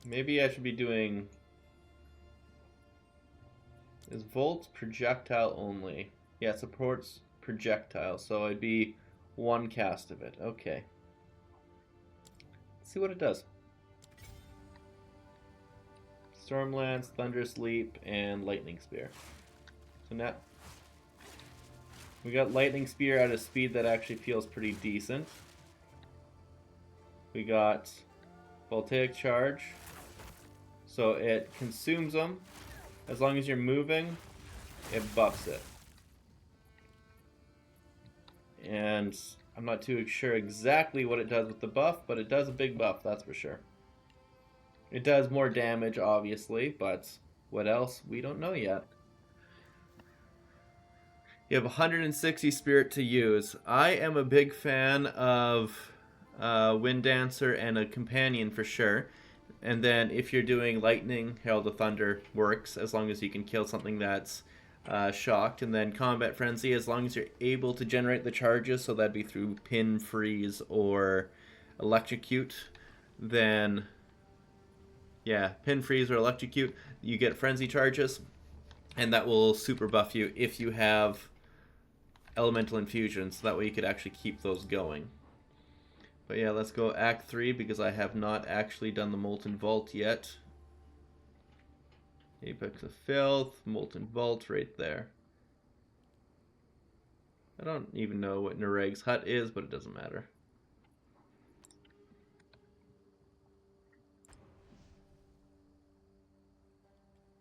Maybe I should be doing... Is Volt projectile only? Yeah, it supports projectile, so it'd be one cast of it. Okay. Let's see what it does. Stormlance, Thunderous Leap, and Lightning Spear. So now we got Lightning Spear at a speed that actually feels pretty decent. We got Voltaic Charge, so it consumes them. As long as you're moving, it buffs it. And I'm not too sure exactly what it does with the buff, but it does a big buff, that's for sure. It does more damage, obviously, but what else? We don't know yet. You have 160 Spirit to use. I am a big fan of Wind Dancer and a Companion for sure. And then if you're doing Lightning, Herald of Thunder works, as long as you can kill something that's shocked. And then Combat Frenzy, as long as you're able to generate the charges, so that'd be through Pin, Freeze, or Electrocute, then... Yeah, Pin, Freeze, or Electrocute, you get Frenzy charges, and that will super buff you if you have Elemental Infusion, so that way you could actually keep those going. But yeah, let's go Act 3, because I have not actually done the Molten Vault yet. Apex of Filth, Molten Vault right there. I don't even know what Nereg's hut is, but it doesn't matter.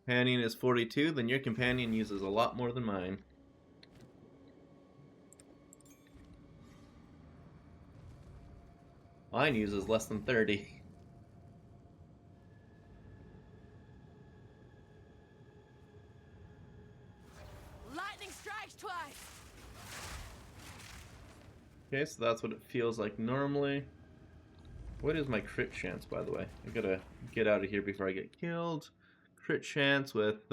Companion is 42, then your companion uses a lot more than mine. Mine uses less than 30. Lightning strikes twice. Okay, so that's what it feels like normally. What is my crit chance, by the way? I gotta get out of here before I get killed. Crit chance with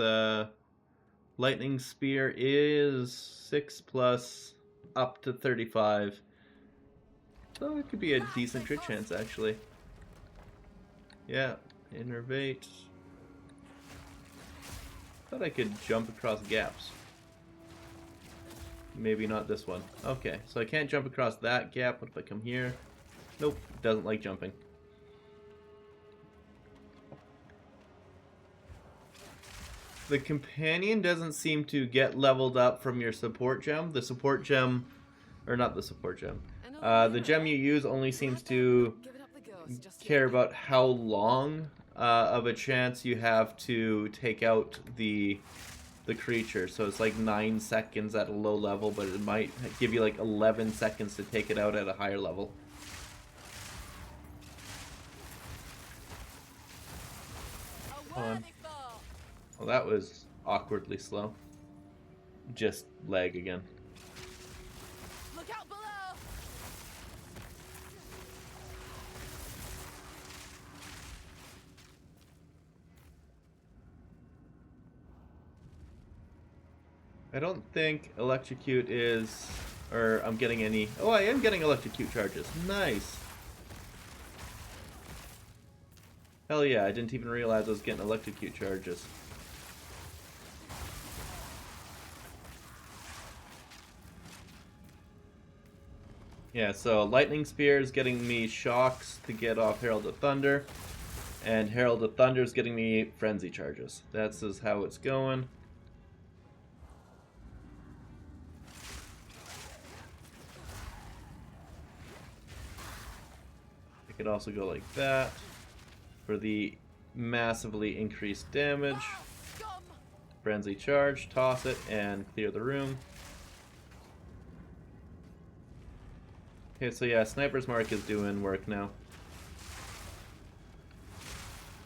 Lightning Spear is 6 plus up to 35. So it could be a decent crit chance, actually. Yeah, Innervate. Thought I could jump across gaps. Maybe not this one. Okay, so I can't jump across that gap. What if I come here? Nope, doesn't like jumping. The companion doesn't seem to get leveled up from your support gem. The support gem, or not the support gem. The gem you use only seems to care about how long of a chance you have to take out the creature. So it's like 9 seconds at a low level, but it might give you like 11 seconds to take it out at a higher level. On. Well, that was awkwardly slow. Just lag again. Look out below. I don't think Electrocute is... Or I'm getting any... Oh, I am getting Electrocute charges. Nice. Hell yeah, I didn't even realize I was getting Electrocute charges. Yeah, so Lightning Spear is getting me shocks to get off Herald of Thunder. And Herald of Thunder is getting me frenzy charges. That's just how it's going. I could also go like that for the massively increased damage. Frenzy charge, toss it, and clear the room. Okay, so yeah, Sniper's Mark is doing work now.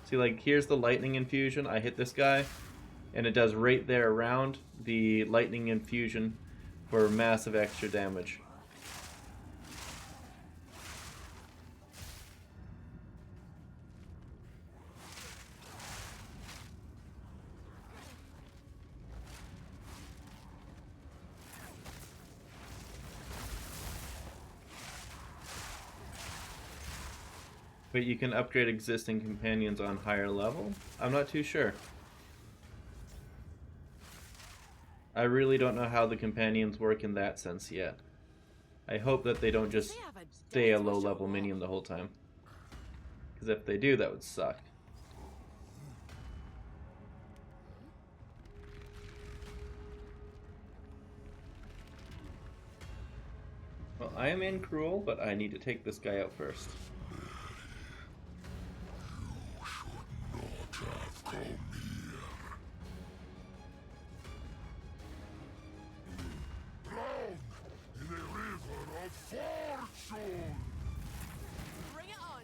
See, like, here's the lightning infusion. I hit this guy, and it does right there around the lightning infusion for massive extra damage. But you can upgrade existing companions on higher level? I'm not too sure. I really don't know how the companions work in that sense yet. I hope that they don't just stay a low level minion the whole time. Because if they do, that would suck. Well, I am in Cruel, but I need to take this guy out first. Bring it on.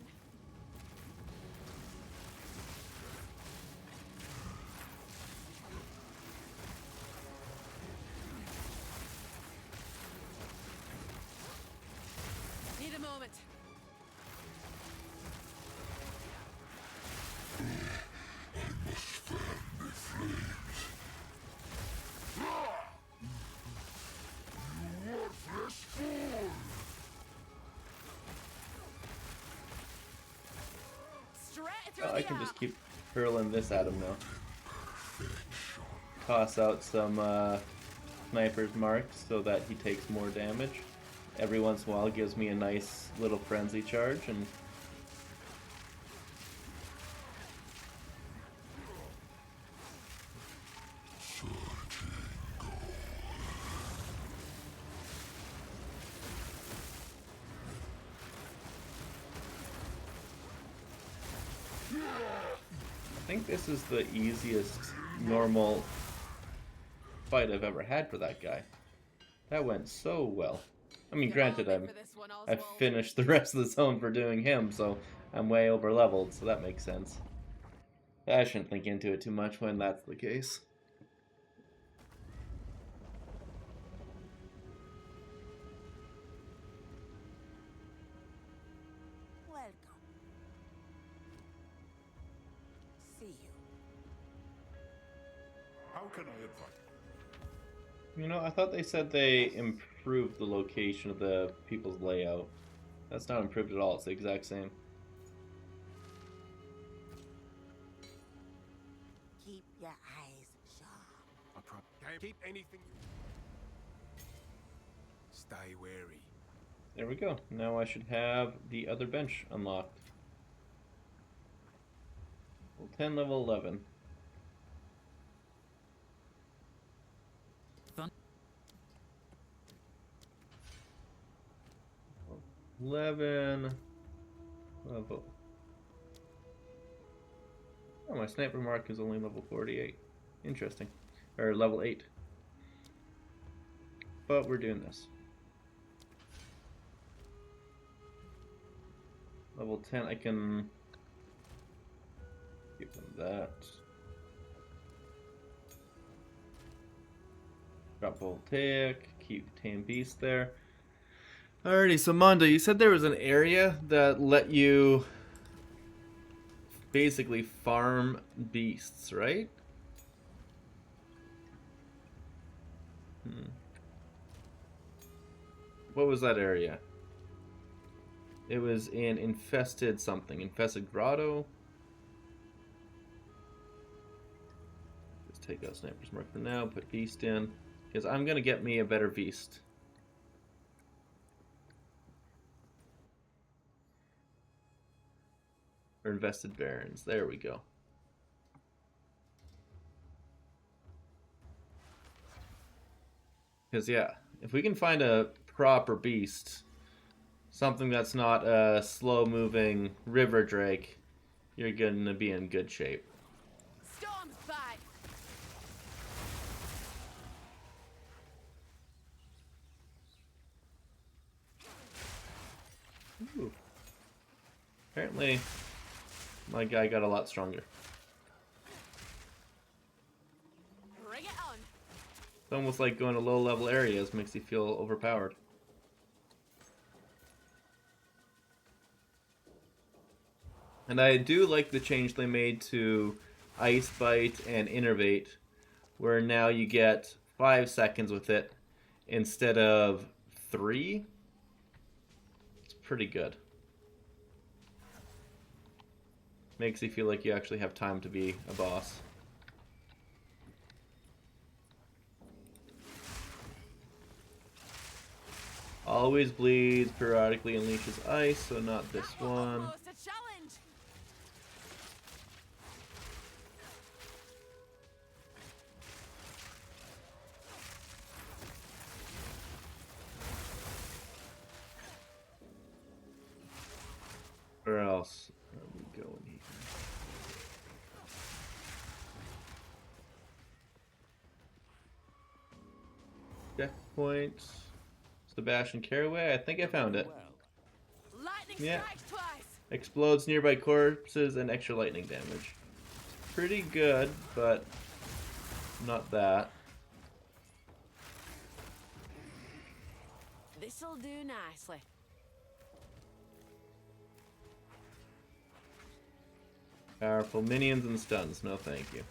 Need a moment. I can just keep hurling this at him now. Toss out some Sniper's Mark so that he takes more damage. Every once in a while gives me a nice little frenzy charge, and I think this is the easiest normal fight I've ever had for that guy. That went so well. I mean, granted, I've finished the rest of the zone for doing him, so I'm way over leveled, so that makes sense. I shouldn't think into it too much when that's the case. Welcome. See you. How can I advise? You know, I thought they said they improved the location of the people's layout. That's not improved at all, it's the exact same. Keep your eyes sharp. Can't keep anything. Stay wary. There we go. Now I should have the other bench unlocked. Level 10, level 11. 11 level. Oh, my Sniper Mark is only level 48. Interesting. Or level 8. But we're doing this. Level 10, I can give them that. Drop Voltaic, keep Tame Beast there. Alrighty, so Mondo, you said there was an area that let you basically farm beasts, right? What was that area? It was in Infested something. Infested Grotto? Let's take out Sniper's Mark for now, put Beast in. Because I'm going to get me a better Beast. Or invested barons. There we go. Because, yeah, if we can find a proper beast, something that's not a slow-moving river drake, you're going to be in good shape. Storm's back. Ooh. Apparently, my guy got a lot stronger. Bring it on. It's almost like going to low-level areas makes you feel overpowered. And I do like the change they made to Ice Bite and Innervate, where now you get 5 seconds with it instead of 3. It's pretty good. Makes you feel like you actually have time to be a boss. Always bleeds, periodically unleashes ice, so not this one. Almost a challenge. Where else are we going here? Checkpoint. Sebastian Caraway. I think I found it. Lightning Yeah. strikes twice. Explodes nearby corpses and extra lightning damage. Pretty good, but not that. This'll do nicely. Powerful minions and stuns. No thank you.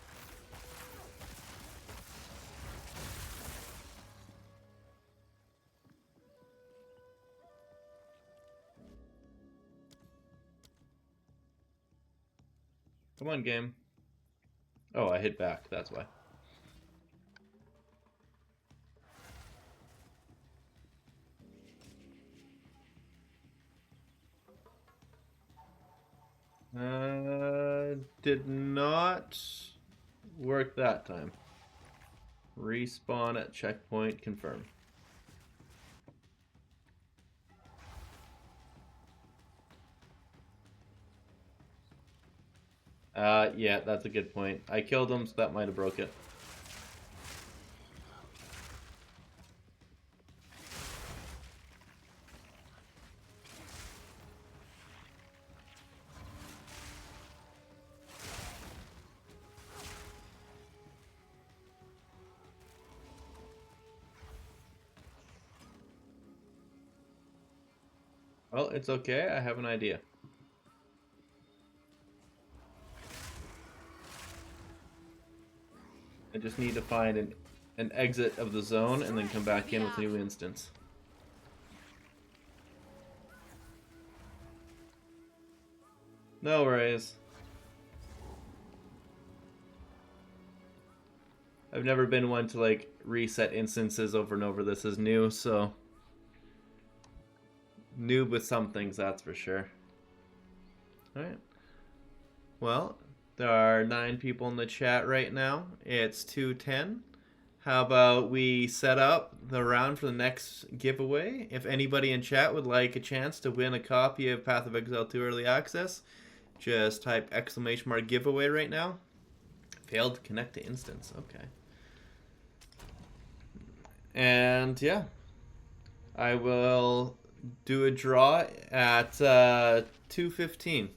Come on, game. Oh, I hit back. That's why. Did not work that time. Respawn at checkpoint confirmed. Yeah, that's a good point. I killed him, so that might have broke it. Well, it's okay. I have an idea. I just need to find an exit of the zone and then come back in with a new instance. No worries. I've never been one to like reset instances over and over. This is new, so noob with some things, that's for sure. Alright. Well, there are 9 people in the chat right now. It's 2:10. How about we set up the round for the next giveaway? If anybody in chat would like a chance to win a copy of Path of Exile 2 Early Access, just type !giveaway right now. Failed to connect to instance. Okay. And yeah, I will do a draw at 2:15.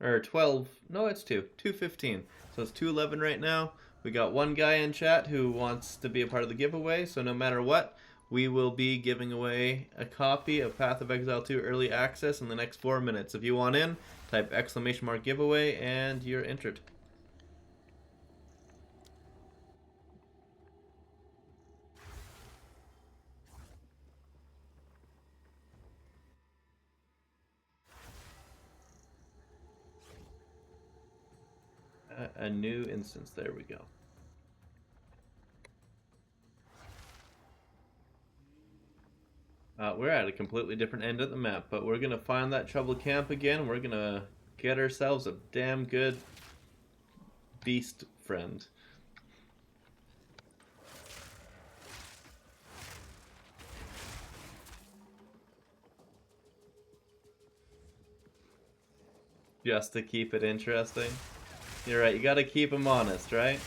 Or 12. No, it's 2:15. So it's 2:11 right now. We got one guy in chat who wants to be a part of the giveaway. So no matter what, we will be giving away a copy of Path of Exile 2 Early Access in the next 4 minutes. If you want in, type !giveaway and you're entered. A new instance. There we go. We're at a completely different end of the map, but we're gonna find that troubled camp again. We're gonna get ourselves a damn good beast friend. Just to keep it interesting. You're right, you gotta keep them honest, right?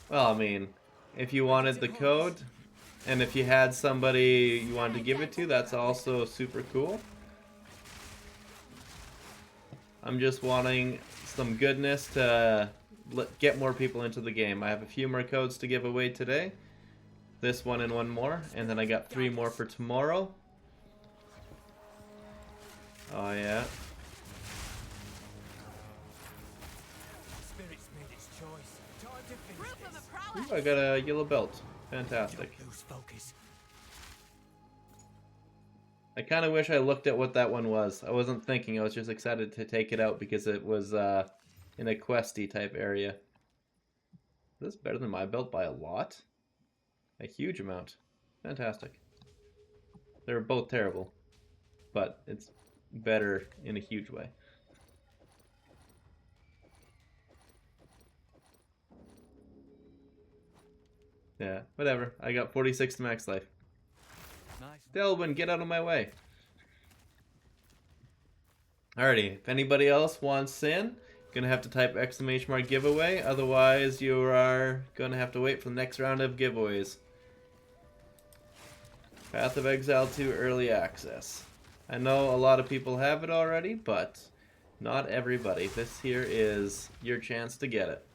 Well, I mean, if you wanted the code, and if you had somebody you wanted to give it to, that's also super cool. I'm just wanting some goodness to get more people into the game. I have a few more codes to give away today. This one and one more, and then I got 3 more for tomorrow. Oh yeah. Ooh, I got a yellow belt. Fantastic. I kind of wish I looked at what that one was. I wasn't thinking, I was just excited to take it out because it was in a questy type area. This is better than my belt by a lot. A huge amount. Fantastic. They're both terrible, but it's better in a huge way. Yeah, whatever. I got 46 to max life. Nice. Delwyn, get out of my way. Alrighty, if anybody else wants in, gonna have to type ! giveaway, otherwise you are gonna have to wait for the next round of giveaways. Path of Exile 2 Early Access. I know a lot of people have it already, but not everybody. This here is your chance to get it.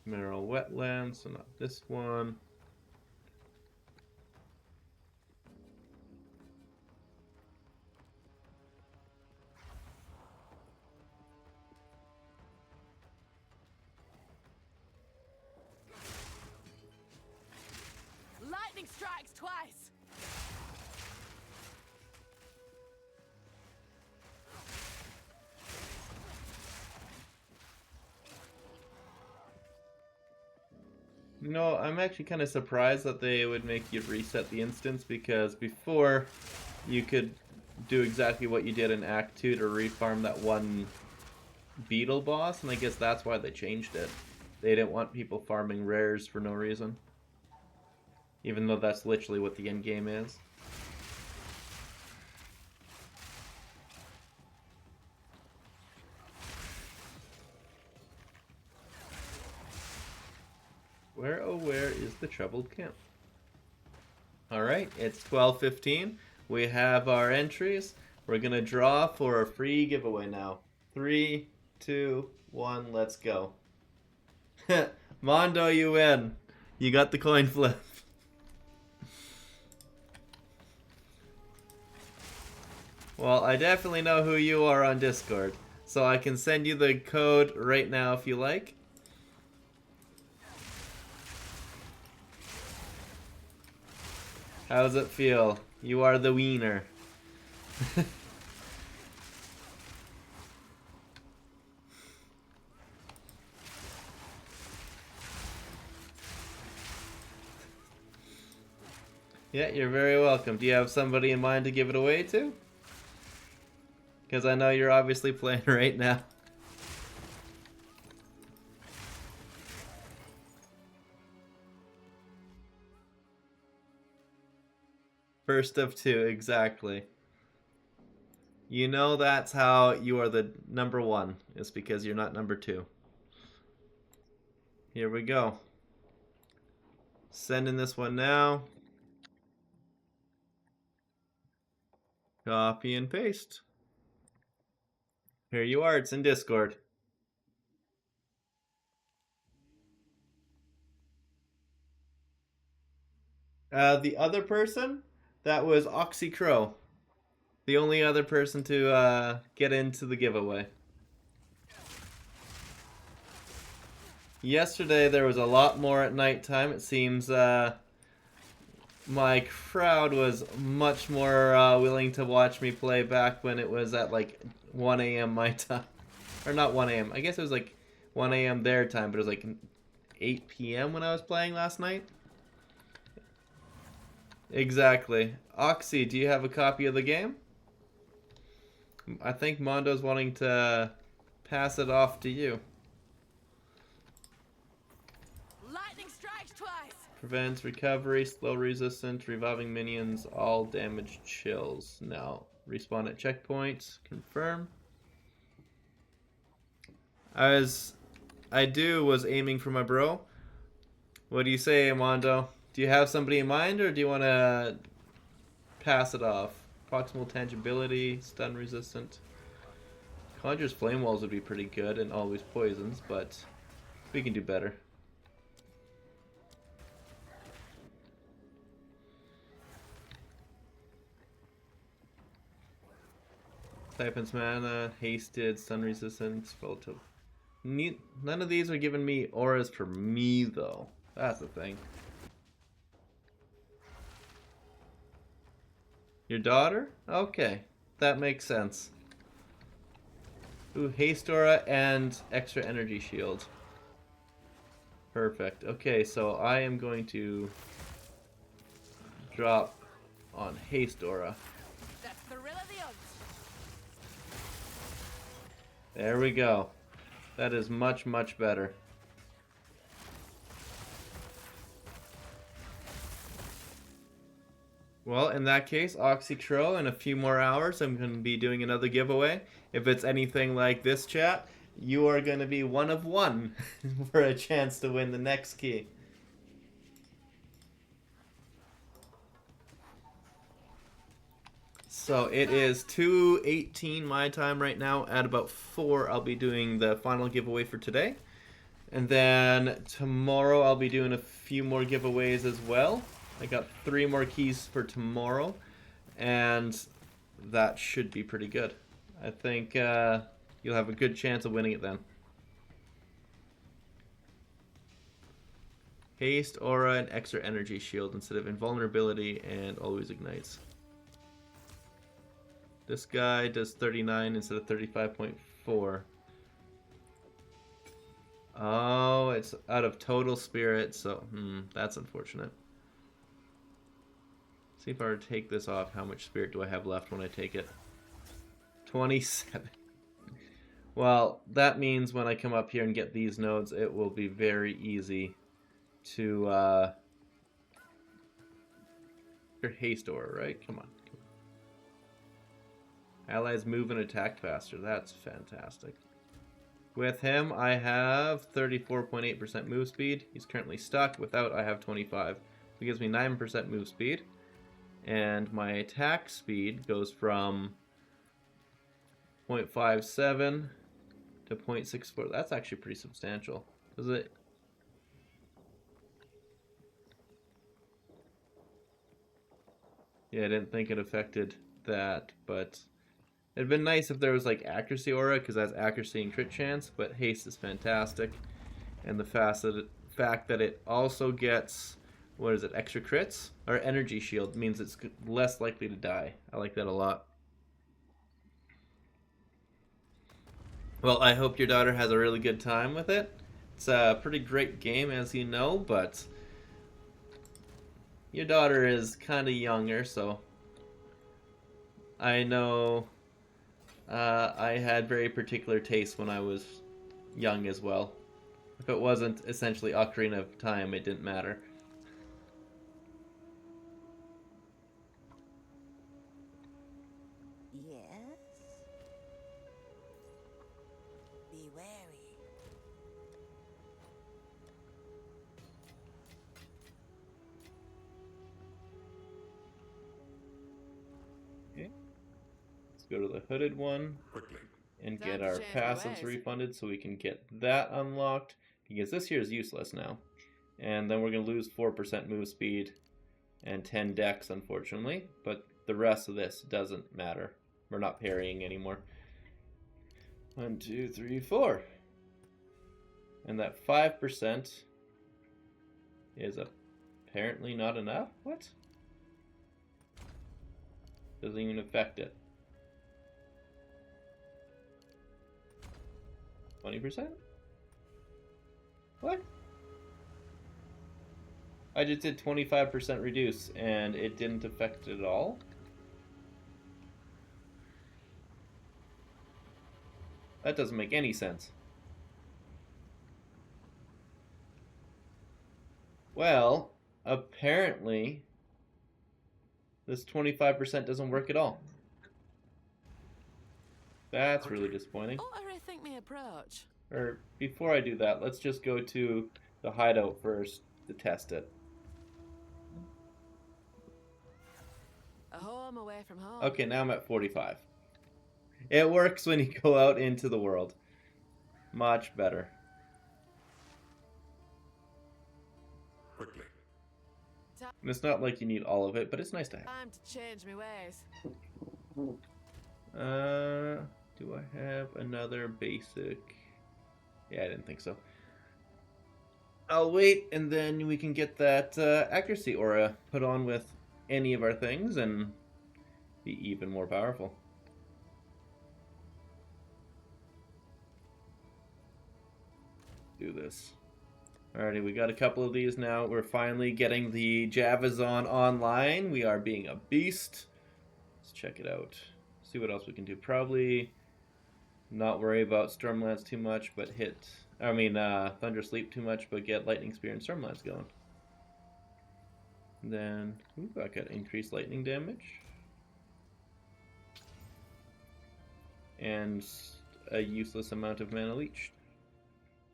Mineral Wetlands, so not this one. Lightning strikes twice. You know, I'm actually kind of surprised that they would make you reset the instance, because before you could do exactly what you did in Act 2 to refarm that one beetle boss, and I guess that's why they changed it. They didn't want people farming rares for no reason. Even though that's literally what the end game is. Where, oh where is the troubled camp? Alright, it's 12:15. We have our entries. We're gonna draw for a free giveaway now. 3, 2, 1, let's go. Mondo, you win. You got the coin flip. Well, I definitely know who you are on Discord, so I can send you the code right now if you like. How does it feel? You are the wiener. Yeah, you're very welcome. Do you have somebody in mind to give it away to? Because I know you're obviously playing right now. First of 2, exactly. You know that's how you are the number 1. It's because you're not number 2. Here we go. Sending this one now. Copy and paste. Here you are, it's in Discord. The other person, that was Oxy Crow. The only other person to get into the giveaway. Yesterday there was a lot more at nighttime. It seems my crowd was much more willing to watch me play back when it was at like 1 a.m. my time. Or not 1 a.m. I guess it was like 1 a.m. their time, but it was like 8 p.m. when I was playing last night. Exactly. Oxy, do you have a copy of the game? I think Mondo's wanting to pass it off to you. Lightning strikes twice. Prevents recovery, slow resistant, reviving minions, all damage chills. Now, respawn at checkpoints. Confirm. Was aiming for my bro. What do you say, Mondo? Do you have somebody in mind, or do you want to pass it off? Proximal tangibility, stun resistant. Conjure's flame walls would be pretty good, and always poisons, but we can do better. Stipends mana, hasted, stun resistance, relative. None of these are giving me auras for me, though. That's the thing. Your daughter? Okay, that makes sense. Ooh, haste aura and extra energy shield. Perfect. Okay, so I am going to drop on haste aura. That's the thrill of the hunt. There we go. That is much, much better. Well, in that case, Oxycro, in a few more hours, I'm going to be doing another giveaway. If it's anything like this, chat, you are going to be one of one for a chance to win the next key. So it is 2:18 my time right now. At about 4, I'll be doing the final giveaway for today. And then tomorrow I'll be doing a few more giveaways as well. I got 3 more keys for tomorrow, and that should be pretty good. I think you'll have a good chance of winning it then. Haste, aura, and extra energy shield instead of invulnerability, and always ignites. This guy does 39 instead of 35.4. Oh, it's out of total spirit, so that's unfortunate. See if I were to take this off, how much spirit do I have left when I take it? 27. Well, that means when I come up here and get these nodes, it will be very easy to your haste aura, right? Come on. Allies move and attack faster. That's fantastic. With him, I have 34.8% move speed. He's currently stuck. Without, I have 25. It gives me 9% move speed. And my attack speed goes from 0.57 to 0.64. That's actually pretty substantial. Does it? Yeah, I didn't think it affected that, but it'd been nice if there was like accuracy aura, because that's accuracy and crit chance, but haste is fantastic. And the fact that it also gets, what is it, extra crits? Or energy shield means it's less likely to die. I like that a lot. Well, I hope your daughter has a really good time with it. It's a pretty great game, as you know, but your daughter is kind of younger, so I know I had very particular tastes when I was young as well. If it wasn't essentially Ocarina of Time, it didn't matter. Yes? Be wary. Okay. Let's go to the hooded one and get our passives refunded so we can get that unlocked, because this here is useless now. And then we're going to lose 4% move speed and 10 dex, unfortunately, but the rest of this doesn't matter. We're not parrying anymore. 1, 2, 3, 4. And that 5% is apparently not enough? What? Doesn't even affect it. 20%? What? I just did 25% reduce and it didn't affect it at all? That doesn't make any sense. Well, apparently this 25% doesn't work at all. That's really disappointing. Oh, I rethink my approach. Or before I do that, let's just go to the hideout first to test it. A home away from home. Okay, now I'm at 45. It works when you go out into the world. Much better. Quickly. And it's not like you need all of it, but it's nice to have. Time to change my ways. Do I have another basic? Yeah, I didn't think so. I'll wait, and then we can get that accuracy aura put on with any of our things and be even more powerful. Do this. Alrighty, we got a couple of these now. We're finally getting the Javazon online. We are being a beast. Let's check it out. See what else we can do. Probably not worry about Stormlance too much, but Thunder Sleep too much, but get Lightning Spear and Stormlance going. And then, I got increased lightning damage. And a useless amount of mana leached.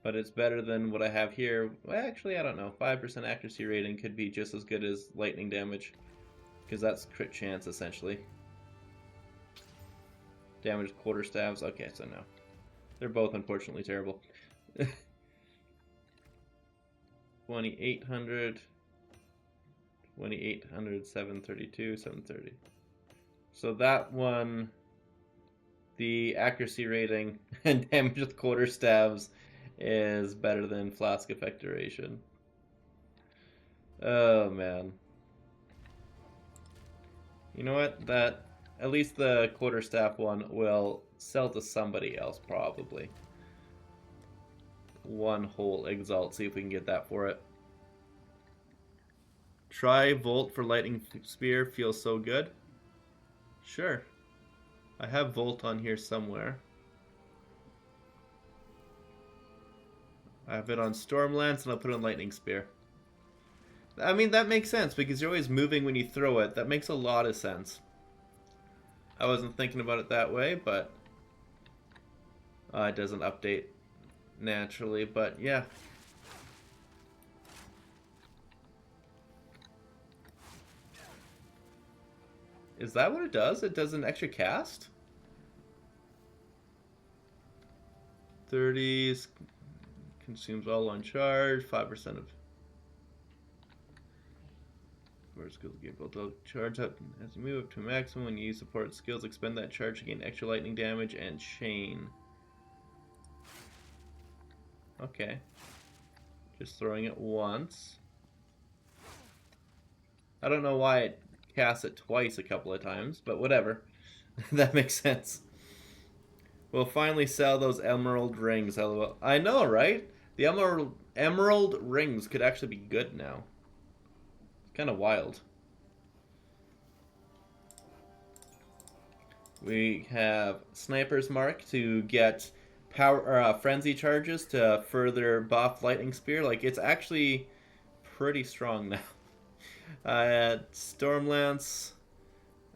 But it's better than what I have here. Well, actually, I don't know. 5% accuracy rating could be just as good as lightning damage. Because that's crit chance, essentially. Damage quarterstaves. Okay, so no. They're both unfortunately terrible. 2800. 2800, 732, 730. So that one, the accuracy rating and damage with quarterstaves is better than Flask Effect Duration. Oh man. You know what? At least the quarterstaff one will sell to somebody else probably. One whole Exalt, see if we can get that for it. Try Volt for Lightning Spear, feels so good. Sure. I have Volt on here somewhere. I have it on Stormlance and I'll put it on Lightning Spear. I mean, that makes sense because you're always moving when you throw it. That makes a lot of sense. I wasn't thinking about it that way, but it doesn't update naturally, but yeah. Is that what it does? It does an extra cast? 30s consumes all on charge, 5% of skills get built up. Charge up as you move up to a maximum. When you use support skills, expend that charge to gain extra lightning damage and chain. Okay. Just throwing it once. I don't know why it casts it twice a couple of times, but whatever. That makes sense. We'll finally sell those emerald rings. LOL. I know, right? The emerald rings could actually be good now. It's kind of wild. We have Sniper's Mark to get power frenzy charges to further buff Lightning Spear. Like, it's actually pretty strong now. Stormlance.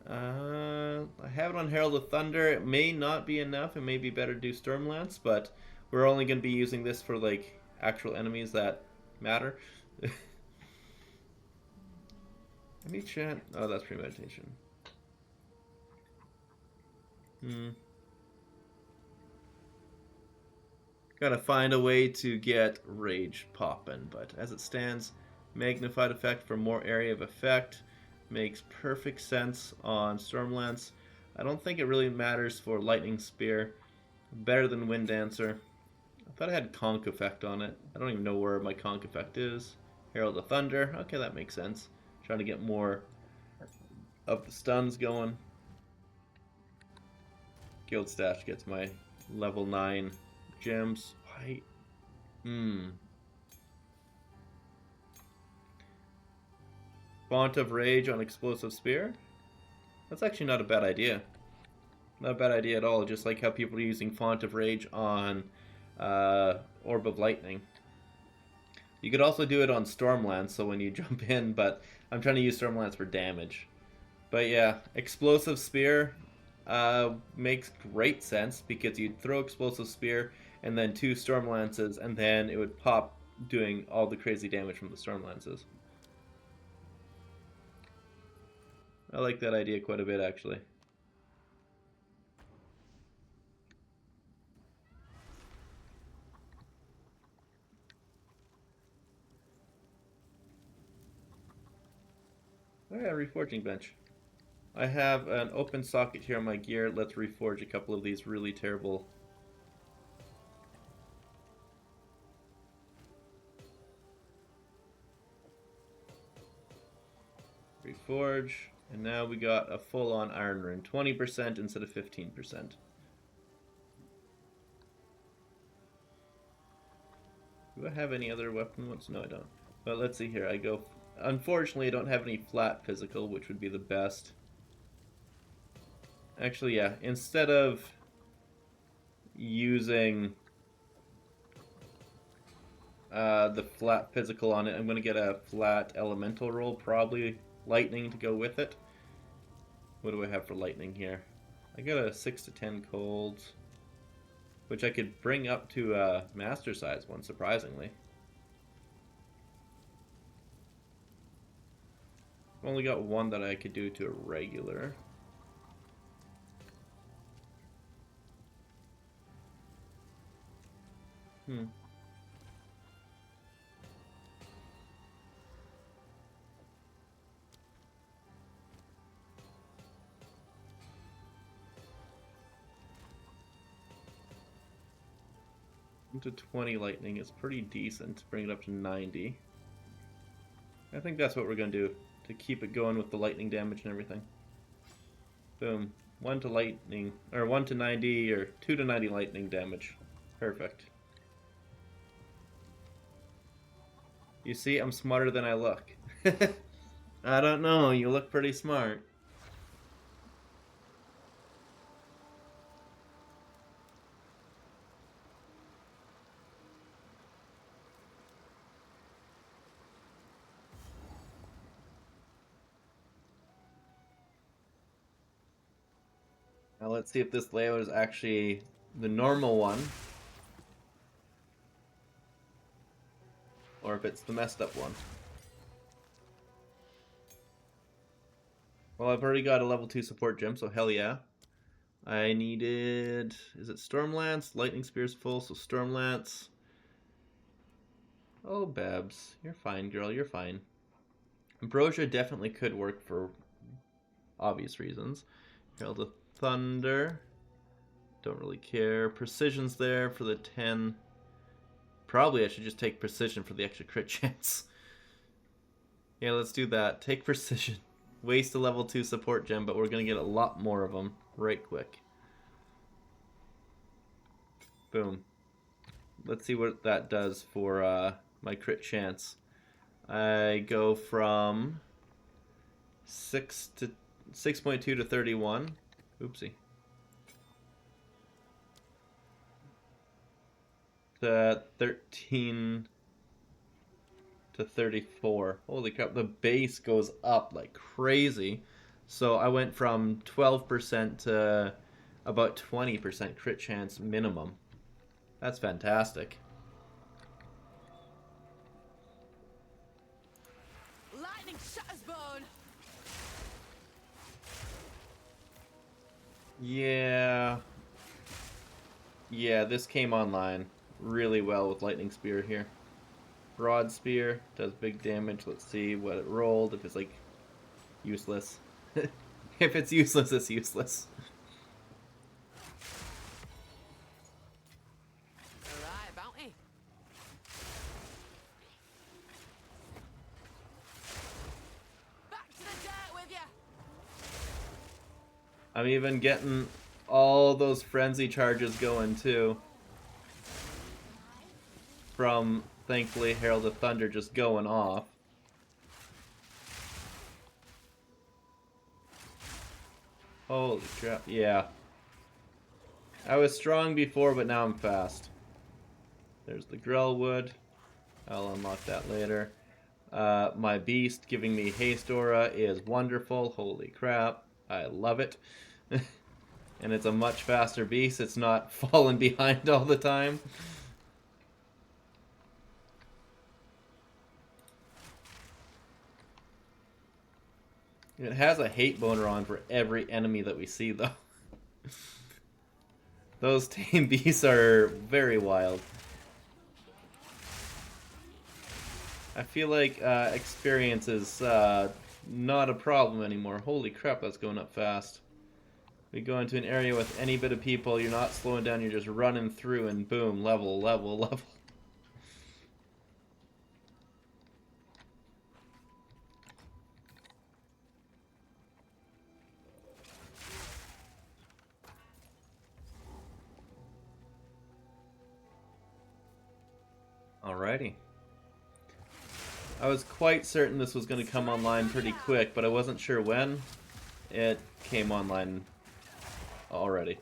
I have it on Herald of Thunder. It may not be enough. It may be better to do Stormlance, but we're only going to be using this for like actual enemies that matter. Any chat? Oh, that's premeditation. Gotta find a way to get Rage poppin', but as it stands, magnified effect for more area of effect makes perfect sense on Stormlance. I don't think it really matters for Lightning Spear. Better than Wind Dancer. I thought I had Conk effect on it. I don't even know where my Conk effect is. Herald of Thunder. Okay, that makes sense. Trying to get more of the stuns going. Guild Stash gets my level 9 gems. Why? Font of Rage on Explosive Spear. That's actually not a bad idea. Not a bad idea at all. Just like how people are using Font of Rage on Orb of Lightning. You could also do it on Stormlance, so when you jump in, but I'm trying to use Stormlance for damage. But yeah, Explosive Spear makes great sense because you'd throw Explosive Spear and then 2 Stormlances, and then it would pop doing all the crazy damage from the Stormlances. I like that idea quite a bit, actually. Oh yeah, reforging bench. I have an open socket here on my gear. Let's reforge a couple of these really terrible. Reforge. And now we got a full-on iron rune. 20% instead of 15%. Do I have any other weapon ones? No, I don't. But let's see here. I go... Unfortunately, I don't have any flat physical, which would be the best. Actually, yeah. Instead of using the flat physical on it, I'm going to get a flat elemental roll. Probably lightning to go with it. What do I have for lightning here? I got a 6 to 10 cold, which I could bring up to a master size one, surprisingly. I've only got one that I could do to a regular. To 20 lightning is pretty decent. Bring it up to 90. I think that's what we're going to do to keep it going with the lightning damage and everything. Boom. 1 to lightning, or 1 to 90, or 2 to 90 lightning damage. Perfect. You see, I'm smarter than I look. I don't know, you look pretty smart. Now let's see if this layout is actually the normal one, or if it's the messed up one. Well, I've already got a level 2 support gem, so hell yeah. I needed... is it Stormlance? Lightning Spear's full, so Stormlance. Oh, Babs. You're fine, girl. You're fine. Ambrosia definitely could work for obvious reasons. Herald of Thunder. Don't really care. Precision's there for the 10. Probably I should just take Precision for the extra crit chance. Yeah, let's do that. Take Precision. Waste a level 2 support gem, but we're going to get a lot more of them right quick. Boom. Let's see what that does for my crit chance. I go from 6.2 to 31. Oopsie. To 13 to 34. Holy crap, the base goes up like crazy. So I went from 12% to about 20% crit chance minimum. That's fantastic. Lightning shatters bone. Yeah. Yeah, this came online really well with Lightning Spear here. Broad Spear does big damage. Let's see what it rolled. If it's like useless. If it's useless, it's useless. Alright, bounty. Back to the dirt with ya. I'm even getting all those frenzy charges going too. from, thankfully, Herald of Thunder just going off. Holy crap, yeah. I was strong before, but now I'm fast. There's the Grellwood. I'll unlock that later. My beast giving me haste aura is wonderful. Holy crap. I love it. And it's a much faster beast. It's not falling behind all the time. It has a hate boner on for every enemy that we see, though. Those tame beasts are very wild. I feel like experience is not a problem anymore. Holy crap, that's going up fast. We go into an area with any bit of people, you're not slowing down, you're just running through and boom, level, level, level. Alrighty. I was quite certain this was going to come online pretty quick, but I wasn't sure when. It came online already.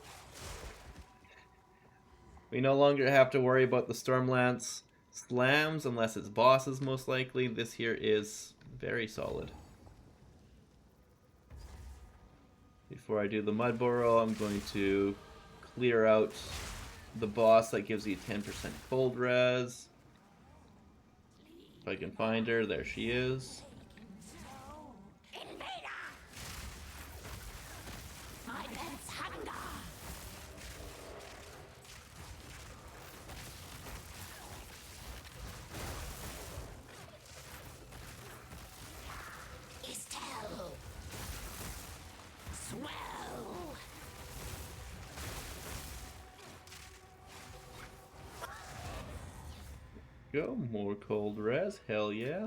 We no longer have to worry about the Stormlance slams, unless it's bosses most likely. This here is very solid. Before I do the Mud Burrow, I'm going to clear out the boss that gives you 10% cold res. If I can find her, there she is. Go, more cold res, hell yeah.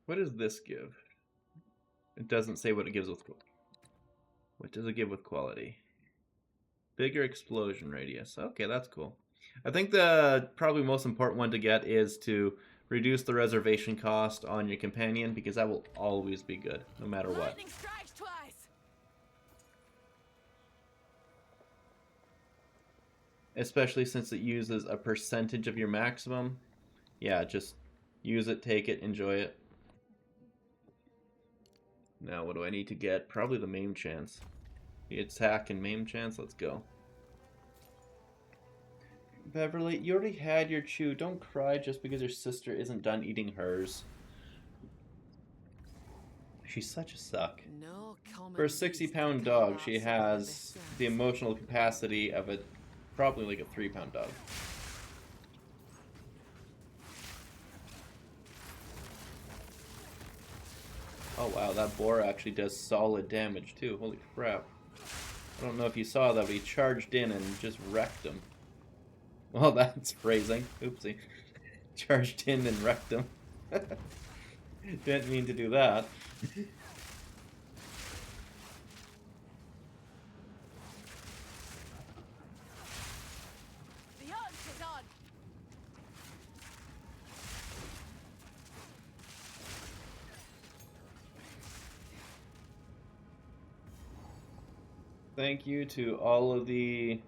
What does this give? It doesn't say what it gives with quality. What does it give with quality? Bigger explosion radius. Okay, that's cool. I think the probably most important one to get is to reduce the reservation cost on your companion, because that will always be good, no matter what. Lightning strikes twice. Especially since it uses a percentage of your maximum. Yeah, just use it, take it, enjoy it. Now, what do I need to get? Probably the maim chance. The attack and maim chance, let's go. Beverly, you already had your chew. Don't cry just because your sister isn't done eating hers. She's such a suck. No For a 60-pound dog, she has the emotional capacity of a probably like a 3-pound dog. Oh wow, that boar actually does solid damage too. Holy crap. I don't know if you saw that, but he charged in and just wrecked him. Well, that's phrasing. Oopsie. Charged in and wrecked him. Didn't mean to do that. The hunt is on. Thank you to all of the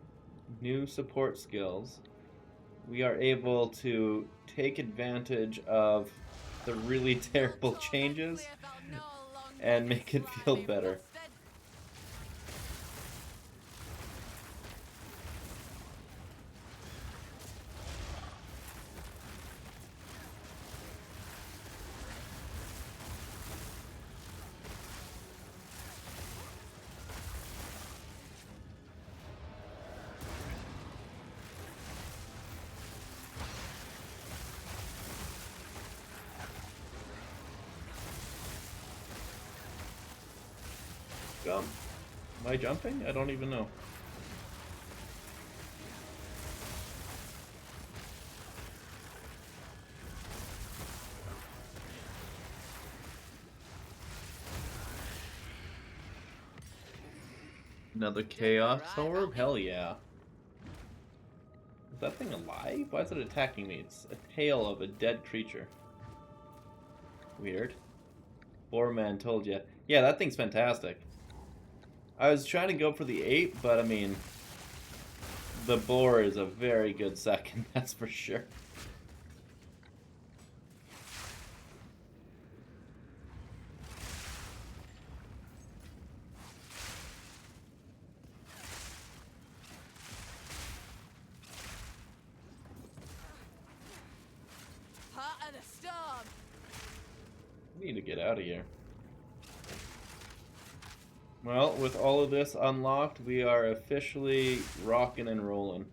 new support skills. We are able to take advantage of the really terrible changes and make it feel better. Am I jumping? I don't even know. Another chaos orb? Hell yeah. Is that thing alive? Why is it attacking me? It's a tail of a dead creature. Weird. Boar man told you. Yeah, that thing's fantastic. I was trying to go for the ape, but I mean, the boar is a very good second, that's for sure. Heart of the storm. We need to get out of here. Well, with all of this unlocked, we are officially rocking and rolling.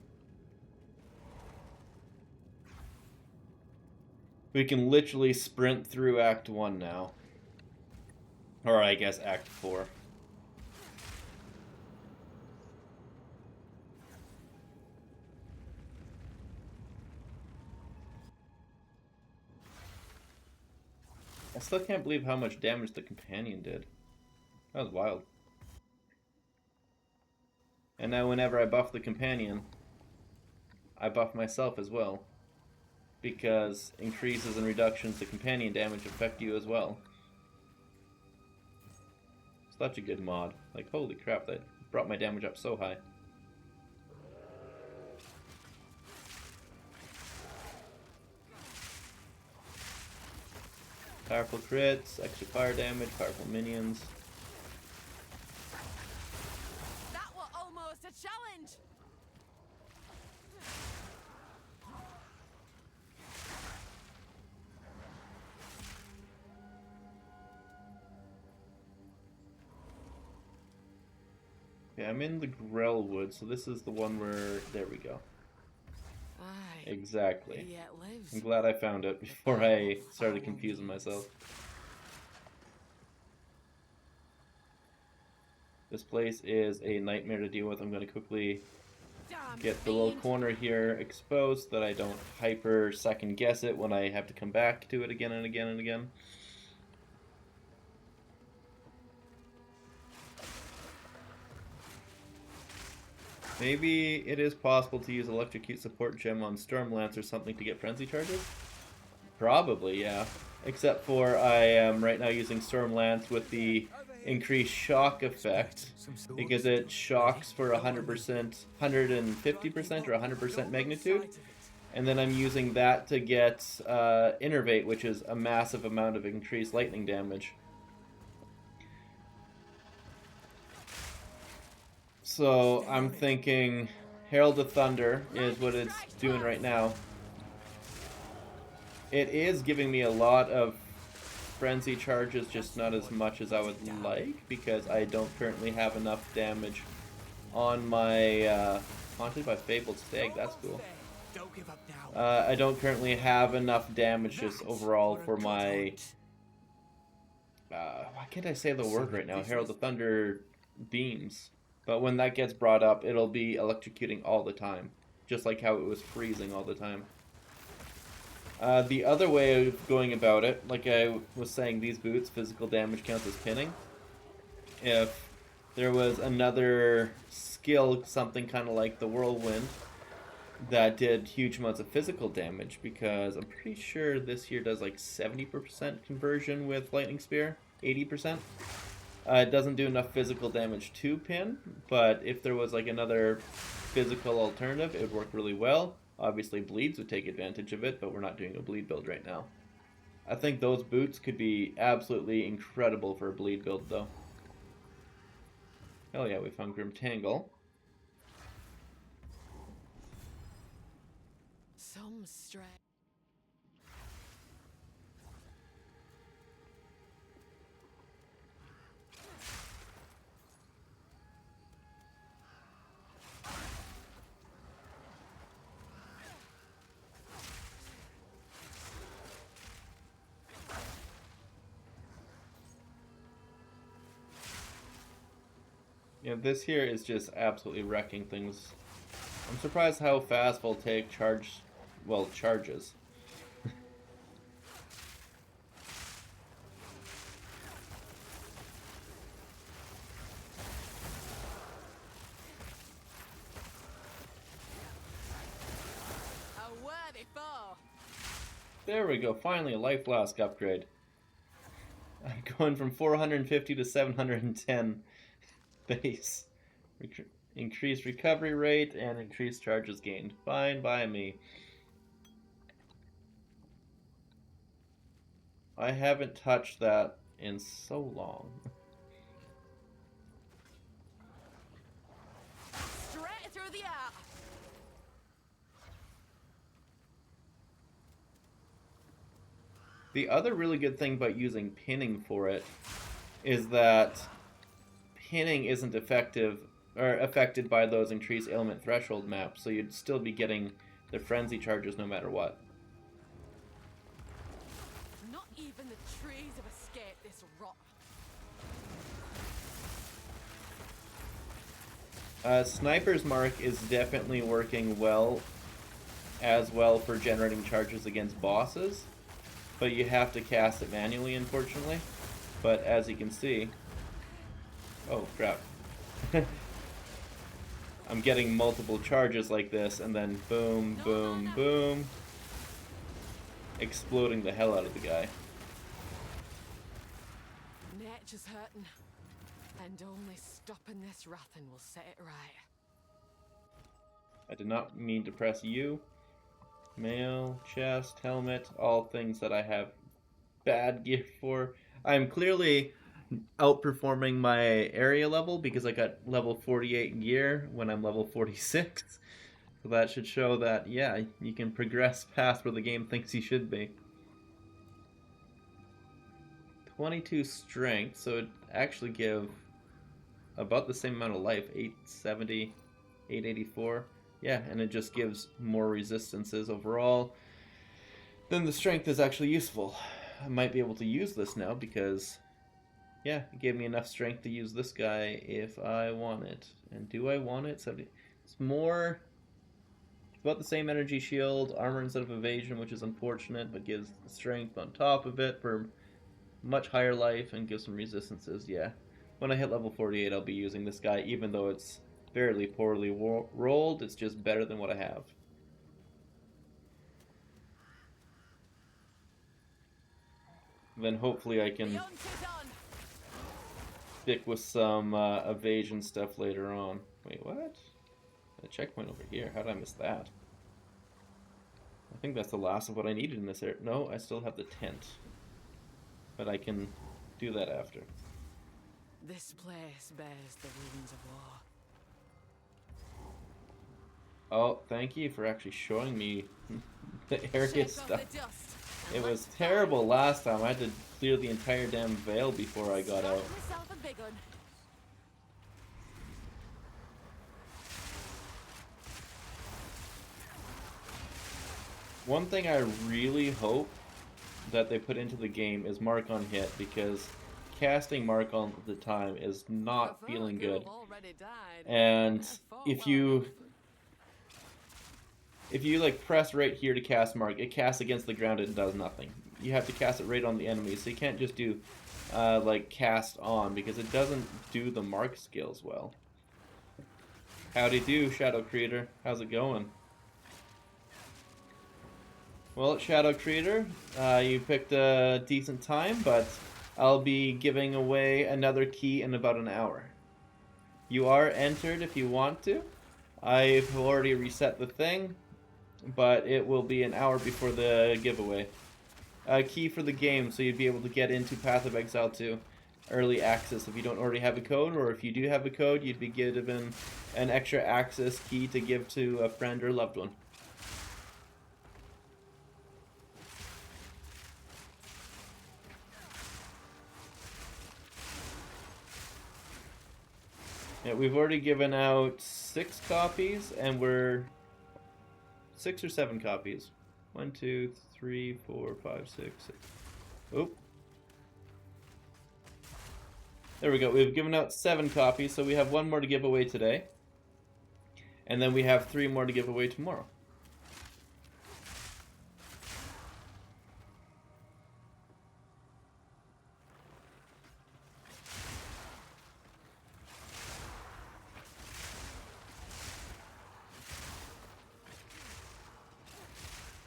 We can literally sprint through Act 1 now. Or I guess Act 4. I still can't believe how much damage the companion did. That was wild. And now whenever I buff the companion, I buff myself as well. Because increases and reductions to companion damage affect you as well. Such a good mod. Like, holy crap, that brought my damage up so high. Powerful crits, extra fire damage, powerful minions. That was almost a challenge. Okay, I'm in the Grellwood, so this is the one where... There we go. Aye. Exactly. He yet lives. I'm glad I found it before I started confusing myself. This place is a nightmare to deal with. I'm going to quickly get the little corner here exposed so that I don't hyper second guess it when I have to come back to it again and again and again. Maybe it is possible to use Electrocute Support Gem on Stormlance or something to get Frenzy Charges? Probably, yeah. Except for I am right now using Stormlance with the increased shock effect because it shocks for 100%, 150% or 100% magnitude. And then I'm using that to get Innervate, which is a massive amount of increased lightning damage. So I'm thinking Herald of Thunder is what it's doing right now. It is giving me a lot of frenzy charges, just not as much as I would like, because I don't currently have enough damage on my Haunted by Fabled Stag. That's cool. I don't currently have enough damage just overall for my... why can't I say the word right now? Herald of Thunder beams. But when that gets brought up, it'll be electrocuting all the time. Just like how it was freezing all the time. The other way of going about it, like I was saying, these boots, physical damage counts as pinning. If there was another skill, something kind of like the Whirlwind, that did huge amounts of physical damage, because I'm pretty sure this here does like 70% conversion with Lightning Spear, 80%. It doesn't do enough physical damage to pin, but if there was like another physical alternative, it would work really well. Obviously bleeds would take advantage of it, but we're not doing a bleed build right now. I think those boots could be absolutely incredible for a bleed build though. Hell yeah, we found Grim Tangle. Some strength. Yeah, this here is just absolutely wrecking things. I'm surprised how fast Voltaic charges. There we go, finally a life flask upgrade. I'm going from 450 to 710 base. Increased recovery rate and increased charges gained. Fine by me. I haven't touched that in so long. Straight through the heart. The other really good thing about using pinning for it is that pinning isn't effective or affected by those increased ailment threshold maps, so you'd still be getting the frenzy charges no matter what. Not even the trees have escaped this rot. Sniper's Mark is definitely working well for generating charges against bosses, but you have to cast it manually, unfortunately. But as you can see, oh crap, I'm getting multiple charges like this, and then boom, boom, boom, exploding the hell out of the guy. Nature's hurting, and only stopping this wrathing will set it right. I did not mean to press U. Mail, chest, helmet, all things that I have bad gear for. I'm clearly outperforming my area level because I got level 48 gear when I'm level 46. So that should show that, yeah, you can progress past where the game thinks you should be. 22 strength, so it actually give about the same amount of life, 870, 884. Yeah, and it just gives more resistances overall. Then the strength is actually useful. I might be able to use this now because, yeah, it gave me enough strength to use this guy if I want it. And do I want it? 70. It's more, it's about the same energy shield, armor instead of evasion, which is unfortunate, but gives strength on top of it for much higher life and gives some resistances. Yeah, when I hit level 48, I'll be using this guy, even though it's fairly poorly rolled. It's just better than what I have. Then hopefully I can stick with some evasion stuff later on. Wait, what? A checkpoint over here. How did I miss that? I think that's the last of what I needed in this area. No, I still have the tent. But I can do that after. This place bears the wounds of war. Oh, thank you for actually showing me the area stuff. It was terrible last time. I had to clear the entire damn veil before I got out. One thing I really hope that they put into the game is mark on hit, because casting mark on the time is not feeling good. And if you like press right here to cast mark, it casts against the ground and does nothing. You have to cast it right on the enemy, so you can't just do like cast on, because it doesn't do the mark skills well. Howdy do, Shadow Creator. How's it going? Well, Shadow Creator, you picked a decent time, but I'll be giving away another key in about an hour. You are entered if you want to. I've already reset the thing, but it will be an hour before the giveaway. A key for the game, so you'd be able to get into Path of Exile 2 early access if you don't already have a code, or if you do have a code, you'd be given an extra access key to give to a friend or loved one. Yeah, we've already given out 6 copies, and we're 6 or 7 copies. 1, 2, 3, 4, 5, 6, 6. Oop. There we go. We've given out 7 copies, so we have 1 more to give away today. And then we have 3 more to give away tomorrow.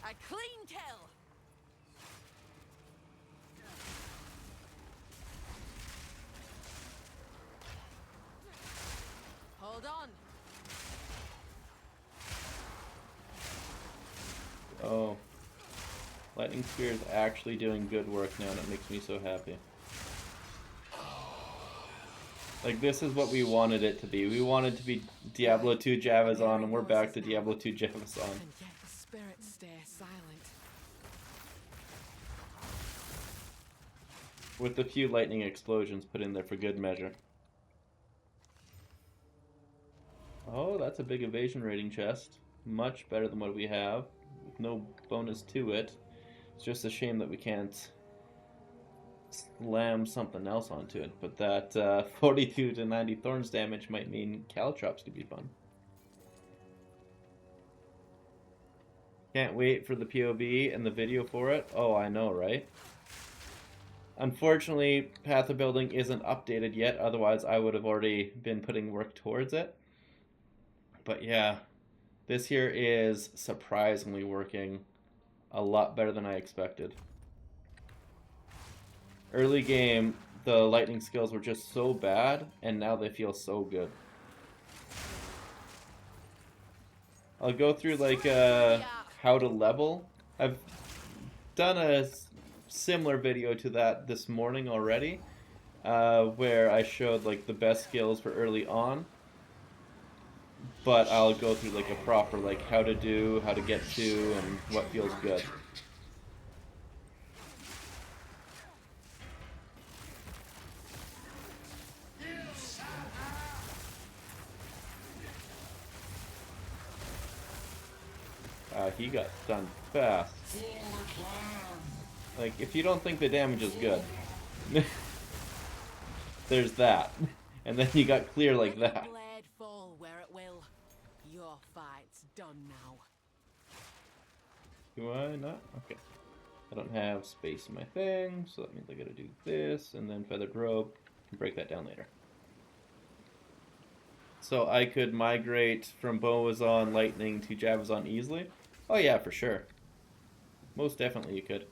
A clean kill. Hold on. Oh. Lightning Spear is actually doing good work now, and it makes me so happy. Like, this is what we wanted it to be. We wanted to be Diablo 2 Javazon, and we're back to Diablo 2 Javazon. And yet the spirits stay silent. With a few lightning explosions put in there for good measure. Oh, that's a big evasion rating chest. Much better than what we have. With no bonus to it. It's just a shame that we can't slam something else onto it. But that 42 to 90 thorns damage might mean caltrops could be fun. Can't wait for the POE and the video for it. Oh, I know, right? Unfortunately, Path of Building isn't updated yet, otherwise I would have already been putting work towards it. But yeah, this here is surprisingly working a lot better than I expected. Early game, the lightning skills were just so bad, and now they feel so good. I'll go through like how to level. I've done a similar video to that this morning already, where I showed like the best skills for early on, but I'll go through like a proper like how to do, how to get to, and what feels good. He got done fast. Like, if you don't think the damage is good, there's that. And then you got clear like that. Blade fall where it will. Your fight's done now. Do I not? Okay. I don't have space in my thing, so that means I gotta do this, and then Feathered Robe. I can break that down later. So I could migrate from Boazon Lightning to Javazon easily? Oh yeah, for sure. Most definitely you could.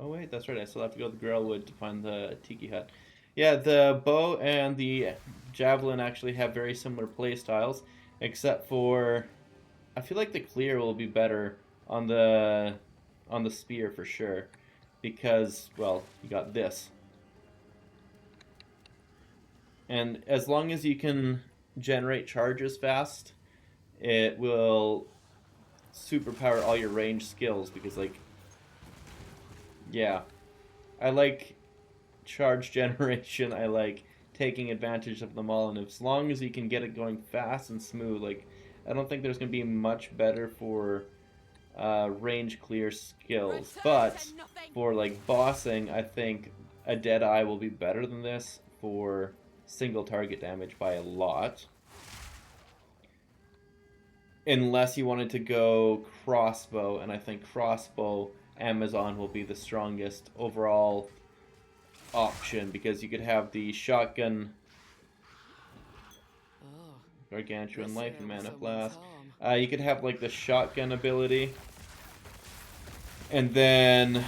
Oh wait, that's right, I still have to go to Grailwood to find the Tiki Hut. Yeah, the bow and the javelin actually have very similar play styles, except for I feel like the clear will be better on the spear for sure, because well, you got this. And as long as you can generate charges fast, it will superpower all your range skills, because like, yeah, I like charge generation, I like taking advantage of them all, and as long as you can get it going fast and smooth, like, I don't think there's going to be much better for range clear skills, but for like bossing, I think a Deadeye will be better than this for single target damage by a lot. Unless you wanted to go crossbow, and I think crossbow Amazon will be the strongest overall option, because you could have the shotgun, Gargantuan Life, and Mana Blast. You could have like the shotgun ability, and then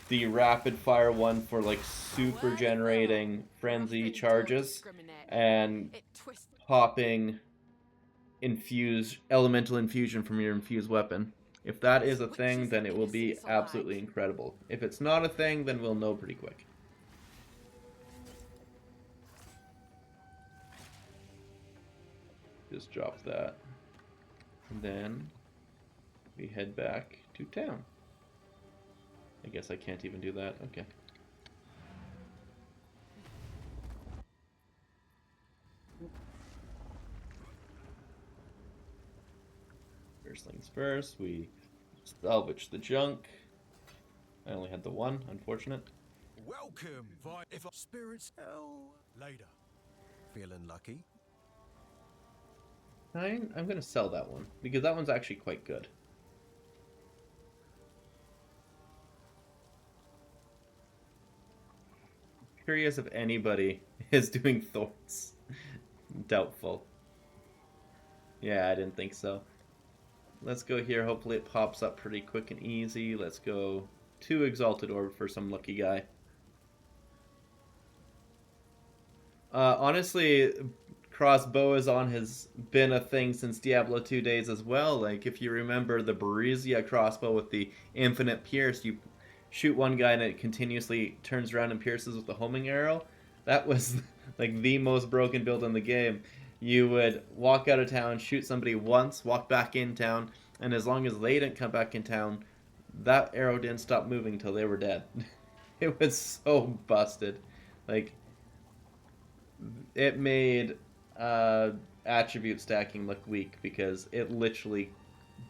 the rapid fire one for like super generating frenzy charges and popping elemental infusion from your infused weapon. If that is a thing, then it will be absolutely incredible. If it's not a thing, then we'll know pretty quick. Just drop that. And then we head back to town. I guess I can't even do that. Okay. First things first, we salvage the junk. I only had the one, unfortunate. Welcome, if spirits hell later. Feeling lucky? I'm going to sell that one, because that one's actually quite good. Curious if anybody is doing thorns. Doubtful. Yeah, I didn't think so. Let's go here. Hopefully it pops up pretty quick and easy. Let's go 2 Exalted Orb for some lucky guy. Honestly, crossbow has been a thing since Diablo 2 days as well. Like, if you remember the Barizia crossbow with the infinite pierce, you shoot one guy and it continuously turns around and pierces with the homing arrow. That was like the most broken build in the game. You would walk out of town, shoot somebody once, walk back in town, and as long as they didn't come back in town, that arrow didn't stop moving till they were dead. It was so busted. Like, it made attribute stacking look weak because it literally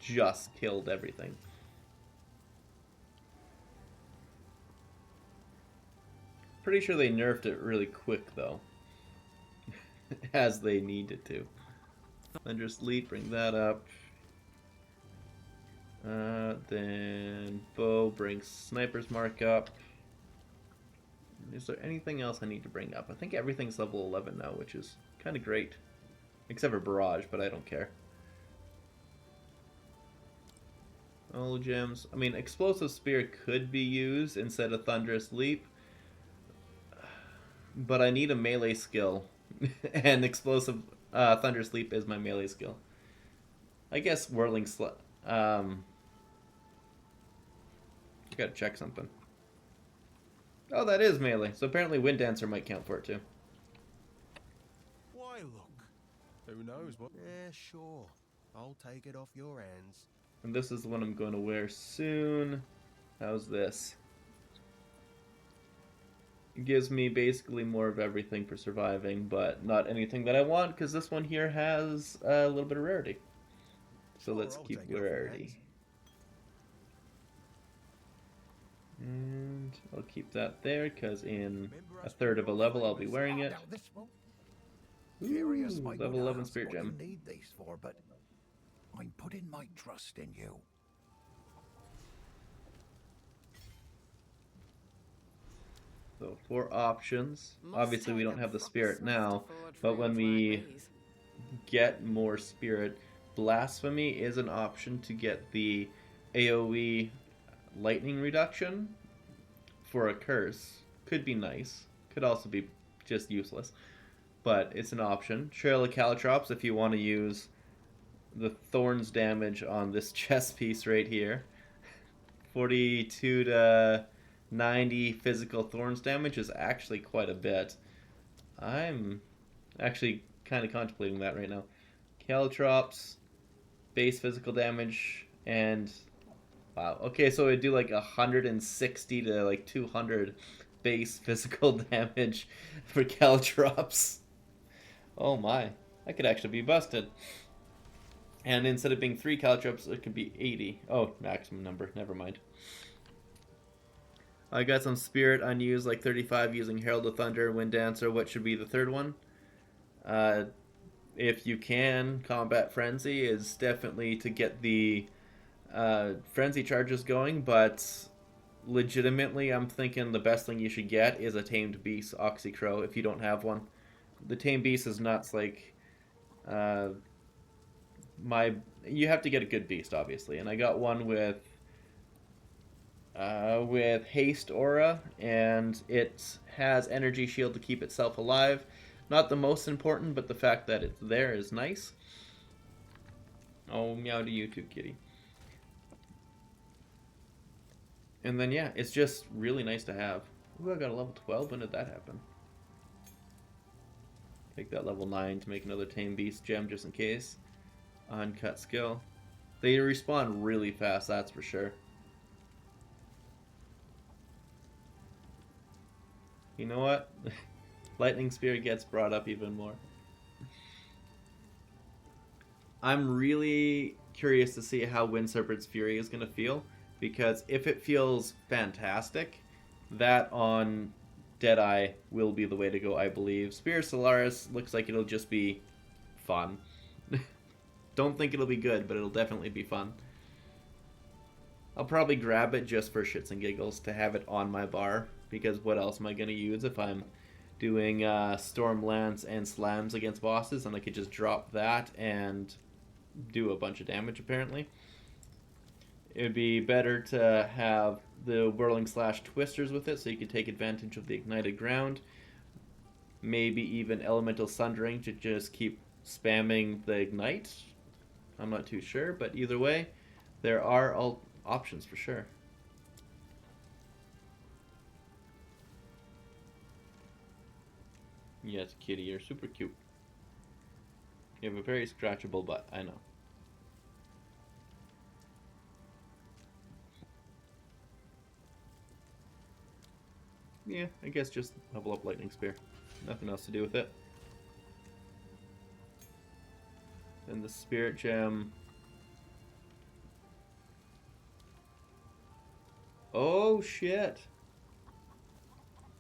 just killed everything. Pretty sure they nerfed it really quick though, as they needed to. Thunderous Leap, bring that up. Then bow brings Sniper's Mark up. Is there anything else I need to bring up? I think everything's level 11 now, which is kind of great. Except for Barrage, but I don't care. All gems. I mean, Explosive Spear could be used instead of Thunderous Leap. But I need a melee skill. And Explosive Thunderous Leap is my melee skill. I guess Whirling I gotta check something. Oh, that is melee. So apparently Wind Dancer might count for it too. Why look? Who knows what? Yeah, sure. I'll take it off your hands. And this is the one I'm going to wear soon. How's this? It gives me basically more of everything for surviving, but not anything that I want, because this one here has a little bit of rarity. So let's keep rarity. And I'll keep that there, because in a third of a level I'll be wearing it. Ooh, level 11 Spirit Gem. Need these for, but I'm putting my trust in you. So 4 options. Obviously we don't have the Spirit now, but when we get more Spirit, Blasphemy is an option to get the AoE lightning reduction for a curse. Could be nice. Could also be just useless. But it's an option. Trail of Caltrops if you want to use the Thorns damage on this chest piece right here. 42 to 90 physical Thorns damage is actually quite a bit. I'm actually kind of contemplating that right now. Caltrops, base physical damage, and wow. Okay, so it'd do like 160 to like 200 base physical damage for Caltrops. Oh my, that could actually be busted. And instead of being 3 Caltrops, it could be 80. Oh, maximum number. Never mind. I got some Spirit unused, like 35 using Herald of Thunder, Wind Dancer. What should be the third one? If you can, Combat Frenzy is definitely to get the Frenzy charges going, but legitimately I'm thinking the best thing you should get is a Tamed Beast Oxycrow if you don't have one. The Tamed Beast is nuts, like you have to get a good beast, obviously, and I got one with Haste Aura, and it has Energy Shield to keep itself alive. Not the most important, but the fact that it's there is nice. Oh, meow to you too, kitty. And then, yeah, it's just really nice to have. Ooh, I got a level 12. When did that happen? Take that level 9 to make another Tame Beast gem just in case. Uncut skill. They respawn really fast, that's for sure. You know what? Lightning Spear gets brought up even more. I'm really curious to see how Wind Serpent's Fury is going to feel, because if it feels fantastic, that on Deadeye will be the way to go, I believe. Spear Solaris looks like it'll just be fun. Don't think it'll be good, but it'll definitely be fun. I'll probably grab it just for shits and giggles to have it on my bar, because what else am I going to use if I'm doing Storm Lance and Slams against bosses, and I could just drop that and do a bunch of damage, apparently. It would be better to have the Whirling Slash Twisters with it, so you could take advantage of the ignited ground. maybe even elemental sundering to just keep spamming the ignite. I'm not too sure, but either way, there are all options for sure. Yes, kitty, you're super cute. You have a very scratchable butt, I know. Yeah, I guess just level up Lightning Spear. Nothing else to do with it. And the Spirit Gem. Oh shit!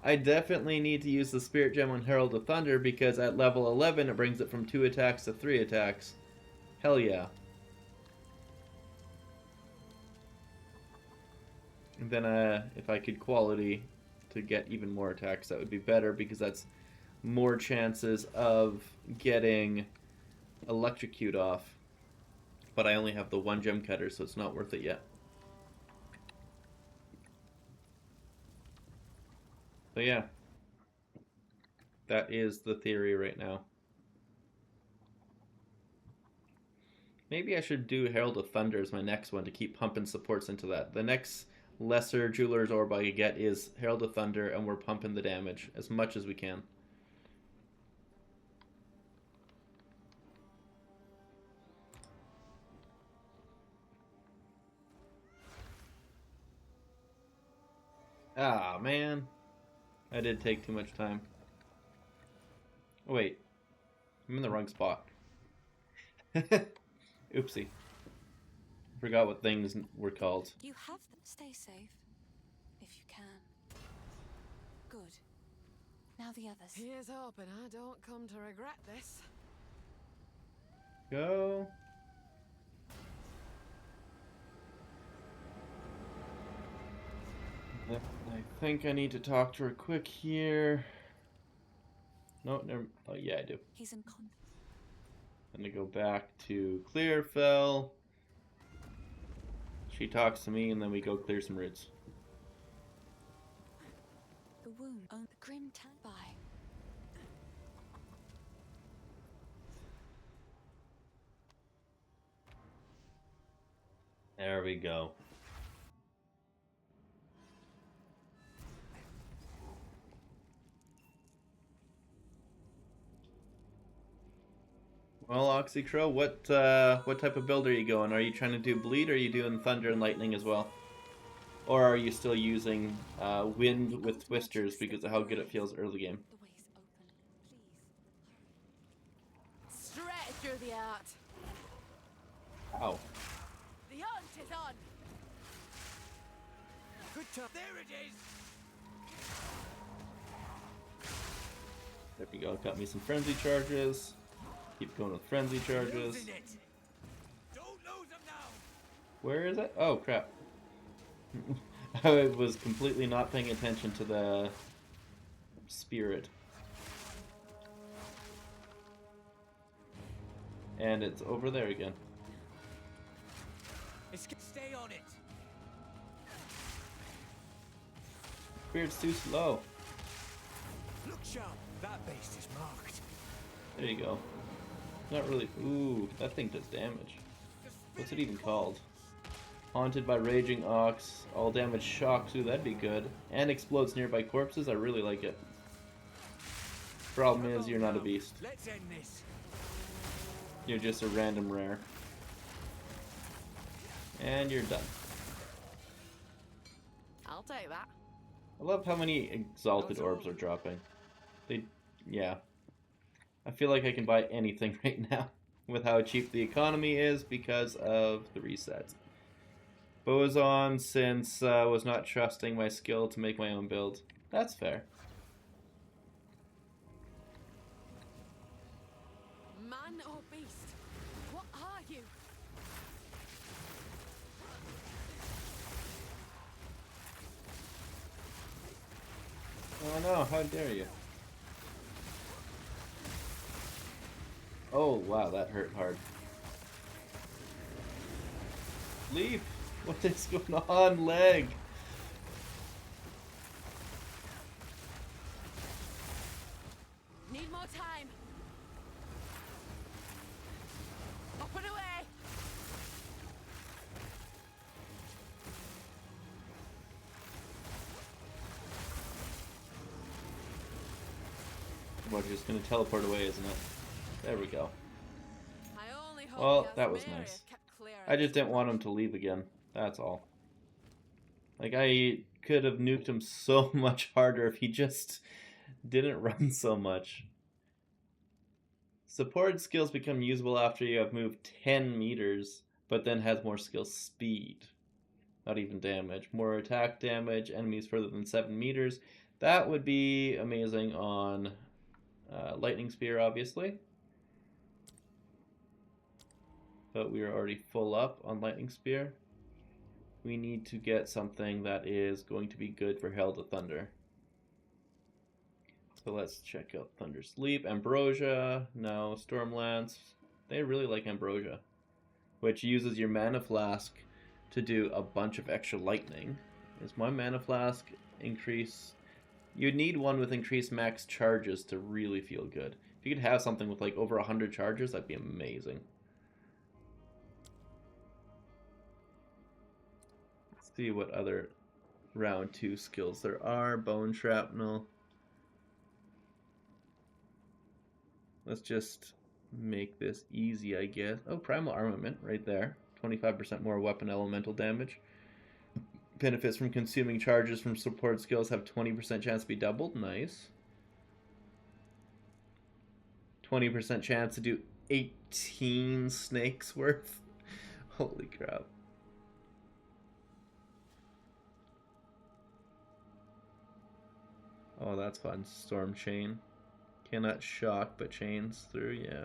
I definitely need to use the Spirit Gem on Herald of Thunder because at level 11 it brings it from 2 attacks to 3 attacks. Hell yeah. And then if I could quality to get even more attacks, that would be better because that's more chances of getting Electrocute off. But I only have the 1 gem cutter, so it's not worth it yet. So yeah, that is the theory right now. Maybe I should do Herald of Thunder as my next one to keep pumping supports into that. The next lesser Jeweler's Orb I get is Herald of Thunder, and we're pumping the damage as much as we can. Ah, man. I did take too much time. Oh, wait. I'm in the wrong spot. Oopsie. Forgot what things were called. You have them. Stay safe. If you can. Good. Now the others. Here's hoping I don't come to regret this. Go. I think I need to talk to her quick here. No, never. Oh, yeah, I do. He's in con. I'm gonna go back to Clearfell. She talks to me, and then we go clear some roots. The wound on the grim by. There we go. Well, Oxycrow, what type of build are you going? Are you trying to do bleed, or are you doing thunder and lightning as well? Or are you still using wind with twisters because of how good it feels early game? The way's open. Please. Straight through the art. Ow. The hunt is on. Good time. There it is. There we go. Got me some frenzy charges. Keep going with frenzy charges. Losing it. Don't lose them now. Where is it? Oh, crap. I was completely not paying attention to the spirit. And it's over there again. Stay on it. Spirit's too slow. Look sharp. That base is marked. There you go. Not really. Ooh, that thing does damage. What's it even called? Haunted by Raging Ox. All damage shocks. Ooh, that'd be good. And explodes nearby corpses. I really like it. Problem is, you're not a beast. Let's end this. You're just a random rare. And you're done. I'll take that. I love how many exalted orbs are dropping. Yeah. I feel like I can buy anything right now with how cheap the economy is because of the resets. Boson, since was not trusting my skill to make my own build. That's fair. Man or beast? What are you? Oh no, how dare you. Oh wow, that hurt hard. Leaf! What is going on, leg? We're just gonna teleport away, isn't it? There we go. I only hope Well, the that was Asmeri nice. have kept clear I of just this didn't want him to leave again. That's all. Like, I could have nuked him so much harder if he just didn't run so much. Support skills become usable after you have moved 10 meters, but then has more skill speed. Not even damage. More attack damage, enemies further than 7 meters. That would be amazing on Lightning Spear, obviously. But we are already full up on Lightning Spear. We need to get something that is going to be good for Herald of Thunder. So let's check out Thunder Sleep. Ambrosia, no. Stormlance. They really like Ambrosia, which uses your mana flask to do a bunch of extra lightning. Is my mana flask increase? You'd need one with increased max charges to really feel good. If you could have something with like over 100 charges, that'd be amazing. Let's see what other round 2 skills there are. Bone Shrapnel. Let's just make this easy, I guess. Oh, Primal Armament right there. 25% more weapon elemental damage. Benefits from consuming charges from support skills have 20% chance to be doubled. Nice. 20% chance to do 18 snakes worth. Holy crap. Oh, that's fun. Storm Chain. Cannot shock, but chains through, yeah.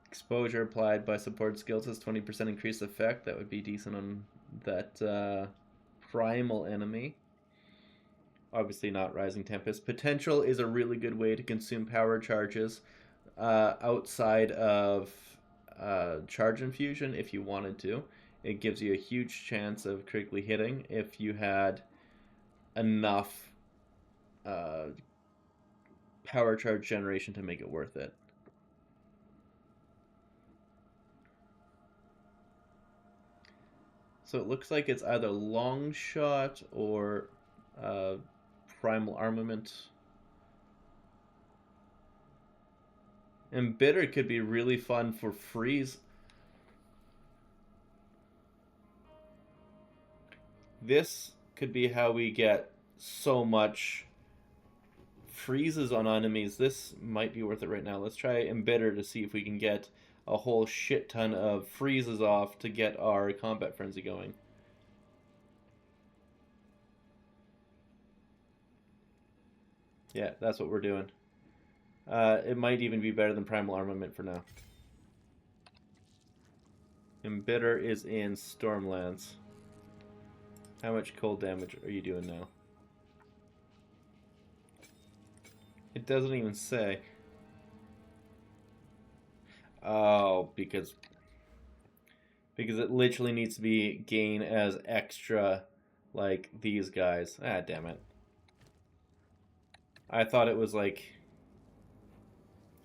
Exposure applied by support skills has 20% increased effect. That would be decent on that primal enemy. Obviously not Rising Tempest. Potential is a really good way to consume power charges outside of charge infusion if you wanted to. It gives you a huge chance of critically hitting if you had enough power charge generation to make it worth it. So it looks like it's either long shot or primal armament. And bitter could be really fun for freeze. This could be how we get so much freezes on enemies. This might be worth it right now. Let's try Embitter to see if we can get a whole shit ton of freezes off to get our combat frenzy going. Yeah, that's what we're doing. It might even be better than Primal Armament for now. Embitter is in Stormlands. How much cold damage are you doing now? It doesn't even say. Oh, because it literally needs to be gain as extra like these guys. Ah, damn it. I thought it was like...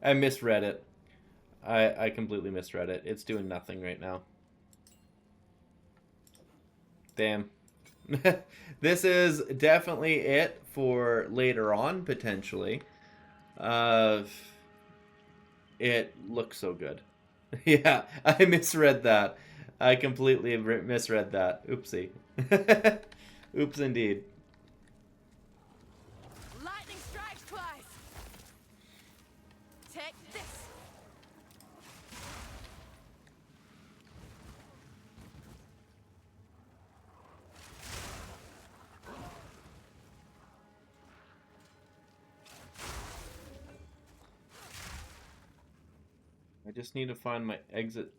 I misread it. I completely misread it. It's doing nothing right now. Damn. This is definitely it for later on, potentially. It looks so good. Yeah, I misread that. I completely misread that. Oopsie. Oops, indeed. Lightning strikes twice. Take this. I just need to find my exit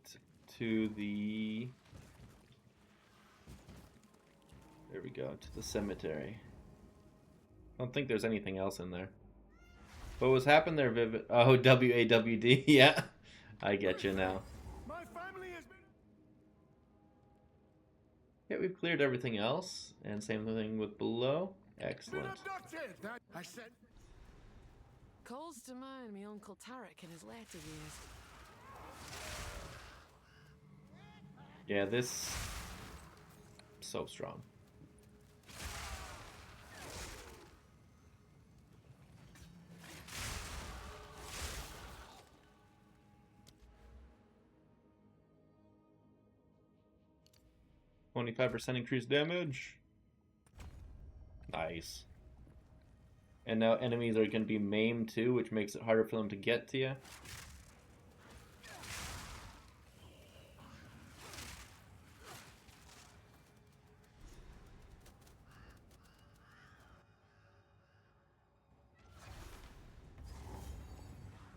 to the... There we go, to the cemetery. I don't think there's anything else in there. What was happened there, Vivid? Oh, W-A-W-D, yeah. I get you now. My family has been... Yeah, we've cleared everything else. And same thing with below. Excellent. abducted. That I said. Calls to mind me Uncle Tarek in his later years. Yeah, this... so strong. 25% increased damage. Nice. And now enemies are going to be maimed too, which makes it harder for them to get to you.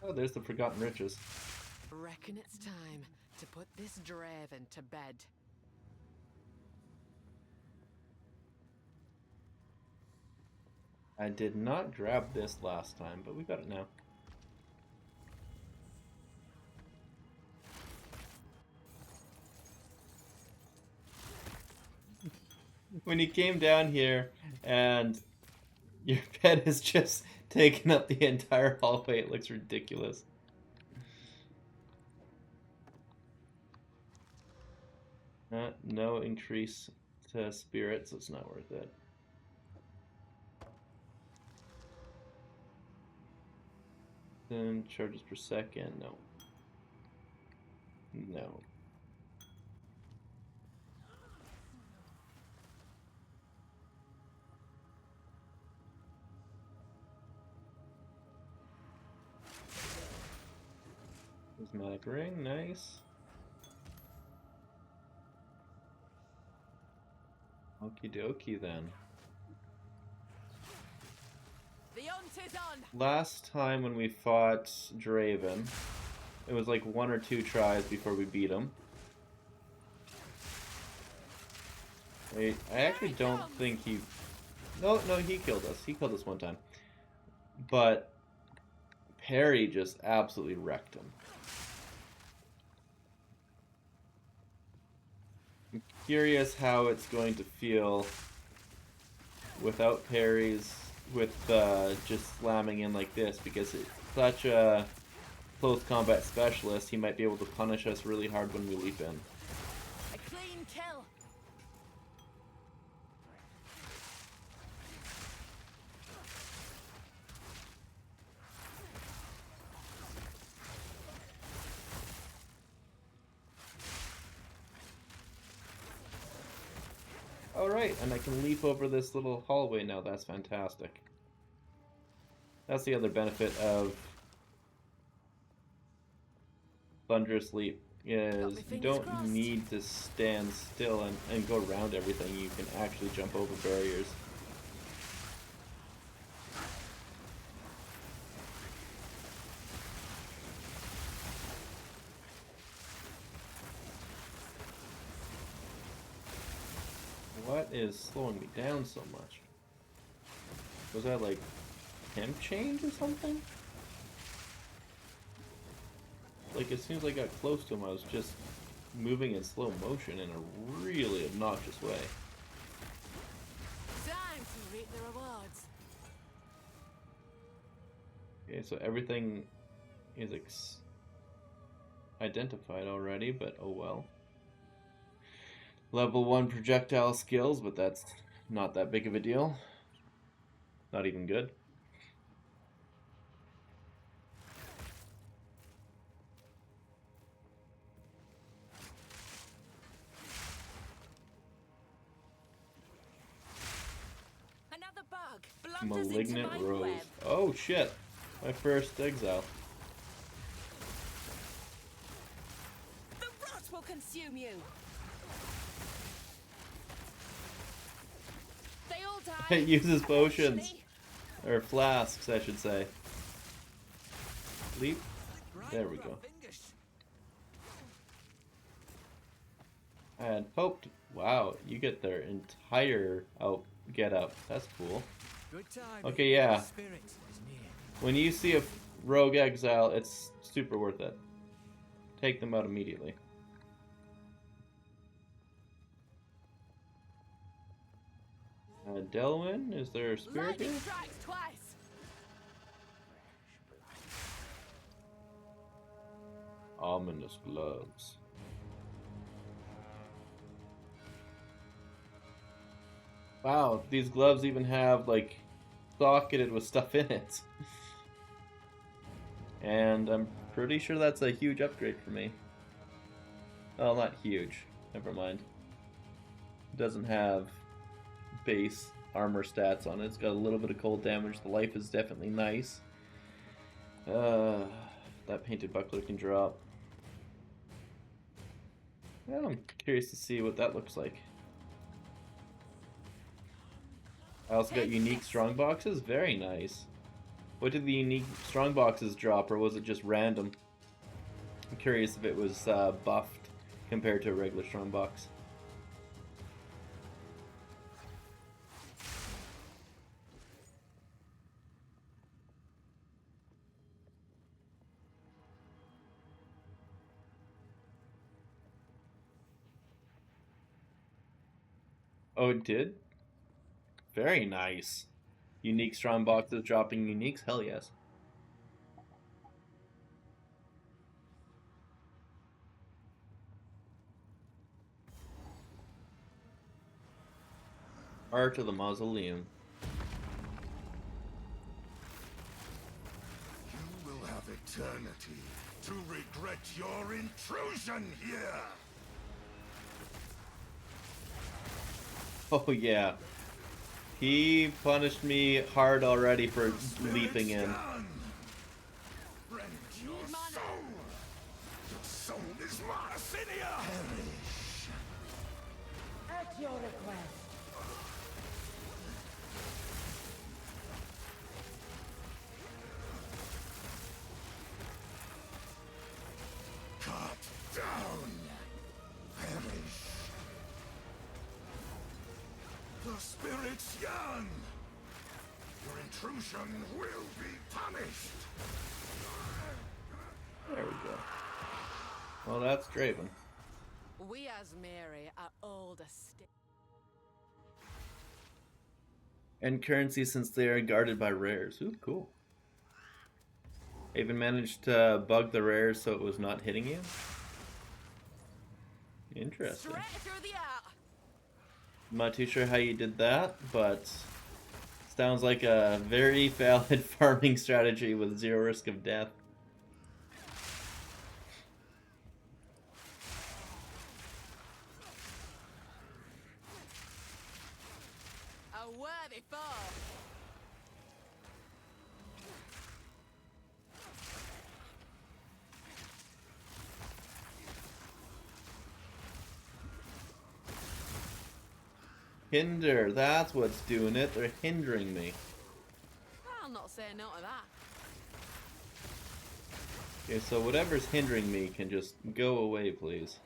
Oh, there's the Forgotten Riches. Reckon it's time to put this Draven to bed. I did not grab this last time, but we got it now. When you came down here and your bed is just taking up the entire hallway, it looks ridiculous. No increase to spirits, it's not worth it. Then charges per second, no. No. Prismatic ring, nice. Okie dokie then. The hunt is on. Last time when we fought Draven, it was like 1 or 2 tries before we beat him. Wait, I actually don't think he... No, he killed us. He killed us one time. But Perry just absolutely wrecked him. I'm curious how it's going to feel without parries, with just slamming in like this, because it's such a close combat specialist, he might be able to punish us really hard when we leap in. A clean kill. Alright, and I can leap over this little hallway now. That's fantastic. That's the other benefit of Thunderous Leap, is you don't need to stand still and go around everything. You can actually jump over barriers. What is slowing me down so much? Was that like temp change or something? Like as soon as I got close to him, I was just moving in slow motion in a really obnoxious way. Time to reap the rewards. Okay, so everything is identified already, but oh well. Level 1 projectile skills, but that's not that big of a deal. Not even good. Another bug blunders into Malignant my Rose. web. Oh shit! My first exile. The rot will consume you. They all die. It uses potions. eventually. Or flasks, I should say. Leap. There we go. I had hoped. Wow, you get their entire get up. That's cool. Okay, yeah. When you see a rogue exile, it's super worth it. Take them out immediately. Delwyn, is there a spirit here? Lightning strikes twice. Ominous gloves. Wow, these gloves even have, like, socketed with stuff in it. And I'm pretty sure that's a huge upgrade for me. Well, not huge. Never mind. Doesn't have base armor stats on it. It's got a little bit of cold damage. The life is definitely nice. That painted buckler can drop. Well, I'm curious to see what that looks like. I also got unique strong boxes. Very nice. What did the unique strong boxes drop, or was it just random? I'm curious if it was buffed compared to a regular strong box. Oh, it did? Very nice. Unique strong boxes dropping uniques? Hell yes. Art of the Mausoleum. You will have eternity to regret your intrusion here. Oh yeah. He punished me hard already for leaping in. Rend your soul. Your soul is mine. Perish. At your request. Cut down. Perish. The spirits yearn. Your intrusion will be punished. There we go. Well, that's Draven. We as Mary are old estate. And currency since they are guarded by rares. Ooh, cool. I even managed to bug the rares so it was not hitting you. Interesting. Straight through the art. I'm not too sure how you did that, but sounds like a very valid farming strategy with zero risk of death. A worthy foe. Hinder, that's what's doing it. They're hindering me. I'll not say no to that. Okay, so whatever's hindering me can just go away, please.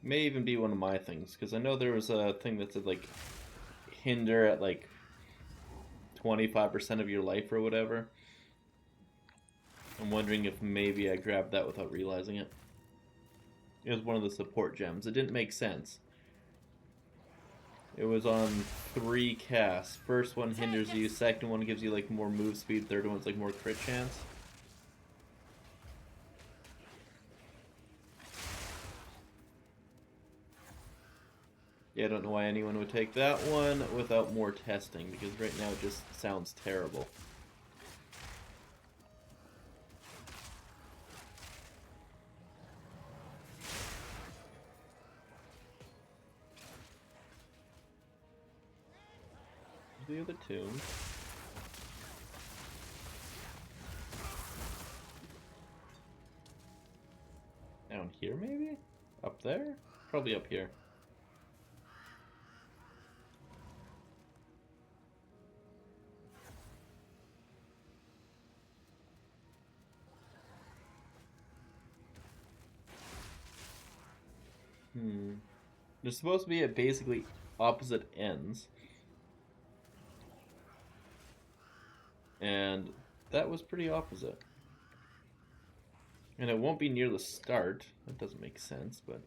May even be one of my things, because I know there was a thing that said, like, hinder at, like, 25% of your life or whatever. I'm wondering if maybe I grabbed that without realizing it. It was one of the support gems. It didn't make sense. It was on 3 casts. First one hinders you, second one gives you like more move speed, third one's like more crit chance. Yeah, I don't know why anyone would take that one without more testing, because right now it just sounds terrible. The other tomb. Down here, maybe? Up there? Probably up here. They're supposed to be at basically opposite ends. And that was pretty opposite. And it won't be near the start. That doesn't make sense, but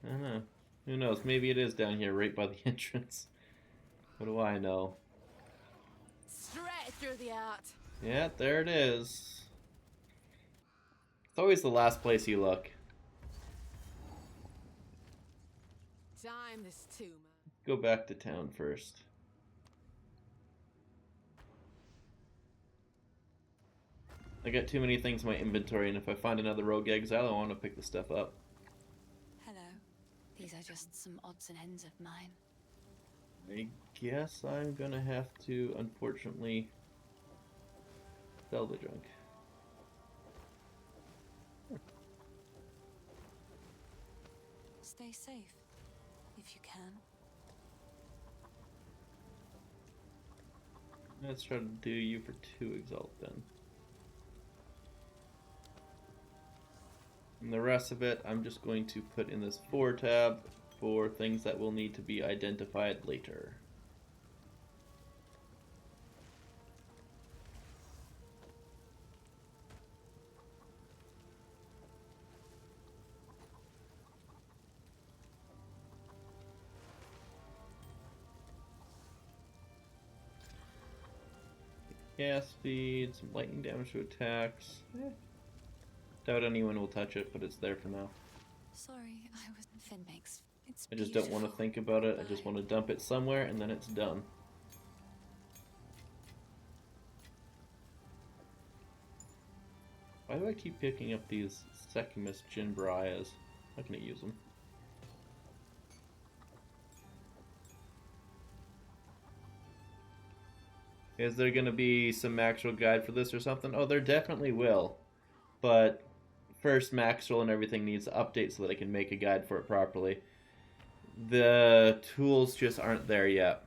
I don't know. Who knows? Maybe it is down here right by the entrance. What do I know? Straight through the art. Yeah, there it is. It's always the last place you look. Time this tomb. Go back to town first. I got too many things in my inventory, and if I find another rogue exile, I want to pick the stuff up. Hello. These are just some odds and ends of mine. I guess I'm gonna have to, unfortunately, sell the junk. Stay safe, if you can. Let's try to do you for 2 exalt then. And the rest of it, I'm just going to put in this 4 tab for things that will need to be identified later. Gas speed, some lightning damage to attacks. Doubt anyone will touch it, but it's there for now. Sorry, I was. Finn makes. It's I just don't want to think about it. I just want to dump it somewhere and then it's done. Why do I keep picking up these Secumus Jinbrias? How can I use them? Is there going to be some actual guide for this or something? Oh, there definitely will. But first, Maxwell and everything needs to update so that I can make a guide for it properly. The tools just aren't there yet.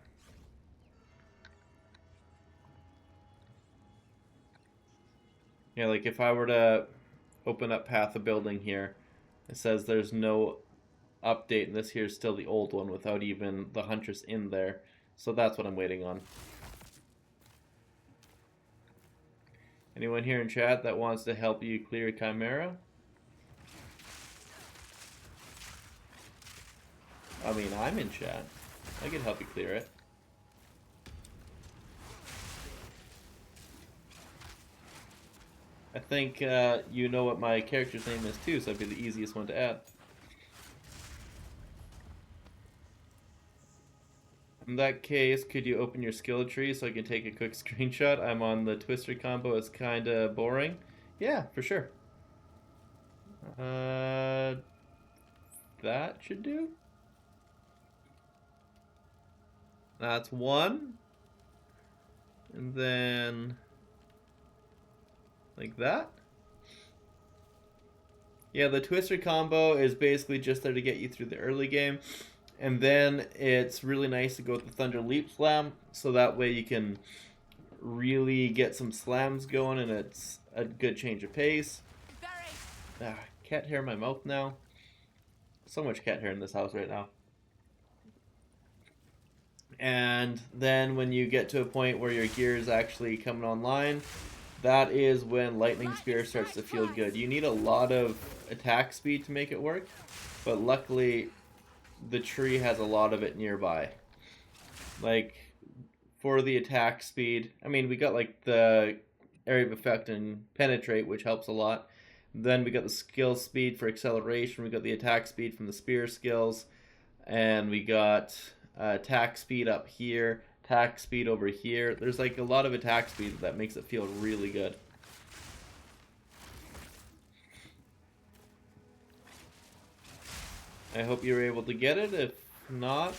Yeah, like if I were to open up Path of Building here, it says there's no update, and this here is still the old one without even the Huntress in there. So that's what I'm waiting on. Anyone here in chat that wants to help you clear Chimera? I mean, I'm in chat. I can help you clear it. I think you know what my character's name is too, so that'd be the easiest one to add. In that case, could you open your skill tree so I can take a quick screenshot? I'm on the Twister combo. It's kind of boring. Yeah, for sure. That should do. That's 1. And then like that. Yeah, the Twister combo is basically just there to get you through the early game. And then it's really nice to go with the Thunder Leap Slam, so that way you can really get some slams going, and it's a good change of pace. Cat hair in my mouth now. So much cat hair in this house right now. And then when you get to a point where your gear is actually coming online, that is when Lightning Spear starts to feel good. You need a lot of attack speed to make it work, but luckily the tree has a lot of it nearby. Like, for the attack speed, I mean, we got like the area of effect and penetrate, which helps a lot. Then we got the skill speed for acceleration, we got the attack speed from the spear skills, and we got attack speed up here, attack speed over here. There's like a lot of attack speed that makes it feel really good. I hope you were able to get it. If not,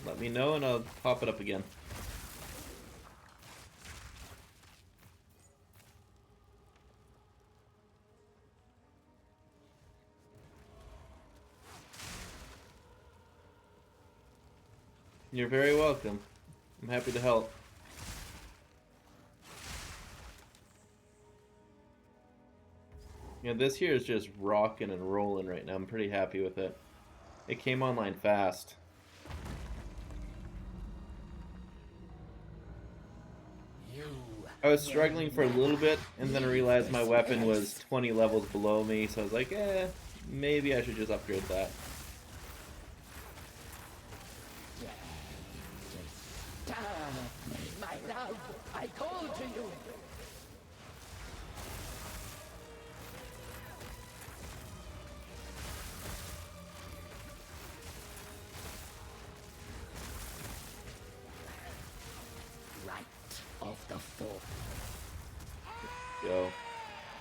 let me know and I'll pop it up again. You're very welcome. I'm happy to help. Yeah, this here is just rocking and rolling right now. I'm pretty happy with it. It came online fast. I was struggling for a little bit, and then I realized my weapon was 20 levels below me, so I was like, maybe I should just upgrade that. My love, I called to you. Right of the four. Go.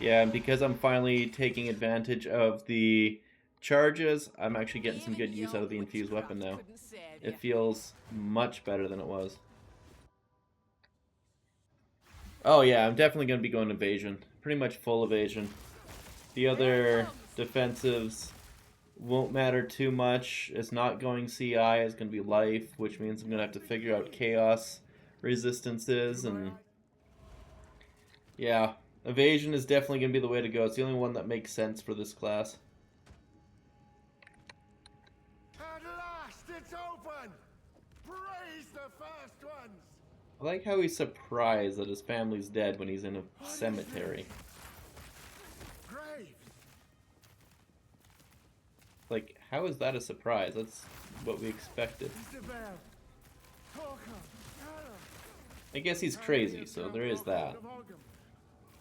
Yeah, and because I'm finally taking advantage of the charges, I'm actually getting some good use out of the infused weapon now. It feels much better than it was. Oh yeah, I'm definitely going to be going evasion. Pretty much full evasion. The other defensives won't matter too much. It's not going CI, it's going to be life, which means I'm going to have to figure out chaos resistances, and yeah, evasion is definitely going to be the way to go. It's the only one that makes sense for this class. At last, it's open! Praise the first ones! I like how he's surprised that his family's dead when he's in a cemetery. Grave! Like, how is that a surprise? That's what we expected. I guess he's crazy, so there is that.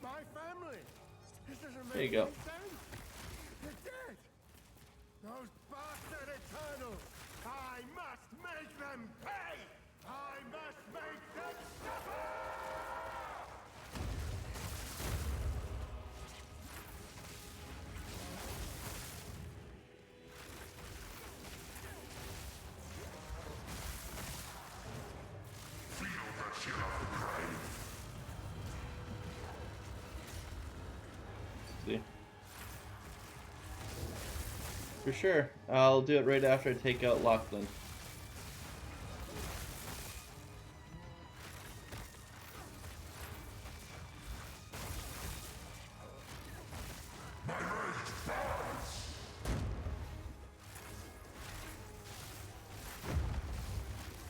My family! This doesn't There you make go. any sense. They're dead! Those bastard Eternals! I must make them pay! I must make them suffer! See? For sure. I'll do it right after I take out Lachlan.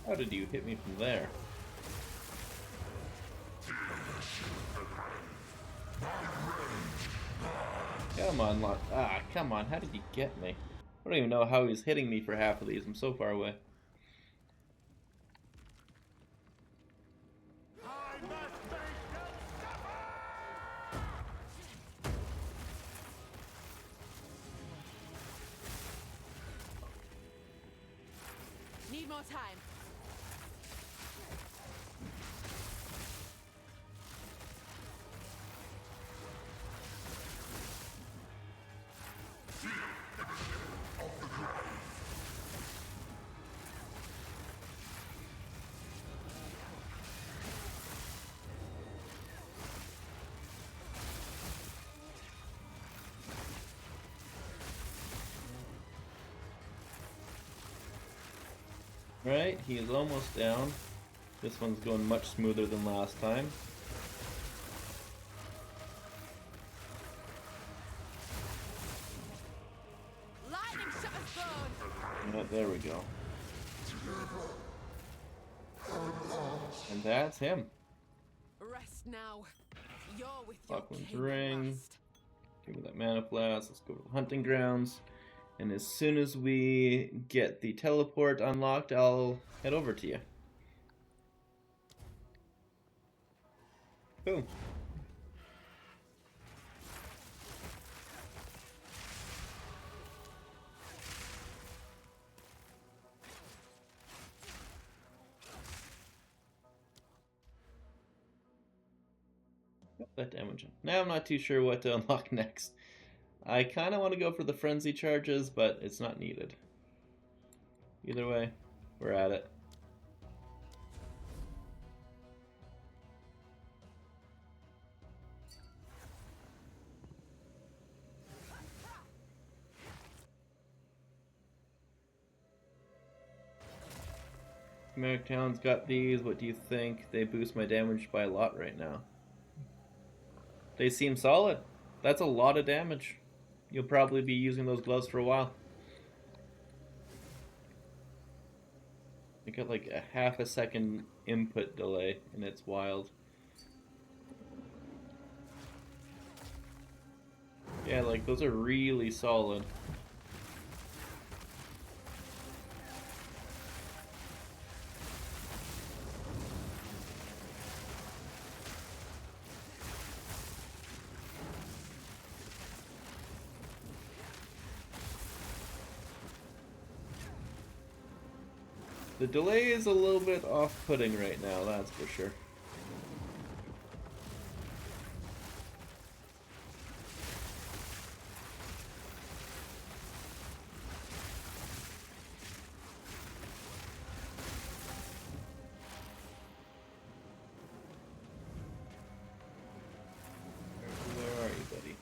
How did you hit me from there? Come on, Lock. Ah, come on. How did you get me? I don't even know how he's hitting me for half of these. I'm so far away. Need more time. Right, he is almost down. This one's going much smoother than last time. Lightning shut us down. Oh, there we go. And that's him. Rest now. You're with your Lachlan's king at ring. last. Give me that mana flask. Let's go to the hunting grounds. And as soon as we get the teleport unlocked, I'll head over to you. Boom. Got that damage. Now I'm not too sure what to unlock next. I kind of want to go for the frenzy charges, but it's not needed. Either way, we're at it. Merricktown's got these. What do you think? They boost my damage by a lot right now. They seem solid. That's a lot of damage. You'll probably be using those gloves for a while. I got like a half a second input delay, and it's wild. Yeah, like those are really solid. The delay is a little bit off-putting right now, that's for sure.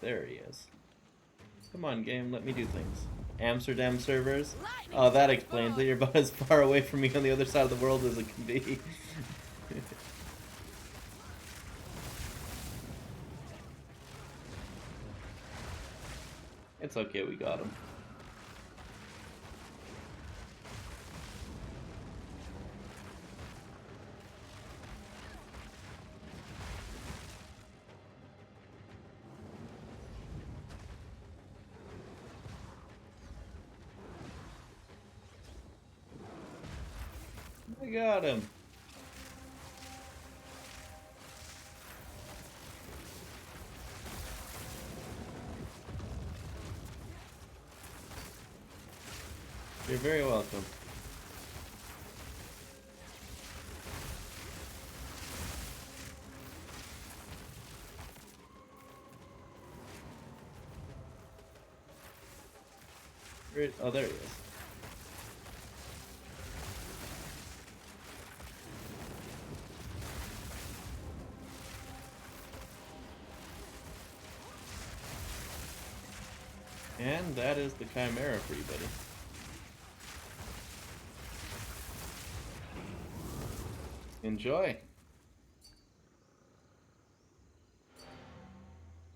There he is. Come on, game, let me do things. Amsterdam servers? Oh, that explains it. You're about as far away from me on the other side of the world as it can be. It's okay, we got him. I got him. You're very welcome. Oh, there he is. And that is the Chimera for you, buddy. Enjoy.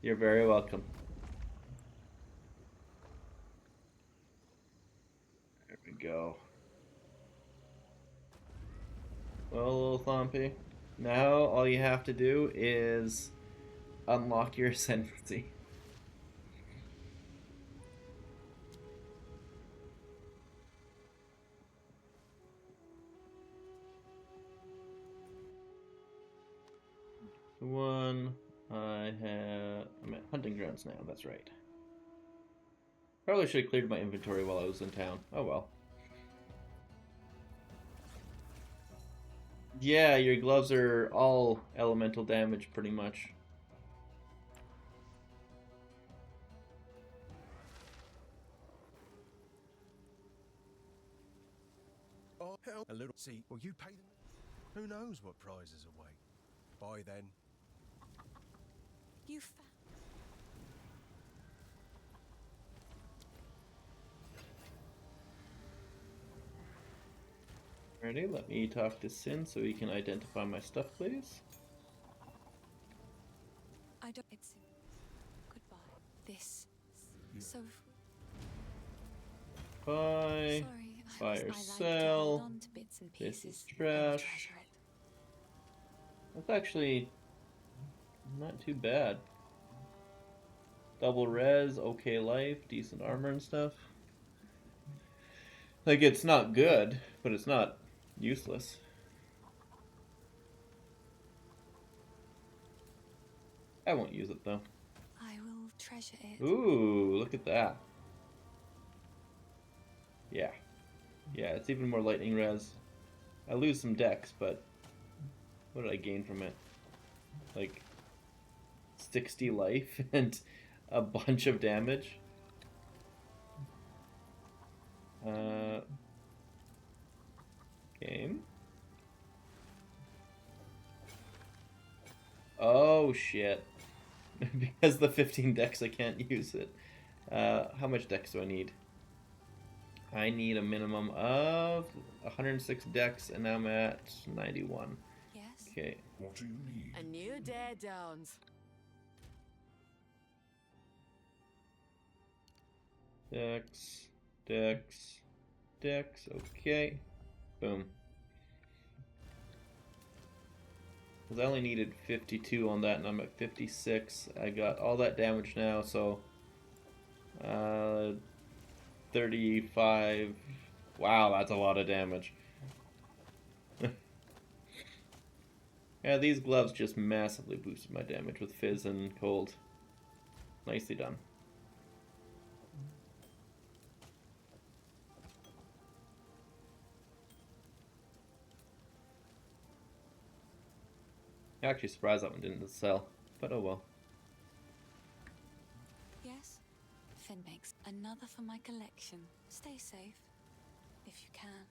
You're very welcome. There we go. Well, little Thumpy, now all you have to do is unlock your ascendancy. I'm at hunting grounds now, that's right. Probably should have cleared my inventory while I was in town. Oh well. Yeah, your gloves are all elemental damage pretty much. Oh, hell. A little. See, well, you pay them. Who knows what prizes await? Bye then. You Ready? Let me talk to Sin so he can identify my stuff, please. I don't. It's. Goodbye. This. So. Bye. Sorry. Buy or I sell. like to hold on to bits and This pieces is trash. treasure it. That's actually not too bad. Double res, okay life, decent armor and stuff. Like, it's not good, but it's not useless. I won't use it though. I will treasure it. Ooh, look at that. Yeah. Yeah, it's even more lightning res. I lose some dex, but what did I gain from it? Like 60 life and a bunch of damage. Game. Oh shit. Because the 15 dex I can't use it. How much dex do I need? I need a minimum of 106 dex and I'm at 91. Yes. Okay. What do you need? A new day dawns. Dex, dex, dex, okay. Boom. Because I only needed 52 on that and I'm at 56. I got all that damage now, so 35. Wow, that's a lot of damage. Yeah, these gloves just massively boosted my damage with fizz and cold. Nicely done. Actually surprised that one didn't sell, but oh well. Yes. Finn makes another for my collection. Stay safe, if you can.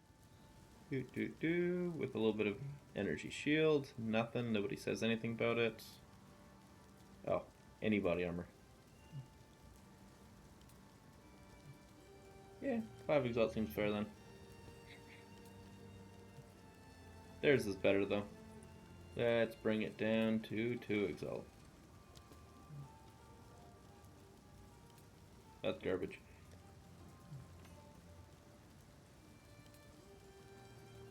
With a little bit of energy shield. Nothing. Nobody says anything about it. Oh, any body armor. Yeah, 5 exalt seems fair then. Theirs is better though. Let's bring it down to 2 exalt. That's garbage.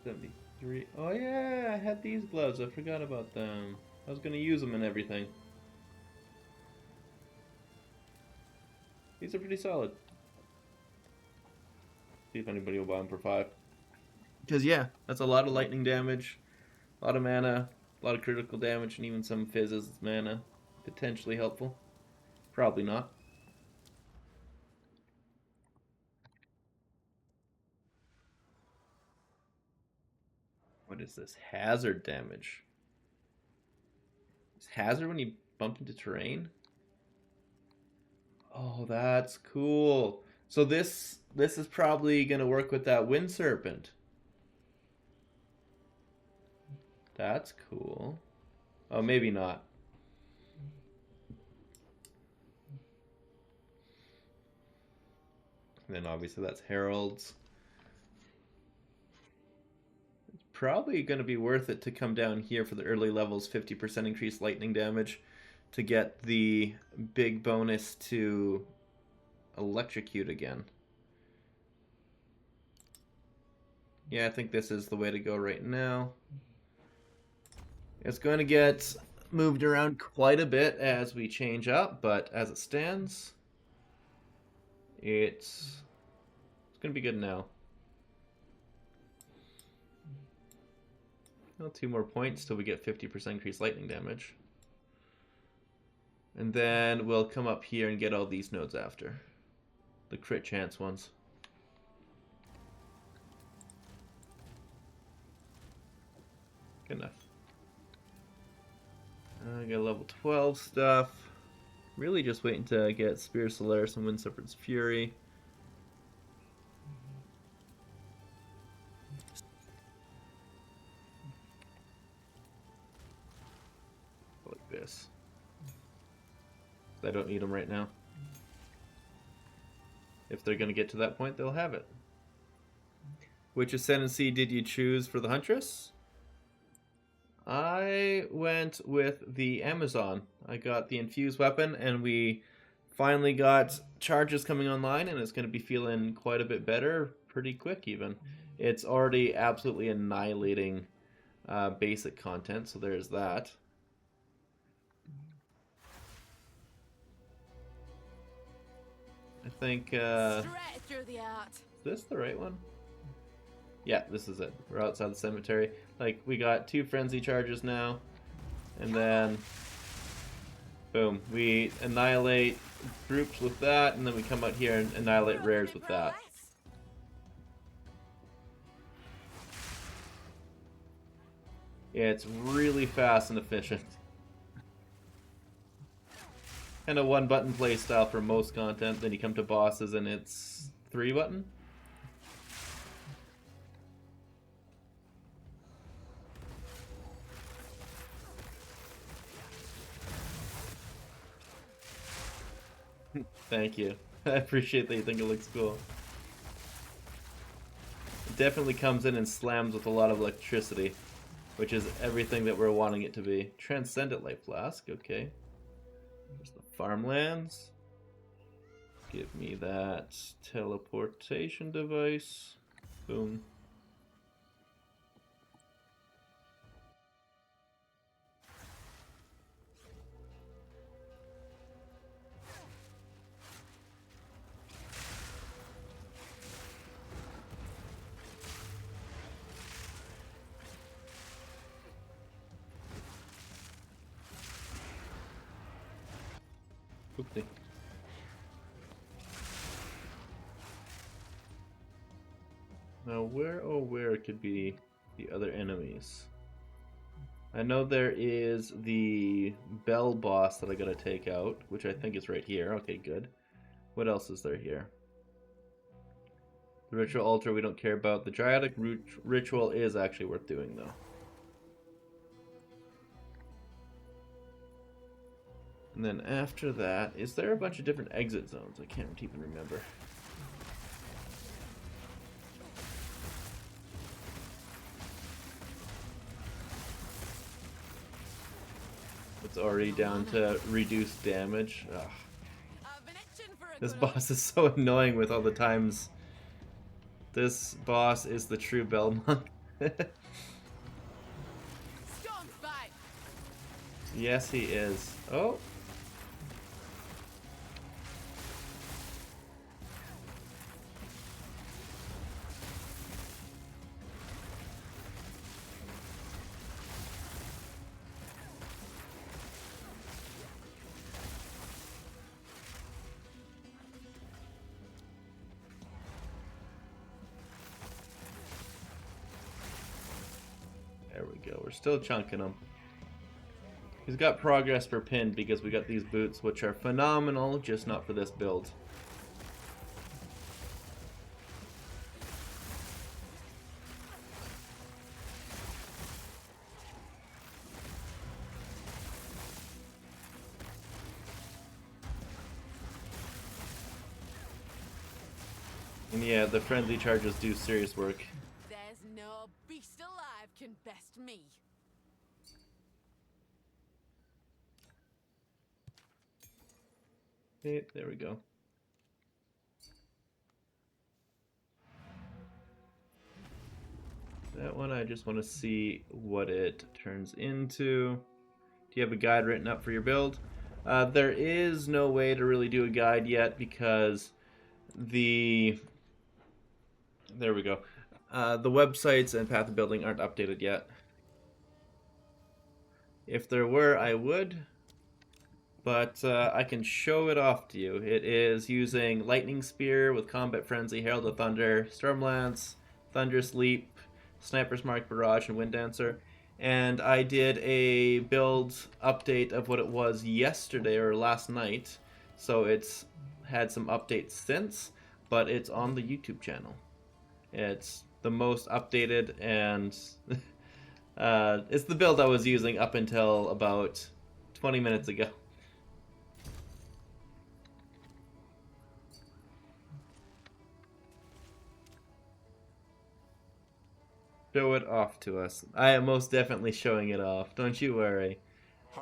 73. Oh yeah, I had these gloves. I forgot about them. I was gonna use them and everything. These are pretty solid. See if anybody will buy them for 5. Because yeah, that's a lot of lightning damage, a lot of mana, a lot of critical damage, and even some fizzes mana. Potentially helpful. Probably not. What is this? Hazard damage. Is hazard when you bump into terrain? Oh, that's cool. So this is probably going to work with that wind serpent. That's cool. Oh, maybe not. And then obviously that's heralds. It's probably going to be worth it to come down here for the early levels, 50% increased lightning damage, to get the big bonus to electrocute again. Yeah, I think this is the way to go right now. It's going to get moved around quite a bit as we change up, but as it stands, it's going to be good now. Well, 2 more points till we get 50% increased lightning damage. And then we'll come up here and get all these nodes after. The crit chance ones. Good enough. I got level 12 stuff. Really just waiting to get Spear Solaris and Wind Serpent's Fury. Like this. I don't need them right now. If they're going to get to that point, they'll have it. Which ascendancy did you choose for the Huntress? I went with the Amazon. I got the infused weapon, and we finally got charges coming online, and it's going to be feeling quite a bit better pretty quick even. It's already absolutely annihilating basic content, so there's that. I think, Straight through the art. Is this the right one? Yeah, this is it. We're outside the cemetery. Like, we got 2 frenzy charges now. And then, boom. We annihilate groups with that, and then we come out here and annihilate rares with that. Yeah, it's really fast and efficient. Kind of 1-button playstyle for most content. Then you come to bosses and it's 3-button. Thank you. I appreciate that you think it looks cool. It definitely comes in and slams with a lot of electricity, which is everything that we're wanting it to be. Transcendent Life Flask, okay. There's the farmlands. Give me that teleportation device. Boom. Oopsie. Now where, oh where could be the other enemies? I know there is the Bell boss that I gotta take out, which I think is right here. Okay, good. What else is there here? The Ritual Altar we don't care about. The Dryadic Ritual is actually worth doing though. And then after that, is there a bunch of different exit zones? I can't even remember. It's already down to reduced damage. Ugh. I've been itching for a This good boss is so annoying with all the times. This boss is the true Belmont. Scones bite. Yes, he is. Oh. There we go. We're still chunking him. He's got progress per pin because we got these boots, which are phenomenal, just not for this build. And yeah, the frenzy charges do serious work. There's no beast alive can best me. Okay, there we go. That one, I just want to see what it turns into. Do you have a guide written up for your build? There is no way to really do a guide yet because the... There we go. The websites and path of building aren't updated yet. If there were, I would. But I can show it off to you. It is using Lightning Spear with Combat Frenzy, Herald of Thunder, Stormlance, Thunderous Leap, Sniper's Mark, Barrage, and Wind Dancer. And I did a build update of what it was yesterday or last night. So it's had some updates since, but it's on the YouTube channel. It's the most updated, and it's the build I was using up until about 20 minutes ago. Show it off to us. I am most definitely showing it off. Don't you worry.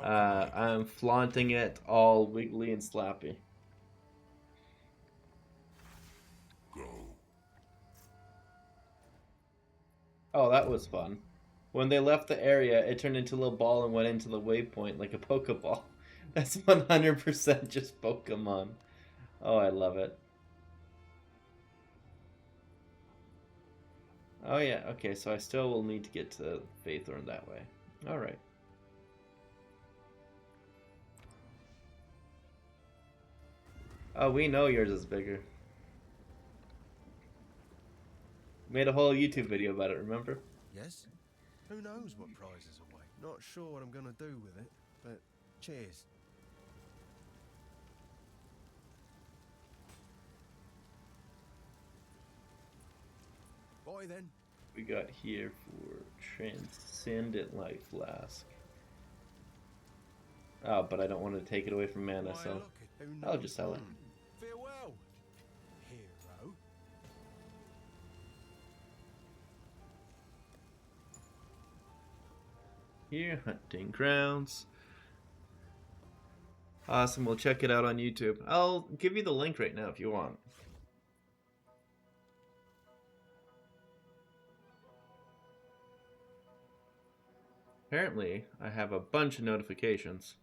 I'm flaunting it all wiggly and slappy. Go. Oh, that was fun. When they left the area, it turned into a little ball and went into the waypoint like a Pokeball. That's 100% just Pokemon. Oh, I love it. Oh yeah, okay, so I still will need to get to Faithorn that way. Alright. Oh, we know yours is bigger. Made a whole YouTube video about it, remember? Yes? Who knows what prizes await? Not sure what I'm gonna do with it, but cheers. Bye then. We got here for Transcendent Life Flask. Oh, but I don't want to take it away from mana, so I'll just sell it. Farewell, hero. Here, Hunting Grounds. Awesome, we'll check it out on YouTube. I'll give you the link right now if you want. Apparently, I have a bunch of notifications.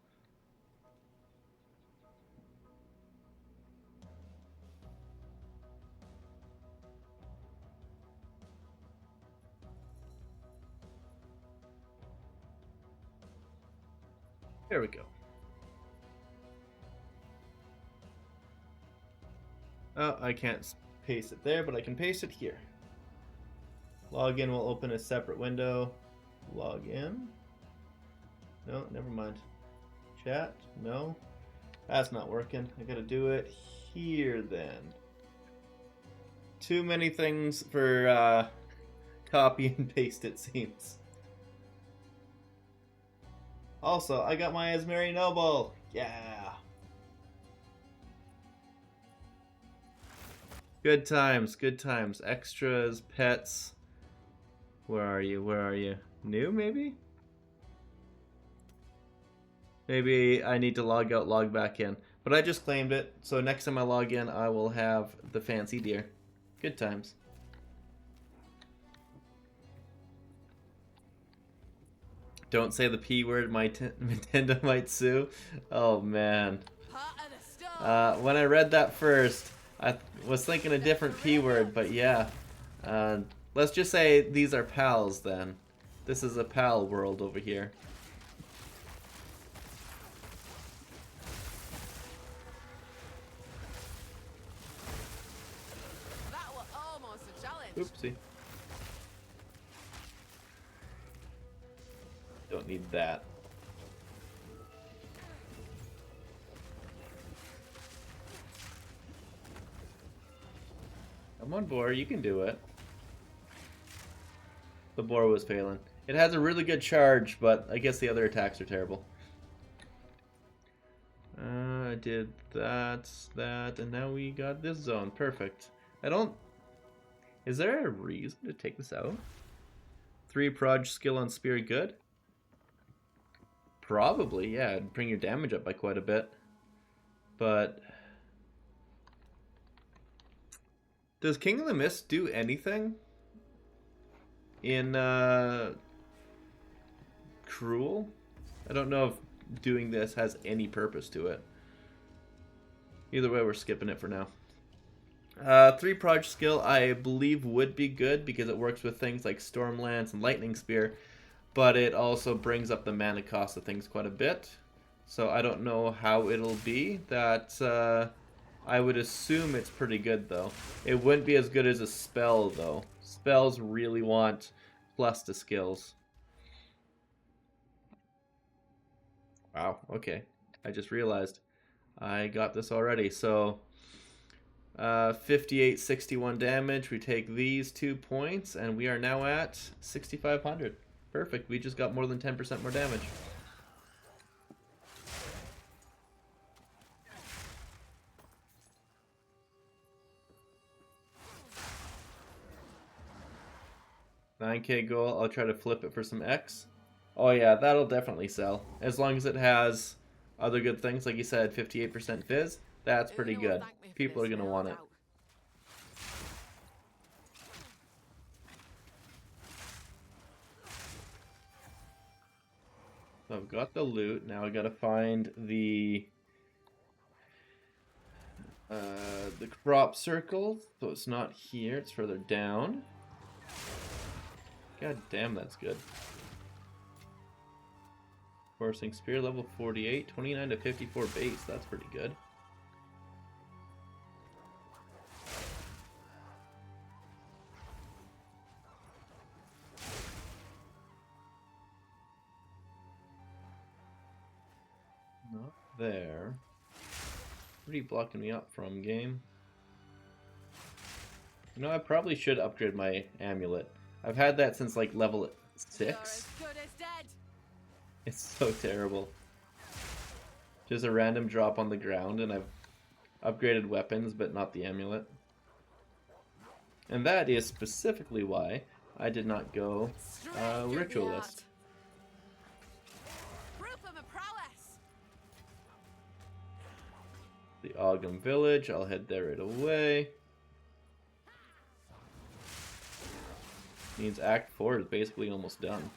There we go. Oh, I can't paste it there, but I can paste it here. Login will open a separate window. Log in. No, never mind. Chat. No. That's not working. I gotta do it here then. Too many things for copy and paste, it seems. Also, I got my Asmeri Noble. Yeah. Good times, good times. Extras, pets. Where are you? Where are you? New, maybe? Maybe I need to log out, log back in. But I just claimed it, so next time I log in, I will have the fancy deer. Good times. Don't say the P word, my Nintendo might sue. Oh, man. When I read that first, I was thinking a different P word, but yeah. Let's just say these are pals, then. This is a pal world over here. That was almost a challenge. Oopsie. Don't need that. Come on, boar, you can do it. The boar was failing. It has a really good charge, but I guess the other attacks are terrible. I did that, and now we got this zone. Perfect. I don't... Is there a reason to take this out? 3 proj skill on spear good? Probably, yeah. It'd bring your damage up by quite a bit. But... Does King of the Mist do anything? In, Cruel? I don't know if doing this has any purpose to it. Either way, we're skipping it for now. 3 proj skill, I believe, would be good because it works with things like Storm Lance and Lightning Spear, but it also brings up the mana cost of things quite a bit. So I don't know how it'll be. That I would assume it's pretty good, though. It wouldn't be as good as a spell, though. Spells really want plus to skills. Wow, okay. I just realized I got this already. So 58, 61 damage. We take these 2 points, and we are now at 6,500. Perfect. We just got more than 10% more damage. $9K goal. I'll try to flip it for some X. Oh yeah, that'll definitely sell. As long as it has other good things, like you said, 58% fizz. That's pretty good. People are gonna want it. So I've got the loot. Now I gotta find the crop circle. So it's not here. It's further down. God damn, that's good. Forcing spear level 48, 29 to 54 base. That's pretty good. Not there. What are you blocking me up from, game? You know, I probably should upgrade my amulet. I've had that since like level 6. It's so terrible. Just a random drop on the ground, and I've upgraded weapons, but not the amulet. And that is specifically why I did not go ritualist. The Ogum village, I'll head there right away. Means Act 4 is basically almost done.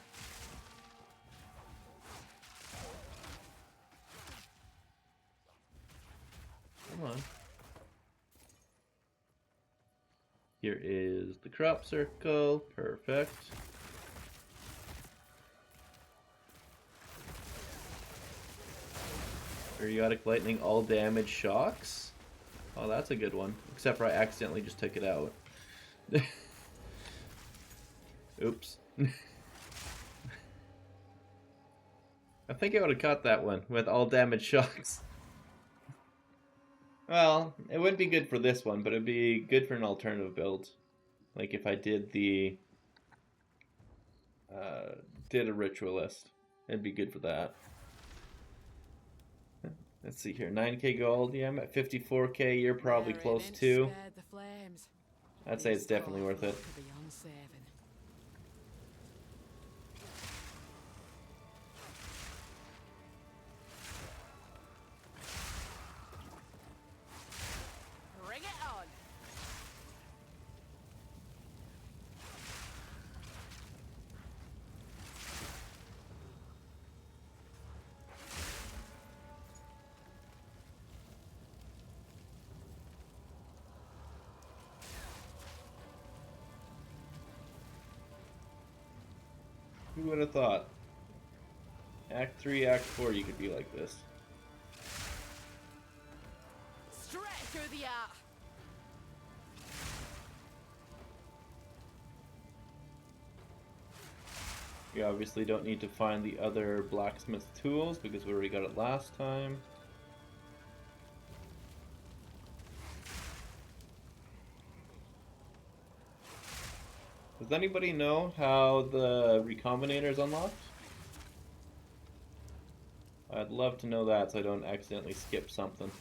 Come on. Here is the crop circle. Perfect. Periodic lightning, all damage shocks. Oh, that's a good one. Except for I accidentally just took it out. Oops. I think I would have caught that one with all damage shocks. Well, it wouldn't be good for this one, but it'd be good for an alternative build. Like if I did the did a ritualist, it'd be good for that. Let's see here, 9K gold. Yeah, I'm at 54K. You're probably close too. I'd say it's definitely worth it. Who would have thought? Act 3, Act 4, you could be like this. Straight through the art. We obviously don't need to find the other blacksmith tools because we already got it last time. Does anybody know how the recombinator is unlocked? I'd love to know that so I don't accidentally skip something.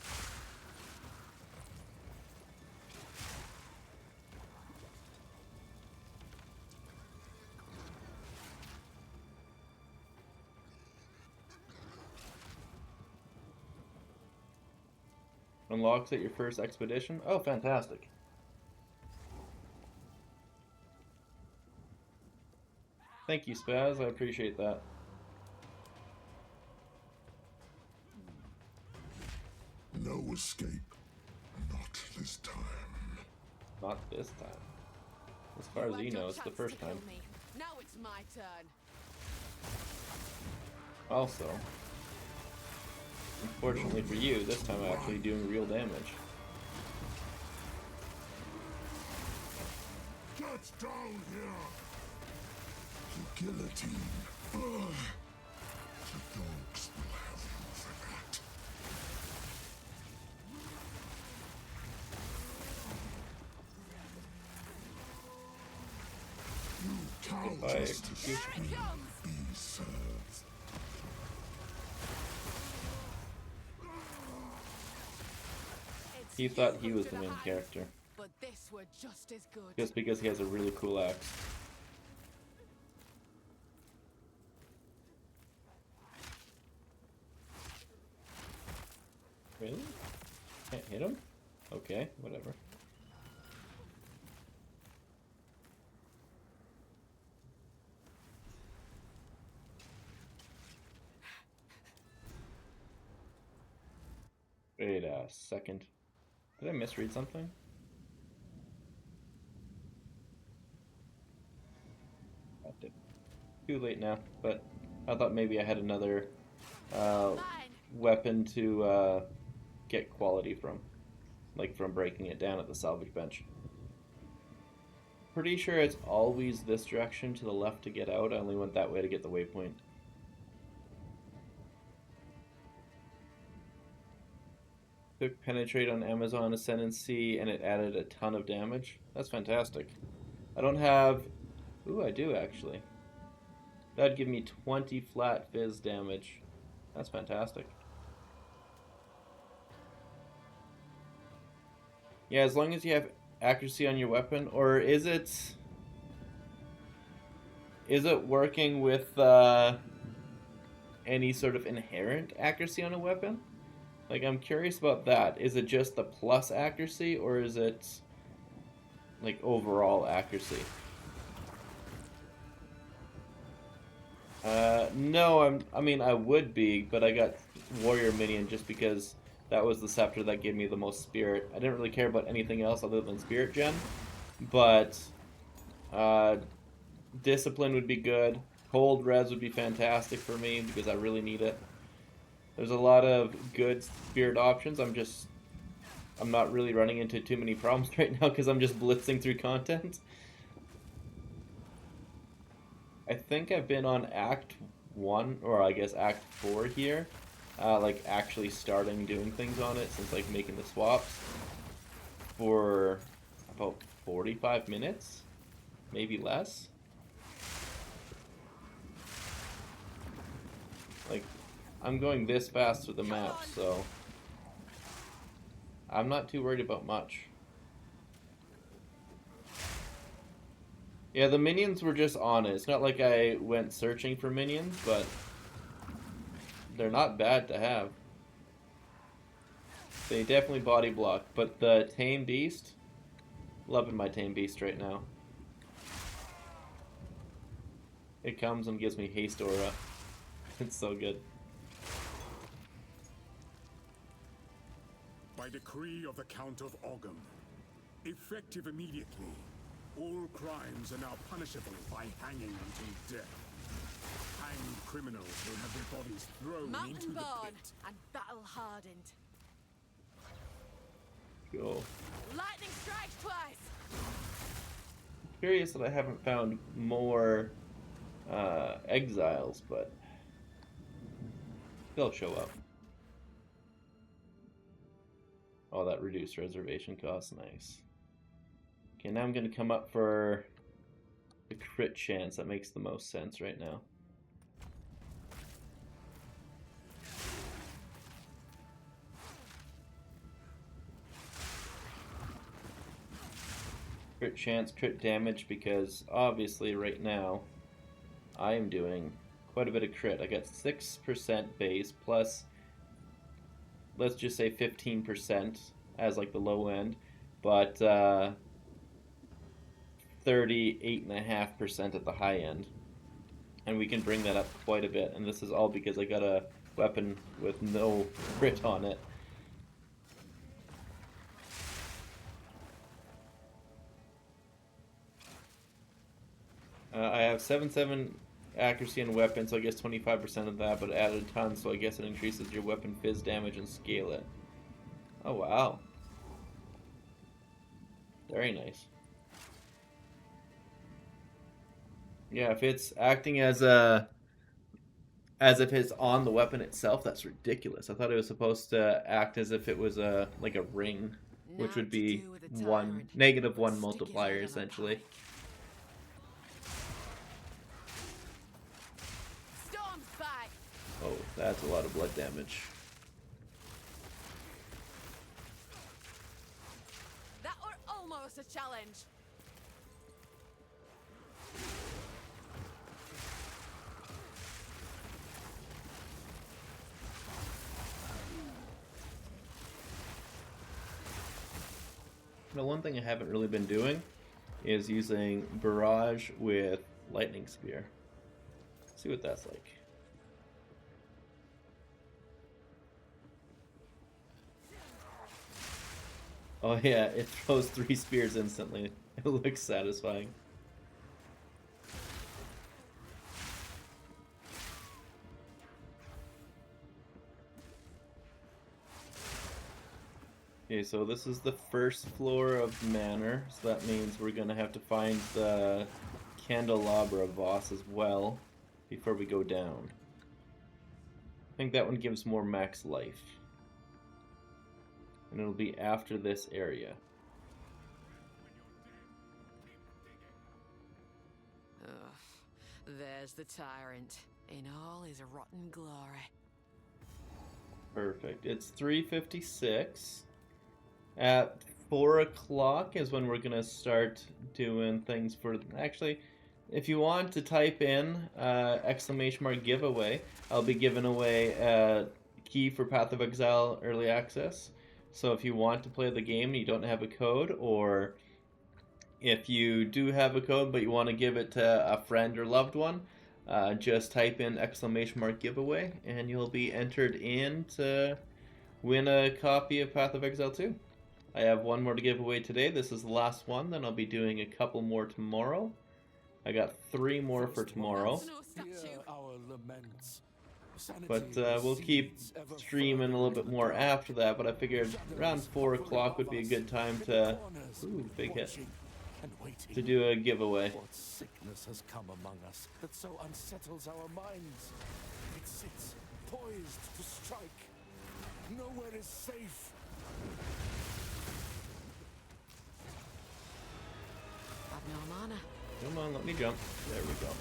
Unlocks at your first expedition? Oh, fantastic. Thank you, Spaz. I appreciate that. No escape. Not this time. Not this time. As far as you know, it's the first time. Now it's my turn. Also, unfortunately for you, this time I'm actually doing real damage. Get down here! The guillotine. Ugh. The dogs will have you for that. You cow justice will be served. He thought he was the main character. But this were just as good. Just because he has a really cool axe. Really? Can't hit him? Okay, whatever. Wait a second. Did I misread something? I did. Too late now, but I thought maybe I had another weapon to get quality from. Like from breaking it down at the salvage bench. Pretty sure it's always this direction to the left to get out. I only went that way to get the waypoint. Took Penetrate on Amazon Ascendancy and it added a ton of damage. That's fantastic. I don't have... Ooh, I do actually. That'd give me 20 flat fizz damage. That's fantastic. Yeah, as long as you have accuracy on your weapon, or is it working with any sort of inherent accuracy on a weapon? Like, I'm curious about that. Is it just the plus accuracy, or is it like overall accuracy? No, I mean I would be, but I got warrior minion just because that was the scepter that gave me the most spirit. I didn't really care about anything else other than spirit gen, but discipline would be good. Cold res would be fantastic for me because I really need it. There's a lot of good spirit options. I'm not really running into too many problems right now because I'm just blitzing through content. I think I've been on Act 1, or I guess Act 4 here. Like actually starting doing things on it since like making the swaps for about 45 minutes, maybe less. Like, I'm going this fast through the map, so I'm not too worried about much. Yeah, the minions were just on it. It's not like I went searching for minions, but they're not bad to have. They definitely body block, but the Tame Beast, loving my Tame Beast right now. It comes and gives me haste aura. It's so good. By decree of the Count of Ogham, effective immediately, all crimes are now punishable by hanging until death. Hanged criminals will have their bodies thrown into Mountain the born pit. and battle hardened. Go. Lightning strikes twice. Curious that I haven't found more exiles, but they'll show up. Oh, that reduced reservation cost, nice. Okay, now I'm gonna come up for the crit chance. That makes the most sense right now. Crit chance, crit damage, because obviously right now I am doing quite a bit of crit. I got 6% base plus, let's just say 15% as like the low end, but 38.5% at the high end. And we can bring that up quite a bit, and this is all because I got a weapon with no crit on it. I have 7/7 accuracy and weapon, so I guess 25% of that, but added a ton, so I guess it increases your weapon fizz damage and scale it. Oh wow. Very nice. Yeah, if it's acting as if it's on the weapon itself, that's ridiculous. I thought it was supposed to act as if it was like a ring, which would be -1 multiplier essentially. Oh, that's a lot of blood damage. That were almost a challenge. Now, one thing I haven't really been doing is using barrage with lightning spear. Let's see what that's like. Oh yeah, it throws 3 spears instantly. It looks satisfying. Okay, so this is the first floor of Manor, so that means we're gonna have to find the Candelabra boss as well before we go down. I think that one gives more max life. And it'll be after this area. There's the tyrant in all his rotten glory. Perfect. It's 3:56. At 4 o'clock is when we're gonna start doing things for. Actually, if you want to type in ! giveaway, I'll be giving away a key for Path of Exile early access. So if you want to play the game and you don't have a code, or if you do have a code but you want to give it to a friend or loved one, just type in ! giveaway and you'll be entered in to win a copy of Path of Exile 2. I have one more to give away today. This is the last one, then I'll be doing a couple more tomorrow. I got 3 more for tomorrow. But we'll keep streaming a little bit more after that, but I figured around 4 o'clock would be a good time to, ooh, big hit, to do a giveaway. What sickness has come among us that so unsettles our minds? It sits poised to strike. Nowhere is safe. I've no mana. Come on, let me jump. There we go.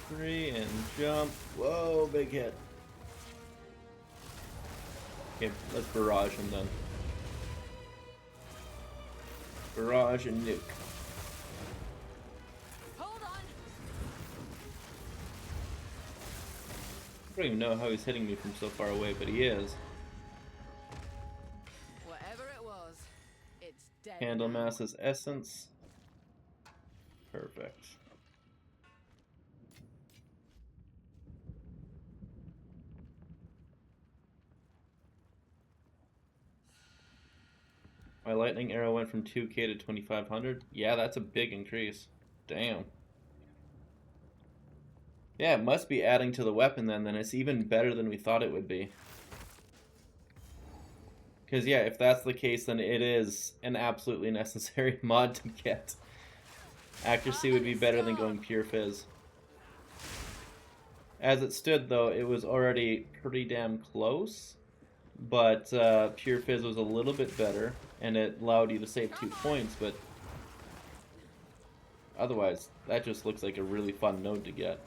3 and jump. Whoa, big hit. Okay, let's barrage him then. Barrage and nuke. Hold on. I don't even know how he's hitting me from so far away, but he is. Whatever it was, it's dead. Candlemas's essence. Perfect. My lightning arrow went from 2k to 2500. Yeah, that's a big increase. Damn. Yeah, it must be adding to the weapon then it's even better than we thought it would be. Because, yeah, if that's the case, then it is an absolutely necessary mod to get. Accuracy would be better than going pure fizz. As it stood, though, it was already pretty damn close. But pure fizz was a little bit better, and it allowed you to save 2 points, but otherwise, that just looks like a really fun node to get.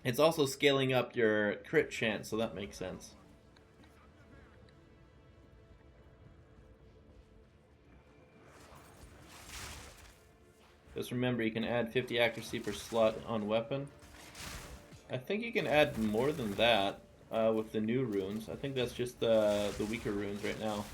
It's also scaling up your crit chance, so that makes sense. Just remember, you can add 50 accuracy per slot on weapon. I think you can add more than that with the new runes. I think that's just the weaker runes right now.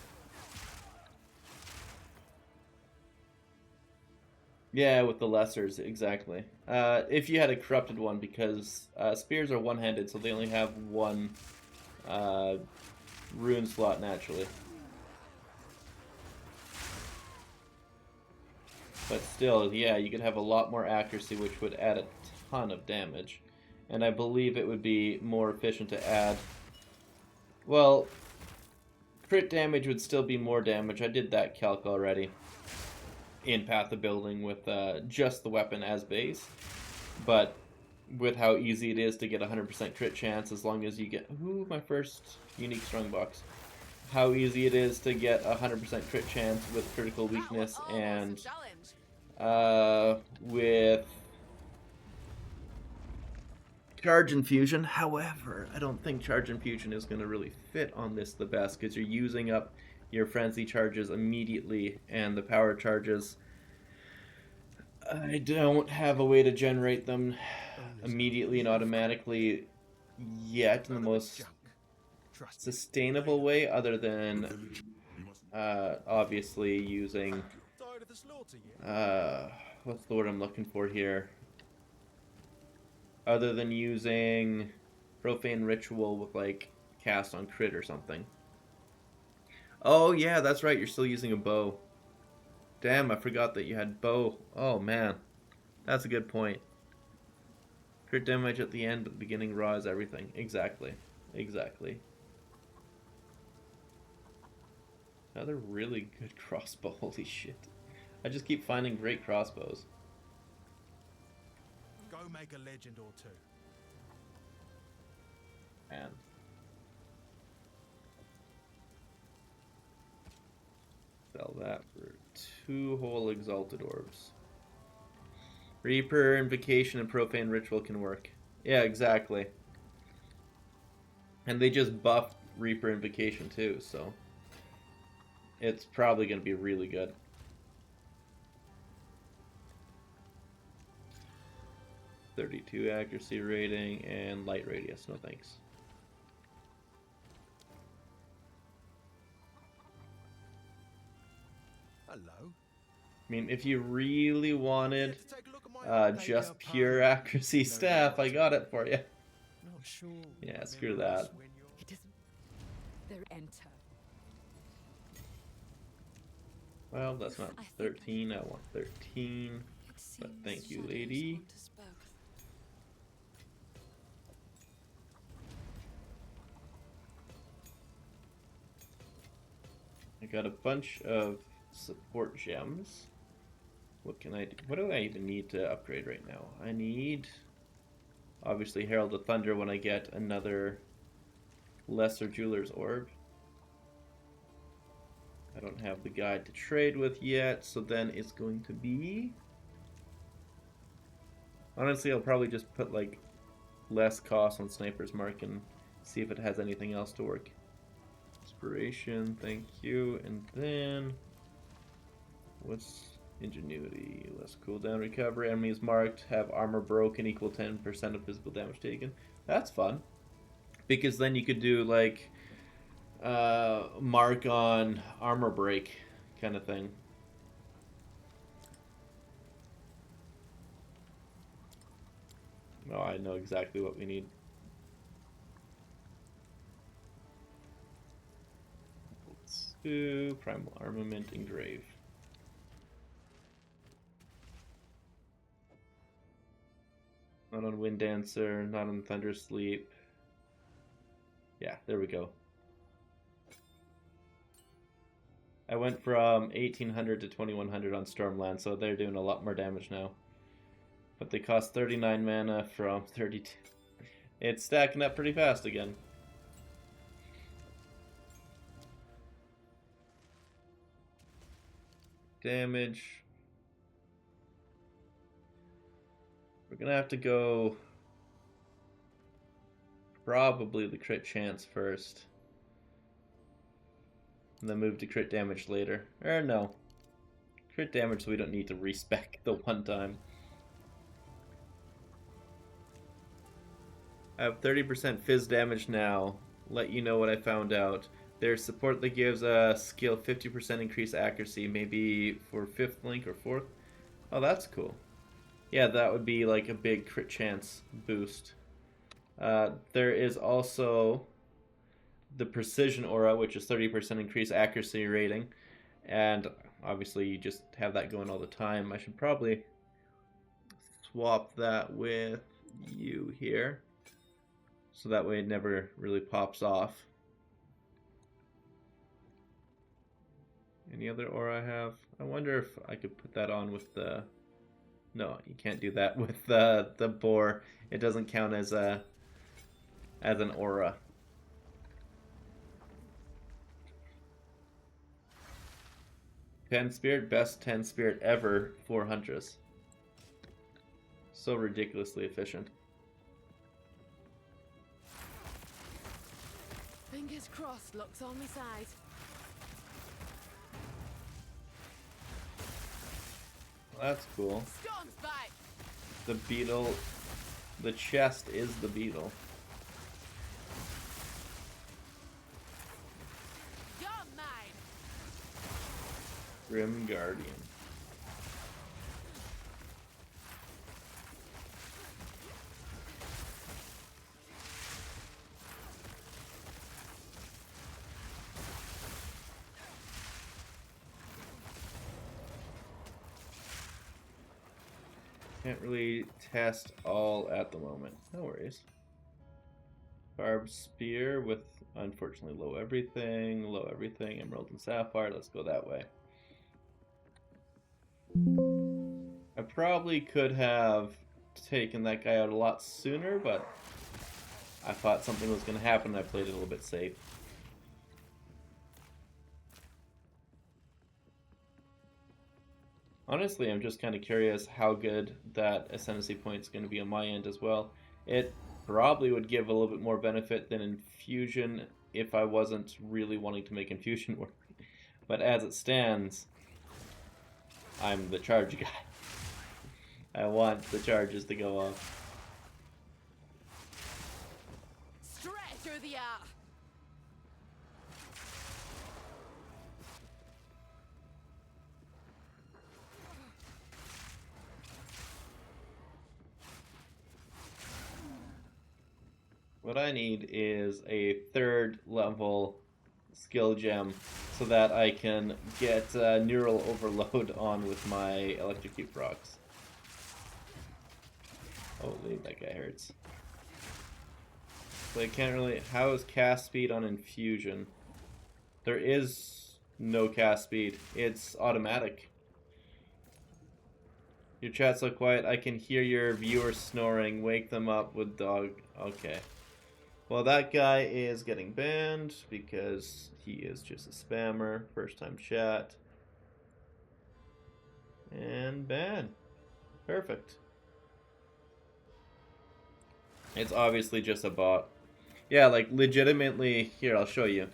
Yeah, with the lessers, exactly. If you had a corrupted one, because spears are one-handed, so they only have one rune slot naturally. But still, yeah, you could have a lot more accuracy, which would add a ton of damage. And I believe it would be more efficient to add... Well, crit damage would still be more damage. I did that calc already in Path of Building with just the weapon as base. But with how easy it is to get 100% crit chance as long as you get... Ooh, my first unique strongbox. How easy it is to get 100% crit chance with critical weakness and with charge infusion. However, I don't think charge infusion is going to really fit on this the best because you're using up your frenzy charges immediately and the power charges. I don't have a way to generate them immediately and automatically yet in the most sustainable way, other than obviously using what's the word I'm looking for here? Other than using Profane Ritual with like cast on crit or something. Oh yeah, that's right, you're still using a bow. Damn, I forgot that you had bow. Oh man, that's a good point. Crit damage at the end, but the beginning raw is everything. Exactly. Exactly. Another really good crossbow. Holy shit. I just keep finding great crossbows. Go make a legend or two. Man. Sell that for 2 whole exalted orbs. Reaper, Invocation, and Profane Ritual can work. Yeah, exactly. And they just buffed Reaper Invocation too, so it's probably going to be really good. .32 accuracy rating and light radius, no thanks. Hello. I mean, if you really wanted just pure accuracy staff, I got it for you. Not sure. Yeah, screw that. It doesn't. They're enter. Well, that's not 13. I want 13. But thank you, lady. I got a bunch of support gems. What can I do? What do I even need to upgrade right now? I need, obviously, Herald of Thunder when I get another Lesser Jeweler's Orb. I don't have the guide to trade with yet, so then it's going to be... Honestly, I'll probably just put, like, less cost on Sniper's Mark and see if it has anything else to work. Inspiration, thank you. And then... what's Ingenuity? Less cooldown recovery. Enemies marked have armor broken equal 10% of physical damage taken. That's fun. Because then you could do, like... mark on armor break kind of thing. Oh, I know exactly what we need. Let's do Primal Armament Engrave. Not on Wind Dancer, not on Thunder Sleep. Yeah, there we go. I went from 1800 to 2100 on Stormland, so they're doing a lot more damage now. But they cost 39 mana from 32. It's stacking up pretty fast again. Damage. We're gonna have to go probably the crit chance first. And then move to crit damage later. Or no. Crit damage so we don't need to respec the one time. I have 30% fizz damage now. Let you know what I found out. There's support that gives a skill 50% increased accuracy, maybe for 5th link or 4th. Oh, that's cool. Yeah, that would be like a big crit chance boost. There is also the precision aura, which is 30% increased accuracy rating. And obviously you just have that going all the time. I should probably swap that with you here. So that way it never really pops off. Any other aura I have? I wonder if I could put that on with the... No, you can't do that with the boar. It doesn't count as an aura. Ten Spirit, best 10 Spirit ever for Huntress. So ridiculously efficient. Fingers crossed, luck's on my side. That's cool. Storm's back. The beetle, the chest is the beetle. You're mine. Grim Guardian. Can't really test all at the moment. No worries. Barbed Spear with, unfortunately, low everything, Emerald and Sapphire. Let's go that way. I probably could have taken that guy out a lot sooner, but I thought something was going to happen and I played it a little bit safe. Honestly, I'm just kind of curious how good that Ascendancy point is going to be on my end as well. It probably would give a little bit more benefit than Infusion if I wasn't really wanting to make Infusion work. But as it stands, I'm the charge guy. I want the charges to go off. Straight through the air. What I need is a 3rd level skill gem so that I can get neural overload on with my electrocute rocks. Holy, that guy hurts. So I can't really... How is cast speed on Infusion? There is no cast speed. It's automatic. Your chat's so quiet. I can hear your viewers snoring. Wake them up with dog. Okay. Well, that guy is getting banned because he is just a spammer. First time chat. And ban. Perfect. It's obviously just a bot. Yeah, like legitimately. Here, I'll show you.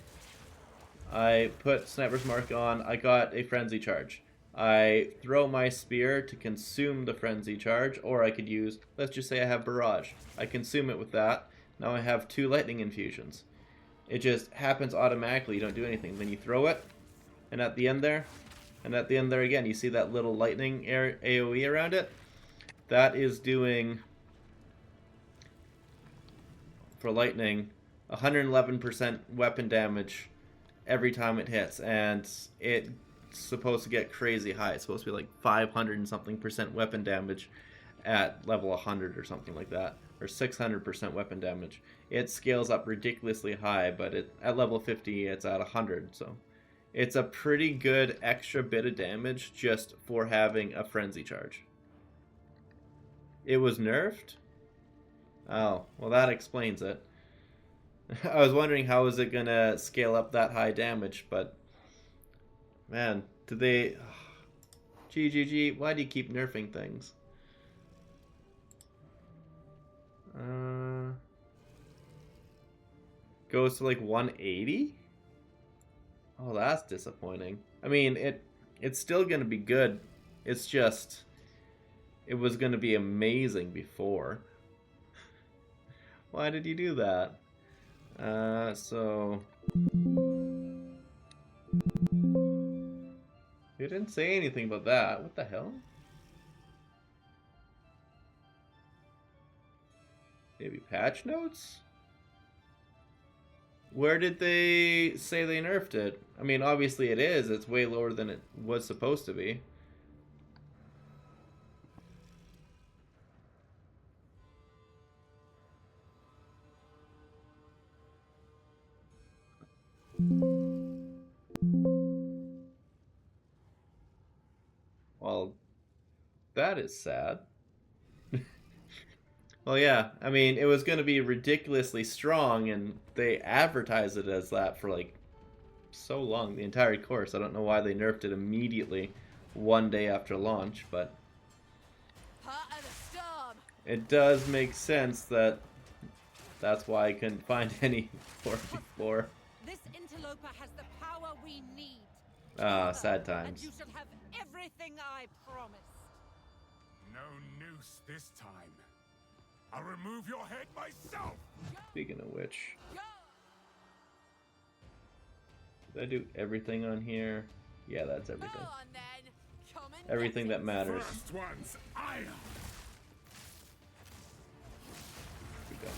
I put Sniper's Mark on. I got a Frenzy Charge. I throw my spear to consume the Frenzy Charge, or I could use, let's just say I have Barrage. I consume it with that. Now I have 2 lightning infusions. It just happens automatically. You don't do anything. Then you throw it, and at the end there, and at the end there again, you see that little lightning AoE around it? That is doing, for lightning, 111% weapon damage every time it hits, and it's supposed to get crazy high. It's supposed to be like 500 and something % weapon damage. at level 100 or something like that, or 600% weapon damage. It scales up ridiculously high, but at level 50 it's at 100, so it's a pretty good extra bit of damage just for having a frenzy charge. It was nerfed? Oh, well that explains it. I was wondering how is it gonna scale up that high damage, but man, did they... GGG, why do you keep nerfing things? Goes to like 180? Oh, that's disappointing. I mean, it's still gonna be good. It's just, it was gonna be amazing before. Why did you do that? So... You didn't say anything about that. What the hell? Maybe patch notes? Where did they say they nerfed it? I mean, obviously it is. It's way lower than it was supposed to be. Well, that is sad. Well, yeah, I mean, it was going to be ridiculously strong, and they advertised it as that for, like, so long, the entire course. I don't know why they nerfed it immediately one day after launch, but it does make sense that that's why I couldn't find any for before. This interloper has the power we need. Ah, sad times. And you shall have everything I promised. No noose this time. I'll remove your head myself. Speaking of which, did I do everything on here? Yeah, that's everything. Everything that matters. First one's iron. Here we go.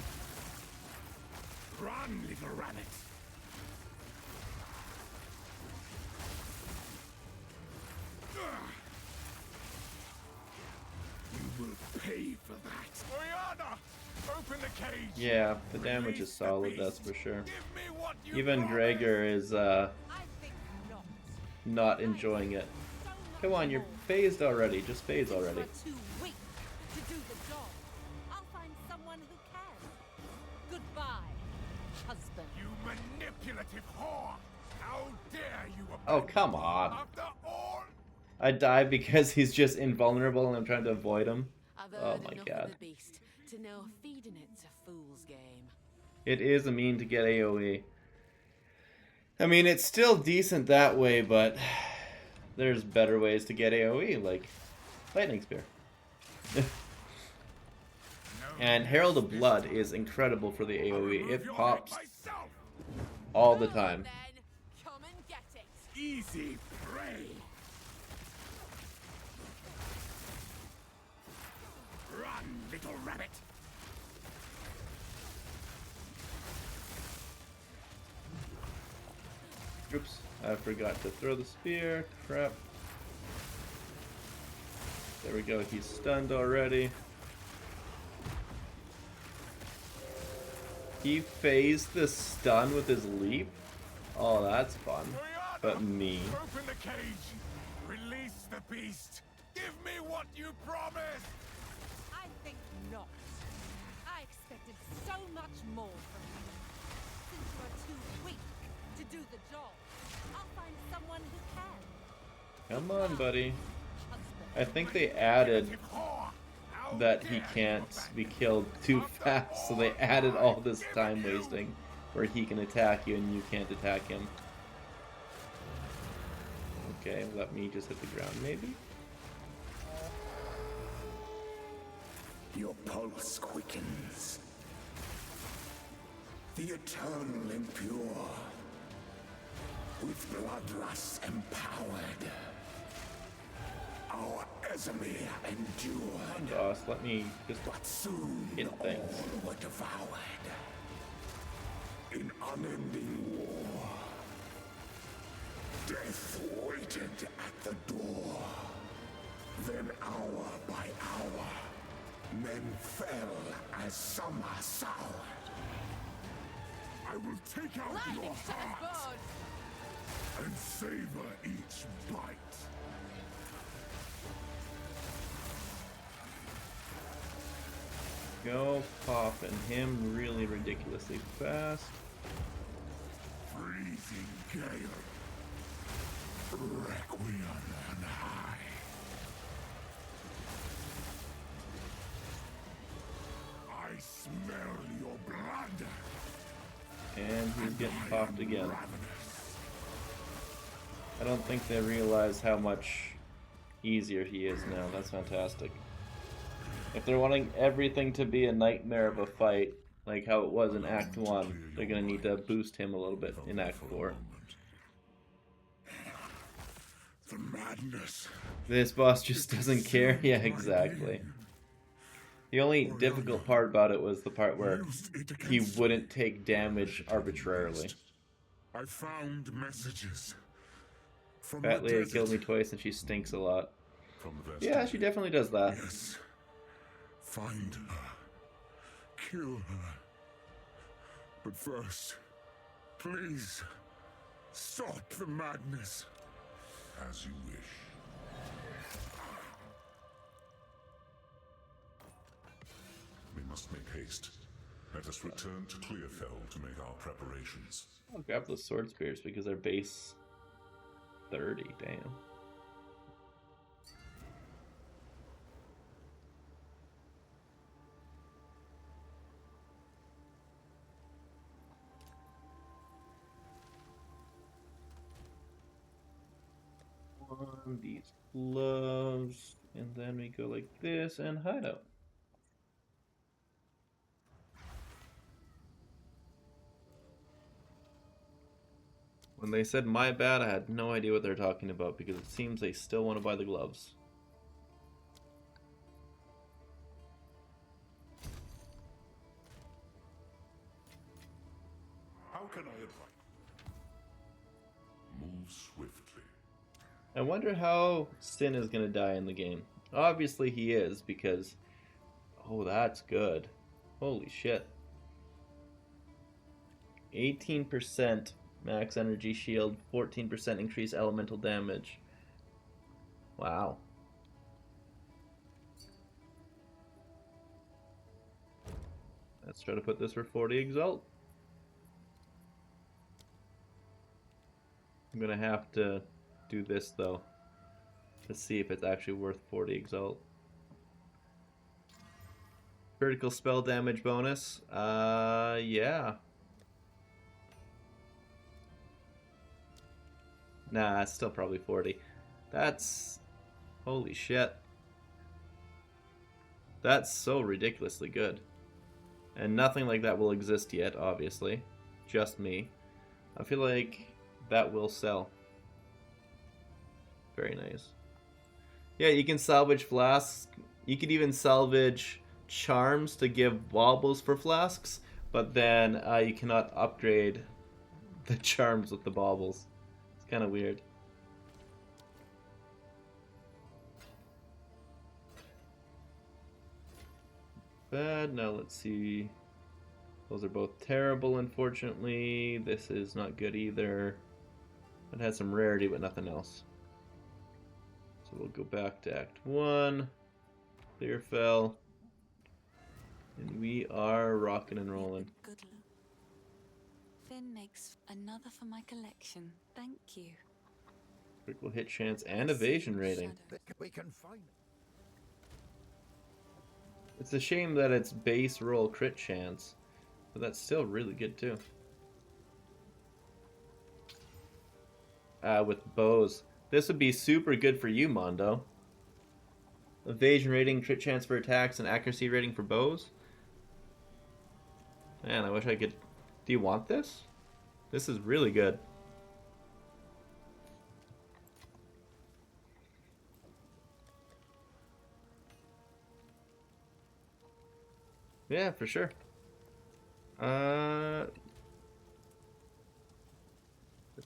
Run, little rabbit. You will pay for that. Oriana, open the cage. Yeah, the damage is solid, that's for sure. Give me what you Even promised. Gregor is not enjoying it. Come on, you're phased already. Just phase already. Too weak to do the job. I'll find someone who can. Goodbye, husband. You manipulative whore. How dare you? Oh, come on. After all. I died because he's just invulnerable and I'm trying to avoid him. Oh my god. Of the beast to know feeding it's a fool's game. It is a mean to get AoE. I mean, it's still decent that way, but there's better ways to get AoE, like Lightning Spear. And Herald of Blood is incredible for the AoE. It pops all the time. Come and get it. Easy prey. Run, little rabbit. Oops, I forgot to throw the spear. Crap. There we go, he's stunned already. He phased the stun with his leap? Oh, that's fun. But me. Open the cage. Release the beast. Give me what you promised. I think not. I expected so much more from you. Since you are too weak to do the job, I'll find someone who can. Come on, buddy. I think they added that he can't be killed too fast, so they added all this time wasting where he can attack you and you can't attack him. Okay, let me just hit the ground maybe. Your pulse quickens. The eternal impure, with bloodlust empowered. Our Esamir endured. Boss, let me just but soon hit things. all were devoured. In unending war, death waited at the door. Then hour by hour, Men fell as some are soured. I will take out Lightning your shatters heart bones. and savor each bite. Go popping him really ridiculously fast. Freezing gale. Requiem on high. I smell your blood. And he's getting popped again. I don't think they realize how much easier he is now. That's fantastic. If they're wanting everything to be a nightmare of a fight, like how it was in Act 1, they're going to need to boost him a little bit in Act 4. The madness. This boss just doesn't care. Yeah, exactly. The only difficult part about it was the part where he wouldn't take damage arbitrarily. I found messages from Fat the Leia desert. killed me twice and she stinks a lot. From Yeah, she definitely does that. Yes. Find her. Kill her. But first, please, stop the madness. As you wish. We must make haste. Let us return to Clearfell to make our preparations. I'll grab those sword spears because they're base 30, damn. On these gloves, and then we go like this and hideout. When they said my bad, I had no idea what they're talking about because it seems they still want to buy the gloves. How can I advise? Move swiftly. I wonder how Sin is going to die in the game. Obviously he is because... Oh, that's good. Holy shit. 18% max energy shield, 14% increased elemental damage. Wow. Let's try to put this for 40 exalt. I'm gonna have to do this though to see if it's actually worth 40 exalt. Critical spell damage bonus. Yeah. Nah, it's still probably 40. That's... Holy shit. That's so ridiculously good. And nothing like that will exist yet, obviously. Just me. I feel like that will sell. Very nice. Yeah, you can salvage flasks. You could even salvage charms to give baubles for flasks. But then you cannot upgrade the charms with the baubles. Kind of weird. Bad. Now let's see. Those are both terrible, unfortunately. This is not good either. It has some rarity, but nothing else. So we'll go back to Act 1. Clearfell. And we are rocking and rolling. Good luck. Finn makes another for my collection. Thank you. Critical hit chance and evasion rating. We can find it. It's a shame that it's base roll crit chance, but that's still really good too. With bows. This would be super good for you, Mondo. Evasion rating, crit chance for attacks, and accuracy rating for bows. Man, I wish I could... Do you want this? This is really good. Yeah, for sure. Let's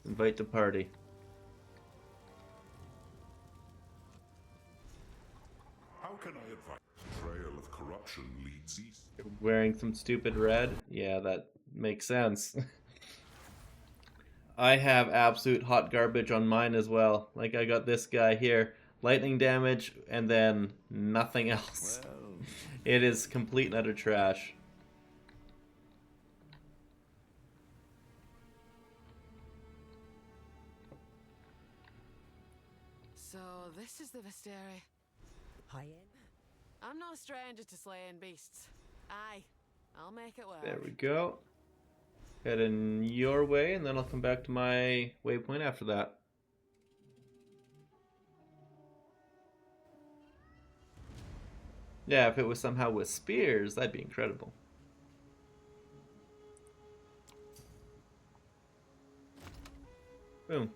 invite to party. How can I advise? Trail of corrupt Wearing some stupid red? Yeah, that makes sense. I have absolute hot garbage on mine as well. Like, I got this guy here. Lightning damage, and then nothing else. Well, It is complete and utter trash. So, this is the Visteri. Hi, I'm no stranger to slaying beasts. Aye, I'll make it work. There we go. Heading your way, and then I'll come back to my waypoint after that. Yeah, if it was somehow with spears, that'd be incredible. Boom.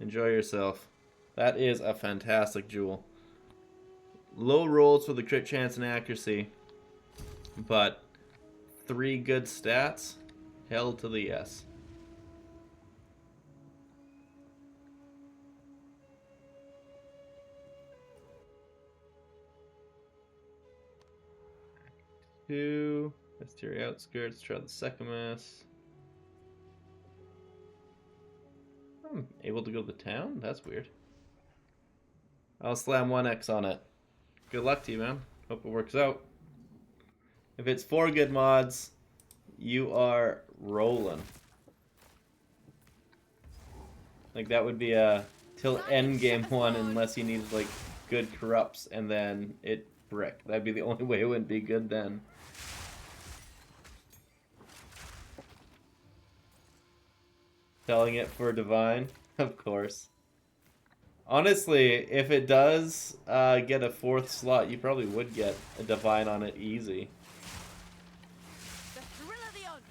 Enjoy yourself. That is a fantastic jewel. Low rolls for the crit chance and accuracy, but 3 good stats. Hell to the yes. Two. Mystery outskirts. Try the second mass. I'm able to go to the town? That's weird. I'll slam 1x on it. Good luck to you, man. Hope it works out. If it's 4 good mods, you are rolling. Like, that would be a till end game one unless you needed, like, good corrupts and then it brick. That'd be the only way it wouldn't be good then. Selling it for divine? Of course. Honestly, if it does get a 4th slot, you probably would get a divine on it easy. The thrill of the hunt.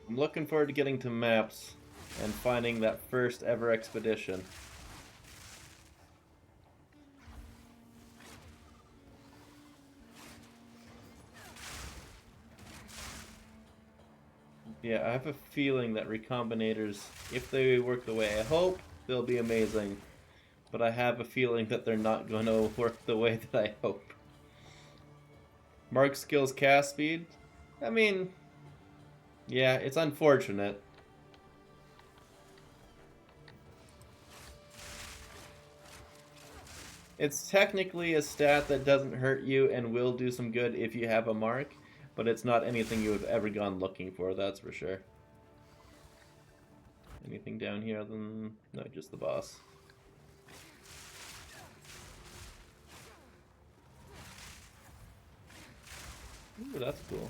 I'm looking forward to getting to maps and finding that first ever expedition. Yeah, I have a feeling that recombinators, if they work the way I hope, they'll be amazing. But I have a feeling that they're not going to work the way that I hope. Mark skills cast speed? I mean, yeah, it's unfortunate. It's technically a stat that doesn't hurt you and will do some good if you have a mark, but it's not anything you have ever gone looking for, that's for sure. Anything down here other than... no, just the boss. Ooh, that's cool.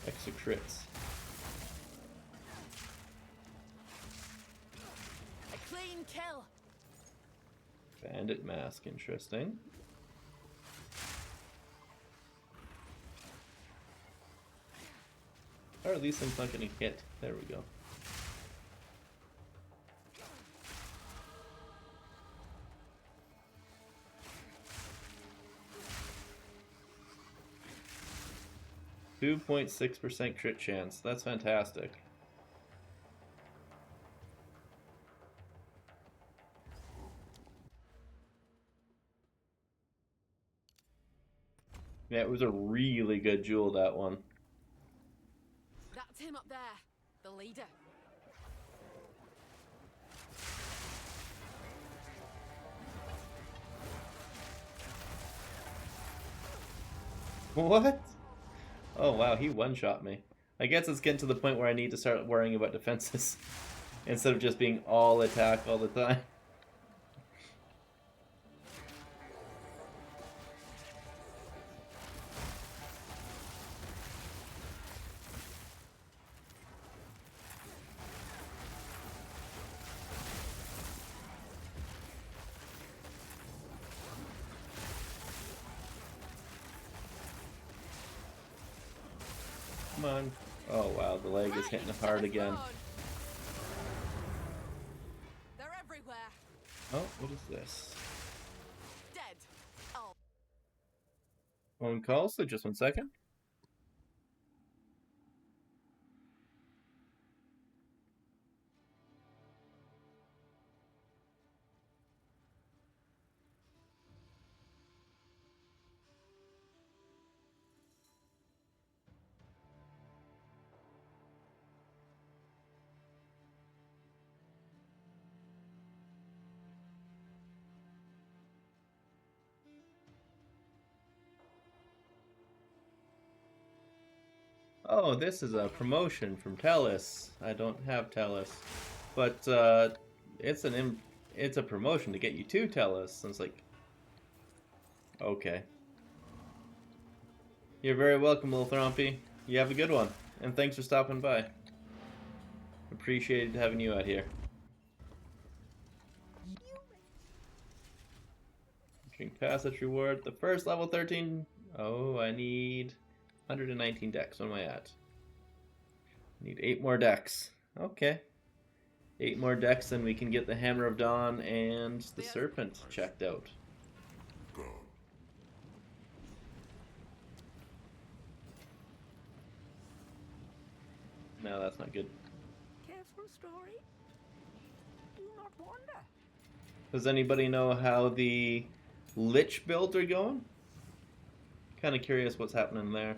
Extra crits. A clean kill. Bandit mask, interesting. How are these things not getting hit? There we go. .6% crit chance. That's fantastic. Yeah, it was a really good jewel, that one. That's him up there, the leader. What? Oh wow, he one-shot me. I guess it's getting to the point where I need to start worrying about defenses instead of just being all attack all the time. Come on. Oh wow, the leg is hitting hard again. They're everywhere. Oh, what is this? Dead. Oh. Phone call, so just 1 second. Oh, this is a promotion from Tellus. I don't have Tellus, but it's a promotion to get you to Tellus. And it's like, okay. You're very welcome, little Thrompy. You have a good one, and thanks for stopping by. Appreciated having you out here. Drink passage reward. The first level 13. Oh, I need 119 decks. What am I at? I need 8 more decks. Okay. 8 more decks, and we can get the Hammer of Dawn and the Serpent checked out. No, that's not good. Careful, story. Do not wander. Does anybody know how the Lich builds are going? Kind of curious what's happening there.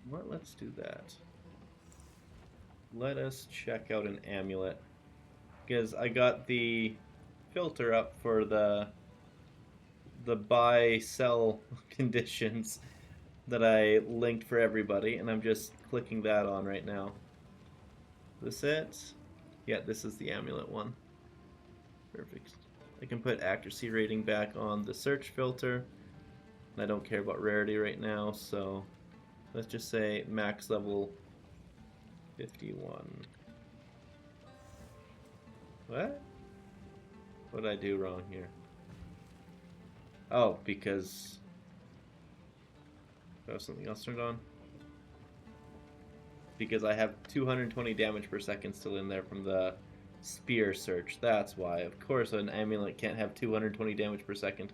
Well, let's do that. Let us check out an amulet. Because I got the filter up for the buy-sell conditions that I linked for everybody, and I'm just clicking that on right now. This it? Yeah, this is the amulet one. Perfect. I can put accuracy rating back on the search filter. And I don't care about rarity right now, so let's just say max level 51. What? What did I do wrong here? Oh, because do I have something else turned on? Because I have 220 damage per second still in there from the spear search. That's why. Of course an amulet can't have 220 damage per second.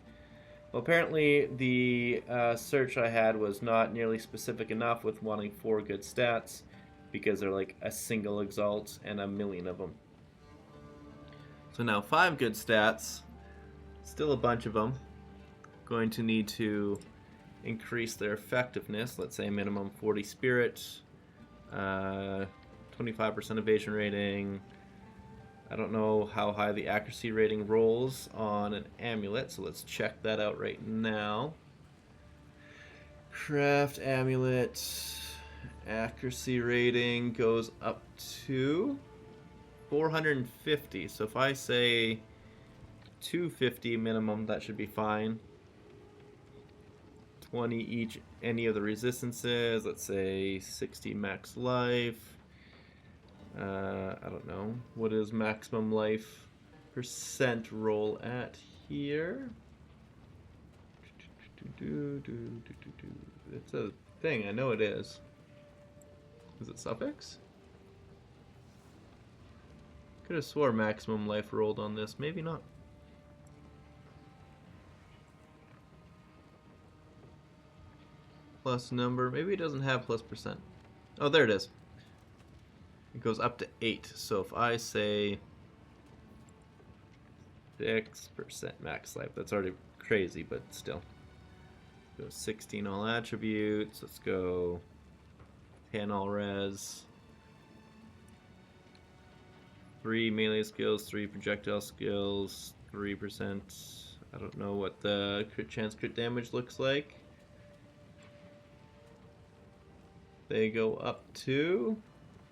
Well, apparently the search I had was not nearly specific enough with wanting 4 good stats, because they're like a single exalt and a million of them. So now 5 good stats, still a bunch of them. Going to need to increase their effectiveness. Let's say minimum 40 spirit, 25% evasion rating. I don't know how high the accuracy rating rolls on an amulet, so let's check that out right now. Craft amulet. Accuracy rating goes up to 450. So if I say 250 minimum, that should be fine. 20 each, any of the resistances. Let's say 60 max life. I don't know. What is maximum life percent roll at here? It's a thing. I know it is. Is it suffix? Could have swore maximum life rolled on this. Maybe not. Plus number. Maybe it doesn't have plus percent. Oh, there it is. It goes up to 8. So if I say 6% max life, that's already crazy, but still. Go 16 all attributes. Let's go 10 all res. 3 melee skills, 3 projectile skills, 3%. I don't know what the crit chance crit damage looks like. They go up to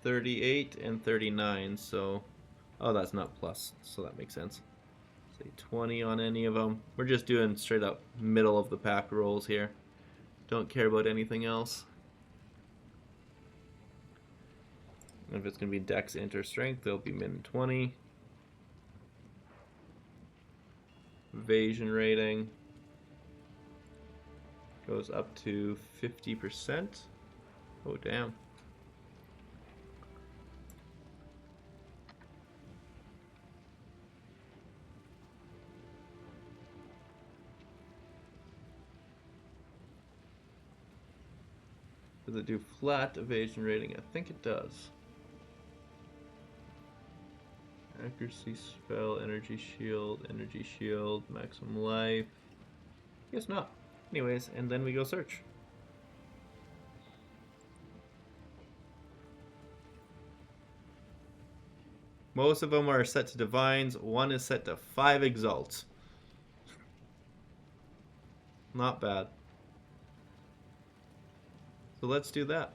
38 and 39, so... Oh, that's not plus, so that makes sense. Say 20 on any of them. We're just doing straight up middle of the pack rolls here. Don't care about anything else. If it's going to be dex, int, strength, they'll be min 20. Evasion rating goes up to 50%. Oh, damn. Does it do flat evasion rating? I think it does. Accuracy spell, energy shield, maximum life. Guess not. Anyways, and then we go search. Most of them are set to divines. One is set to 5 exalts. Not bad. So let's do that.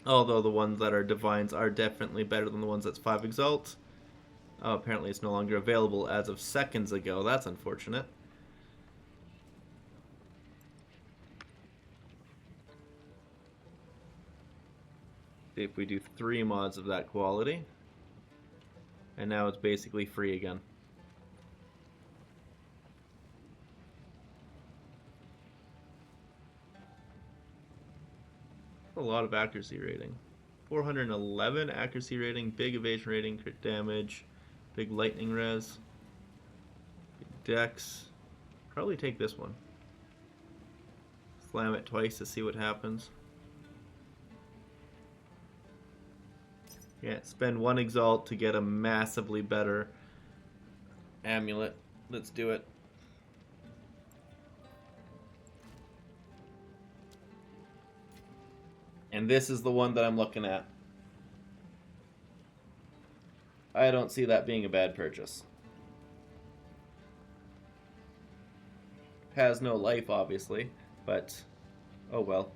Although the ones that are divines are definitely better than the ones that's 5 exalt. Oh, apparently it's no longer available as of seconds ago. That's unfortunate. See if we do 3 mods of that quality. And now it's basically free again. A lot of accuracy rating. 411 accuracy rating, big evasion rating, crit damage, big lightning res, big dex. Probably take this one. Slam it twice to see what happens. Yeah, spend 1 exalt to get a massively better amulet. Let's do it. And this is the one that I'm looking at. I don't see that being a bad purchase. Has no life, obviously, but oh well.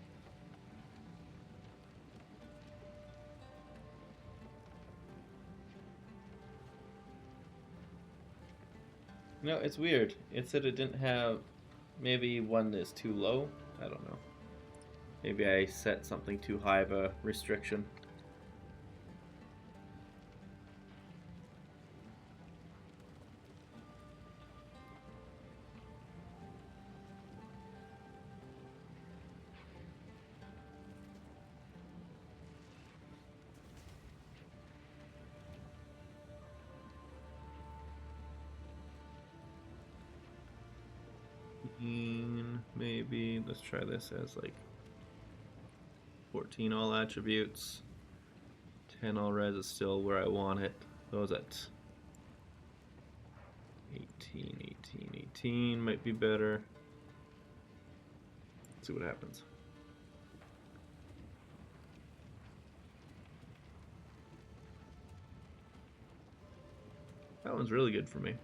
No, it's weird. It said it didn't have... Maybe one is too low? I don't know. Maybe I set something too high of a restriction. Maybe let's try this as like 14 all attributes. 10 all res is still where I want it. Those at 18 might be better. Let's see what happens. That one's really good for me.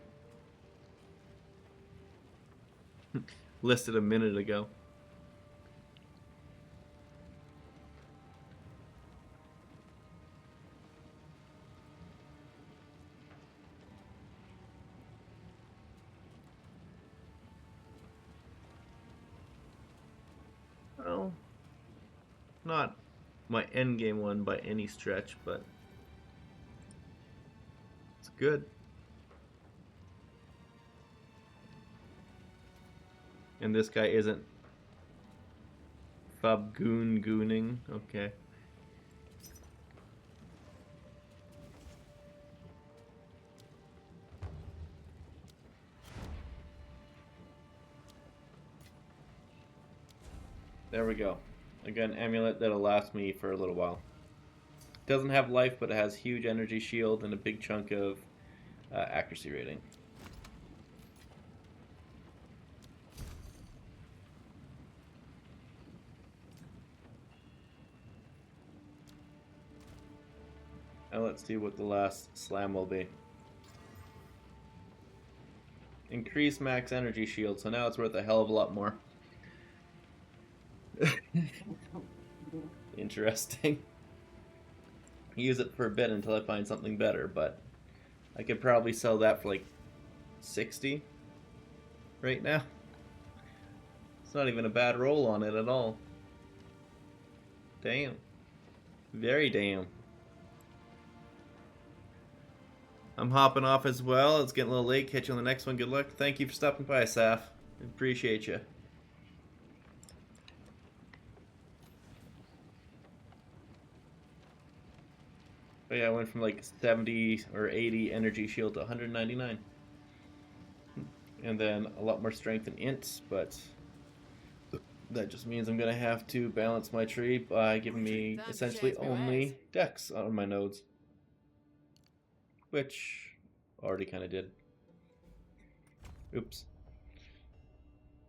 Listed a minute ago. Well, not my endgame one by any stretch, but it's good. And this guy isn't gooning. Okay. There we go. Again, amulet that'll last me for a little while. Doesn't have life, but it has huge energy shield and a big chunk of accuracy rating. Now let's see what the last slam will be. Increase max energy shield, so now it's worth a hell of a lot more. Interesting. Use it for a bit until I find something better, but I could probably sell that for like 60 right now. It's not even a bad roll on it at all. Damn. Very damn. I'm hopping off as well. It's getting a little late. Catch you on the next one. Good luck. Thank you for stopping by, Saf. Appreciate you. But yeah, I went from like 70 or 80 energy shield to 199. And then a lot more strength and ints, but that just means I'm going to have to balance my tree by giving me essentially only dex on my nodes. Which already kind of did. Oops.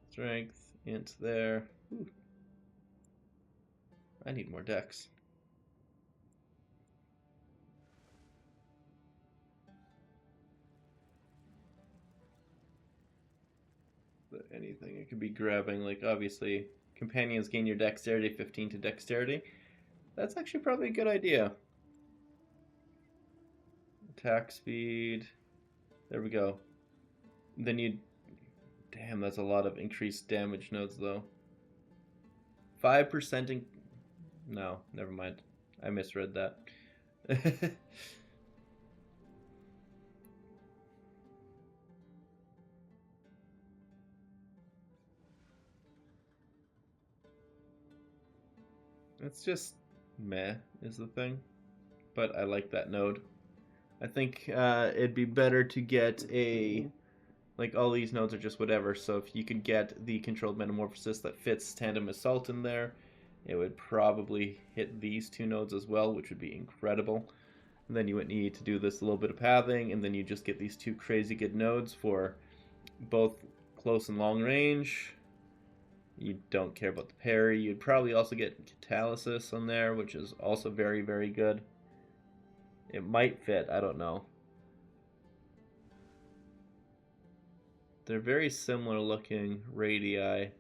Strength, int there. Ooh. I need more dex. there anything I could be grabbing? Like, obviously, companions gain your dexterity 15 to dexterity. That's actually probably a good idea. Attack speed. There we go. Then you... Damn, that's a lot of increased damage nodes, though. 5% in... No, never mind. I misread that. It's just meh is the thing. But I like that node. I think it'd be better to get a... Like, all these nodes are just whatever, so if you could get the controlled metamorphosis that fits Tandem Assault in there, it would probably hit these two nodes as well, which would be incredible. And then you would need to do this little bit of pathing, and then you just get these two crazy good nodes for both close and long range. You don't care about the parry. You'd probably also get Catalysis on there, which is also very, very good. It might fit, I don't know. They're very similar looking radii.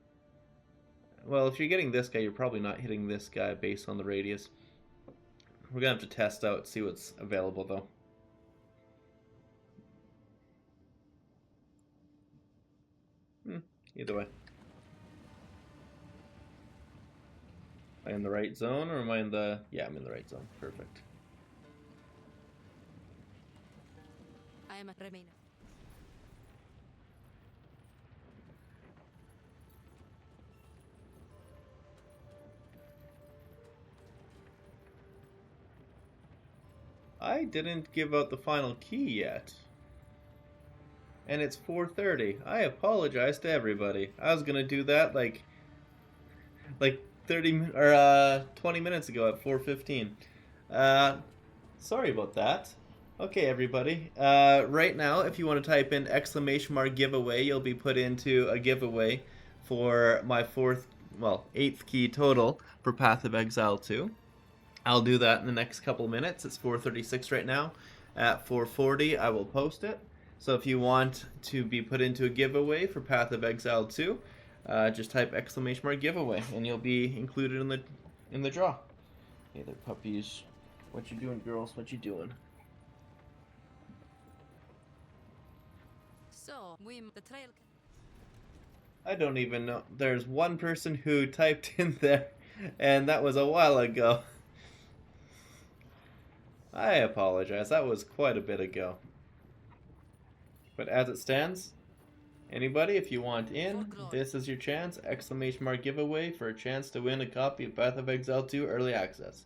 Well, if you're getting this guy, you're probably not hitting this guy based on the radius. We're gonna have to test out, see what's available though. Either way. Am I in the right zone or am I in the... Yeah, I'm in the right zone. Perfect. I am a Remainer. I didn't give out the final key yet. And it's 4:30. I apologize to everybody. I was gonna do that like 30 or 20 minutes ago at 4:15. Sorry about that. Okay, everybody. Right now, if you want to type in ! giveaway, you'll be put into a giveaway for my 8th key total for Path of Exile 2. I'll do that in the next couple minutes. It's 4:36 right now. At 4:40, I will post it. So if you want to be put into a giveaway for Path of Exile 2, just type ! giveaway, and you'll be included in the draw. Hey there, puppies. What you doing, girls? What you doing? So, the trail. I don't even know. There's one person who typed in there, and that was a while ago. I apologize. That was quite a bit ago. But as it stands, anybody, if you want in, this is your chance. ! giveaway for a chance to win a copy of Path of Exile 2 Early Access.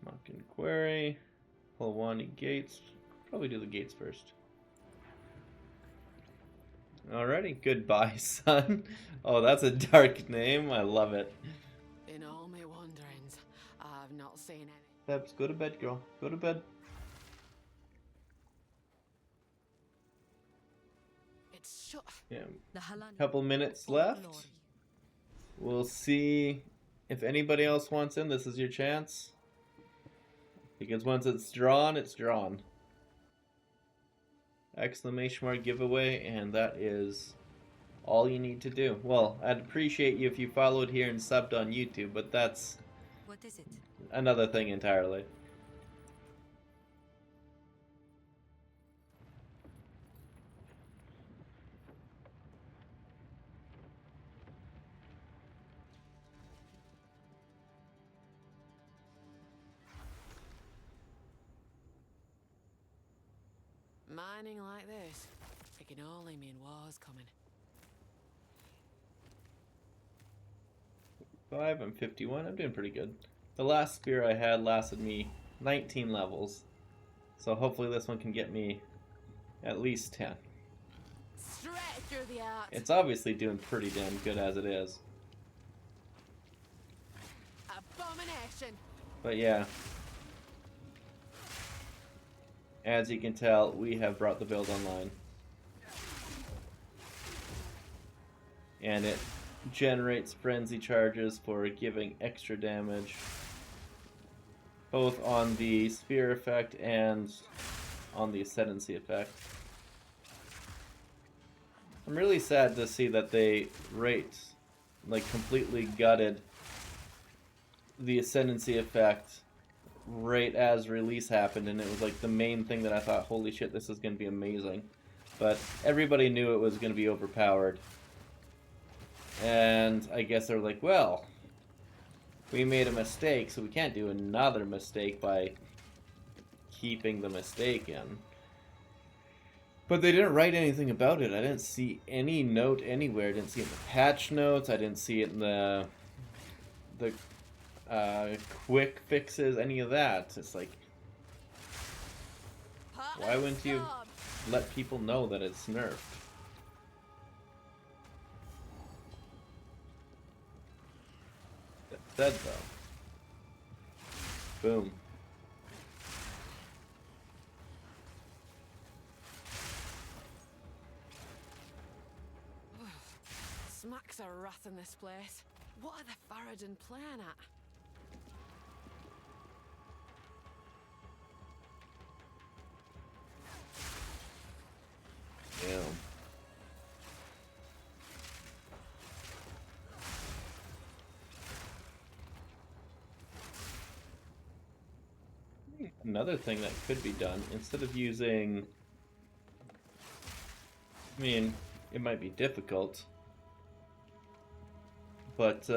Mock and Query. Helwani Gates. Probably do the gates first. Alrighty. Goodbye, son. Oh, that's a dark name. I love it. In all my wanderings, I've not seen any. Peps, go to bed, girl. Go to bed. It's shut. Yeah. Couple minutes left. We'll see if anybody else wants in. This is your chance. Because once it's drawn, it's drawn. ! giveaway, and that is all you need to do. Well, I'd appreciate you if you followed here and subbed on YouTube, but that's What is it? another thing entirely. Mining like this, it can only mean war's coming. 5, I'm 51. I'm doing pretty good. The last spear I had lasted me 19 levels. So hopefully this one can get me at least 10. Straight through the art. It's obviously doing pretty damn good as it is. Abomination. But yeah. As you can tell, we have brought the build online. And it generates frenzy charges for giving extra damage. Both on the spear effect and on the ascendancy effect. I'm really sad to see that they like completely gutted the ascendancy effect right as release happened, and it was like the main thing that I thought, holy shit, this is going to be amazing. But everybody knew it was going to be overpowered. And I guess they were like, well, we made a mistake, so we can't do another mistake by keeping the mistake in. But they didn't write anything about it. I didn't see any note anywhere. I didn't see it in the patch notes. I didn't see it in the quick fixes, any of that. It's like, why wouldn't you let people know that it's nerfed? That said, though, boom. Smacks of wrath in this place. What are the Faradin playing at? Yeah. Another thing that could be done, instead of using... I mean, it might be difficult, but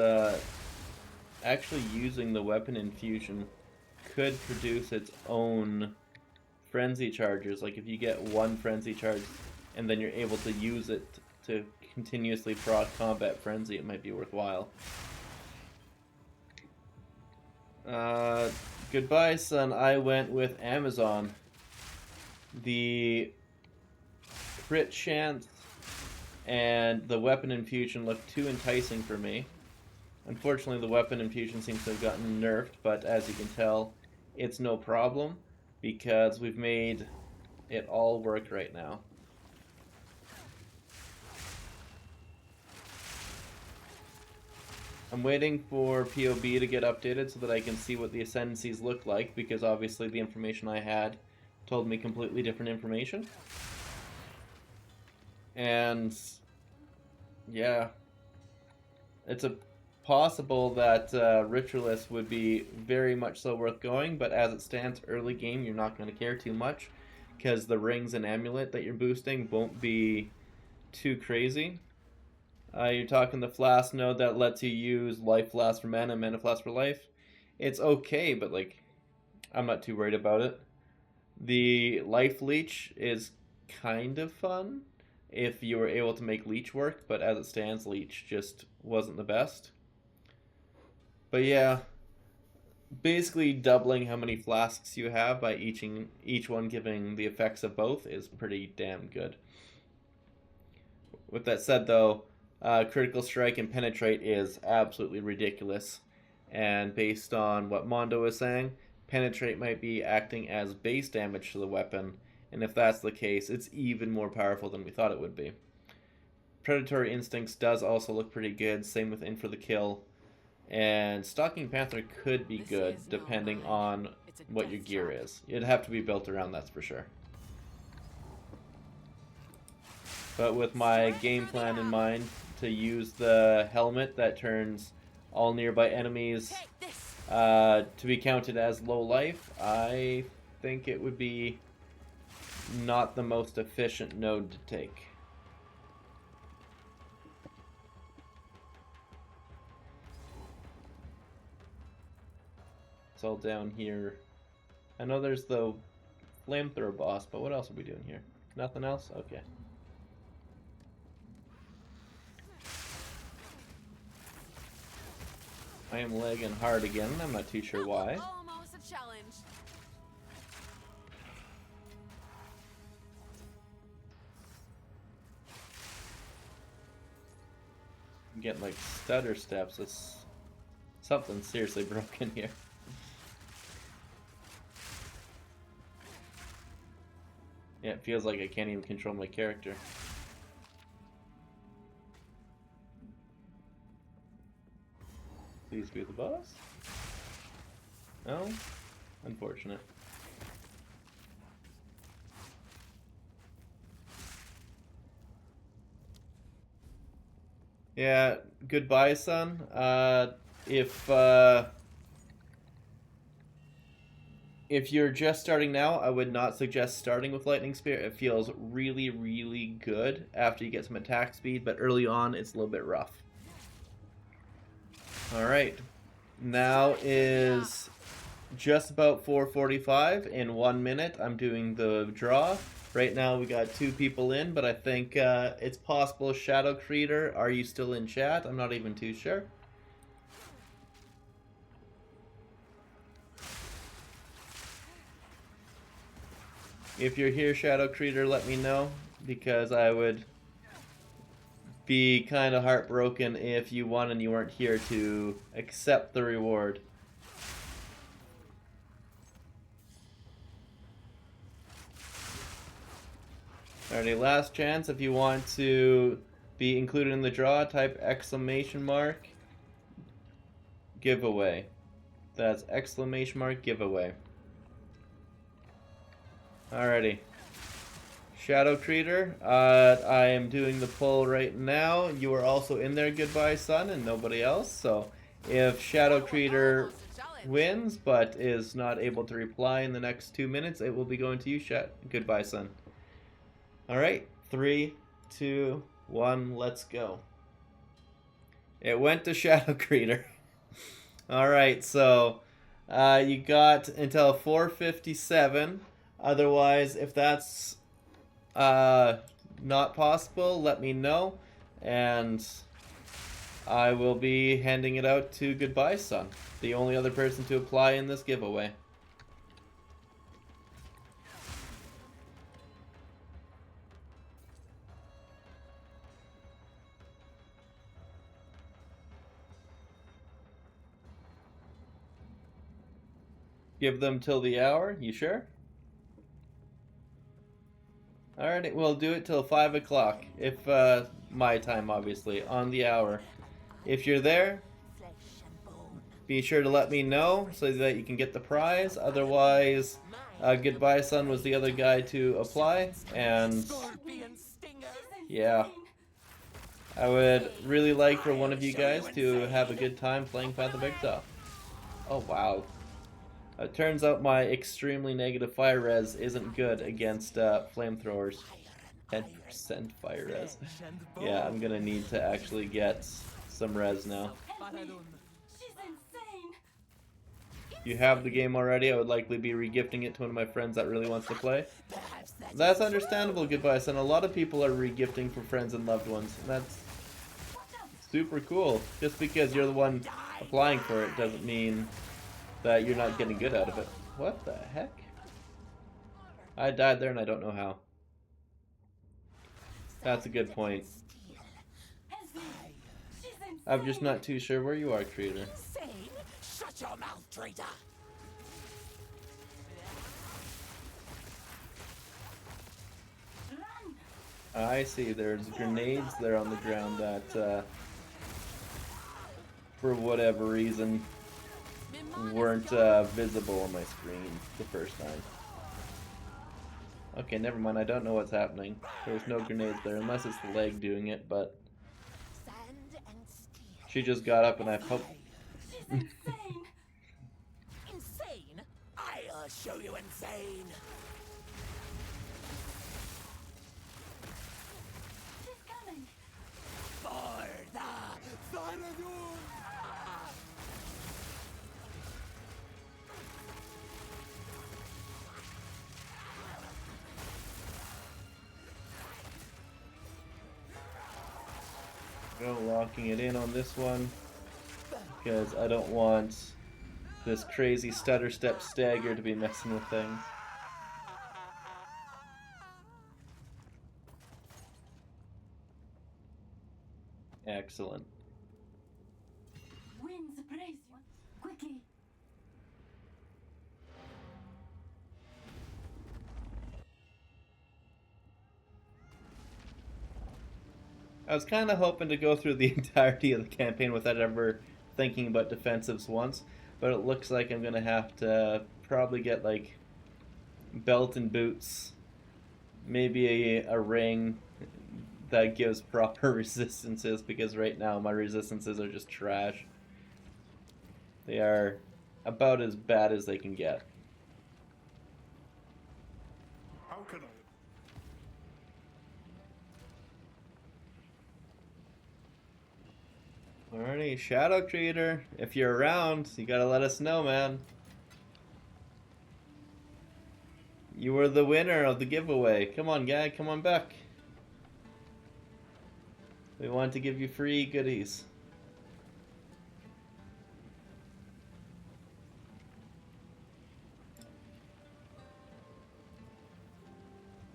actually using the weapon infusion could produce its own frenzy charges. Like if you get one frenzy charge and then you're able to use it to continuously proc combat frenzy, it might be worthwhile. Goodbye, son. I went with Amazon. The crit chance and the weapon infusion looked too enticing for me. Unfortunately, the weapon infusion seems to have gotten nerfed, but as you can tell, it's no problem because we've made it all work right now. I'm waiting for POB to get updated so that I can see what the ascendancies look like, because obviously the information I had told me completely different information. And yeah, it's a possible that Ritualist would be very much so worth going, but as it stands early game, you're not going to care too much because the rings and amulet that you're boosting won't be too crazy. You're talking the flask node that lets you use life flask for mana, mana flask for life. It's okay, but like, I'm not too worried about it. The life leech is kind of fun if you were able to make leech work, but as it stands, leech just wasn't the best. But yeah, basically doubling how many flasks you have by each one giving the effects of both is pretty damn good. With that said, though, critical strike and penetrate is absolutely ridiculous, and based on what Mondo was saying, penetrate might be acting as base damage to the weapon, and if that's the case, it's even more powerful than we thought it would be. Predatory Instincts does also look pretty good, same with In for the Kill, and Stalking Panther could be good depending on what your gear is. It'd have to be built around, that's for sure. But with my game plan in mind to use the helmet that turns all nearby enemies to be counted as low life, I think it would be not the most efficient node to take. It's all down here. I know there's the flamethrower boss, but what else are we doing here? Nothing else? Okay. I am lagging hard again. I'm not too sure why. Almost a challenge. I'm getting like stutter steps. It's something seriously broken here. Yeah, it feels like I can't even control my character. Please be the boss? No? Unfortunate. Yeah, goodbye, son. If you're just starting now, I would not suggest starting with Lightning Spear. It feels really, really good after you get some attack speed, but early on it's a little bit rough. Alright, now is just about 4:45. In 1 minute, I'm doing the draw. Right now we got 2 people in, but I think it's possible. Shadow Creator, are you still in chat? I'm not even too sure. If you're here, Shadow Creator, let me know, because I would be kind of heartbroken if you won and you weren't here to accept the reward. Alrighty, last chance. If you want to be included in the draw, type ! Giveaway. That's ! Giveaway. Alrighty. Shadow Creator, I am doing the poll right now. You are also in there, goodbye, son, and nobody else. So if Shadow Creator wins but is not able to reply in the next 2 minutes, it will be going to you, goodbye, son. Alright, 3, 2, 1, let's go. It went to Shadow Creator. Alright, so you got until 4:57. Otherwise, if that's not possible, let me know, and I will be handing it out to goodbye, son, the only other person to apply in this giveaway. Give them till the hour, you sure? Alright, we'll do it till 5 o'clock, if, my time, obviously, on the hour. If you're there, be sure to let me know so that you can get the prize. Otherwise, goodbye, son was the other guy to apply, and yeah. I would really like for one of you guys to have a good time playing Path of Exile. Oh, wow. It turns out my extremely negative fire res isn't good against flamethrowers. 10% fire res. Yeah, I'm gonna need to actually get some res now. If you have the game already, I would likely be regifting it to one of my friends that really wants to play. That's understandable, goodbye, son. A lot of people are regifting for friends and loved ones. And that's super cool. Just because you're the one applying for it doesn't mean that you're not getting good out of it. What the heck? I died there and I don't know how. That's a good point. I'm just not too sure where you are, Creator. Shut your mouth, traitor! I see, there's grenades there on the ground that, for whatever reason, weren't visible on my screen the first time. Okay, never mind, I don't know what's happening. There was no grenades there, unless it's the leg doing it, but she just got up and I poked. Insane! I'll show you insane! She's coming! For the Thanadur! No, locking it in on this one, because I don't want this crazy stutter step stagger to be messing with things. Excellent. Win surprise! Quickly! I was kind of hoping to go through the entirety of the campaign without ever thinking about defensives once, but it looks like I'm gonna have to probably get like belt and boots, maybe a ring, that gives proper resistances, because right now my resistances are just trash. They are about as bad as they can get. How can I? Alrighty, Shadow Creator, if you're around, you gotta let us know, man. You were the winner of the giveaway. Come on, guy, come on back. We want to give you free goodies.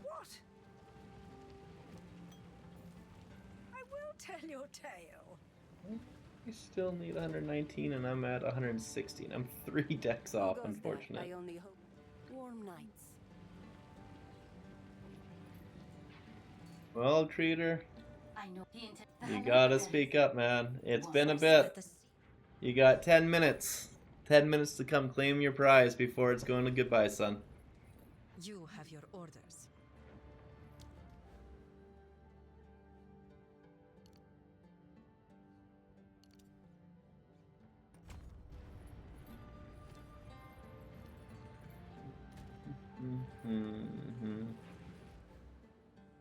What? I will tell your tale. You still need 119 and I'm at 116. I'm 3 decks off, Who goes there? unfortunate. I only hope. Warm nights. Well, Creator, I know. you gotta speak up, man. It's been a bit. You got 10 minutes. 10 minutes to come claim your prize before it's going to goodbye, son. You have your orders.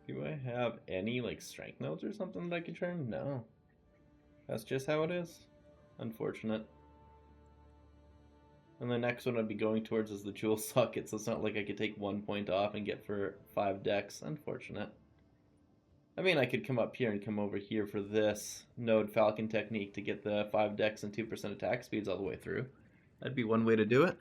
Do I have any, like, strength nodes or something that I could turn? No. That's just how it is. Unfortunate. And the next one I'd be going towards is the jewel socket, so it's not like I could take 1 point off and get for 5 decks. Unfortunate. I mean, I could come up here and come over here for this node Falcon technique to get the 5 decks and 2% attack speeds all the way through. That'd be one way to do it.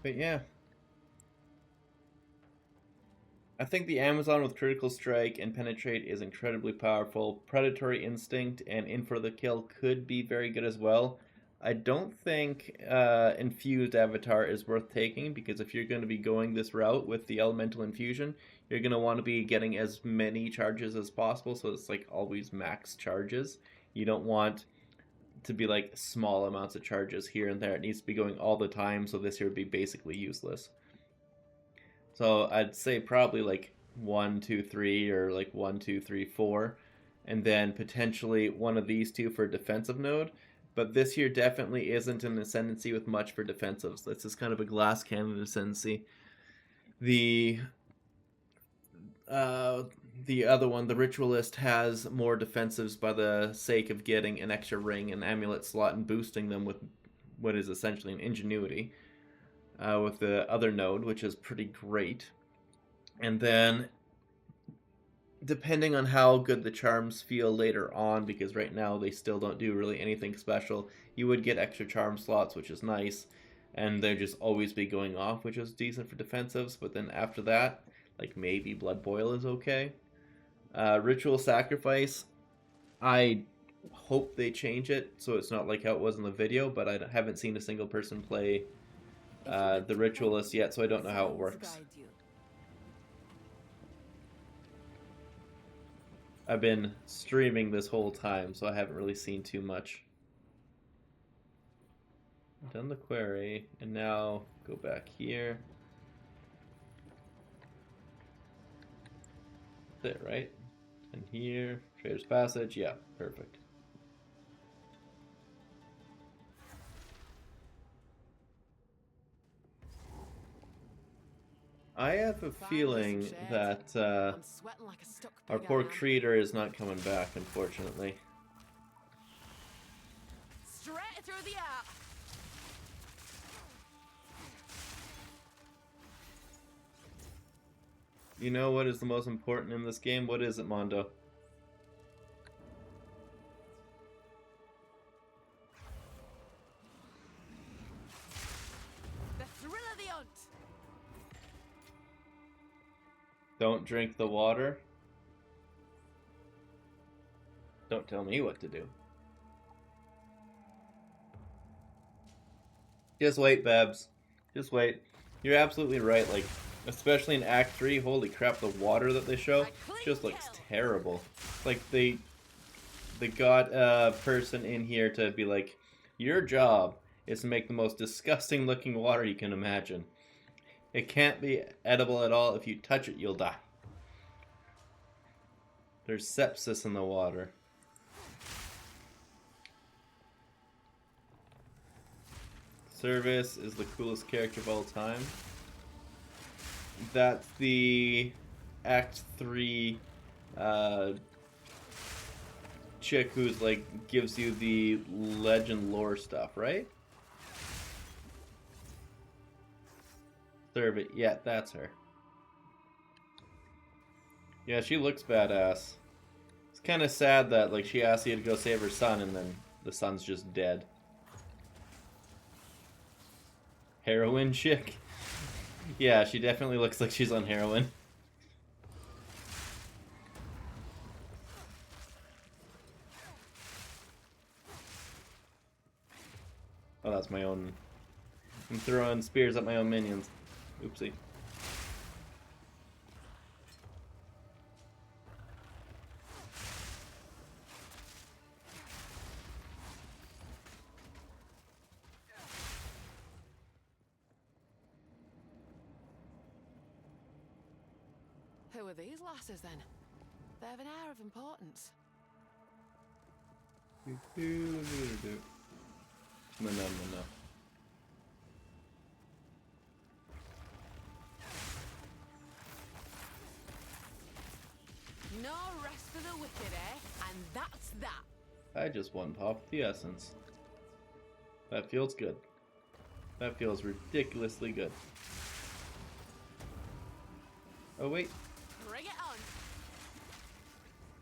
But yeah, I think the Amazon with Critical Strike and Penetrate is incredibly powerful. Predatory Instinct and In for the Kill could be very good as well. I don't think Infused Avatar is worth taking, because if you're going to be going this route with the Elemental Infusion, you're going to want to be getting as many charges as possible, so it's like always max charges. You don't want to be like small amounts of charges here and there. It needs to be going all the time, so this here would be basically useless. So I'd say probably like 1, 2, 3, or like 1, 2, 3, 4, and then potentially one of these two for a defensive node. But this here definitely isn't an ascendancy with much for defensives. This is kind of a glass cannon ascendancy. The other one, the Ritualist, has more defensives by the sake of getting an extra ring and amulet slot and boosting them with what is essentially an ingenuity. With the other node, which is pretty great. And then, depending on how good the charms feel later on, because right now they still don't do really anything special, you would get extra charm slots, which is nice. And they'd just always be going off, which is decent for defensives. But then after that, like maybe Blood Boil is okay. Ritual Sacrifice, I hope they change it so it's not like how it was in the video, but I haven't seen a single person play the Ritualist yet, so I don't know how it works. I've been streaming this whole time, so I haven't really seen too much. I've done the query, and now go back here. That's it, right? And here, Trader's Passage, yeah, perfect. I have a feeling that our poor Creator is not coming back, unfortunately. Straight through the heart. You know what is the most important in this game? What is it, Mondo? The thrill of the hunt. Don't drink the water. Don't tell me what to do. Just wait, Babs. Just wait. You're absolutely right. Like, especially in Act 3, holy crap, the water that they show just looks terrible. Like, they got a person in here to be like, your job is to make the most disgusting looking water you can imagine. It can't be edible at all. If you touch it, you'll die. There's sepsis in the water. Service is the coolest character of all time. That's the Act 3 chick who's like gives you the legend lore stuff, right? Serve it. Yeah, that's her. Yeah, she looks badass. It's kind of sad that like she asked you to go save her son and then the son's just dead. Heroin chick? Yeah, she definitely looks like she's on heroin. Oh, that's my own. I'm throwing spears at my own minions. Oopsie. Who are these lasses then? They have an air of importance. No. No rest for the wicked, eh? And that's that. I just one popped the essence. That feels good. That feels ridiculously good. Oh wait. Bring it on.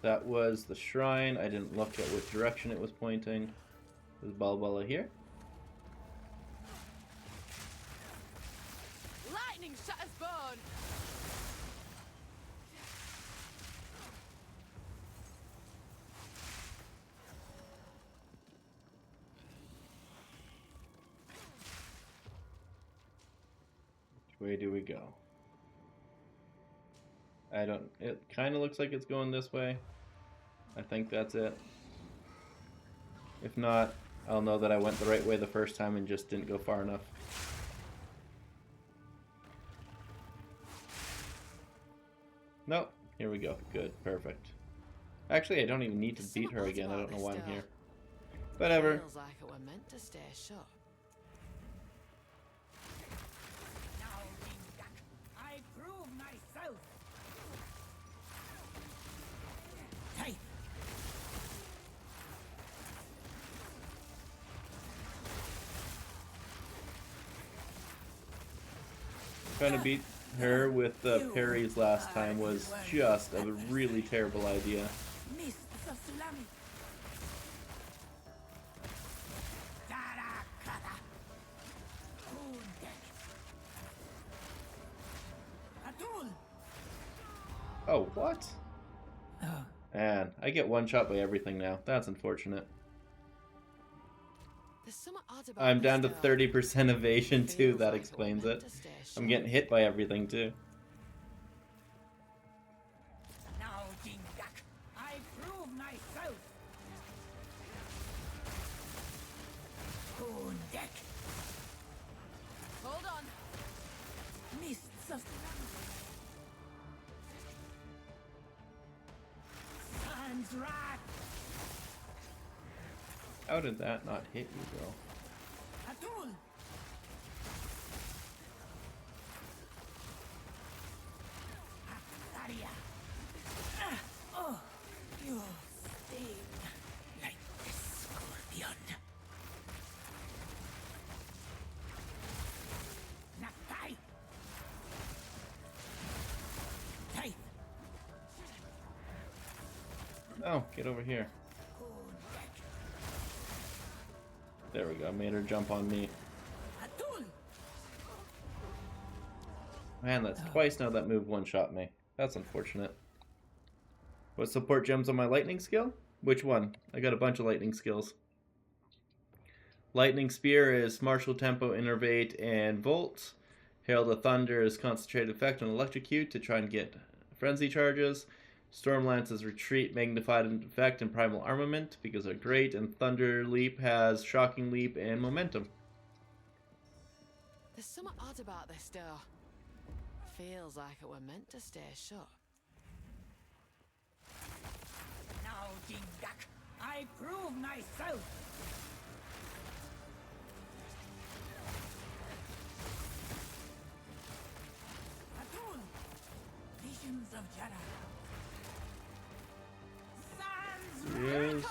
That was the shrine. I didn't look at which direction it was pointing. Is Balbala here? Lightning shatters bone. Which way do we go? I don't... It kind of looks like it's going this way. I think that's it. If not, I'll know that I went the right way the first time and just didn't go far enough. Nope. Here we go. Good. Perfect. Actually, I don't even need to beat her again. I don't know why I'm here. Whatever. Feels like it were meant to stay shut. Now, Dingak, I prove myself. Hey. Trying to beat her with parries last time was just a really terrible idea. Miss Tsunami. Darakada. Kundek. Atul. Oh, what? Man, I get one shot by everything now. That's unfortunate. There's something odd about I'm down to this 30% evasion too. Feels That like it explains were it. meant to stay I'm shut. getting hit by everything too. Now, Dingak, I prove myself. Kundek. Hold on. Mists of Sun's wrath. How did that not hit you, bro? Atul. Aria. Oh, you sting like a scorpion. Natai. Taith. Oh, get over here. There we go. Made her jump on me. Man, that's twice now that move one-shot me. That's unfortunate. What support gems on my lightning skill? Which one? I got a bunch of lightning skills. Lightning Spear is martial tempo, innervate, and volt. Herald of Thunder is concentrated effect on electrocute to try and get frenzy charges. Storm Lance is retreat, magnified effect, and primal armament because they're great. And Thunder Leap has shocking leap and momentum. There's something odd about this door. Feels like it were meant to stay shut. Now, Dingdak, I prove myself. Atun, visions of Jedi. Yes.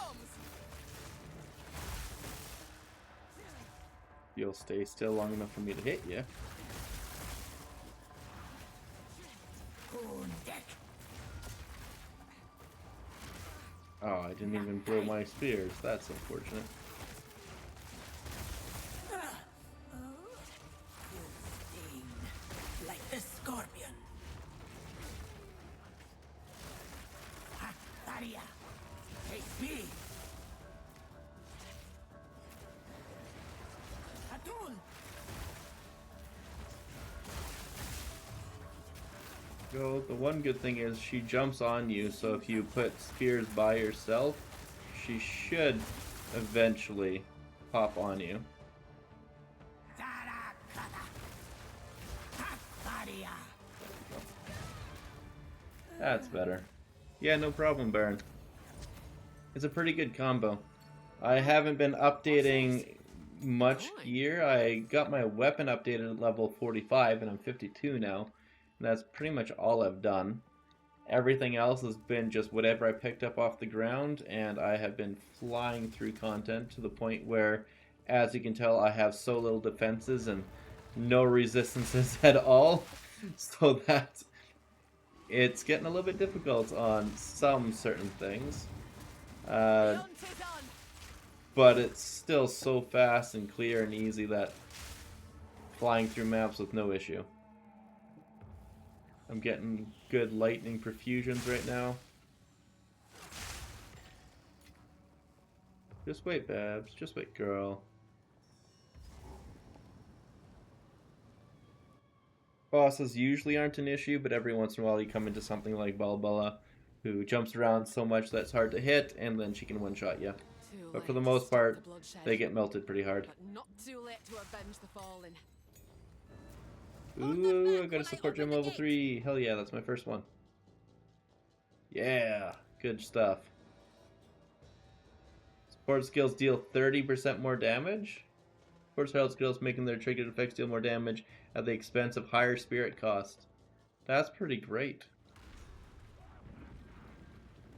You'll stay still long enough for me to hit you. Oh, I didn't even blow my spears. That's unfortunate. Like the scorpion. Daria, take me. Atun. So the one good thing is she jumps on you, so if you put spears by yourself, she should eventually pop on you. That's better. Yeah, no problem, Baron. It's a pretty good combo. I haven't been updating much gear. I got my weapon updated at level 45 and I'm 52 now. And that's pretty much all I've done. Everything else has been just whatever I picked up off the ground, and I have been flying through content to the point where, as you can tell, I have so little defenses and no resistances at all. So that it's getting a little bit difficult on some certain things. But it's still so fast and clear and easy that flying through maps with no issue. I'm getting good lightning perfusions right now. Just wait, Babs. Just wait, girl. Bosses usually aren't an issue, but every once in a while you come into something like Balbala, who jumps around so much that it's hard to hit, and then she can one-shot you. But for the most part, they get melted pretty hard. But not too late to avenge the fallen. Ooh, I got a support gem level 3. Hell yeah, that's my first one. Yeah, good stuff. Support skills deal 30% more damage. Support herald skills making their triggered effects deal more damage at the expense of higher spirit cost. That's pretty great.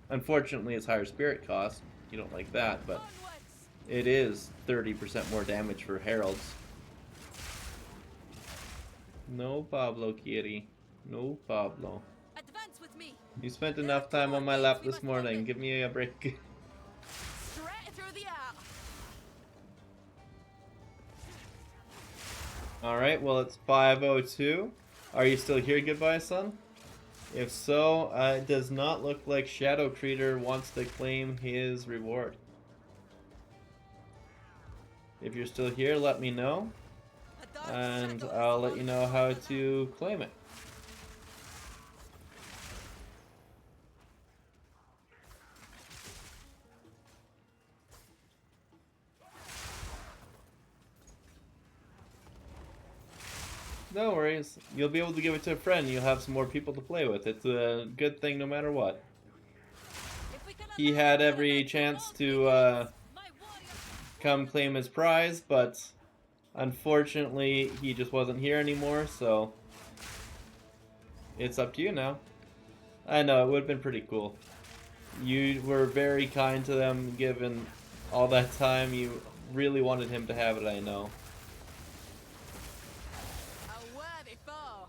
Unfortunately, it's higher spirit cost. You don't like that, but it is 30% more damage for heralds. No Pablo, Kitty. No Pablo. Advance with me. You spent enough time on my lap this morning. Give me a break. Straight through the air. Alright, well it's 5:02. Are you still here, goodbye, son? If so, it does not look like Shadow Creator wants to claim his reward. If you're still here, let me know. And I'll let you know how to claim it. No worries. You'll be able to give it to a friend. You'll have some more people to play with. It's a good thing no matter what. He had every chance to come claim his prize, but unfortunately, he just wasn't here anymore, so it's up to you now. I know, it would have been pretty cool. You were very kind to them, given all that time. You really wanted him to have it, I know. A worthy foe.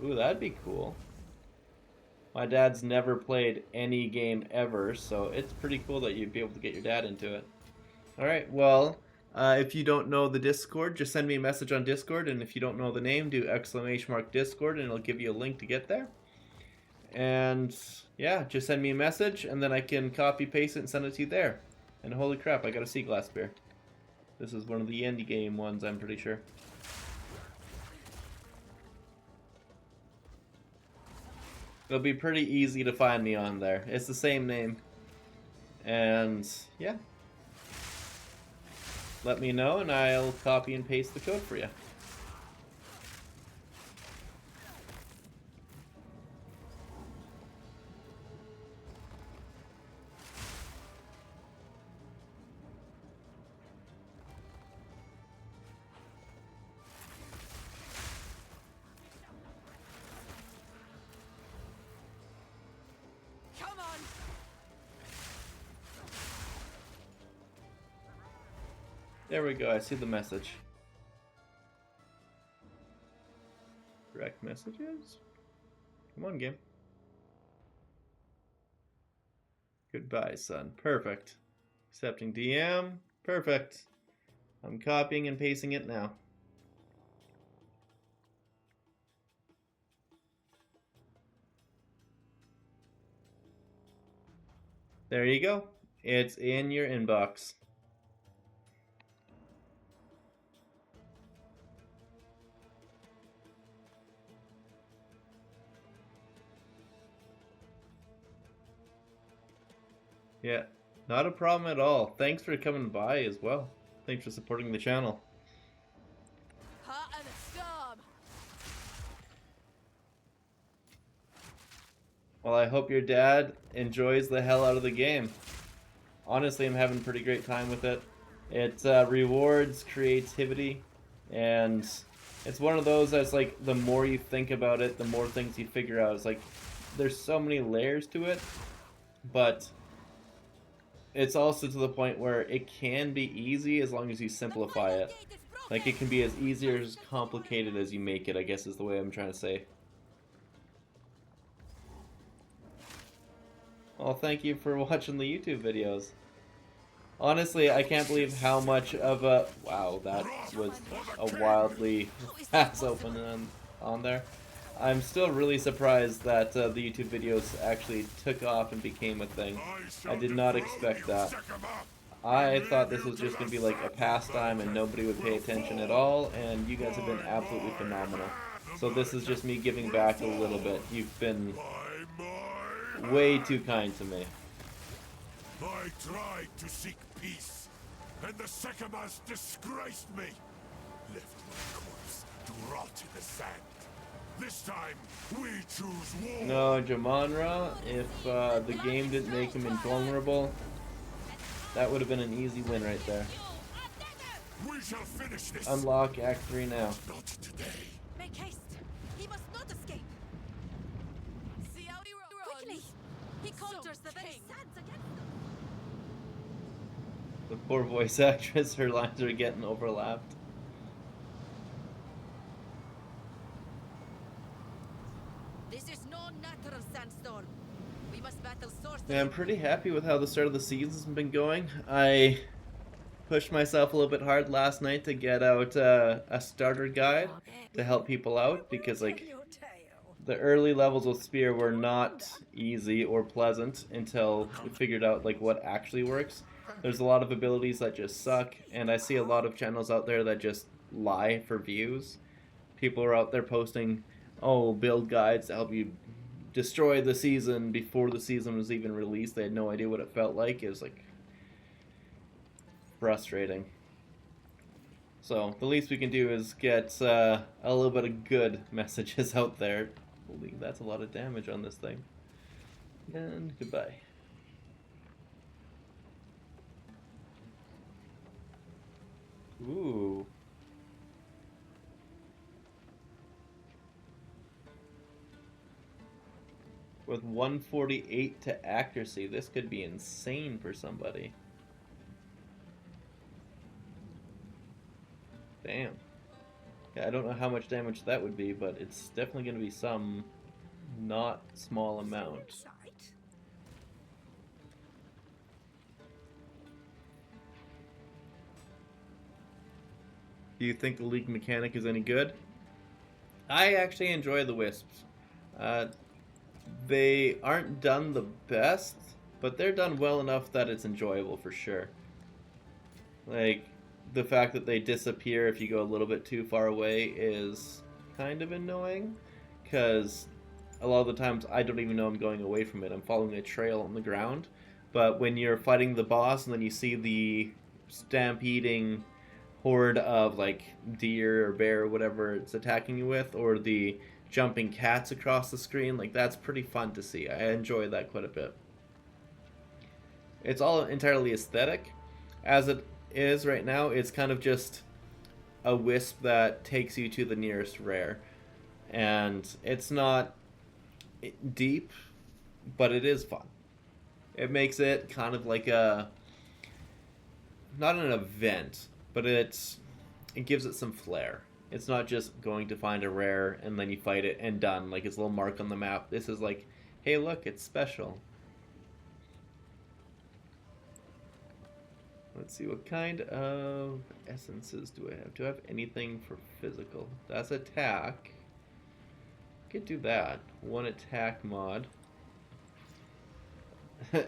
Ooh, that'd be cool. My dad's never played any game ever, so it's pretty cool that you'd be able to get your dad into it. Alright, well, if you don't know the Discord, just send me a message on Discord, and if you don't know the name, do !Discord, and it'll give you a link to get there. And yeah, just send me a message, and then I can copy paste it and send it to you there. And holy crap, I got a sea glass spear. This is one of the indie game ones, I'm pretty sure. It'll be pretty easy to find me on there. It's the same name. And yeah. Let me know and I'll copy and paste the code for you. Come on! There we go, I see the message. Direct messages? Come on, game. Goodbye, son. Perfect. Accepting DM. Perfect. I'm copying and pasting it now. There you go. It's in your inbox. Yeah, not a problem at all. Thanks for coming by as well. Thanks for supporting the channel. Hot and a storm! Well, I hope your dad enjoys the hell out of the game. Honestly, I'm having a pretty great time with it. It rewards creativity, and it's one of those that's like, the more you think about it, the more things you figure out. It's like, there's so many layers to it, but it's also to the point where it can be easy as long as you simplify it. Like, it can be as easy or as complicated as you make it, I guess is the way I'm trying to say. Well, thank you for watching the YouTube videos. Honestly, I can't believe how much of a... Wow, that was a wildly fast open on there. I'm still really surprised that the YouTube videos actually took off and became a thing. I did not expect that. I thought this was just going to be like a pastime and nobody would pay attention at all, and you guys have been absolutely phenomenal. So this is just me giving back a little bit. You've been way too kind to me. I tried to seek peace, and the Sekimars disgraced me. Left my corpse to rot in the sand. This time, we choose war. No, Jamonra, if the game didn't make him invulnerable, that would have been an easy win right there. We shall finish this. Unlock Act 3 now. Not today. Make haste. He must not escape. See how he runs? Quickly. He conjures the very sands against them. The poor voice actress, her lines are getting overlapped. This is no natural sandstorm. We must battle sorcery. Yeah, I'm pretty happy with how the start of the season's been going. I pushed myself a little bit hard last night to get out a starter guide to help people out, because like the early levels of Spear were not easy or pleasant until we figured out like what actually works. There's a lot of abilities that just suck, and I see a lot of channels out there that just lie for views. People are out there posting, oh, build guides to help you destroy the season before the season was even released. They had no idea what it felt like. It was like frustrating. So the least we can do is get a little bit of good messages out there. Holy, that's a lot of damage on this thing. And goodbye. Ooh. With 148 to accuracy, this could be insane for somebody. Damn. Yeah, I don't know how much damage that would be, but it's definitely going to be some not small amount. Do you think the league mechanic is any good? I actually enjoy the Wisps. They aren't done the best, but they're done well enough that it's enjoyable for sure. Like, the fact that they disappear if you go a little bit too far away is kind of annoying, because a lot of the times I don't even know I'm going away from it. I'm following a trail on the ground. But when you're fighting the boss and then you see the stampeding horde of like deer or bear or whatever it's attacking you with, or the jumping cats across the screen, like that's pretty fun to see. I enjoy that quite a bit. It's all entirely aesthetic. As it is right now, it's kind of just a wisp that takes you to the nearest rare. And it's not deep, but it is fun. It makes it kind of like a, not an event, but it gives it some flair. It's not just going to find a rare and then you fight it and done, like it's a little mark on the map. This is like, hey look, it's special. Let's see, what kind of essences do I have? Do I have anything for physical? That's attack. Could do that. One attack mod.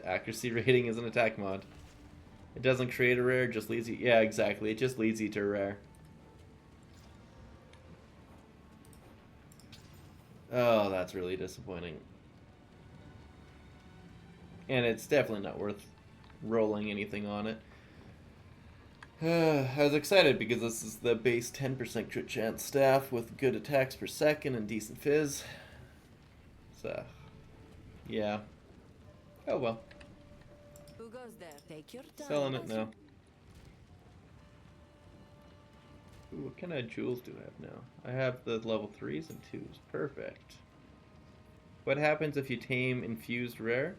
Accuracy rating is an attack mod. It doesn't create a rare, it just leads you... Yeah, exactly. It just leads you to a rare. Oh, that's really disappointing. And it's definitely not worth rolling anything on it. I was excited because this is the base 10% crit chance staff with good attacks per second and decent fizz. So, yeah. Oh well. Who goes there? Take your time. Selling it now. Ooh, what kind of jewels do I have now? I have the level 3s and 2s. Perfect. What happens if you tame infused rare?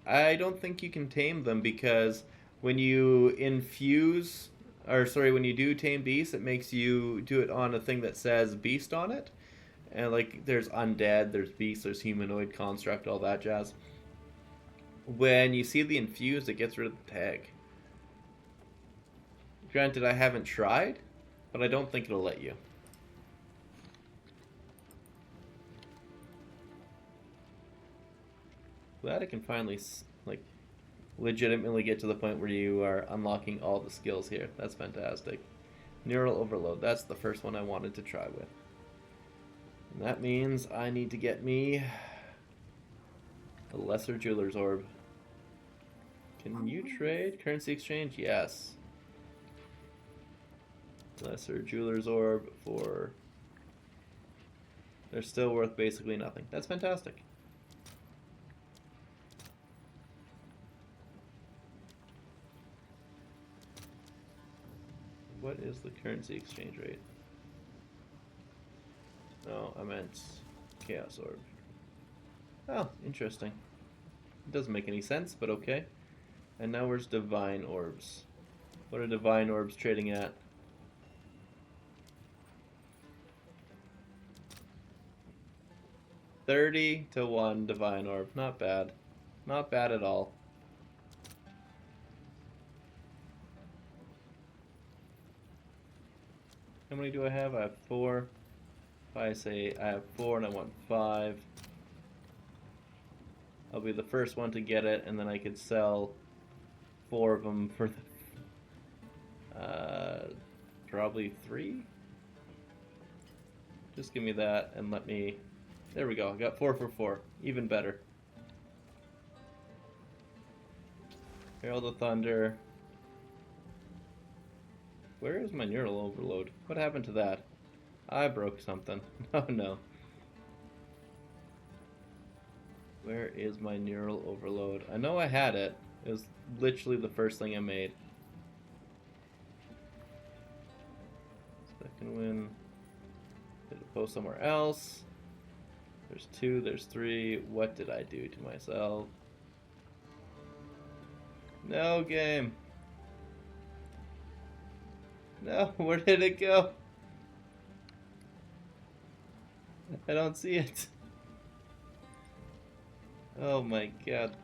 I don't think you can tame them because when you infuse, or sorry, when you do tame beast, it makes you do it on a thing that says beast on it. And like there's undead, there's beast, there's humanoid, construct, all that jazz. When you see the infused, it gets rid of the tag. Granted, I haven't tried, but I don't think it'll let you. Glad I can finally, like, legitimately get to the point where you are unlocking all the skills here. That's fantastic. Neural overload. That's the first one I wanted to try with. And that means I need to get me a lesser jeweler's orb. Can you trade currency exchange? Yes. Lesser jeweler's orb for... They're still worth basically nothing. That's fantastic. What is the currency exchange rate? No, I meant chaos orb. Oh, interesting. It doesn't make any sense, but okay. And now where's divine orbs? What are divine orbs trading at? $30 to 1 divine orb. Not bad. Not bad at all. How many do I have? I have 4. If I say I have 4 and I want 5, I'll be the first one to get it, and then I could sell 4 of them for probably 3. Just give me that and let me... There we go. I got 4 for 4. Even better. Herald of Thunder. Where is my neural overload? What happened to that? I broke something. Oh no. Where is my neural overload? I know I had it. It was literally the first thing I made. Second win. Did it post somewhere else? There's 2, there's 3. What did I do to myself? No game. No, where did it go? I don't see it. Oh my god.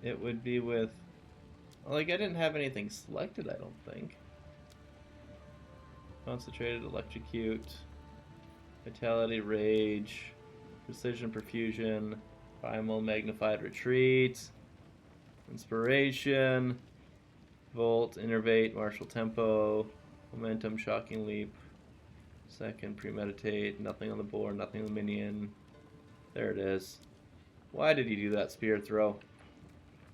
It would be with... Like, I didn't have anything selected, I don't think. Concentrated, electrocute, vitality, rage, precision, perfusion, primal, magnified, retreat. Inspiration, Volt, Innervate, Martial Tempo, Momentum, Shocking Leap. Second, Premeditate, nothing on the board, nothing on the minion. There it is. Why did he do that Spear Throw?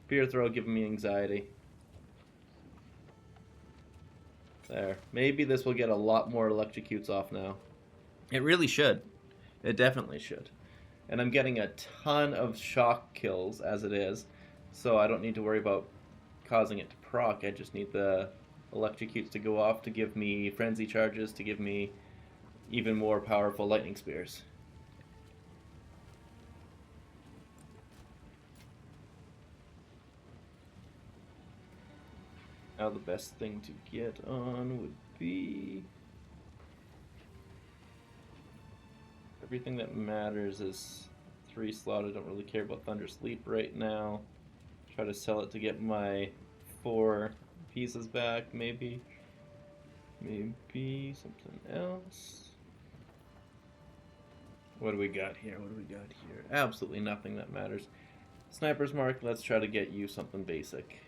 Spear Throw giving me anxiety. There. Maybe this will get a lot more electrocutes off now. It really should. It definitely should. And I'm getting a ton of shock kills as it is, so I don't need to worry about causing it to proc. I just need the electrocutes to go off to give me frenzy charges, to give me even more powerful lightning spears. Now the best thing to get on would be... everything that matters is 3 slot. I don't really care about Thunder Sleep right now. Try to sell it to get my 4 pieces back, maybe. Maybe something else. What do we got here? What do we got here? Absolutely nothing that matters. Sniper's Mark, let's try to get you something basic.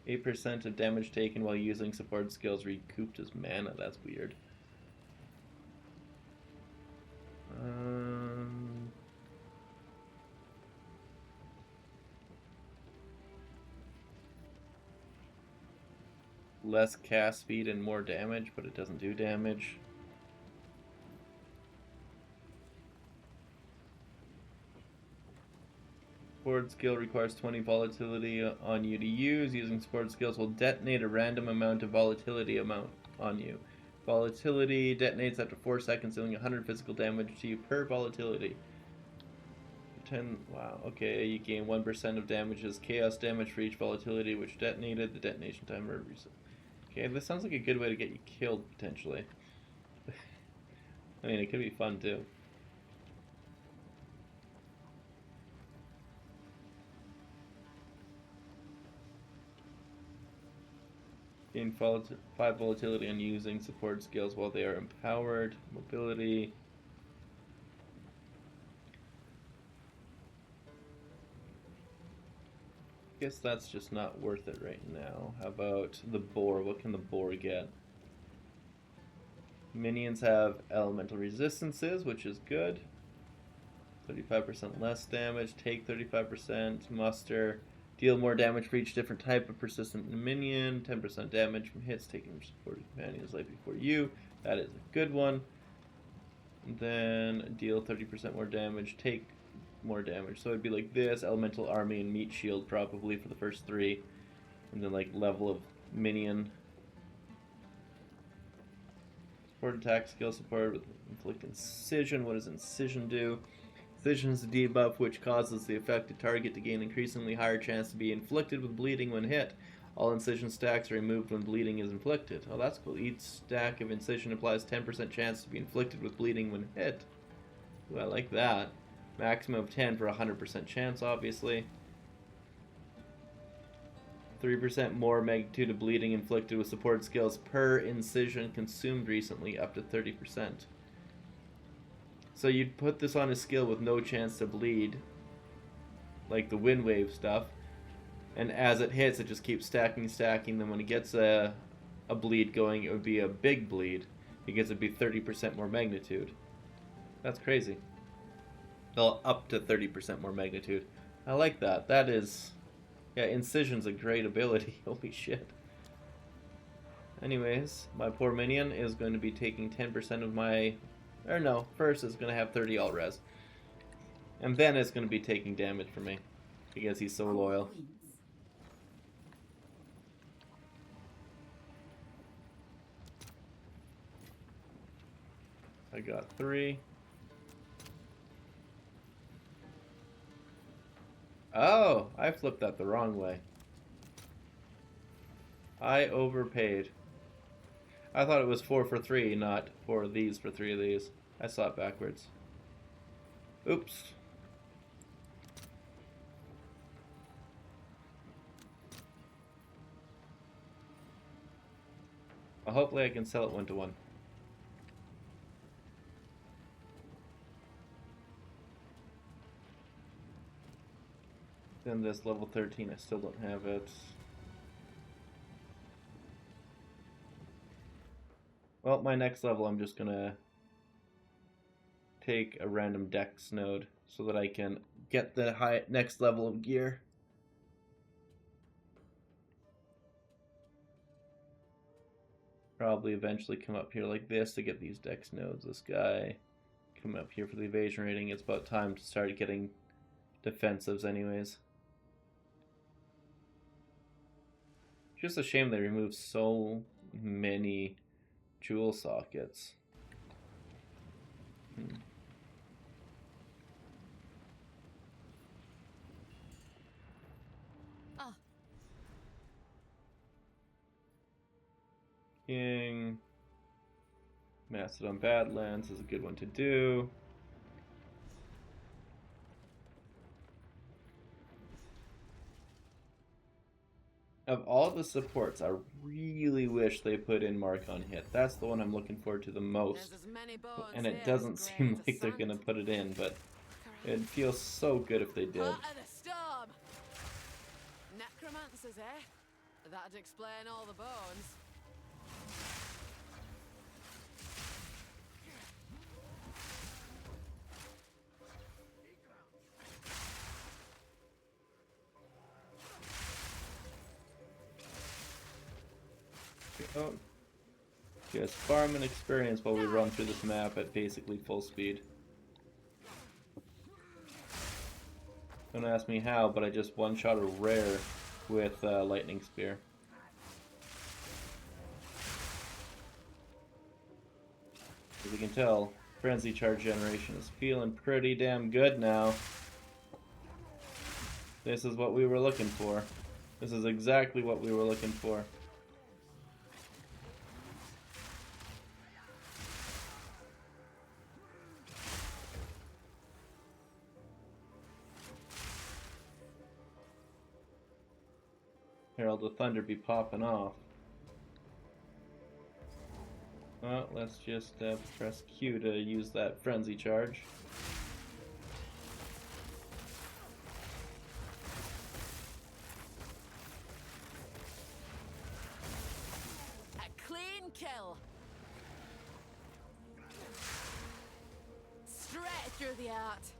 %8 of damage taken while using support skills recouped as mana. That's weird. Less cast speed and more damage, but it doesn't do damage. Support skill requires 20 volatility on you to use. Using support skills will detonate a random amount of volatility amount on you. Volatility detonates after 4 seconds, dealing 100 physical damage to you per volatility. 10. Wow. Okay, you gain 1% of damage as chaos damage for each volatility which detonated. The detonation timer reset. Okay, this sounds like a good way to get you killed potentially. I mean, it could be fun too. Gain 5 volatility on using support skills while they are empowered. Mobility. Guess that's just not worth it right now. How about the boar? What can the boar get? Minions have elemental resistances, which is good. 35% less damage. Take 35%. Muster. Deal more damage for each different type of persistent minion. 10% damage from hits taken from supported companions life before you. That is a good one. And then deal 30% more damage. Take more damage. So it'd be like this. Elemental Army and Meat Shield probably for the first 3. And then like level of minion. Support attack skill supported with inflict incision. What does incision do? Incision is a debuff which causes the affected target to gain increasingly higher chance to be inflicted with bleeding when hit. All incision stacks are removed when bleeding is inflicted. Oh, that's cool. Each stack of incision applies 10% chance to be inflicted with bleeding when hit. Ooh, I like that. Maximum of 10 for 100% chance, obviously. 3% more magnitude of bleeding inflicted with support skills per incision consumed recently, up to 30%. So you'd put this on a skill with no chance to bleed, like the wind wave stuff, and as it hits, it just keeps stacking. Then when it gets a bleed going, it would be a big bleed, because it'd be 30% more magnitude. That's crazy. Well, up to 30% more magnitude. I like that. That is... yeah, Incision's a great ability. Holy shit. Anyways, my poor minion is going to be taking 10% of my... or no, first it's going to have 30 all res. And then it's going to be taking damage from me. Because he's so loyal. I got 3. Oh, I flipped that the wrong way. I overpaid. I thought it was 4 for 3, not 4 of these for 3 of these. I saw it backwards. Oops. Well, hopefully I can sell it 1-to-1. Then this level 13, I still don't have it. Well, my next level, I'm just gonna take a random dex node so that I can get the next level of gear. Probably eventually come up here like this to get these dex nodes. This guy come up here for the evasion rating. It's about time to start getting defensives anyways. Just a shame they removed so many jewel sockets. Ah. King. Mastodon Badlands is a good one to do. Of all the supports, I really wish they put in Mark on Hit. That's the one I'm looking forward to the most. And it doesn't seem like they're gonna put it in, but it feels so good if they did. Heart of the storm. Necromancers, eh? That'd explain all the bones. Oh. Yes, farm and experience while we run through this map at basically full speed. Don't ask me how, but I just one-shot a rare with Lightning Spear. As you can tell, Frenzy Charge generation is feeling pretty damn good now. This is what we were looking for. This is exactly what we were looking for. Herald of Thunder be popping off. Well, let's just press Q to use that Frenzy Charge. A clean kill. Straight through the heart.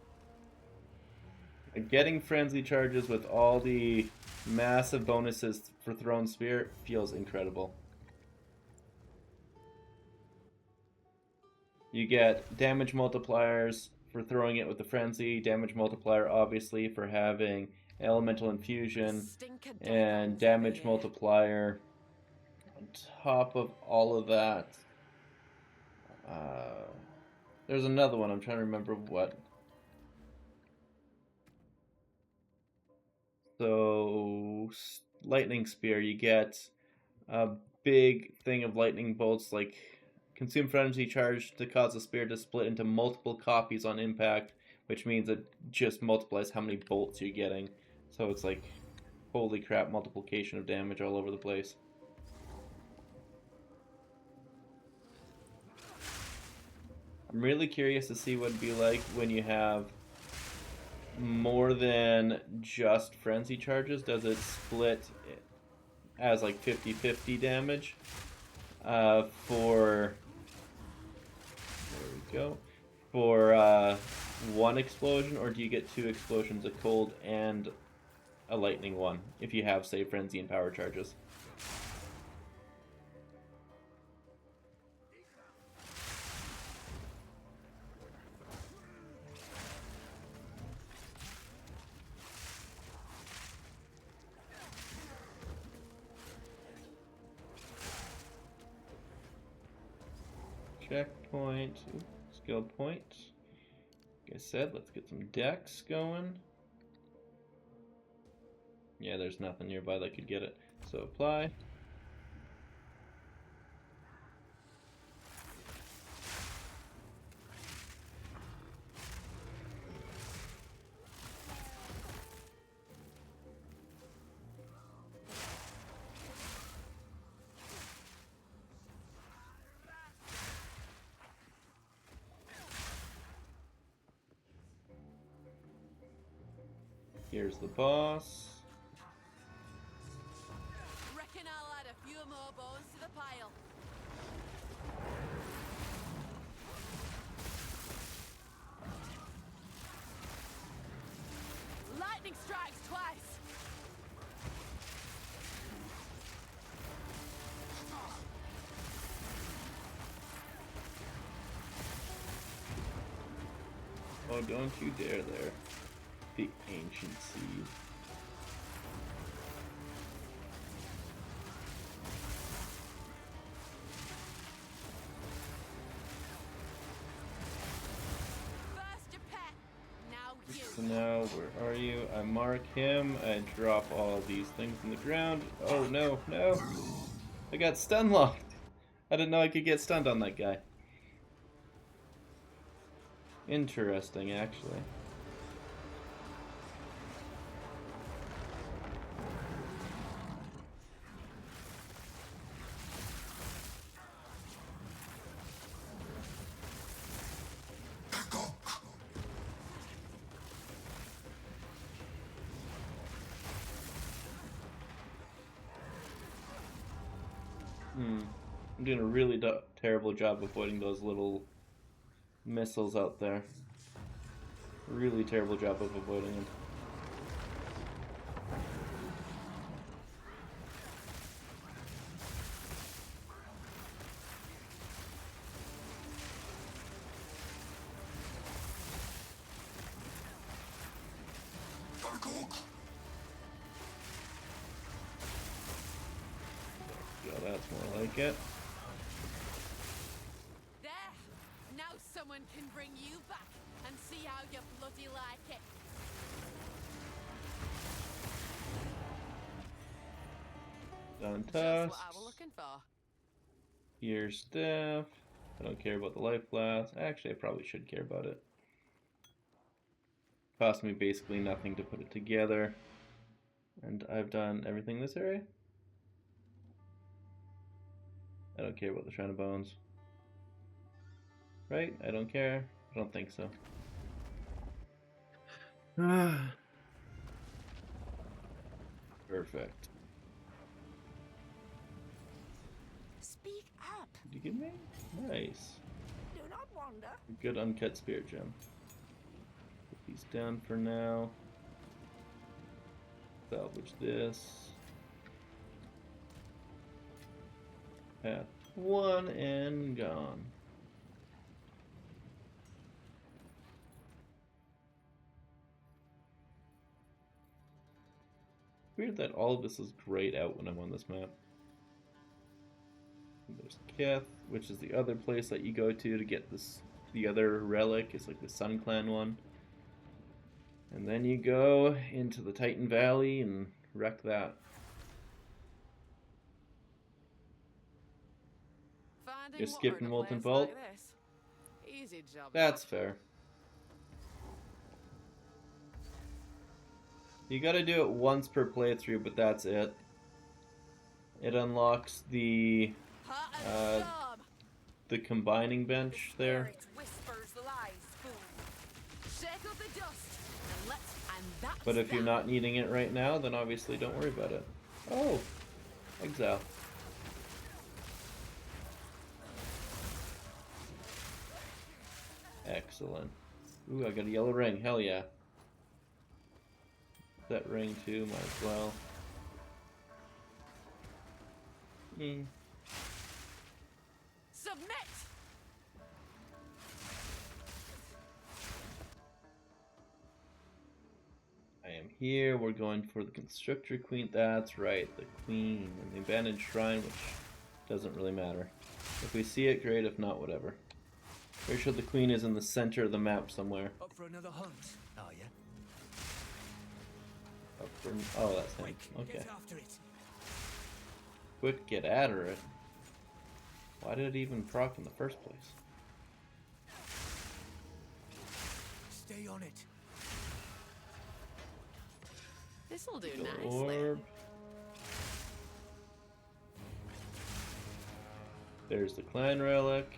Getting Frenzy Charges with all the massive bonuses for Thrown Spear feels incredible. You get damage multipliers for throwing it with the Frenzy, damage multiplier obviously for having Elemental Infusion, and damage multiplier on top of all of that. There's another one, I'm trying to remember what. So, Lightning Spear, you get a big thing of lightning bolts, like consume Frenzy Charge to cause the spear to split into multiple copies on impact, which means it just multiplies how many bolts you're getting. So it's like, holy crap, multiplication of damage all over the place. I'm really curious to see what it'd be like when you have more than just Frenzy Charges. Does it split as like 50-50 damage for, there we go, for one explosion, or do you get two explosions, a cold and a lightning one, if you have, say, Frenzy and Power Charges? Checkpoint, skill point. Like I said, let's get some decks going. Yeah, there's nothing nearby that could get it. So apply. Here's the boss. Reckon I'll add a few more bones to the pile. Lightning strikes twice. Oh, don't you dare there. The ancient seed. First your pet, now you. So now, where are you? I mark him, I drop all these things in the ground. Oh no, no! I got stun locked! I didn't know I could get stunned on that guy. Interesting, actually. I'm doing a really terrible job avoiding those little missiles out there. Really terrible job of avoiding them. Yeah, that's more like it. There! Now someone can bring you back and see how you bloody like it. Done Just tasks. what I was looking for. Here's staff. I don't care about the life blast. Actually, I probably should care about it. Cost me basically nothing to put it together. And I've done everything in this area. I don't care about the Shrine of Bones. Right? I don't care. I don't think so. Perfect. Speak up. Did you get me? Nice. Do not wander. Good uncut spirit gem. Put these down for now. Salvage this. Path 1 and gone. Weird that all of this is grayed out when I'm on this map. There's Keth, which is the other place that you go to get this. The other relic is like the Sun Clan one. And then you go into the Titan Valley and wreck that. Finding You're water skipping in a Molten place Vault? like this. Easy job. That's fair. You gotta do it once per playthrough, but that's it. It unlocks the combining bench there. Whispers lies, fool. Shake up the dust and let's But if you're not needing it right now, then obviously don't worry about it. Oh, exile. Excellent. Ooh, I got a yellow ring. Hell yeah. That ring too, might as well. Submit. I am here. We're going for the Constrictor Queen. That's right, the Queen. And the Abandoned Shrine, which doesn't really matter. If we see it, great. If not, whatever. Pretty sure the Queen is in the center of the map somewhere. Up for another hunt, are you? Up for, oh, that's him. Okay. Get after it. Quick, get at her. Why did it even proc in the first place? Stay on it. This'll do The nicely. orb. There's the clan relic.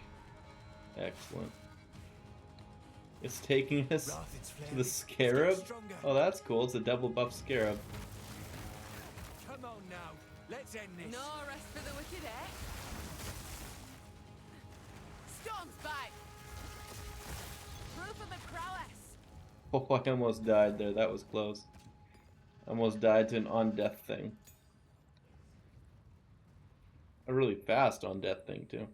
Excellent. It's taking us Rathen's to flare the is Scarab? getting stronger. Oh, that's cool. It's a double buff Scarab. Come on now, let's end this. No rest for the wicked, eh? Storm's back! Proof of the prowess! Oh, I almost died there. That was close. Almost died to an on-death thing. A really fast on-death thing, too.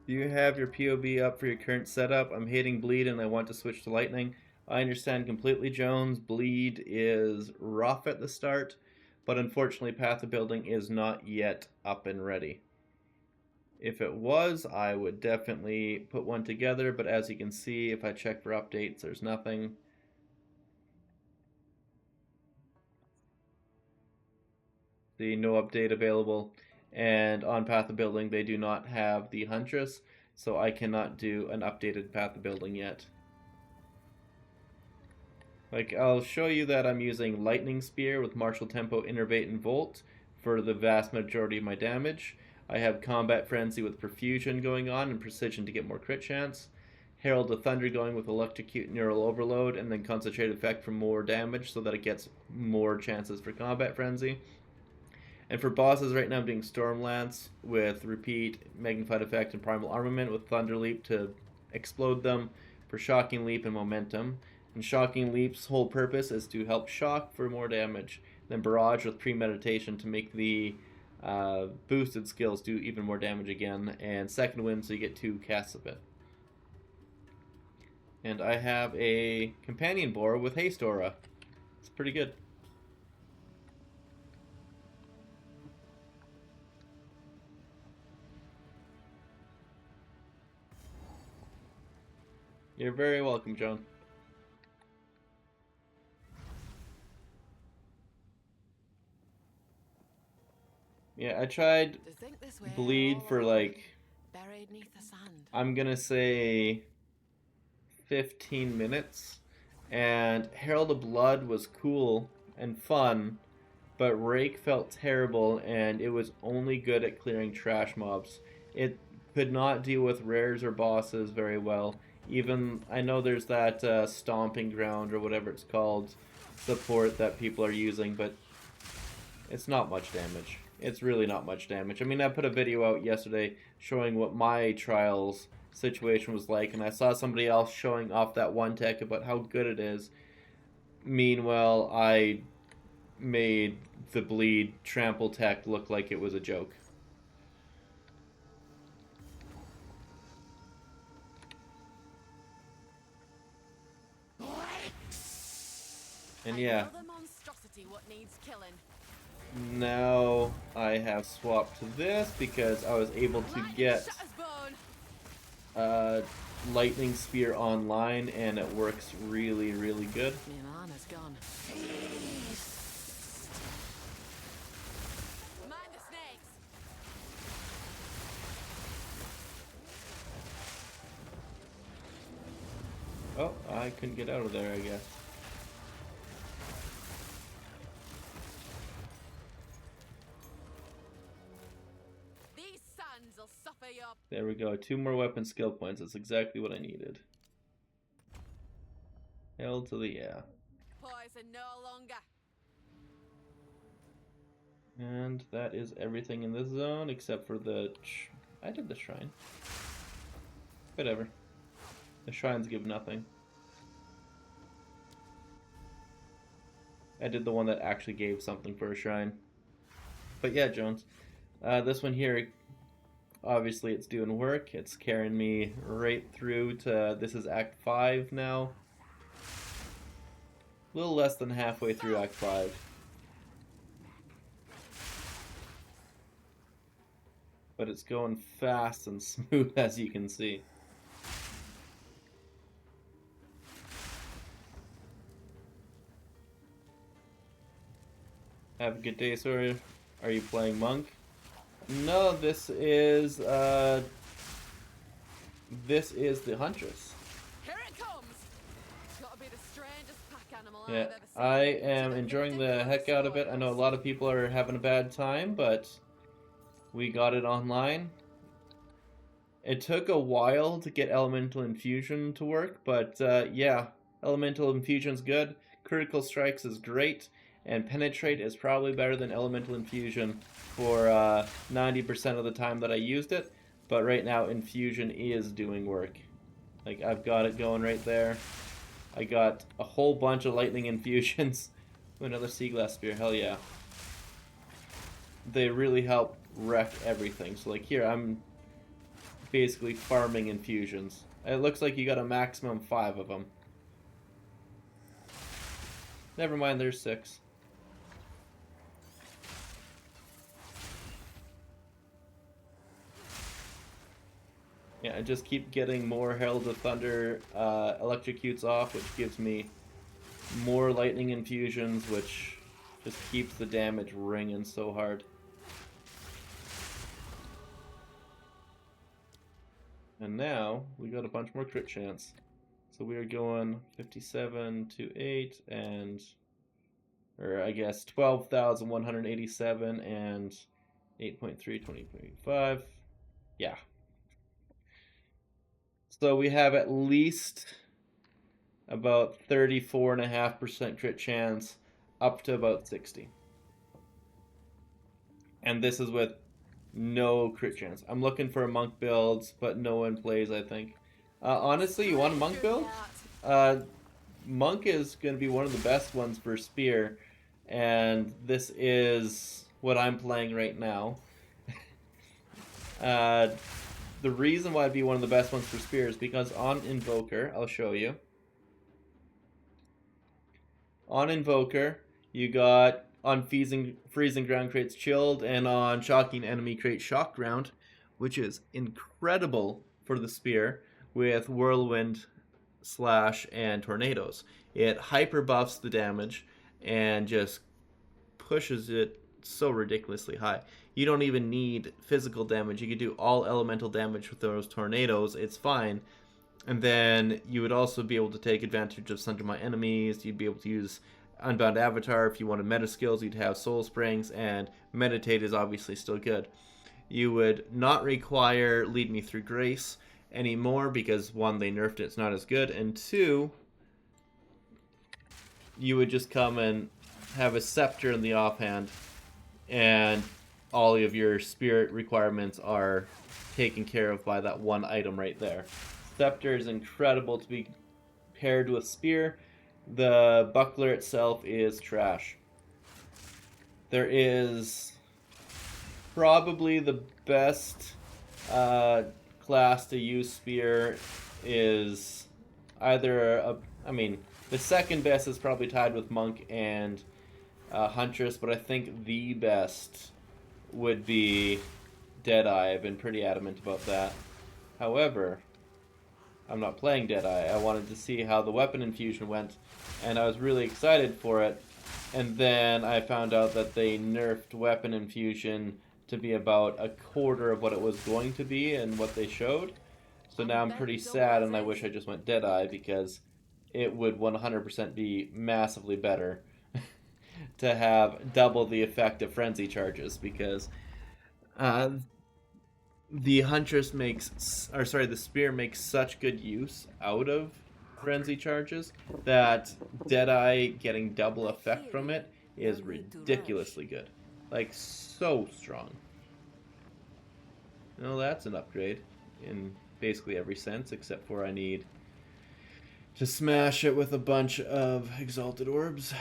Do you have your POB up for your current setup? I'm hating bleed and I want to switch to lightning. I understand completely, Jones. Bleed is rough at the start, but unfortunately Path of Building is not yet up and ready. If it was, I would definitely put one together, but as you can see, if I check for updates, there's nothing. See, no update available. And on Path of Building, they do not have the Huntress, so I cannot do an updated Path of Building yet. Like, I'll show you that I'm using Lightning Spear with Martial Tempo, Innervate, and Volt for the vast majority of my damage. I have Combat Frenzy with Perfusion going on and Precision to get more crit chance. Herald of Thunder going with Electrocute, Neural Overload, and then Concentrate Effect for more damage so that it gets more chances for Combat Frenzy. And for bosses right now I'm doing Stormlance with Repeat, Magnified Effect, and Primal Armament with Thunder Leap to explode them for Shocking Leap and Momentum. And Shocking Leap's whole purpose is to help shock for more damage. Then Barrage with Premeditation to make the boosted skills do even more damage again. And Second Wind so you get 2 casts of it. And I have a Companion Boar with Haste Aura. It's pretty good. You're very welcome, Joan. Yeah, I tried bleed for like, buried neath the sand. I'm gonna say 15 minutes, and Herald of Blood was cool and fun, but Rake felt terrible, and it was only good at clearing trash mobs. It could not deal with rares or bosses very well. Even, I know there's that Stomping Ground or whatever it's called support that people are using, but it's not much damage. It's really not much damage. I mean, I put a video out yesterday showing what my trials situation was like, and I saw somebody else showing off that one tech about how good it is. Meanwhile, I made the bleed trample tech look like it was a joke. And yeah, now I have swapped to this because I was able to get Lightning Spear online, and it works really, really good. Mana's gone. Mind the snakes. Oh, I couldn't get out of there, I guess. There we go. 2 more weapon skill points. That's exactly what I needed. Hell to the yeah. Poison no longer. And that is everything in this zone except for the... I did the shrine. Whatever. The shrines give nothing. I did the one that actually gave something for a shrine. But yeah, Jones. This one here... Obviously it's doing work. It's carrying me right through to, this is Act 5 now. A little less than halfway through Act 5. But it's going fast and smooth, as you can see. Have a good day, sir. Are you playing Monk? No, this is this is the Huntress. Here it comes! It's gotta be the strangest pack animal Yeah, I've ever seen. I am enjoying the heck out of it. I know a lot of people are having a bad time, but we got it online. It took a while to get Elemental Infusion to work, but yeah, Elemental Infusion's good, Critical Strikes is great, and Penetrate is probably better than Elemental Infusion for 90% of the time that I used it, but right now Infusion is doing work. Like, I've got it going right there. I got a whole bunch of Lightning Infusions. Another Sea Glass Spear, hell yeah. They really help wreck everything. So like here, I'm basically farming infusions. It looks like you got a maximum 5 of them. Never mind, there's 6. Yeah, I just keep getting more Herald of Thunder electrocutes off, which gives me more lightning infusions, which just keeps the damage ringing so hard. And now we got a bunch more crit chance. So we are going 57 to 8 and, or I guess 12,187 and 8.3, 20.5. Yeah. So we have at least about 34.5% crit chance up to about 60. And this is with no crit chance. I'm looking for a monk build, but no one plays, I think. Honestly, you want a monk build? Monk is going to be one of the best ones for spear, and this is what I'm playing right now. The reason why it'd be one of the best ones for spear is because on Invoker, I'll show you. On Invoker, you got on Freezing Ground creates Chilled, and on Shocking Enemy creates Shock Ground, which is incredible for the spear with Whirlwind, Slash, and Tornadoes. It hyper buffs the damage and just pushes it so ridiculously high. You don't even need physical damage. You could do all elemental damage with those tornadoes. It's fine. And then you would also be able to take advantage of Sunder My Enemies. You'd be able to use Unbound Avatar. If you wanted meta skills, you'd have Soul Springs, and Meditate is obviously still good. You would not require Lead Me Through Grace anymore because, 1, they nerfed it, it's not as good, and 2, you would just come and have a Scepter in the offhand, and all of your spirit requirements are taken care of by that one item right there. Scepter is incredible to be paired with Spear. The buckler itself is trash. There is probably the best class to use Spear is either the second best is probably tied with Monk and Huntress, but I think the best would be Deadeye. I've been pretty adamant about that. However, I'm not playing Deadeye. I wanted to see how the weapon infusion went, and I was really excited for it. And then I found out that they nerfed weapon infusion to be about a quarter of what it was going to be and what they showed. So now I'm pretty sad, and I wish I just went Deadeye because it would 100% be massively better to have double the effect of frenzy charges, because the Huntress the Spear makes such good use out of frenzy charges that Deadeye getting double effect from it is ridiculously good. Like, so strong. Well, that's an upgrade in basically every sense, except for I need to smash it with a bunch of Exalted Orbs.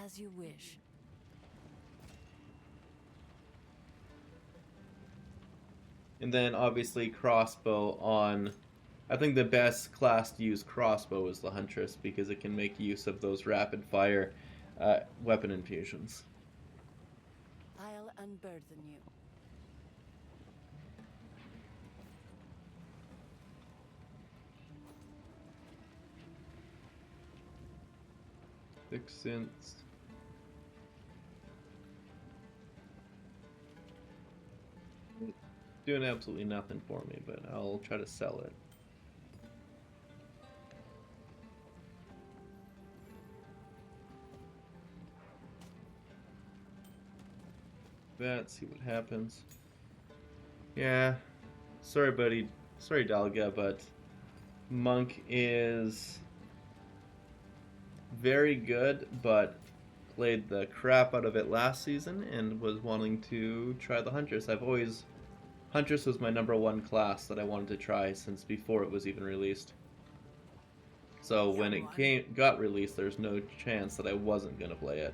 As you wish. And then obviously crossbow on... I think the best class to use crossbow is the Huntress, because it can make use of those rapid fire weapon infusions. I'll unburden you. Since Doing absolutely nothing for me, but I'll try to sell it. That, see what happens. Yeah, sorry buddy, sorry Dalga, but Monk is very good, but played the crap out of it last season and was wanting to try the Huntress. Huntress was my #1 class that I wanted to try since before it was even released. So when it got released, there's no chance that I wasn't gonna play it.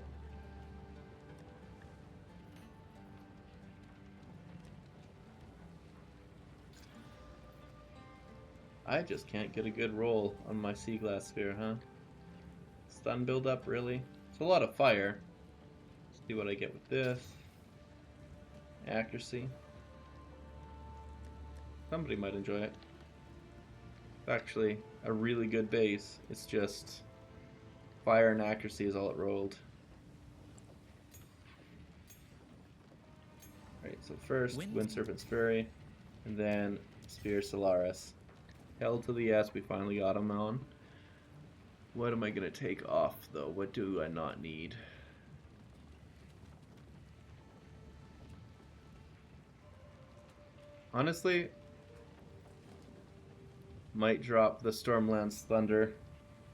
I just can't get a good roll on my sea glass sphere, huh? Stun build up, really? It's a lot of fire. Let's see what I get with this. Accuracy. Somebody might enjoy it. It's actually a really good base. It's just fire and accuracy is all it rolled. Alright, so first Wind Serpent's Fury, and then Spear Solaris. Hell to the yes, we finally got him on. What am I gonna take off though? What do I not need? Honestly, might drop the Stormlance Thunder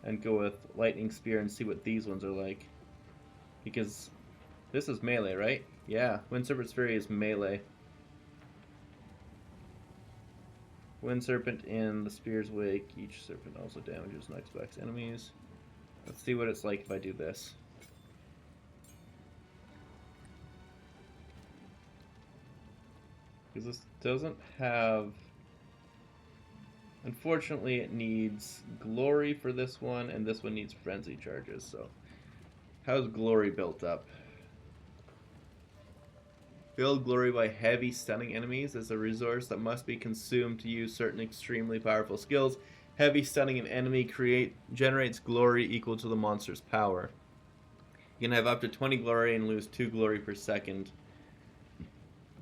and go with Lightning Spear and see what these ones are like. Because this is melee, right? Yeah, Wind Serpent's Fury is melee. Wind Serpent in the Spear's Wake. Each serpent also damages and expects enemies. Let's see what it's like if I do this. Because this doesn't have... Unfortunately, it needs Glory for this one, and this one needs Frenzy charges, so... How's Glory built up? Build Glory by heavy stunning enemies as a resource that must be consumed to use certain extremely powerful skills. Heavy stunning an enemy generates glory equal to the monster's power. You can have up to 20 glory and lose 2 glory per second.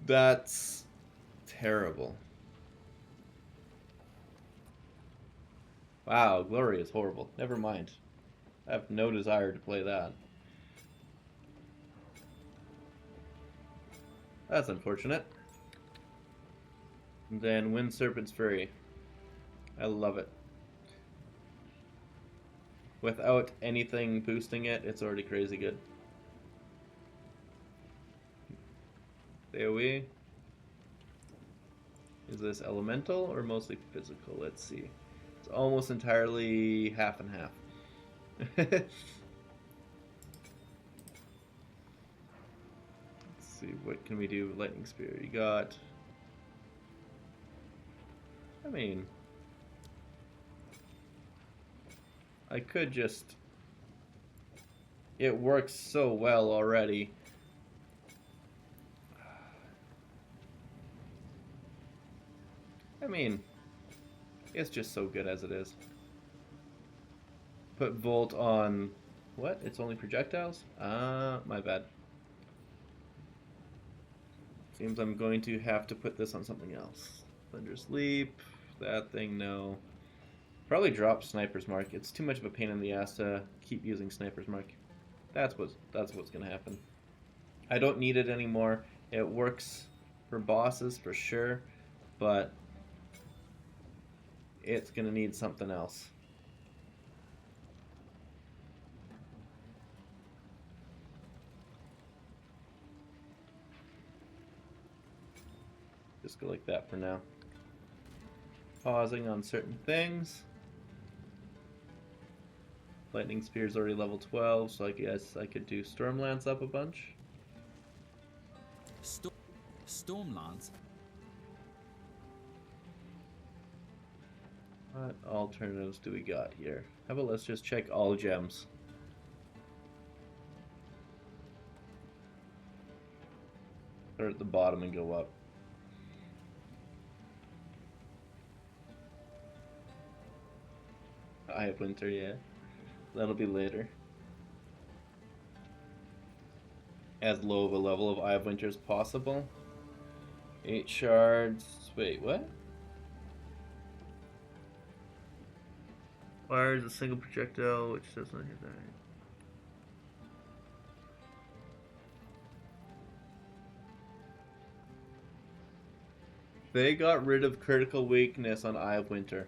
That's terrible. Wow, glory is horrible. Never mind. I have no desire to play that. That's unfortunate. And then Wind Serpent's Fury. I love it. Without anything boosting it, it's already crazy good. POE. Is this elemental or mostly physical? Let's see. It's almost entirely half and half. Let's see, what can we do with Lightning Spear? You got... I mean... I could just... It works so well already. I mean, it's just so good as it is. Put Volt on... What? It's only projectiles? My bad. Seems I'm going to have to put this on something else. Thunder's Leap. That thing, no. Probably drop Sniper's Mark. It's too much of a pain in the ass to keep using Sniper's Mark. That's what's gonna happen. I don't need it anymore. It works for bosses for sure, but it's gonna need something else. Just go like that for now. Pausing on certain things. Lightning Spear's already level 12, so I guess I could do Stormlance up a bunch. Stormlance? What alternatives do we got here? How about let's just check all gems. Start at the bottom and go up. Eye of Winter, yeah. That'll be later. As low of a level of Eye of Winter as possible. 8 shards. Wait, what? Fires a single projectile which does not hit that. They got rid of critical weakness on Eye of Winter.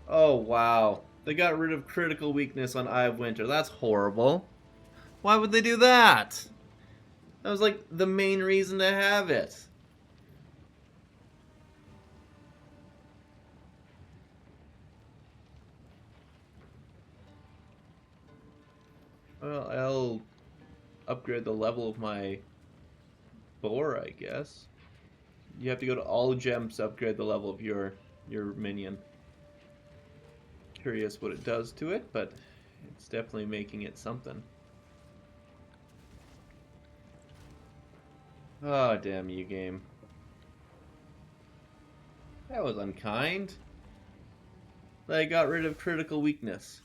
Oh, wow. They got rid of critical weakness on Eye of Winter. That's horrible. Why would they do that? That was like the main reason to have it. Well, I'll upgrade the level of my boar, I guess. You have to go to all gems to upgrade the level of your minion. Curious what it does to it, but it's definitely making it something. Oh, damn you, game. That was unkind. They got rid of critical weakness.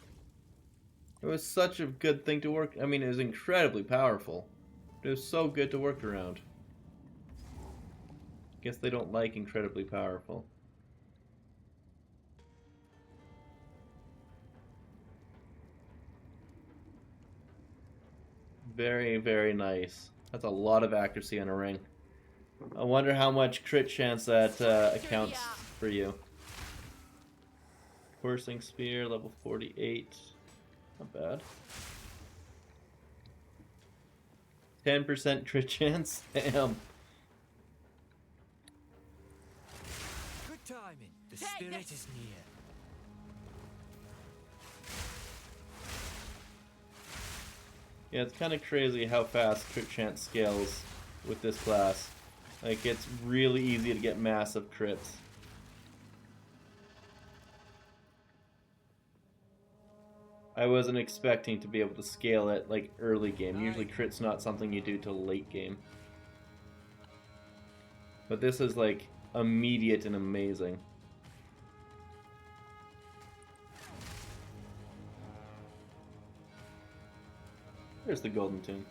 It was such a good thing to work. I mean, it was incredibly powerful. It was so good to work around. Guess they don't like incredibly powerful. Very, very nice. That's a lot of accuracy on a ring. I wonder how much crit chance that accounts for you. Coursing Spear, level 48. Not bad. 10% crit chance? Damn. Good timing. The spirit is near. Yeah, it's kind of crazy how fast crit chance scales with this class. Like, it's really easy to get massive crits. I wasn't expecting to be able to scale it, like, early game. Usually crit's not something you do till late game. But this is, like, immediate and amazing. There's the golden tune.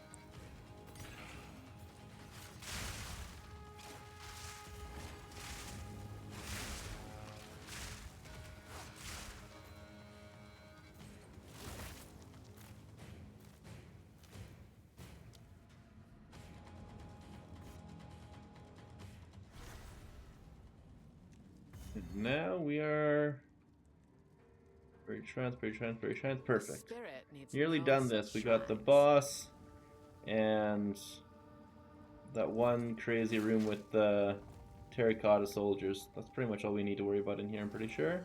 And now we are very perfect. Nearly done this. We got the boss and that one crazy room with the terracotta soldiers. That's pretty much all we need to worry about in here, I'm pretty sure.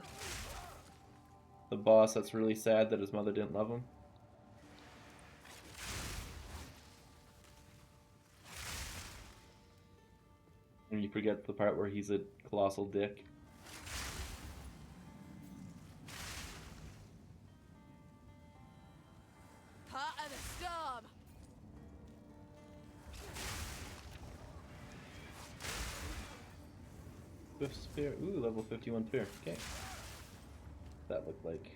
The boss that's really sad that his mother didn't love him. And you forget the part where he's a colossal dick. Part of the storm. Swift spear. Ooh, level 51 spear. Okay. That looked like.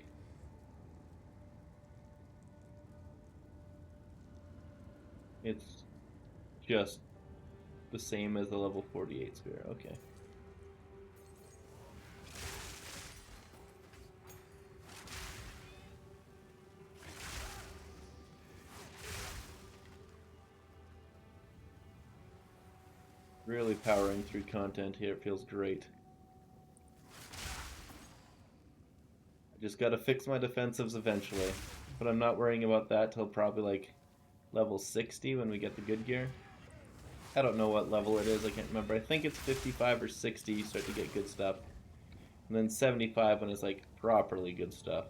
It's just the same as the level 48 spear. Okay. Really powering through content here. It feels great. I just gotta fix my defensives eventually. But I'm not worrying about that till probably like level 60 when we get the good gear. I don't know what level it is, I can't remember. I think it's 55 or 60 you start to get good stuff. And then 75 when it's like properly good stuff.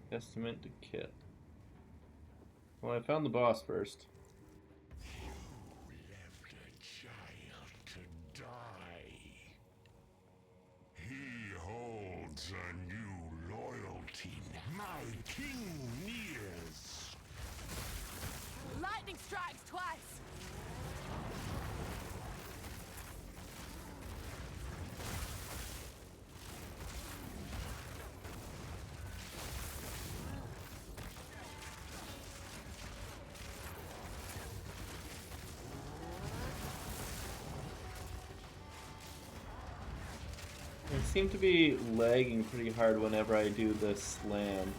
Testament to Kit. Well, I found the boss first. You left a child to die. He holds a new My king nears. Lightning strikes twice. I seem to be lagging pretty hard whenever I do the slam.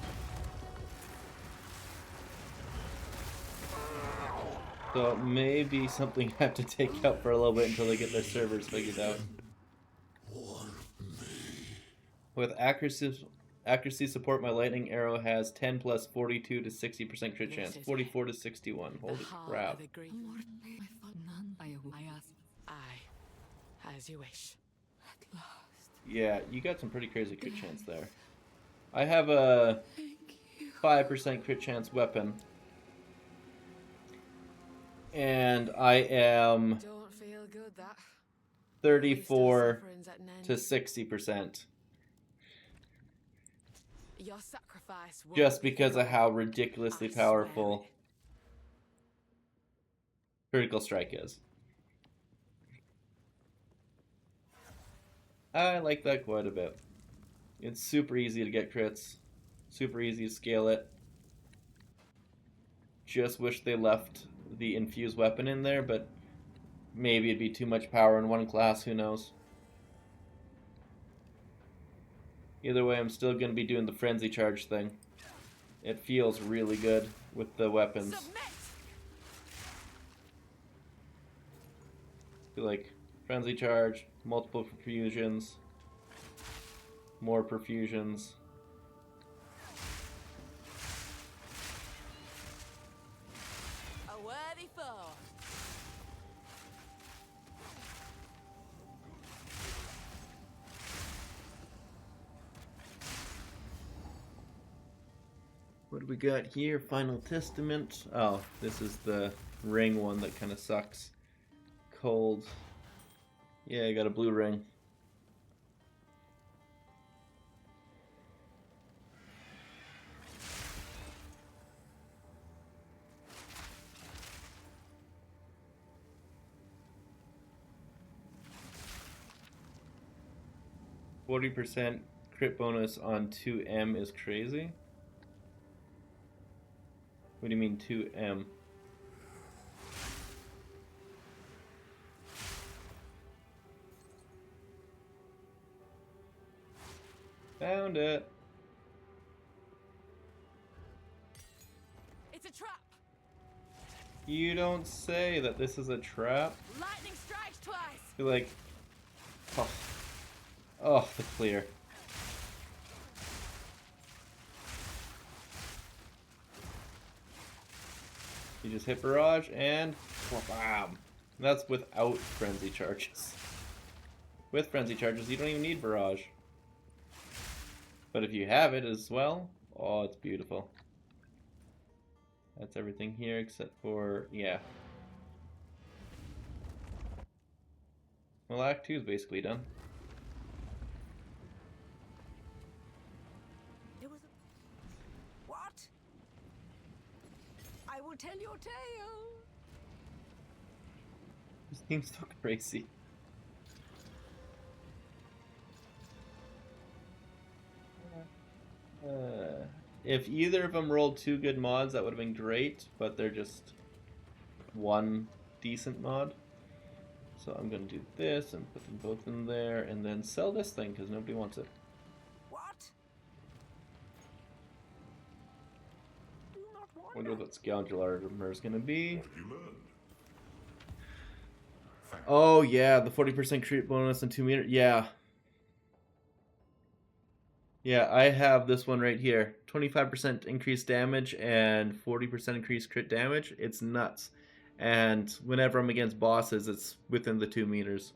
So it may be something I have to take out for a little bit until they get their servers figured out. With accuracy support, my lightning arrow has 10 plus 42 to 60% crit chance, 44 to 61. Holy crap. Aye, as you wish. Yeah, you got some pretty crazy crit chance there. I have a 5% crit chance weapon. And I am Don't feel good, that. 34 to 60%. Your sacrifice won't Just be because of forgotten. how ridiculously I swear powerful it. critical strike is. I like that quite a bit. It's super easy to get crits. Super easy to scale it. Just wish they left the infused weapon in there, but maybe it'd be too much power in one class, who knows. Either way, I'm still going to be doing the frenzy charge thing. It feels really good with the weapons. Like frenzy charge, multiple perfusions, more perfusions. A worthy foe. What do we got here? Final Testament. Oh, this is the ring one that kind of sucks. Cold. Yeah, I got a blue ring. %40 crit bonus on 2M is crazy. What do you mean 2M? Found it. It's a trap. You don't say that this is a trap. Lightning strikes twice. You're like, oh, the clear. You just hit barrage and bam. That's without frenzy charges. With frenzy charges, you don't even need barrage. But if you have it as well, oh, it's beautiful. That's everything here except for, yeah. Well, Act 2 is basically done. It was what? I will tell your tale. This seems so crazy. If either of them rolled 2 good mods, that would have been great, but they're just one decent mod. So I'm going to do this and put them both in there and then sell this thing because nobody wants it. What? Wonder what scoundrel armor is going to be. Oh yeah, the 40% crit bonus and 2 meter. Yeah. Yeah, I have this one right here. 25% increased damage and 40% increased crit damage. It's nuts. And whenever I'm against bosses, it's within the 2 meters.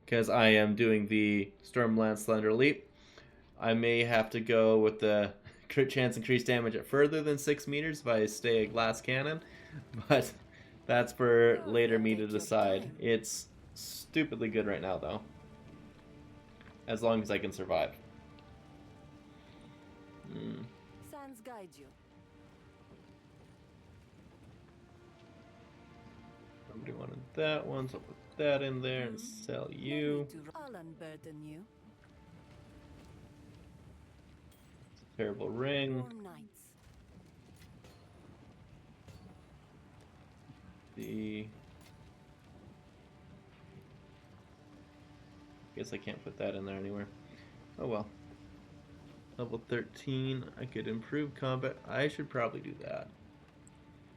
Because I am doing the Stormland Slender Leap. I may have to go with the crit chance increased damage at further than 6 meters if I stay a glass cannon. But that's for later me to decide. It's stupidly good right now, though. As long as I can survive. Sands guide you. Somebody wanted that one, so I'll put that in there and sell you. I'll unburden you. Terrible ring. Warm nights. Guess I can't put that in there anywhere. Oh well. Level 13, I could improve combat. I should probably do that.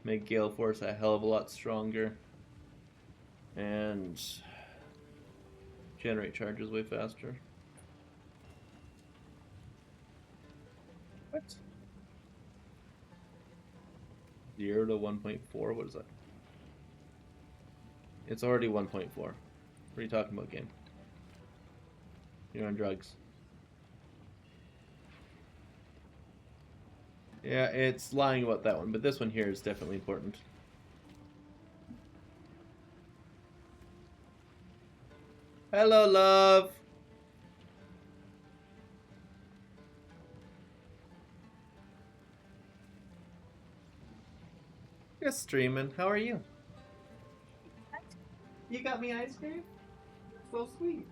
Make Gale Force a hell of a lot stronger. And generate charges way faster. What? 0 to 1.4? What is that? It's already 1.4. What are you talking about, game? You're on drugs. Yeah, it's lying about that one, but this one here is definitely important. Hello, love! Just streaming. How are you? You got me ice cream? So sweet.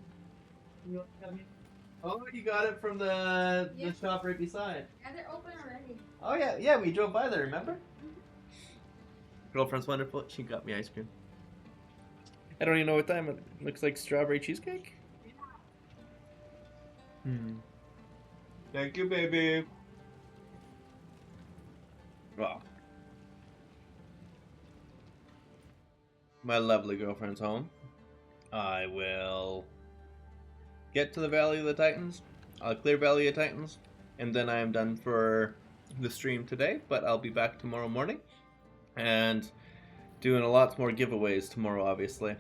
You got me... Oh, you got it from the shop right beside. Yeah, they're open already. Oh yeah, we drove by there, remember? Girlfriend's wonderful. She got me ice cream. I don't even know what time it looks like. Strawberry cheesecake? Thank you, baby. Wow. My lovely girlfriend's home. I will get to the Valley of the Titans. I'll clear Valley of Titans, and then I am done for the stream today, but I'll be back tomorrow morning and doing a lot more giveaways tomorrow, obviously.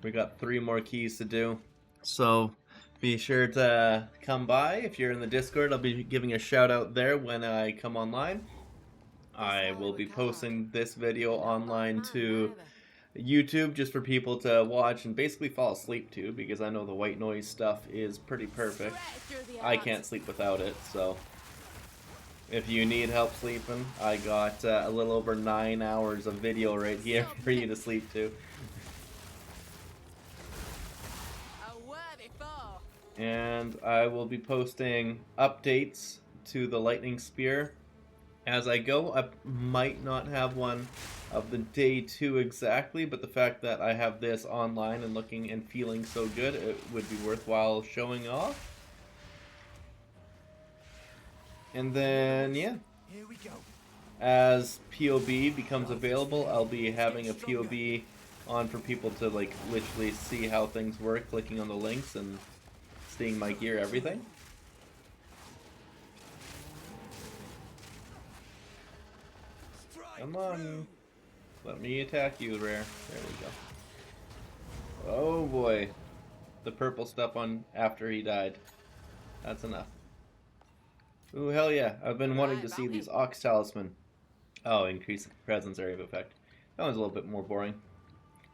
We got 3 more keys to do, so be sure to come by. If you're in the Discord, I'll be giving a shout out there when I come online. I will be posting this video online to YouTube just for people to watch and basically fall asleep to, because I know the white noise stuff is pretty perfect. I can't sleep without it, so if you need help sleeping, I got a little over 9 hours of video right here for you to sleep to. And I will be posting updates to the lightning spear as I go. I might not have one of the day 2 exactly, but the fact that I have this online and looking and feeling so good, it would be worthwhile showing off. And then, yeah, Here we go. as POB becomes available, I'll be having a POB on for people to like literally see how things work, clicking on the links and seeing my gear, everything. Come on. Let me attack you, Rare. There we go. Oh boy. The purple stuff on after he died. That's enough. Ooh, hell yeah. I've been wanting to see these Ox Talisman. Oh, increase presence area of effect. That one's a little bit more boring.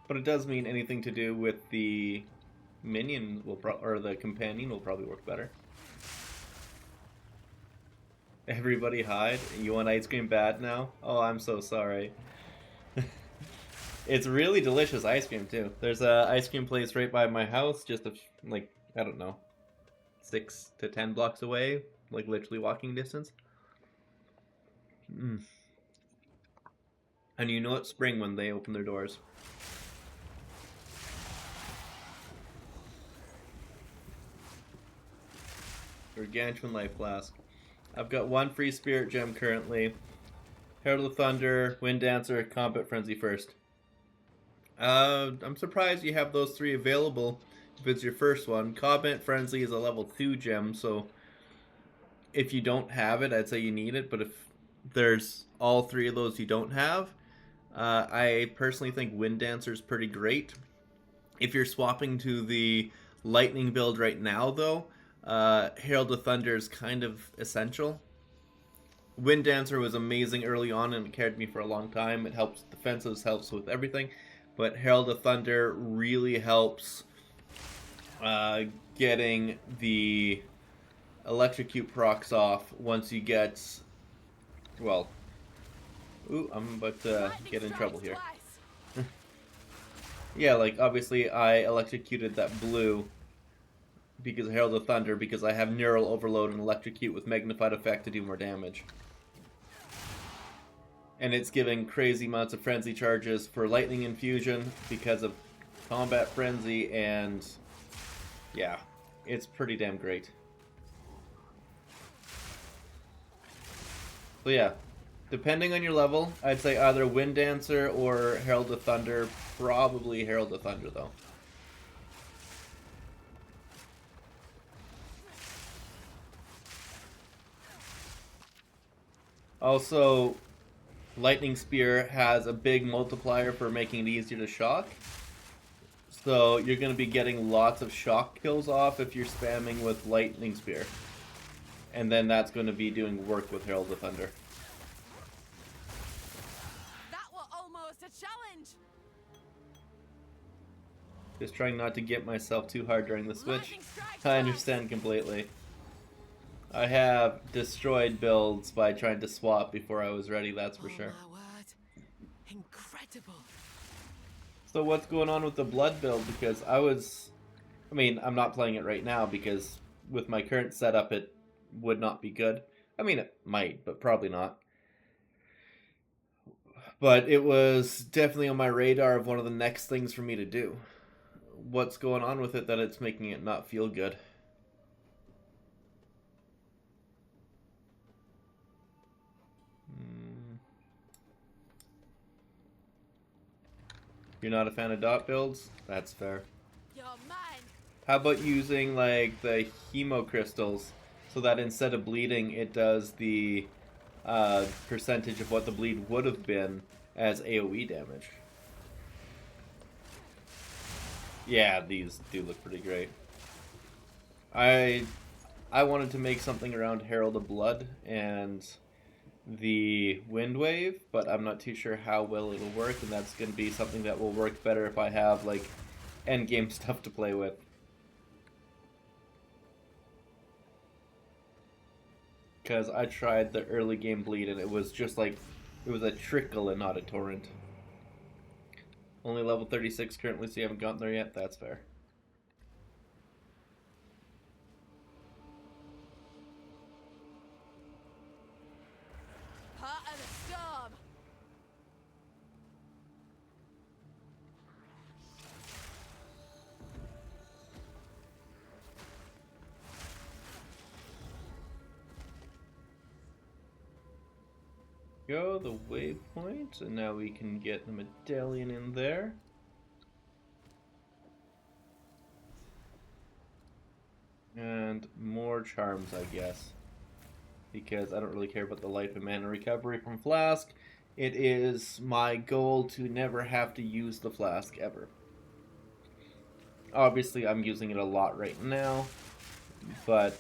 But it does mean anything to do with the minion will or the companion will probably work better. Everybody hide. You want ice cream bad now? Oh, I'm so sorry. It's really delicious ice cream too. There's a ice cream place right by my house, just like, I don't know, 6 to 10 blocks away, like literally walking distance. And you know it's spring when they open their doors. Gargantuan Life Flask. I've got 1 free Spirit Gem currently. Herald of Thunder, Wind Dancer, Combat Frenzy first. I'm surprised you have those 3 available if it's your first one. Combat Frenzy is a level 2 gem, so if you don't have it, I'd say you need it, but if there's all 3 of those you don't have, I personally think Wind Dancer is pretty great. If you're swapping to the Lightning build right now, though, Herald of Thunder is kind of essential. Wind Dancer was amazing early on and it carried me for a long time. It helps defensives, helps with everything. But Herald of Thunder really helps getting the electrocute procs off once you get, well, ooh, I'm about to get in trouble here. Yeah, like obviously I electrocuted that blue because of Herald of Thunder because I have Neural Overload and Electrocute with Magnified Effect to do more damage. And it's giving crazy amounts of Frenzy charges for Lightning Infusion because of Combat Frenzy, and yeah, it's pretty damn great. So yeah, depending on your level, I'd say either Wind Dancer or Herald of Thunder. Probably Herald of Thunder, though. Also, Lightning Spear has a big multiplier for making it easier to shock. So you're going to be getting lots of shock kills off if you're spamming with Lightning Spear. And then that's going to be doing work with Herald of Thunder. That was almost a challenge. Just trying not to get myself too hard during the switch. I understand completely. I have destroyed builds by trying to swap before I was ready, that's for sure. My word. Incredible. So what's going on with the blood build? Because I mean, I'm not playing it right now because with my current setup it would not be good. I mean, it might, but probably not. But it was definitely on my radar of one of the next things for me to do. What's going on with it that it's making it not feel good? You're not a fan of dot builds? That's fair. You're mine. How about using like the hemo crystals so that instead of bleeding it does the percentage of what the bleed would have been as AoE damage? Yeah, these do look pretty great. I wanted to make something around Herald of Blood and the Wind Wave, but I'm not too sure how well it'll work, and that's going to be something that will work better if I have like endgame stuff to play with. Because I tried the early game bleed and it was just like, it was a trickle and not a torrent. Only level 36 currently, so you haven't gotten there yet? That's fair. Part of the storm. Go the waypoint, and now we can get the medallion in there. And more charms, I guess. Because I don't really care about the life and mana recovery from Flask. It is my goal to never have to use the Flask ever. Obviously, I'm using it a lot right now, but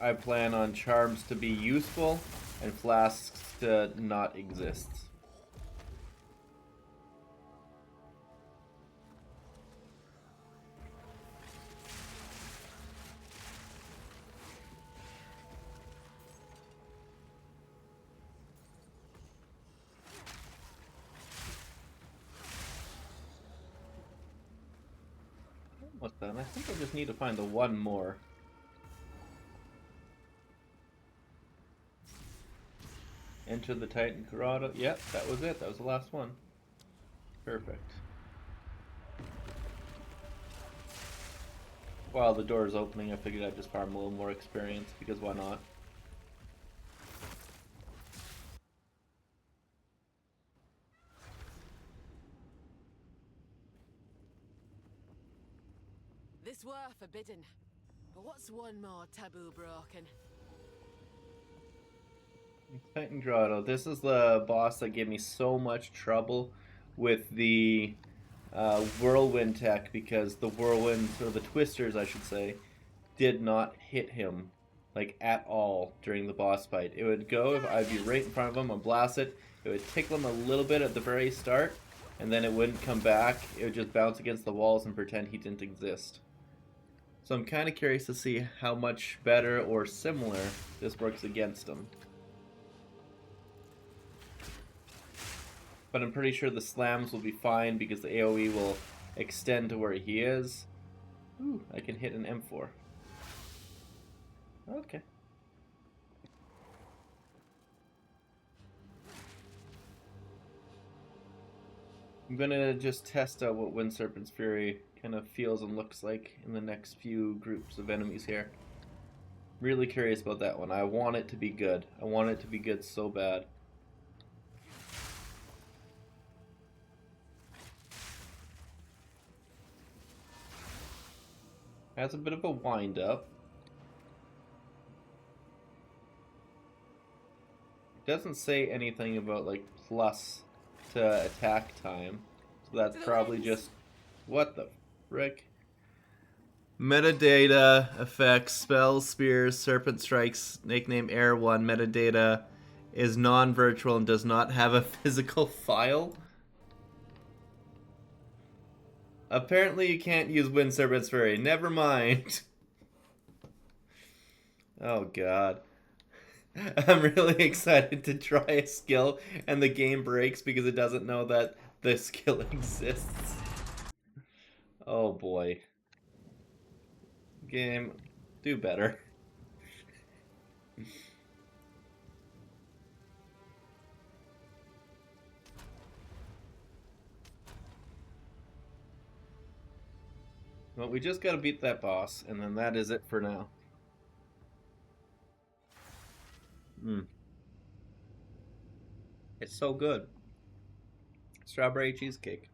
I plan on charms to be useful and Flasks to not exist. Almost done. I think I just need to find the one more. Enter the Titan Corrado. Yep, that was it. That was the last one. Perfect. While the door is opening, I figured I'd just farm a little more experience, because why not? This were forbidden. But what's one more taboo broken? Titan Grotto. This is the boss that gave me so much trouble with the whirlwind tech, because the whirlwinds, or the twisters I should say, did not hit him like at all during the boss fight. It would go, if I'd be right in front of him and blast it, it would tickle him a little bit at the very start, and then it wouldn't come back. It would just bounce against the walls and pretend he didn't exist. So I'm kind of curious to see how much better or similar this works against him. But I'm pretty sure the slams will be fine because the AoE will extend to where he is. Ooh, I can hit an M4. Okay. I'm gonna just test out what Wind Serpent's Fury kind of feels and looks like in the next few groups of enemies here. Really curious about that one. I want it to be good. I want it to be good so bad. Has a bit of a wind up. Doesn't say anything about like plus to attack time. So that's probably just what the frick? Metadata effects, spells, spears, serpent strikes, nickname Air 1. Metadata is non-virtual and does not have a physical file. Apparently you can't use Wind Serpent's Fury. Never mind. Oh god. I'm really excited to try a skill and the game breaks because it doesn't know that the skill exists. Oh boy. Game, do better. Well, we just gotta beat that boss, and then that is it for now. It's so good. Strawberry cheesecake.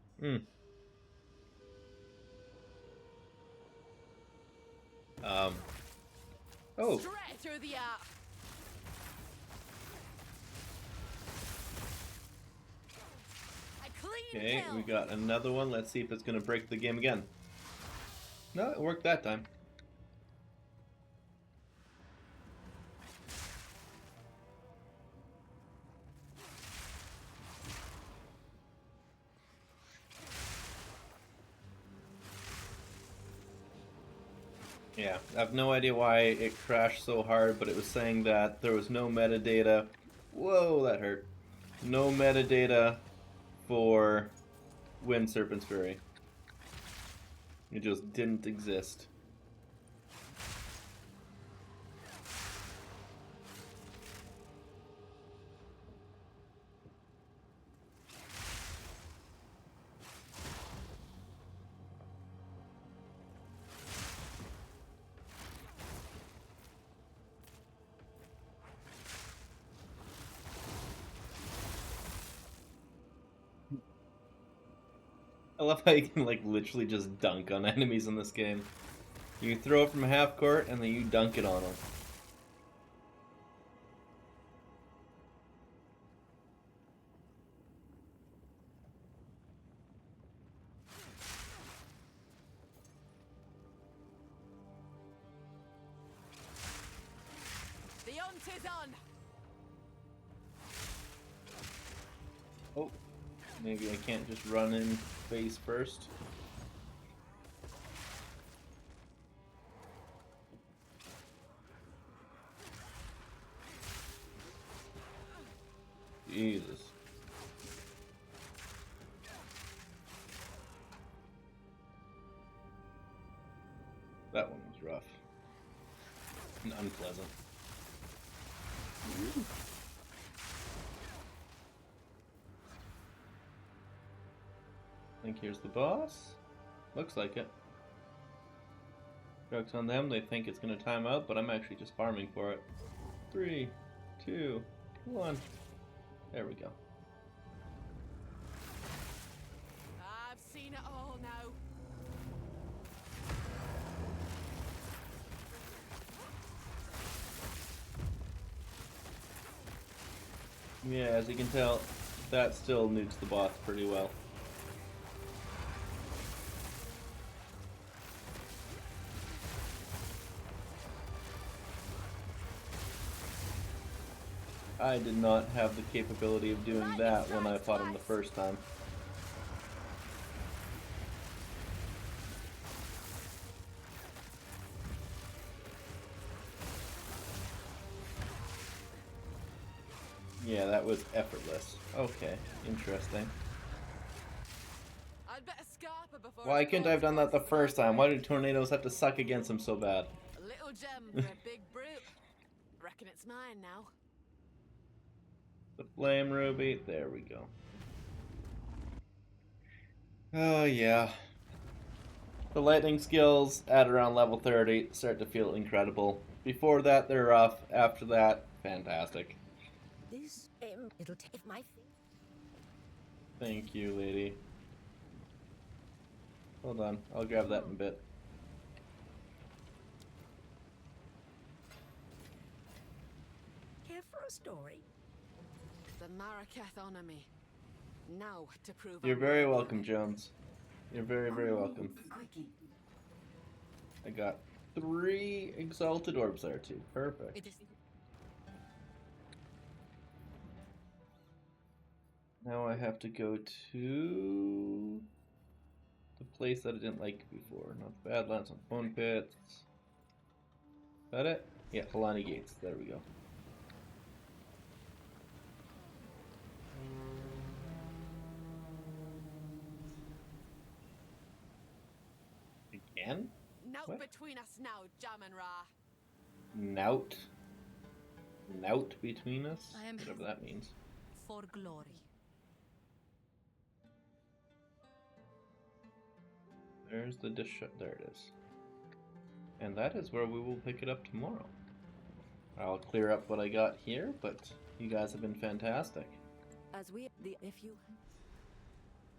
Oh. Straight through the art. Okay, we got another one. Let's see if it's gonna break the game again. No, it worked that time. Yeah, I have no idea why it crashed so hard, but it was saying that there was no metadata. Whoa, that hurt. No metadata for Wind Serpent's Fury. It just didn't exist. I love how you can like literally just dunk on enemies in this game. You throw it from half court and then you dunk it on them. The hunt is on. Oh, maybe I can't just run in face first. Jesus. That one was rough and unpleasant. I think here's the boss. Looks like it. Joke's on them, they think it's gonna time out, but I'm actually just farming for it. 3, 2, 1. There we go. I've seen it all now. Yeah, as you can tell, that still nukes the boss pretty well. I did not have the capability of doing that when I fought him the first time. Yeah, that was effortless. Okay, interesting. I'd better scarper before Why couldn't I have done that the first time? Why did tornadoes have to suck against him so bad? A little gem for a big brute. Reckon it's mine now. The flame ruby. There we go. Oh, yeah. The lightning skills at around level 30 start to feel incredible. Before that, they're rough. After that, fantastic. This it'll take my Thank you, lady. Hold on, I'll grab that in a bit. Here for a story. The Marraketh honor me. Now to prove You're I'm very worthy. welcome, Jones. You're very, very welcome. I got 3 exalted orbs there too. Perfect. It is. Now I have to go to the place that I didn't like before. Not the Badlands, on Bone Pits. Is that it? Yeah, Halani Gates. There we go. Again? Nout What? between us now, Jamin Ra. Nout. Nout between us? I am Whatever that means. For glory. There's the dish. There it is. And that is where we will pick it up tomorrow. I'll clear up what I got here, but you guys have been fantastic. As we if you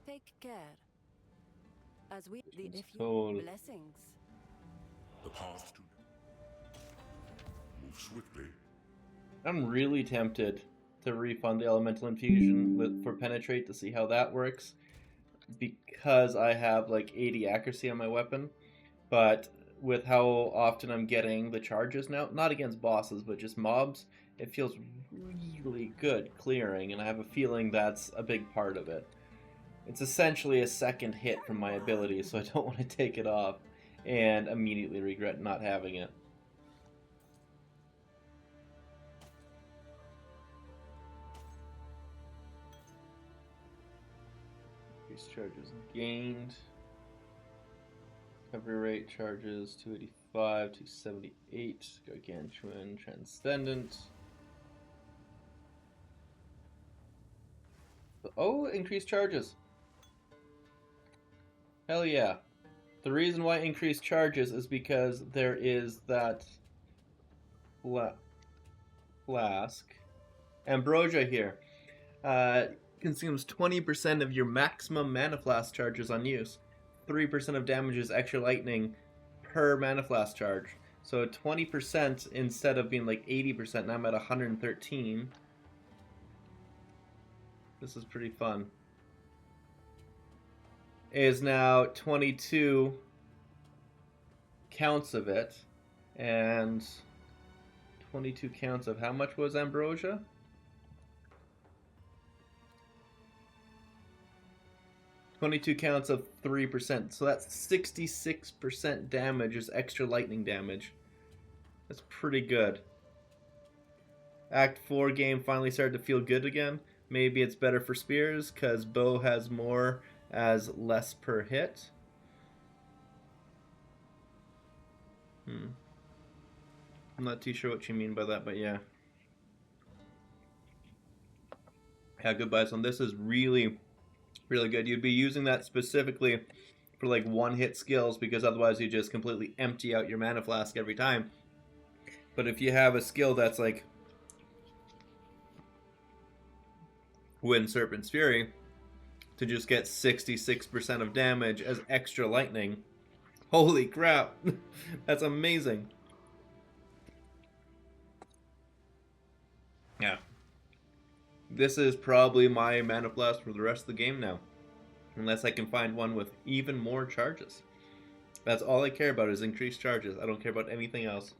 take care. As we if you Cool. blessings. The path to move swiftly. I'm really tempted to refund the elemental infusion for penetrate to see how that works, because I have like 80 accuracy on my weapon, but with how often I'm getting the charges now, not against bosses but just mobs, it feels really good clearing, and I have a feeling that's a big part of it. It's essentially a second hit from my ability, so I don't want to take it off and immediately regret not having it. Increase charges gained. Recovery rate charges 285, 278. Gargantuan, Transcendent. Oh, increased charges. Hell yeah. The reason why increased charges is because there is that flask. Ambrosia here. Consumes 20% of your maximum mana flask charges on use. 3% of damage is extra lightning per mana flask charge. So 20% instead of being like 80%, now I'm at 113. This is pretty fun. Is now 22 counts of it. And 22 counts of how much was Ambrosia? $22 counts of 3%, so that's 66% damage is extra lightning damage. That's pretty good. Act 4 game finally started to feel good again. Maybe it's better for spears, because bow has more as less per hit. I'm not too sure what you mean by that, but yeah. Yeah, goodbye. So this is really good. You'd be using that specifically for like one-hit skills, because otherwise you just completely empty out your mana flask every time. But if you have a skill that's like Wind Serpent's Fury, to just get 66% of damage as extra lightning, holy crap, that's amazing. Yeah. This is probably my mana blast for the rest of the game now. Unless I can find one with even more charges. That's all I care about is increased charges. I don't care about anything else.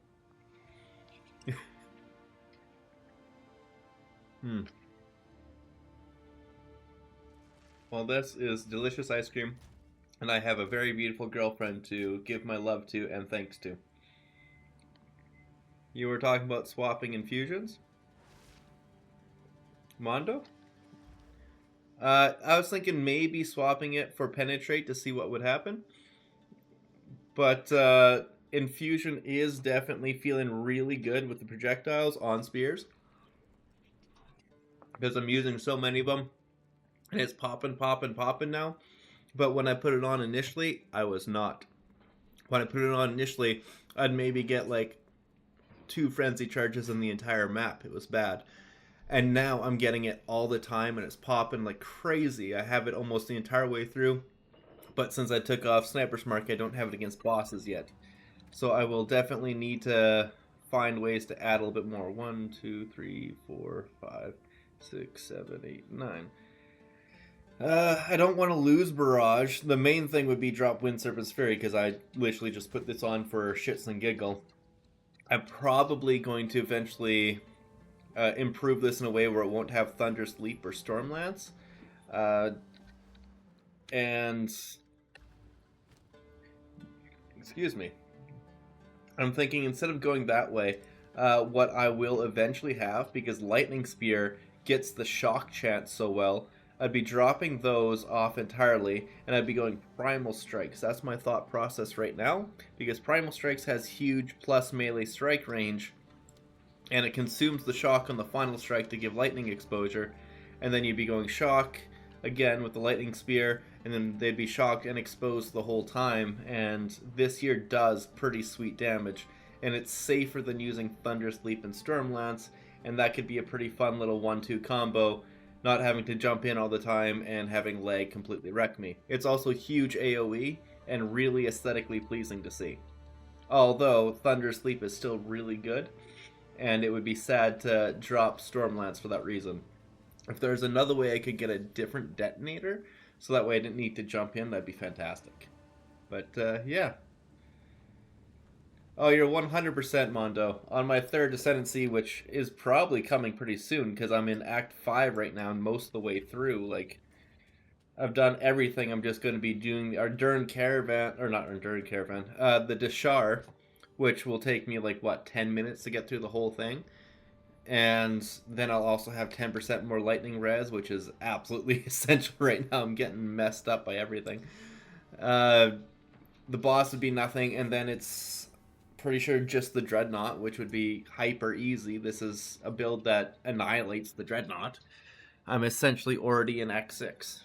Well, this is delicious ice cream. And I have a very beautiful girlfriend to give my love to and thanks to. You were talking about swapping infusions? Mondo? I was thinking maybe swapping it for Penetrate to see what would happen. But Infusion is definitely feeling really good with the projectiles on spears. Because I'm using so many of them. And it's popping, popping, popping now. But when I put it on initially, I was not. When I put it on initially, I'd maybe get like 2 frenzy charges in the entire map. It was bad. And now I'm getting it all the time and it's popping like crazy. I have it almost the entire way through. But since I took off Sniper's Mark, I don't have it against bosses yet. So I will definitely need to find ways to add a little bit more. 1, 2, 3, 4, 5, 6, 7, 8, 9. I don't want to lose Barrage. The main thing would be drop Wind Serpent's Fury because I literally just put this on for shits and giggle. I'm probably going to eventually improve this in a way where it won't have Thunderous Leap or Stormlance. And excuse me. I'm thinking instead of going that way, what I will eventually have, because Lightning Spear gets the shock chance so well, I'd be dropping those off entirely, and I'd be going Primal Strikes. That's my thought process right now, because Primal Strikes has huge plus melee strike range, and it consumes the shock on the final strike to give lightning exposure, and then you'd be going Shock again with the Lightning Spear, and then they'd be shocked and exposed the whole time, and this here does pretty sweet damage, and it's safer than using Thunderous Leap and Stormlance, and that could be a pretty fun little 1-2 combo, not having to jump in all the time and having lag completely wreck me. It's also huge AoE and really aesthetically pleasing to see. Although Thunderous Leap is still really good, and it would be sad to drop Stormlance for that reason. If there's another way I could get a different detonator, so that way I didn't need to jump in, that'd be fantastic. But yeah. Oh, you're 100% Mondo. On my 3rd Ascendancy, which is probably coming pretty soon, because I'm in Act 5 right now and most of the way through. Like, I've done everything. I'm just going to be doing our Dern Caravan, or not our Dern Caravan, the Deshar, which will take me like, what, 10 minutes to get through the whole thing. And then I'll also have 10% more lightning res, which is absolutely essential right now. I'm getting messed up by everything. The boss would be nothing, and then it's pretty sure just the Dreadnought, which would be hyper easy. This is a build that annihilates the Dreadnought. I'm essentially already in X6.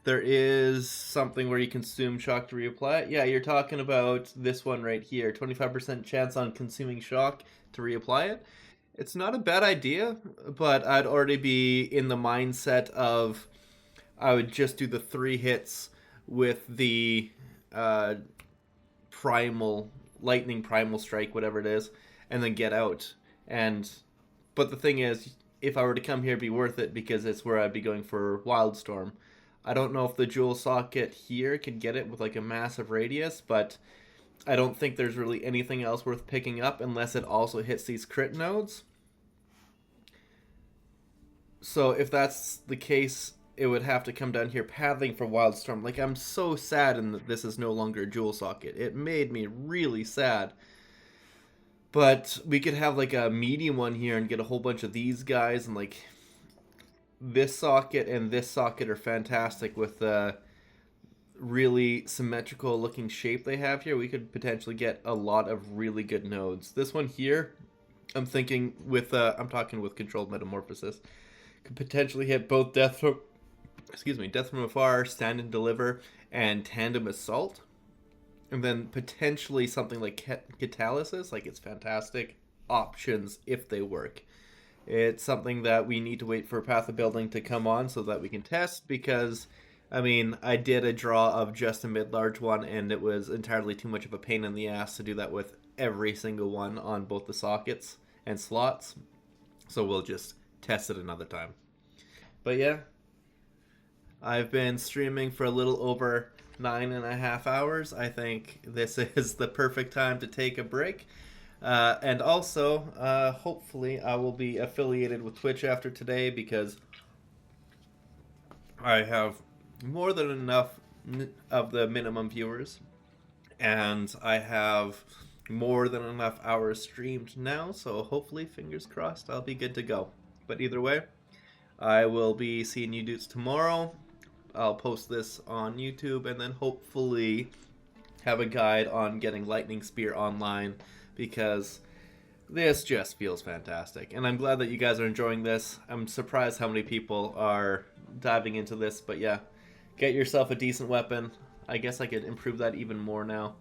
There is something where you consume shock to reapply it. Yeah, you're talking about this one right here. 25% chance on consuming shock to reapply it. It's not a bad idea, but I'd already be in the mindset of I would just do the 3 hits with the lightning primal strike, whatever it is, and then get out. But the thing is, if I were to come here, it'd be worth it because it's where I'd be going for Wildstorm. I don't know if the jewel socket here can get it with like a massive radius, but I don't think there's really anything else worth picking up unless it also hits these crit nodes. So if that's the case, it would have to come down here pathing for Wildstorm. Like, I'm so sad that this is no longer a jewel socket. It made me really sad. But we could have like a medium one here and get a whole bunch of these guys, and like this socket and this socket are fantastic with the really symmetrical looking shape they have here. We could potentially get a lot of really good nodes. This one here, I'm thinking with I'm talking with controlled metamorphosis, could potentially hit both Death from Afar, Stand and Deliver, and Tandem Assault. And then potentially something like Catalysis, like it's fantastic options if they work. It's something that we need to wait for Path of Building to come on so that we can test, because, I mean, I did a draw of just a mid-large one, and it was entirely too much of a pain in the ass to do that with every single one on both the sockets and slots. So we'll just test it another time. But yeah, I've been streaming for a little over 9.5 hours. I think this is the perfect time to take a break. And also, hopefully I will be affiliated with Twitch after today, because I have more than enough of the minimum viewers, and I have more than enough hours streamed now, so hopefully, fingers crossed, I'll be good to go. But either way, I will be seeing you dudes tomorrow. I'll post this on YouTube, and then hopefully have a guide on getting Lightning Spear online, because this just feels fantastic. And I'm glad that you guys are enjoying this. I'm surprised how many people are diving into this, but yeah, get yourself a decent weapon. I guess I could improve that even more now.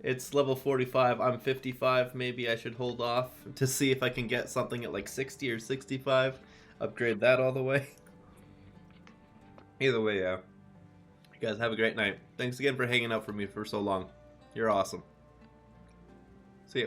It's level 45, I'm 55, maybe I should hold off to see if I can get something at like 60 or 65. Upgrade that all the way. Either way, yeah. You guys have a great night. Thanks again for hanging out for me for so long. You're awesome. See ya.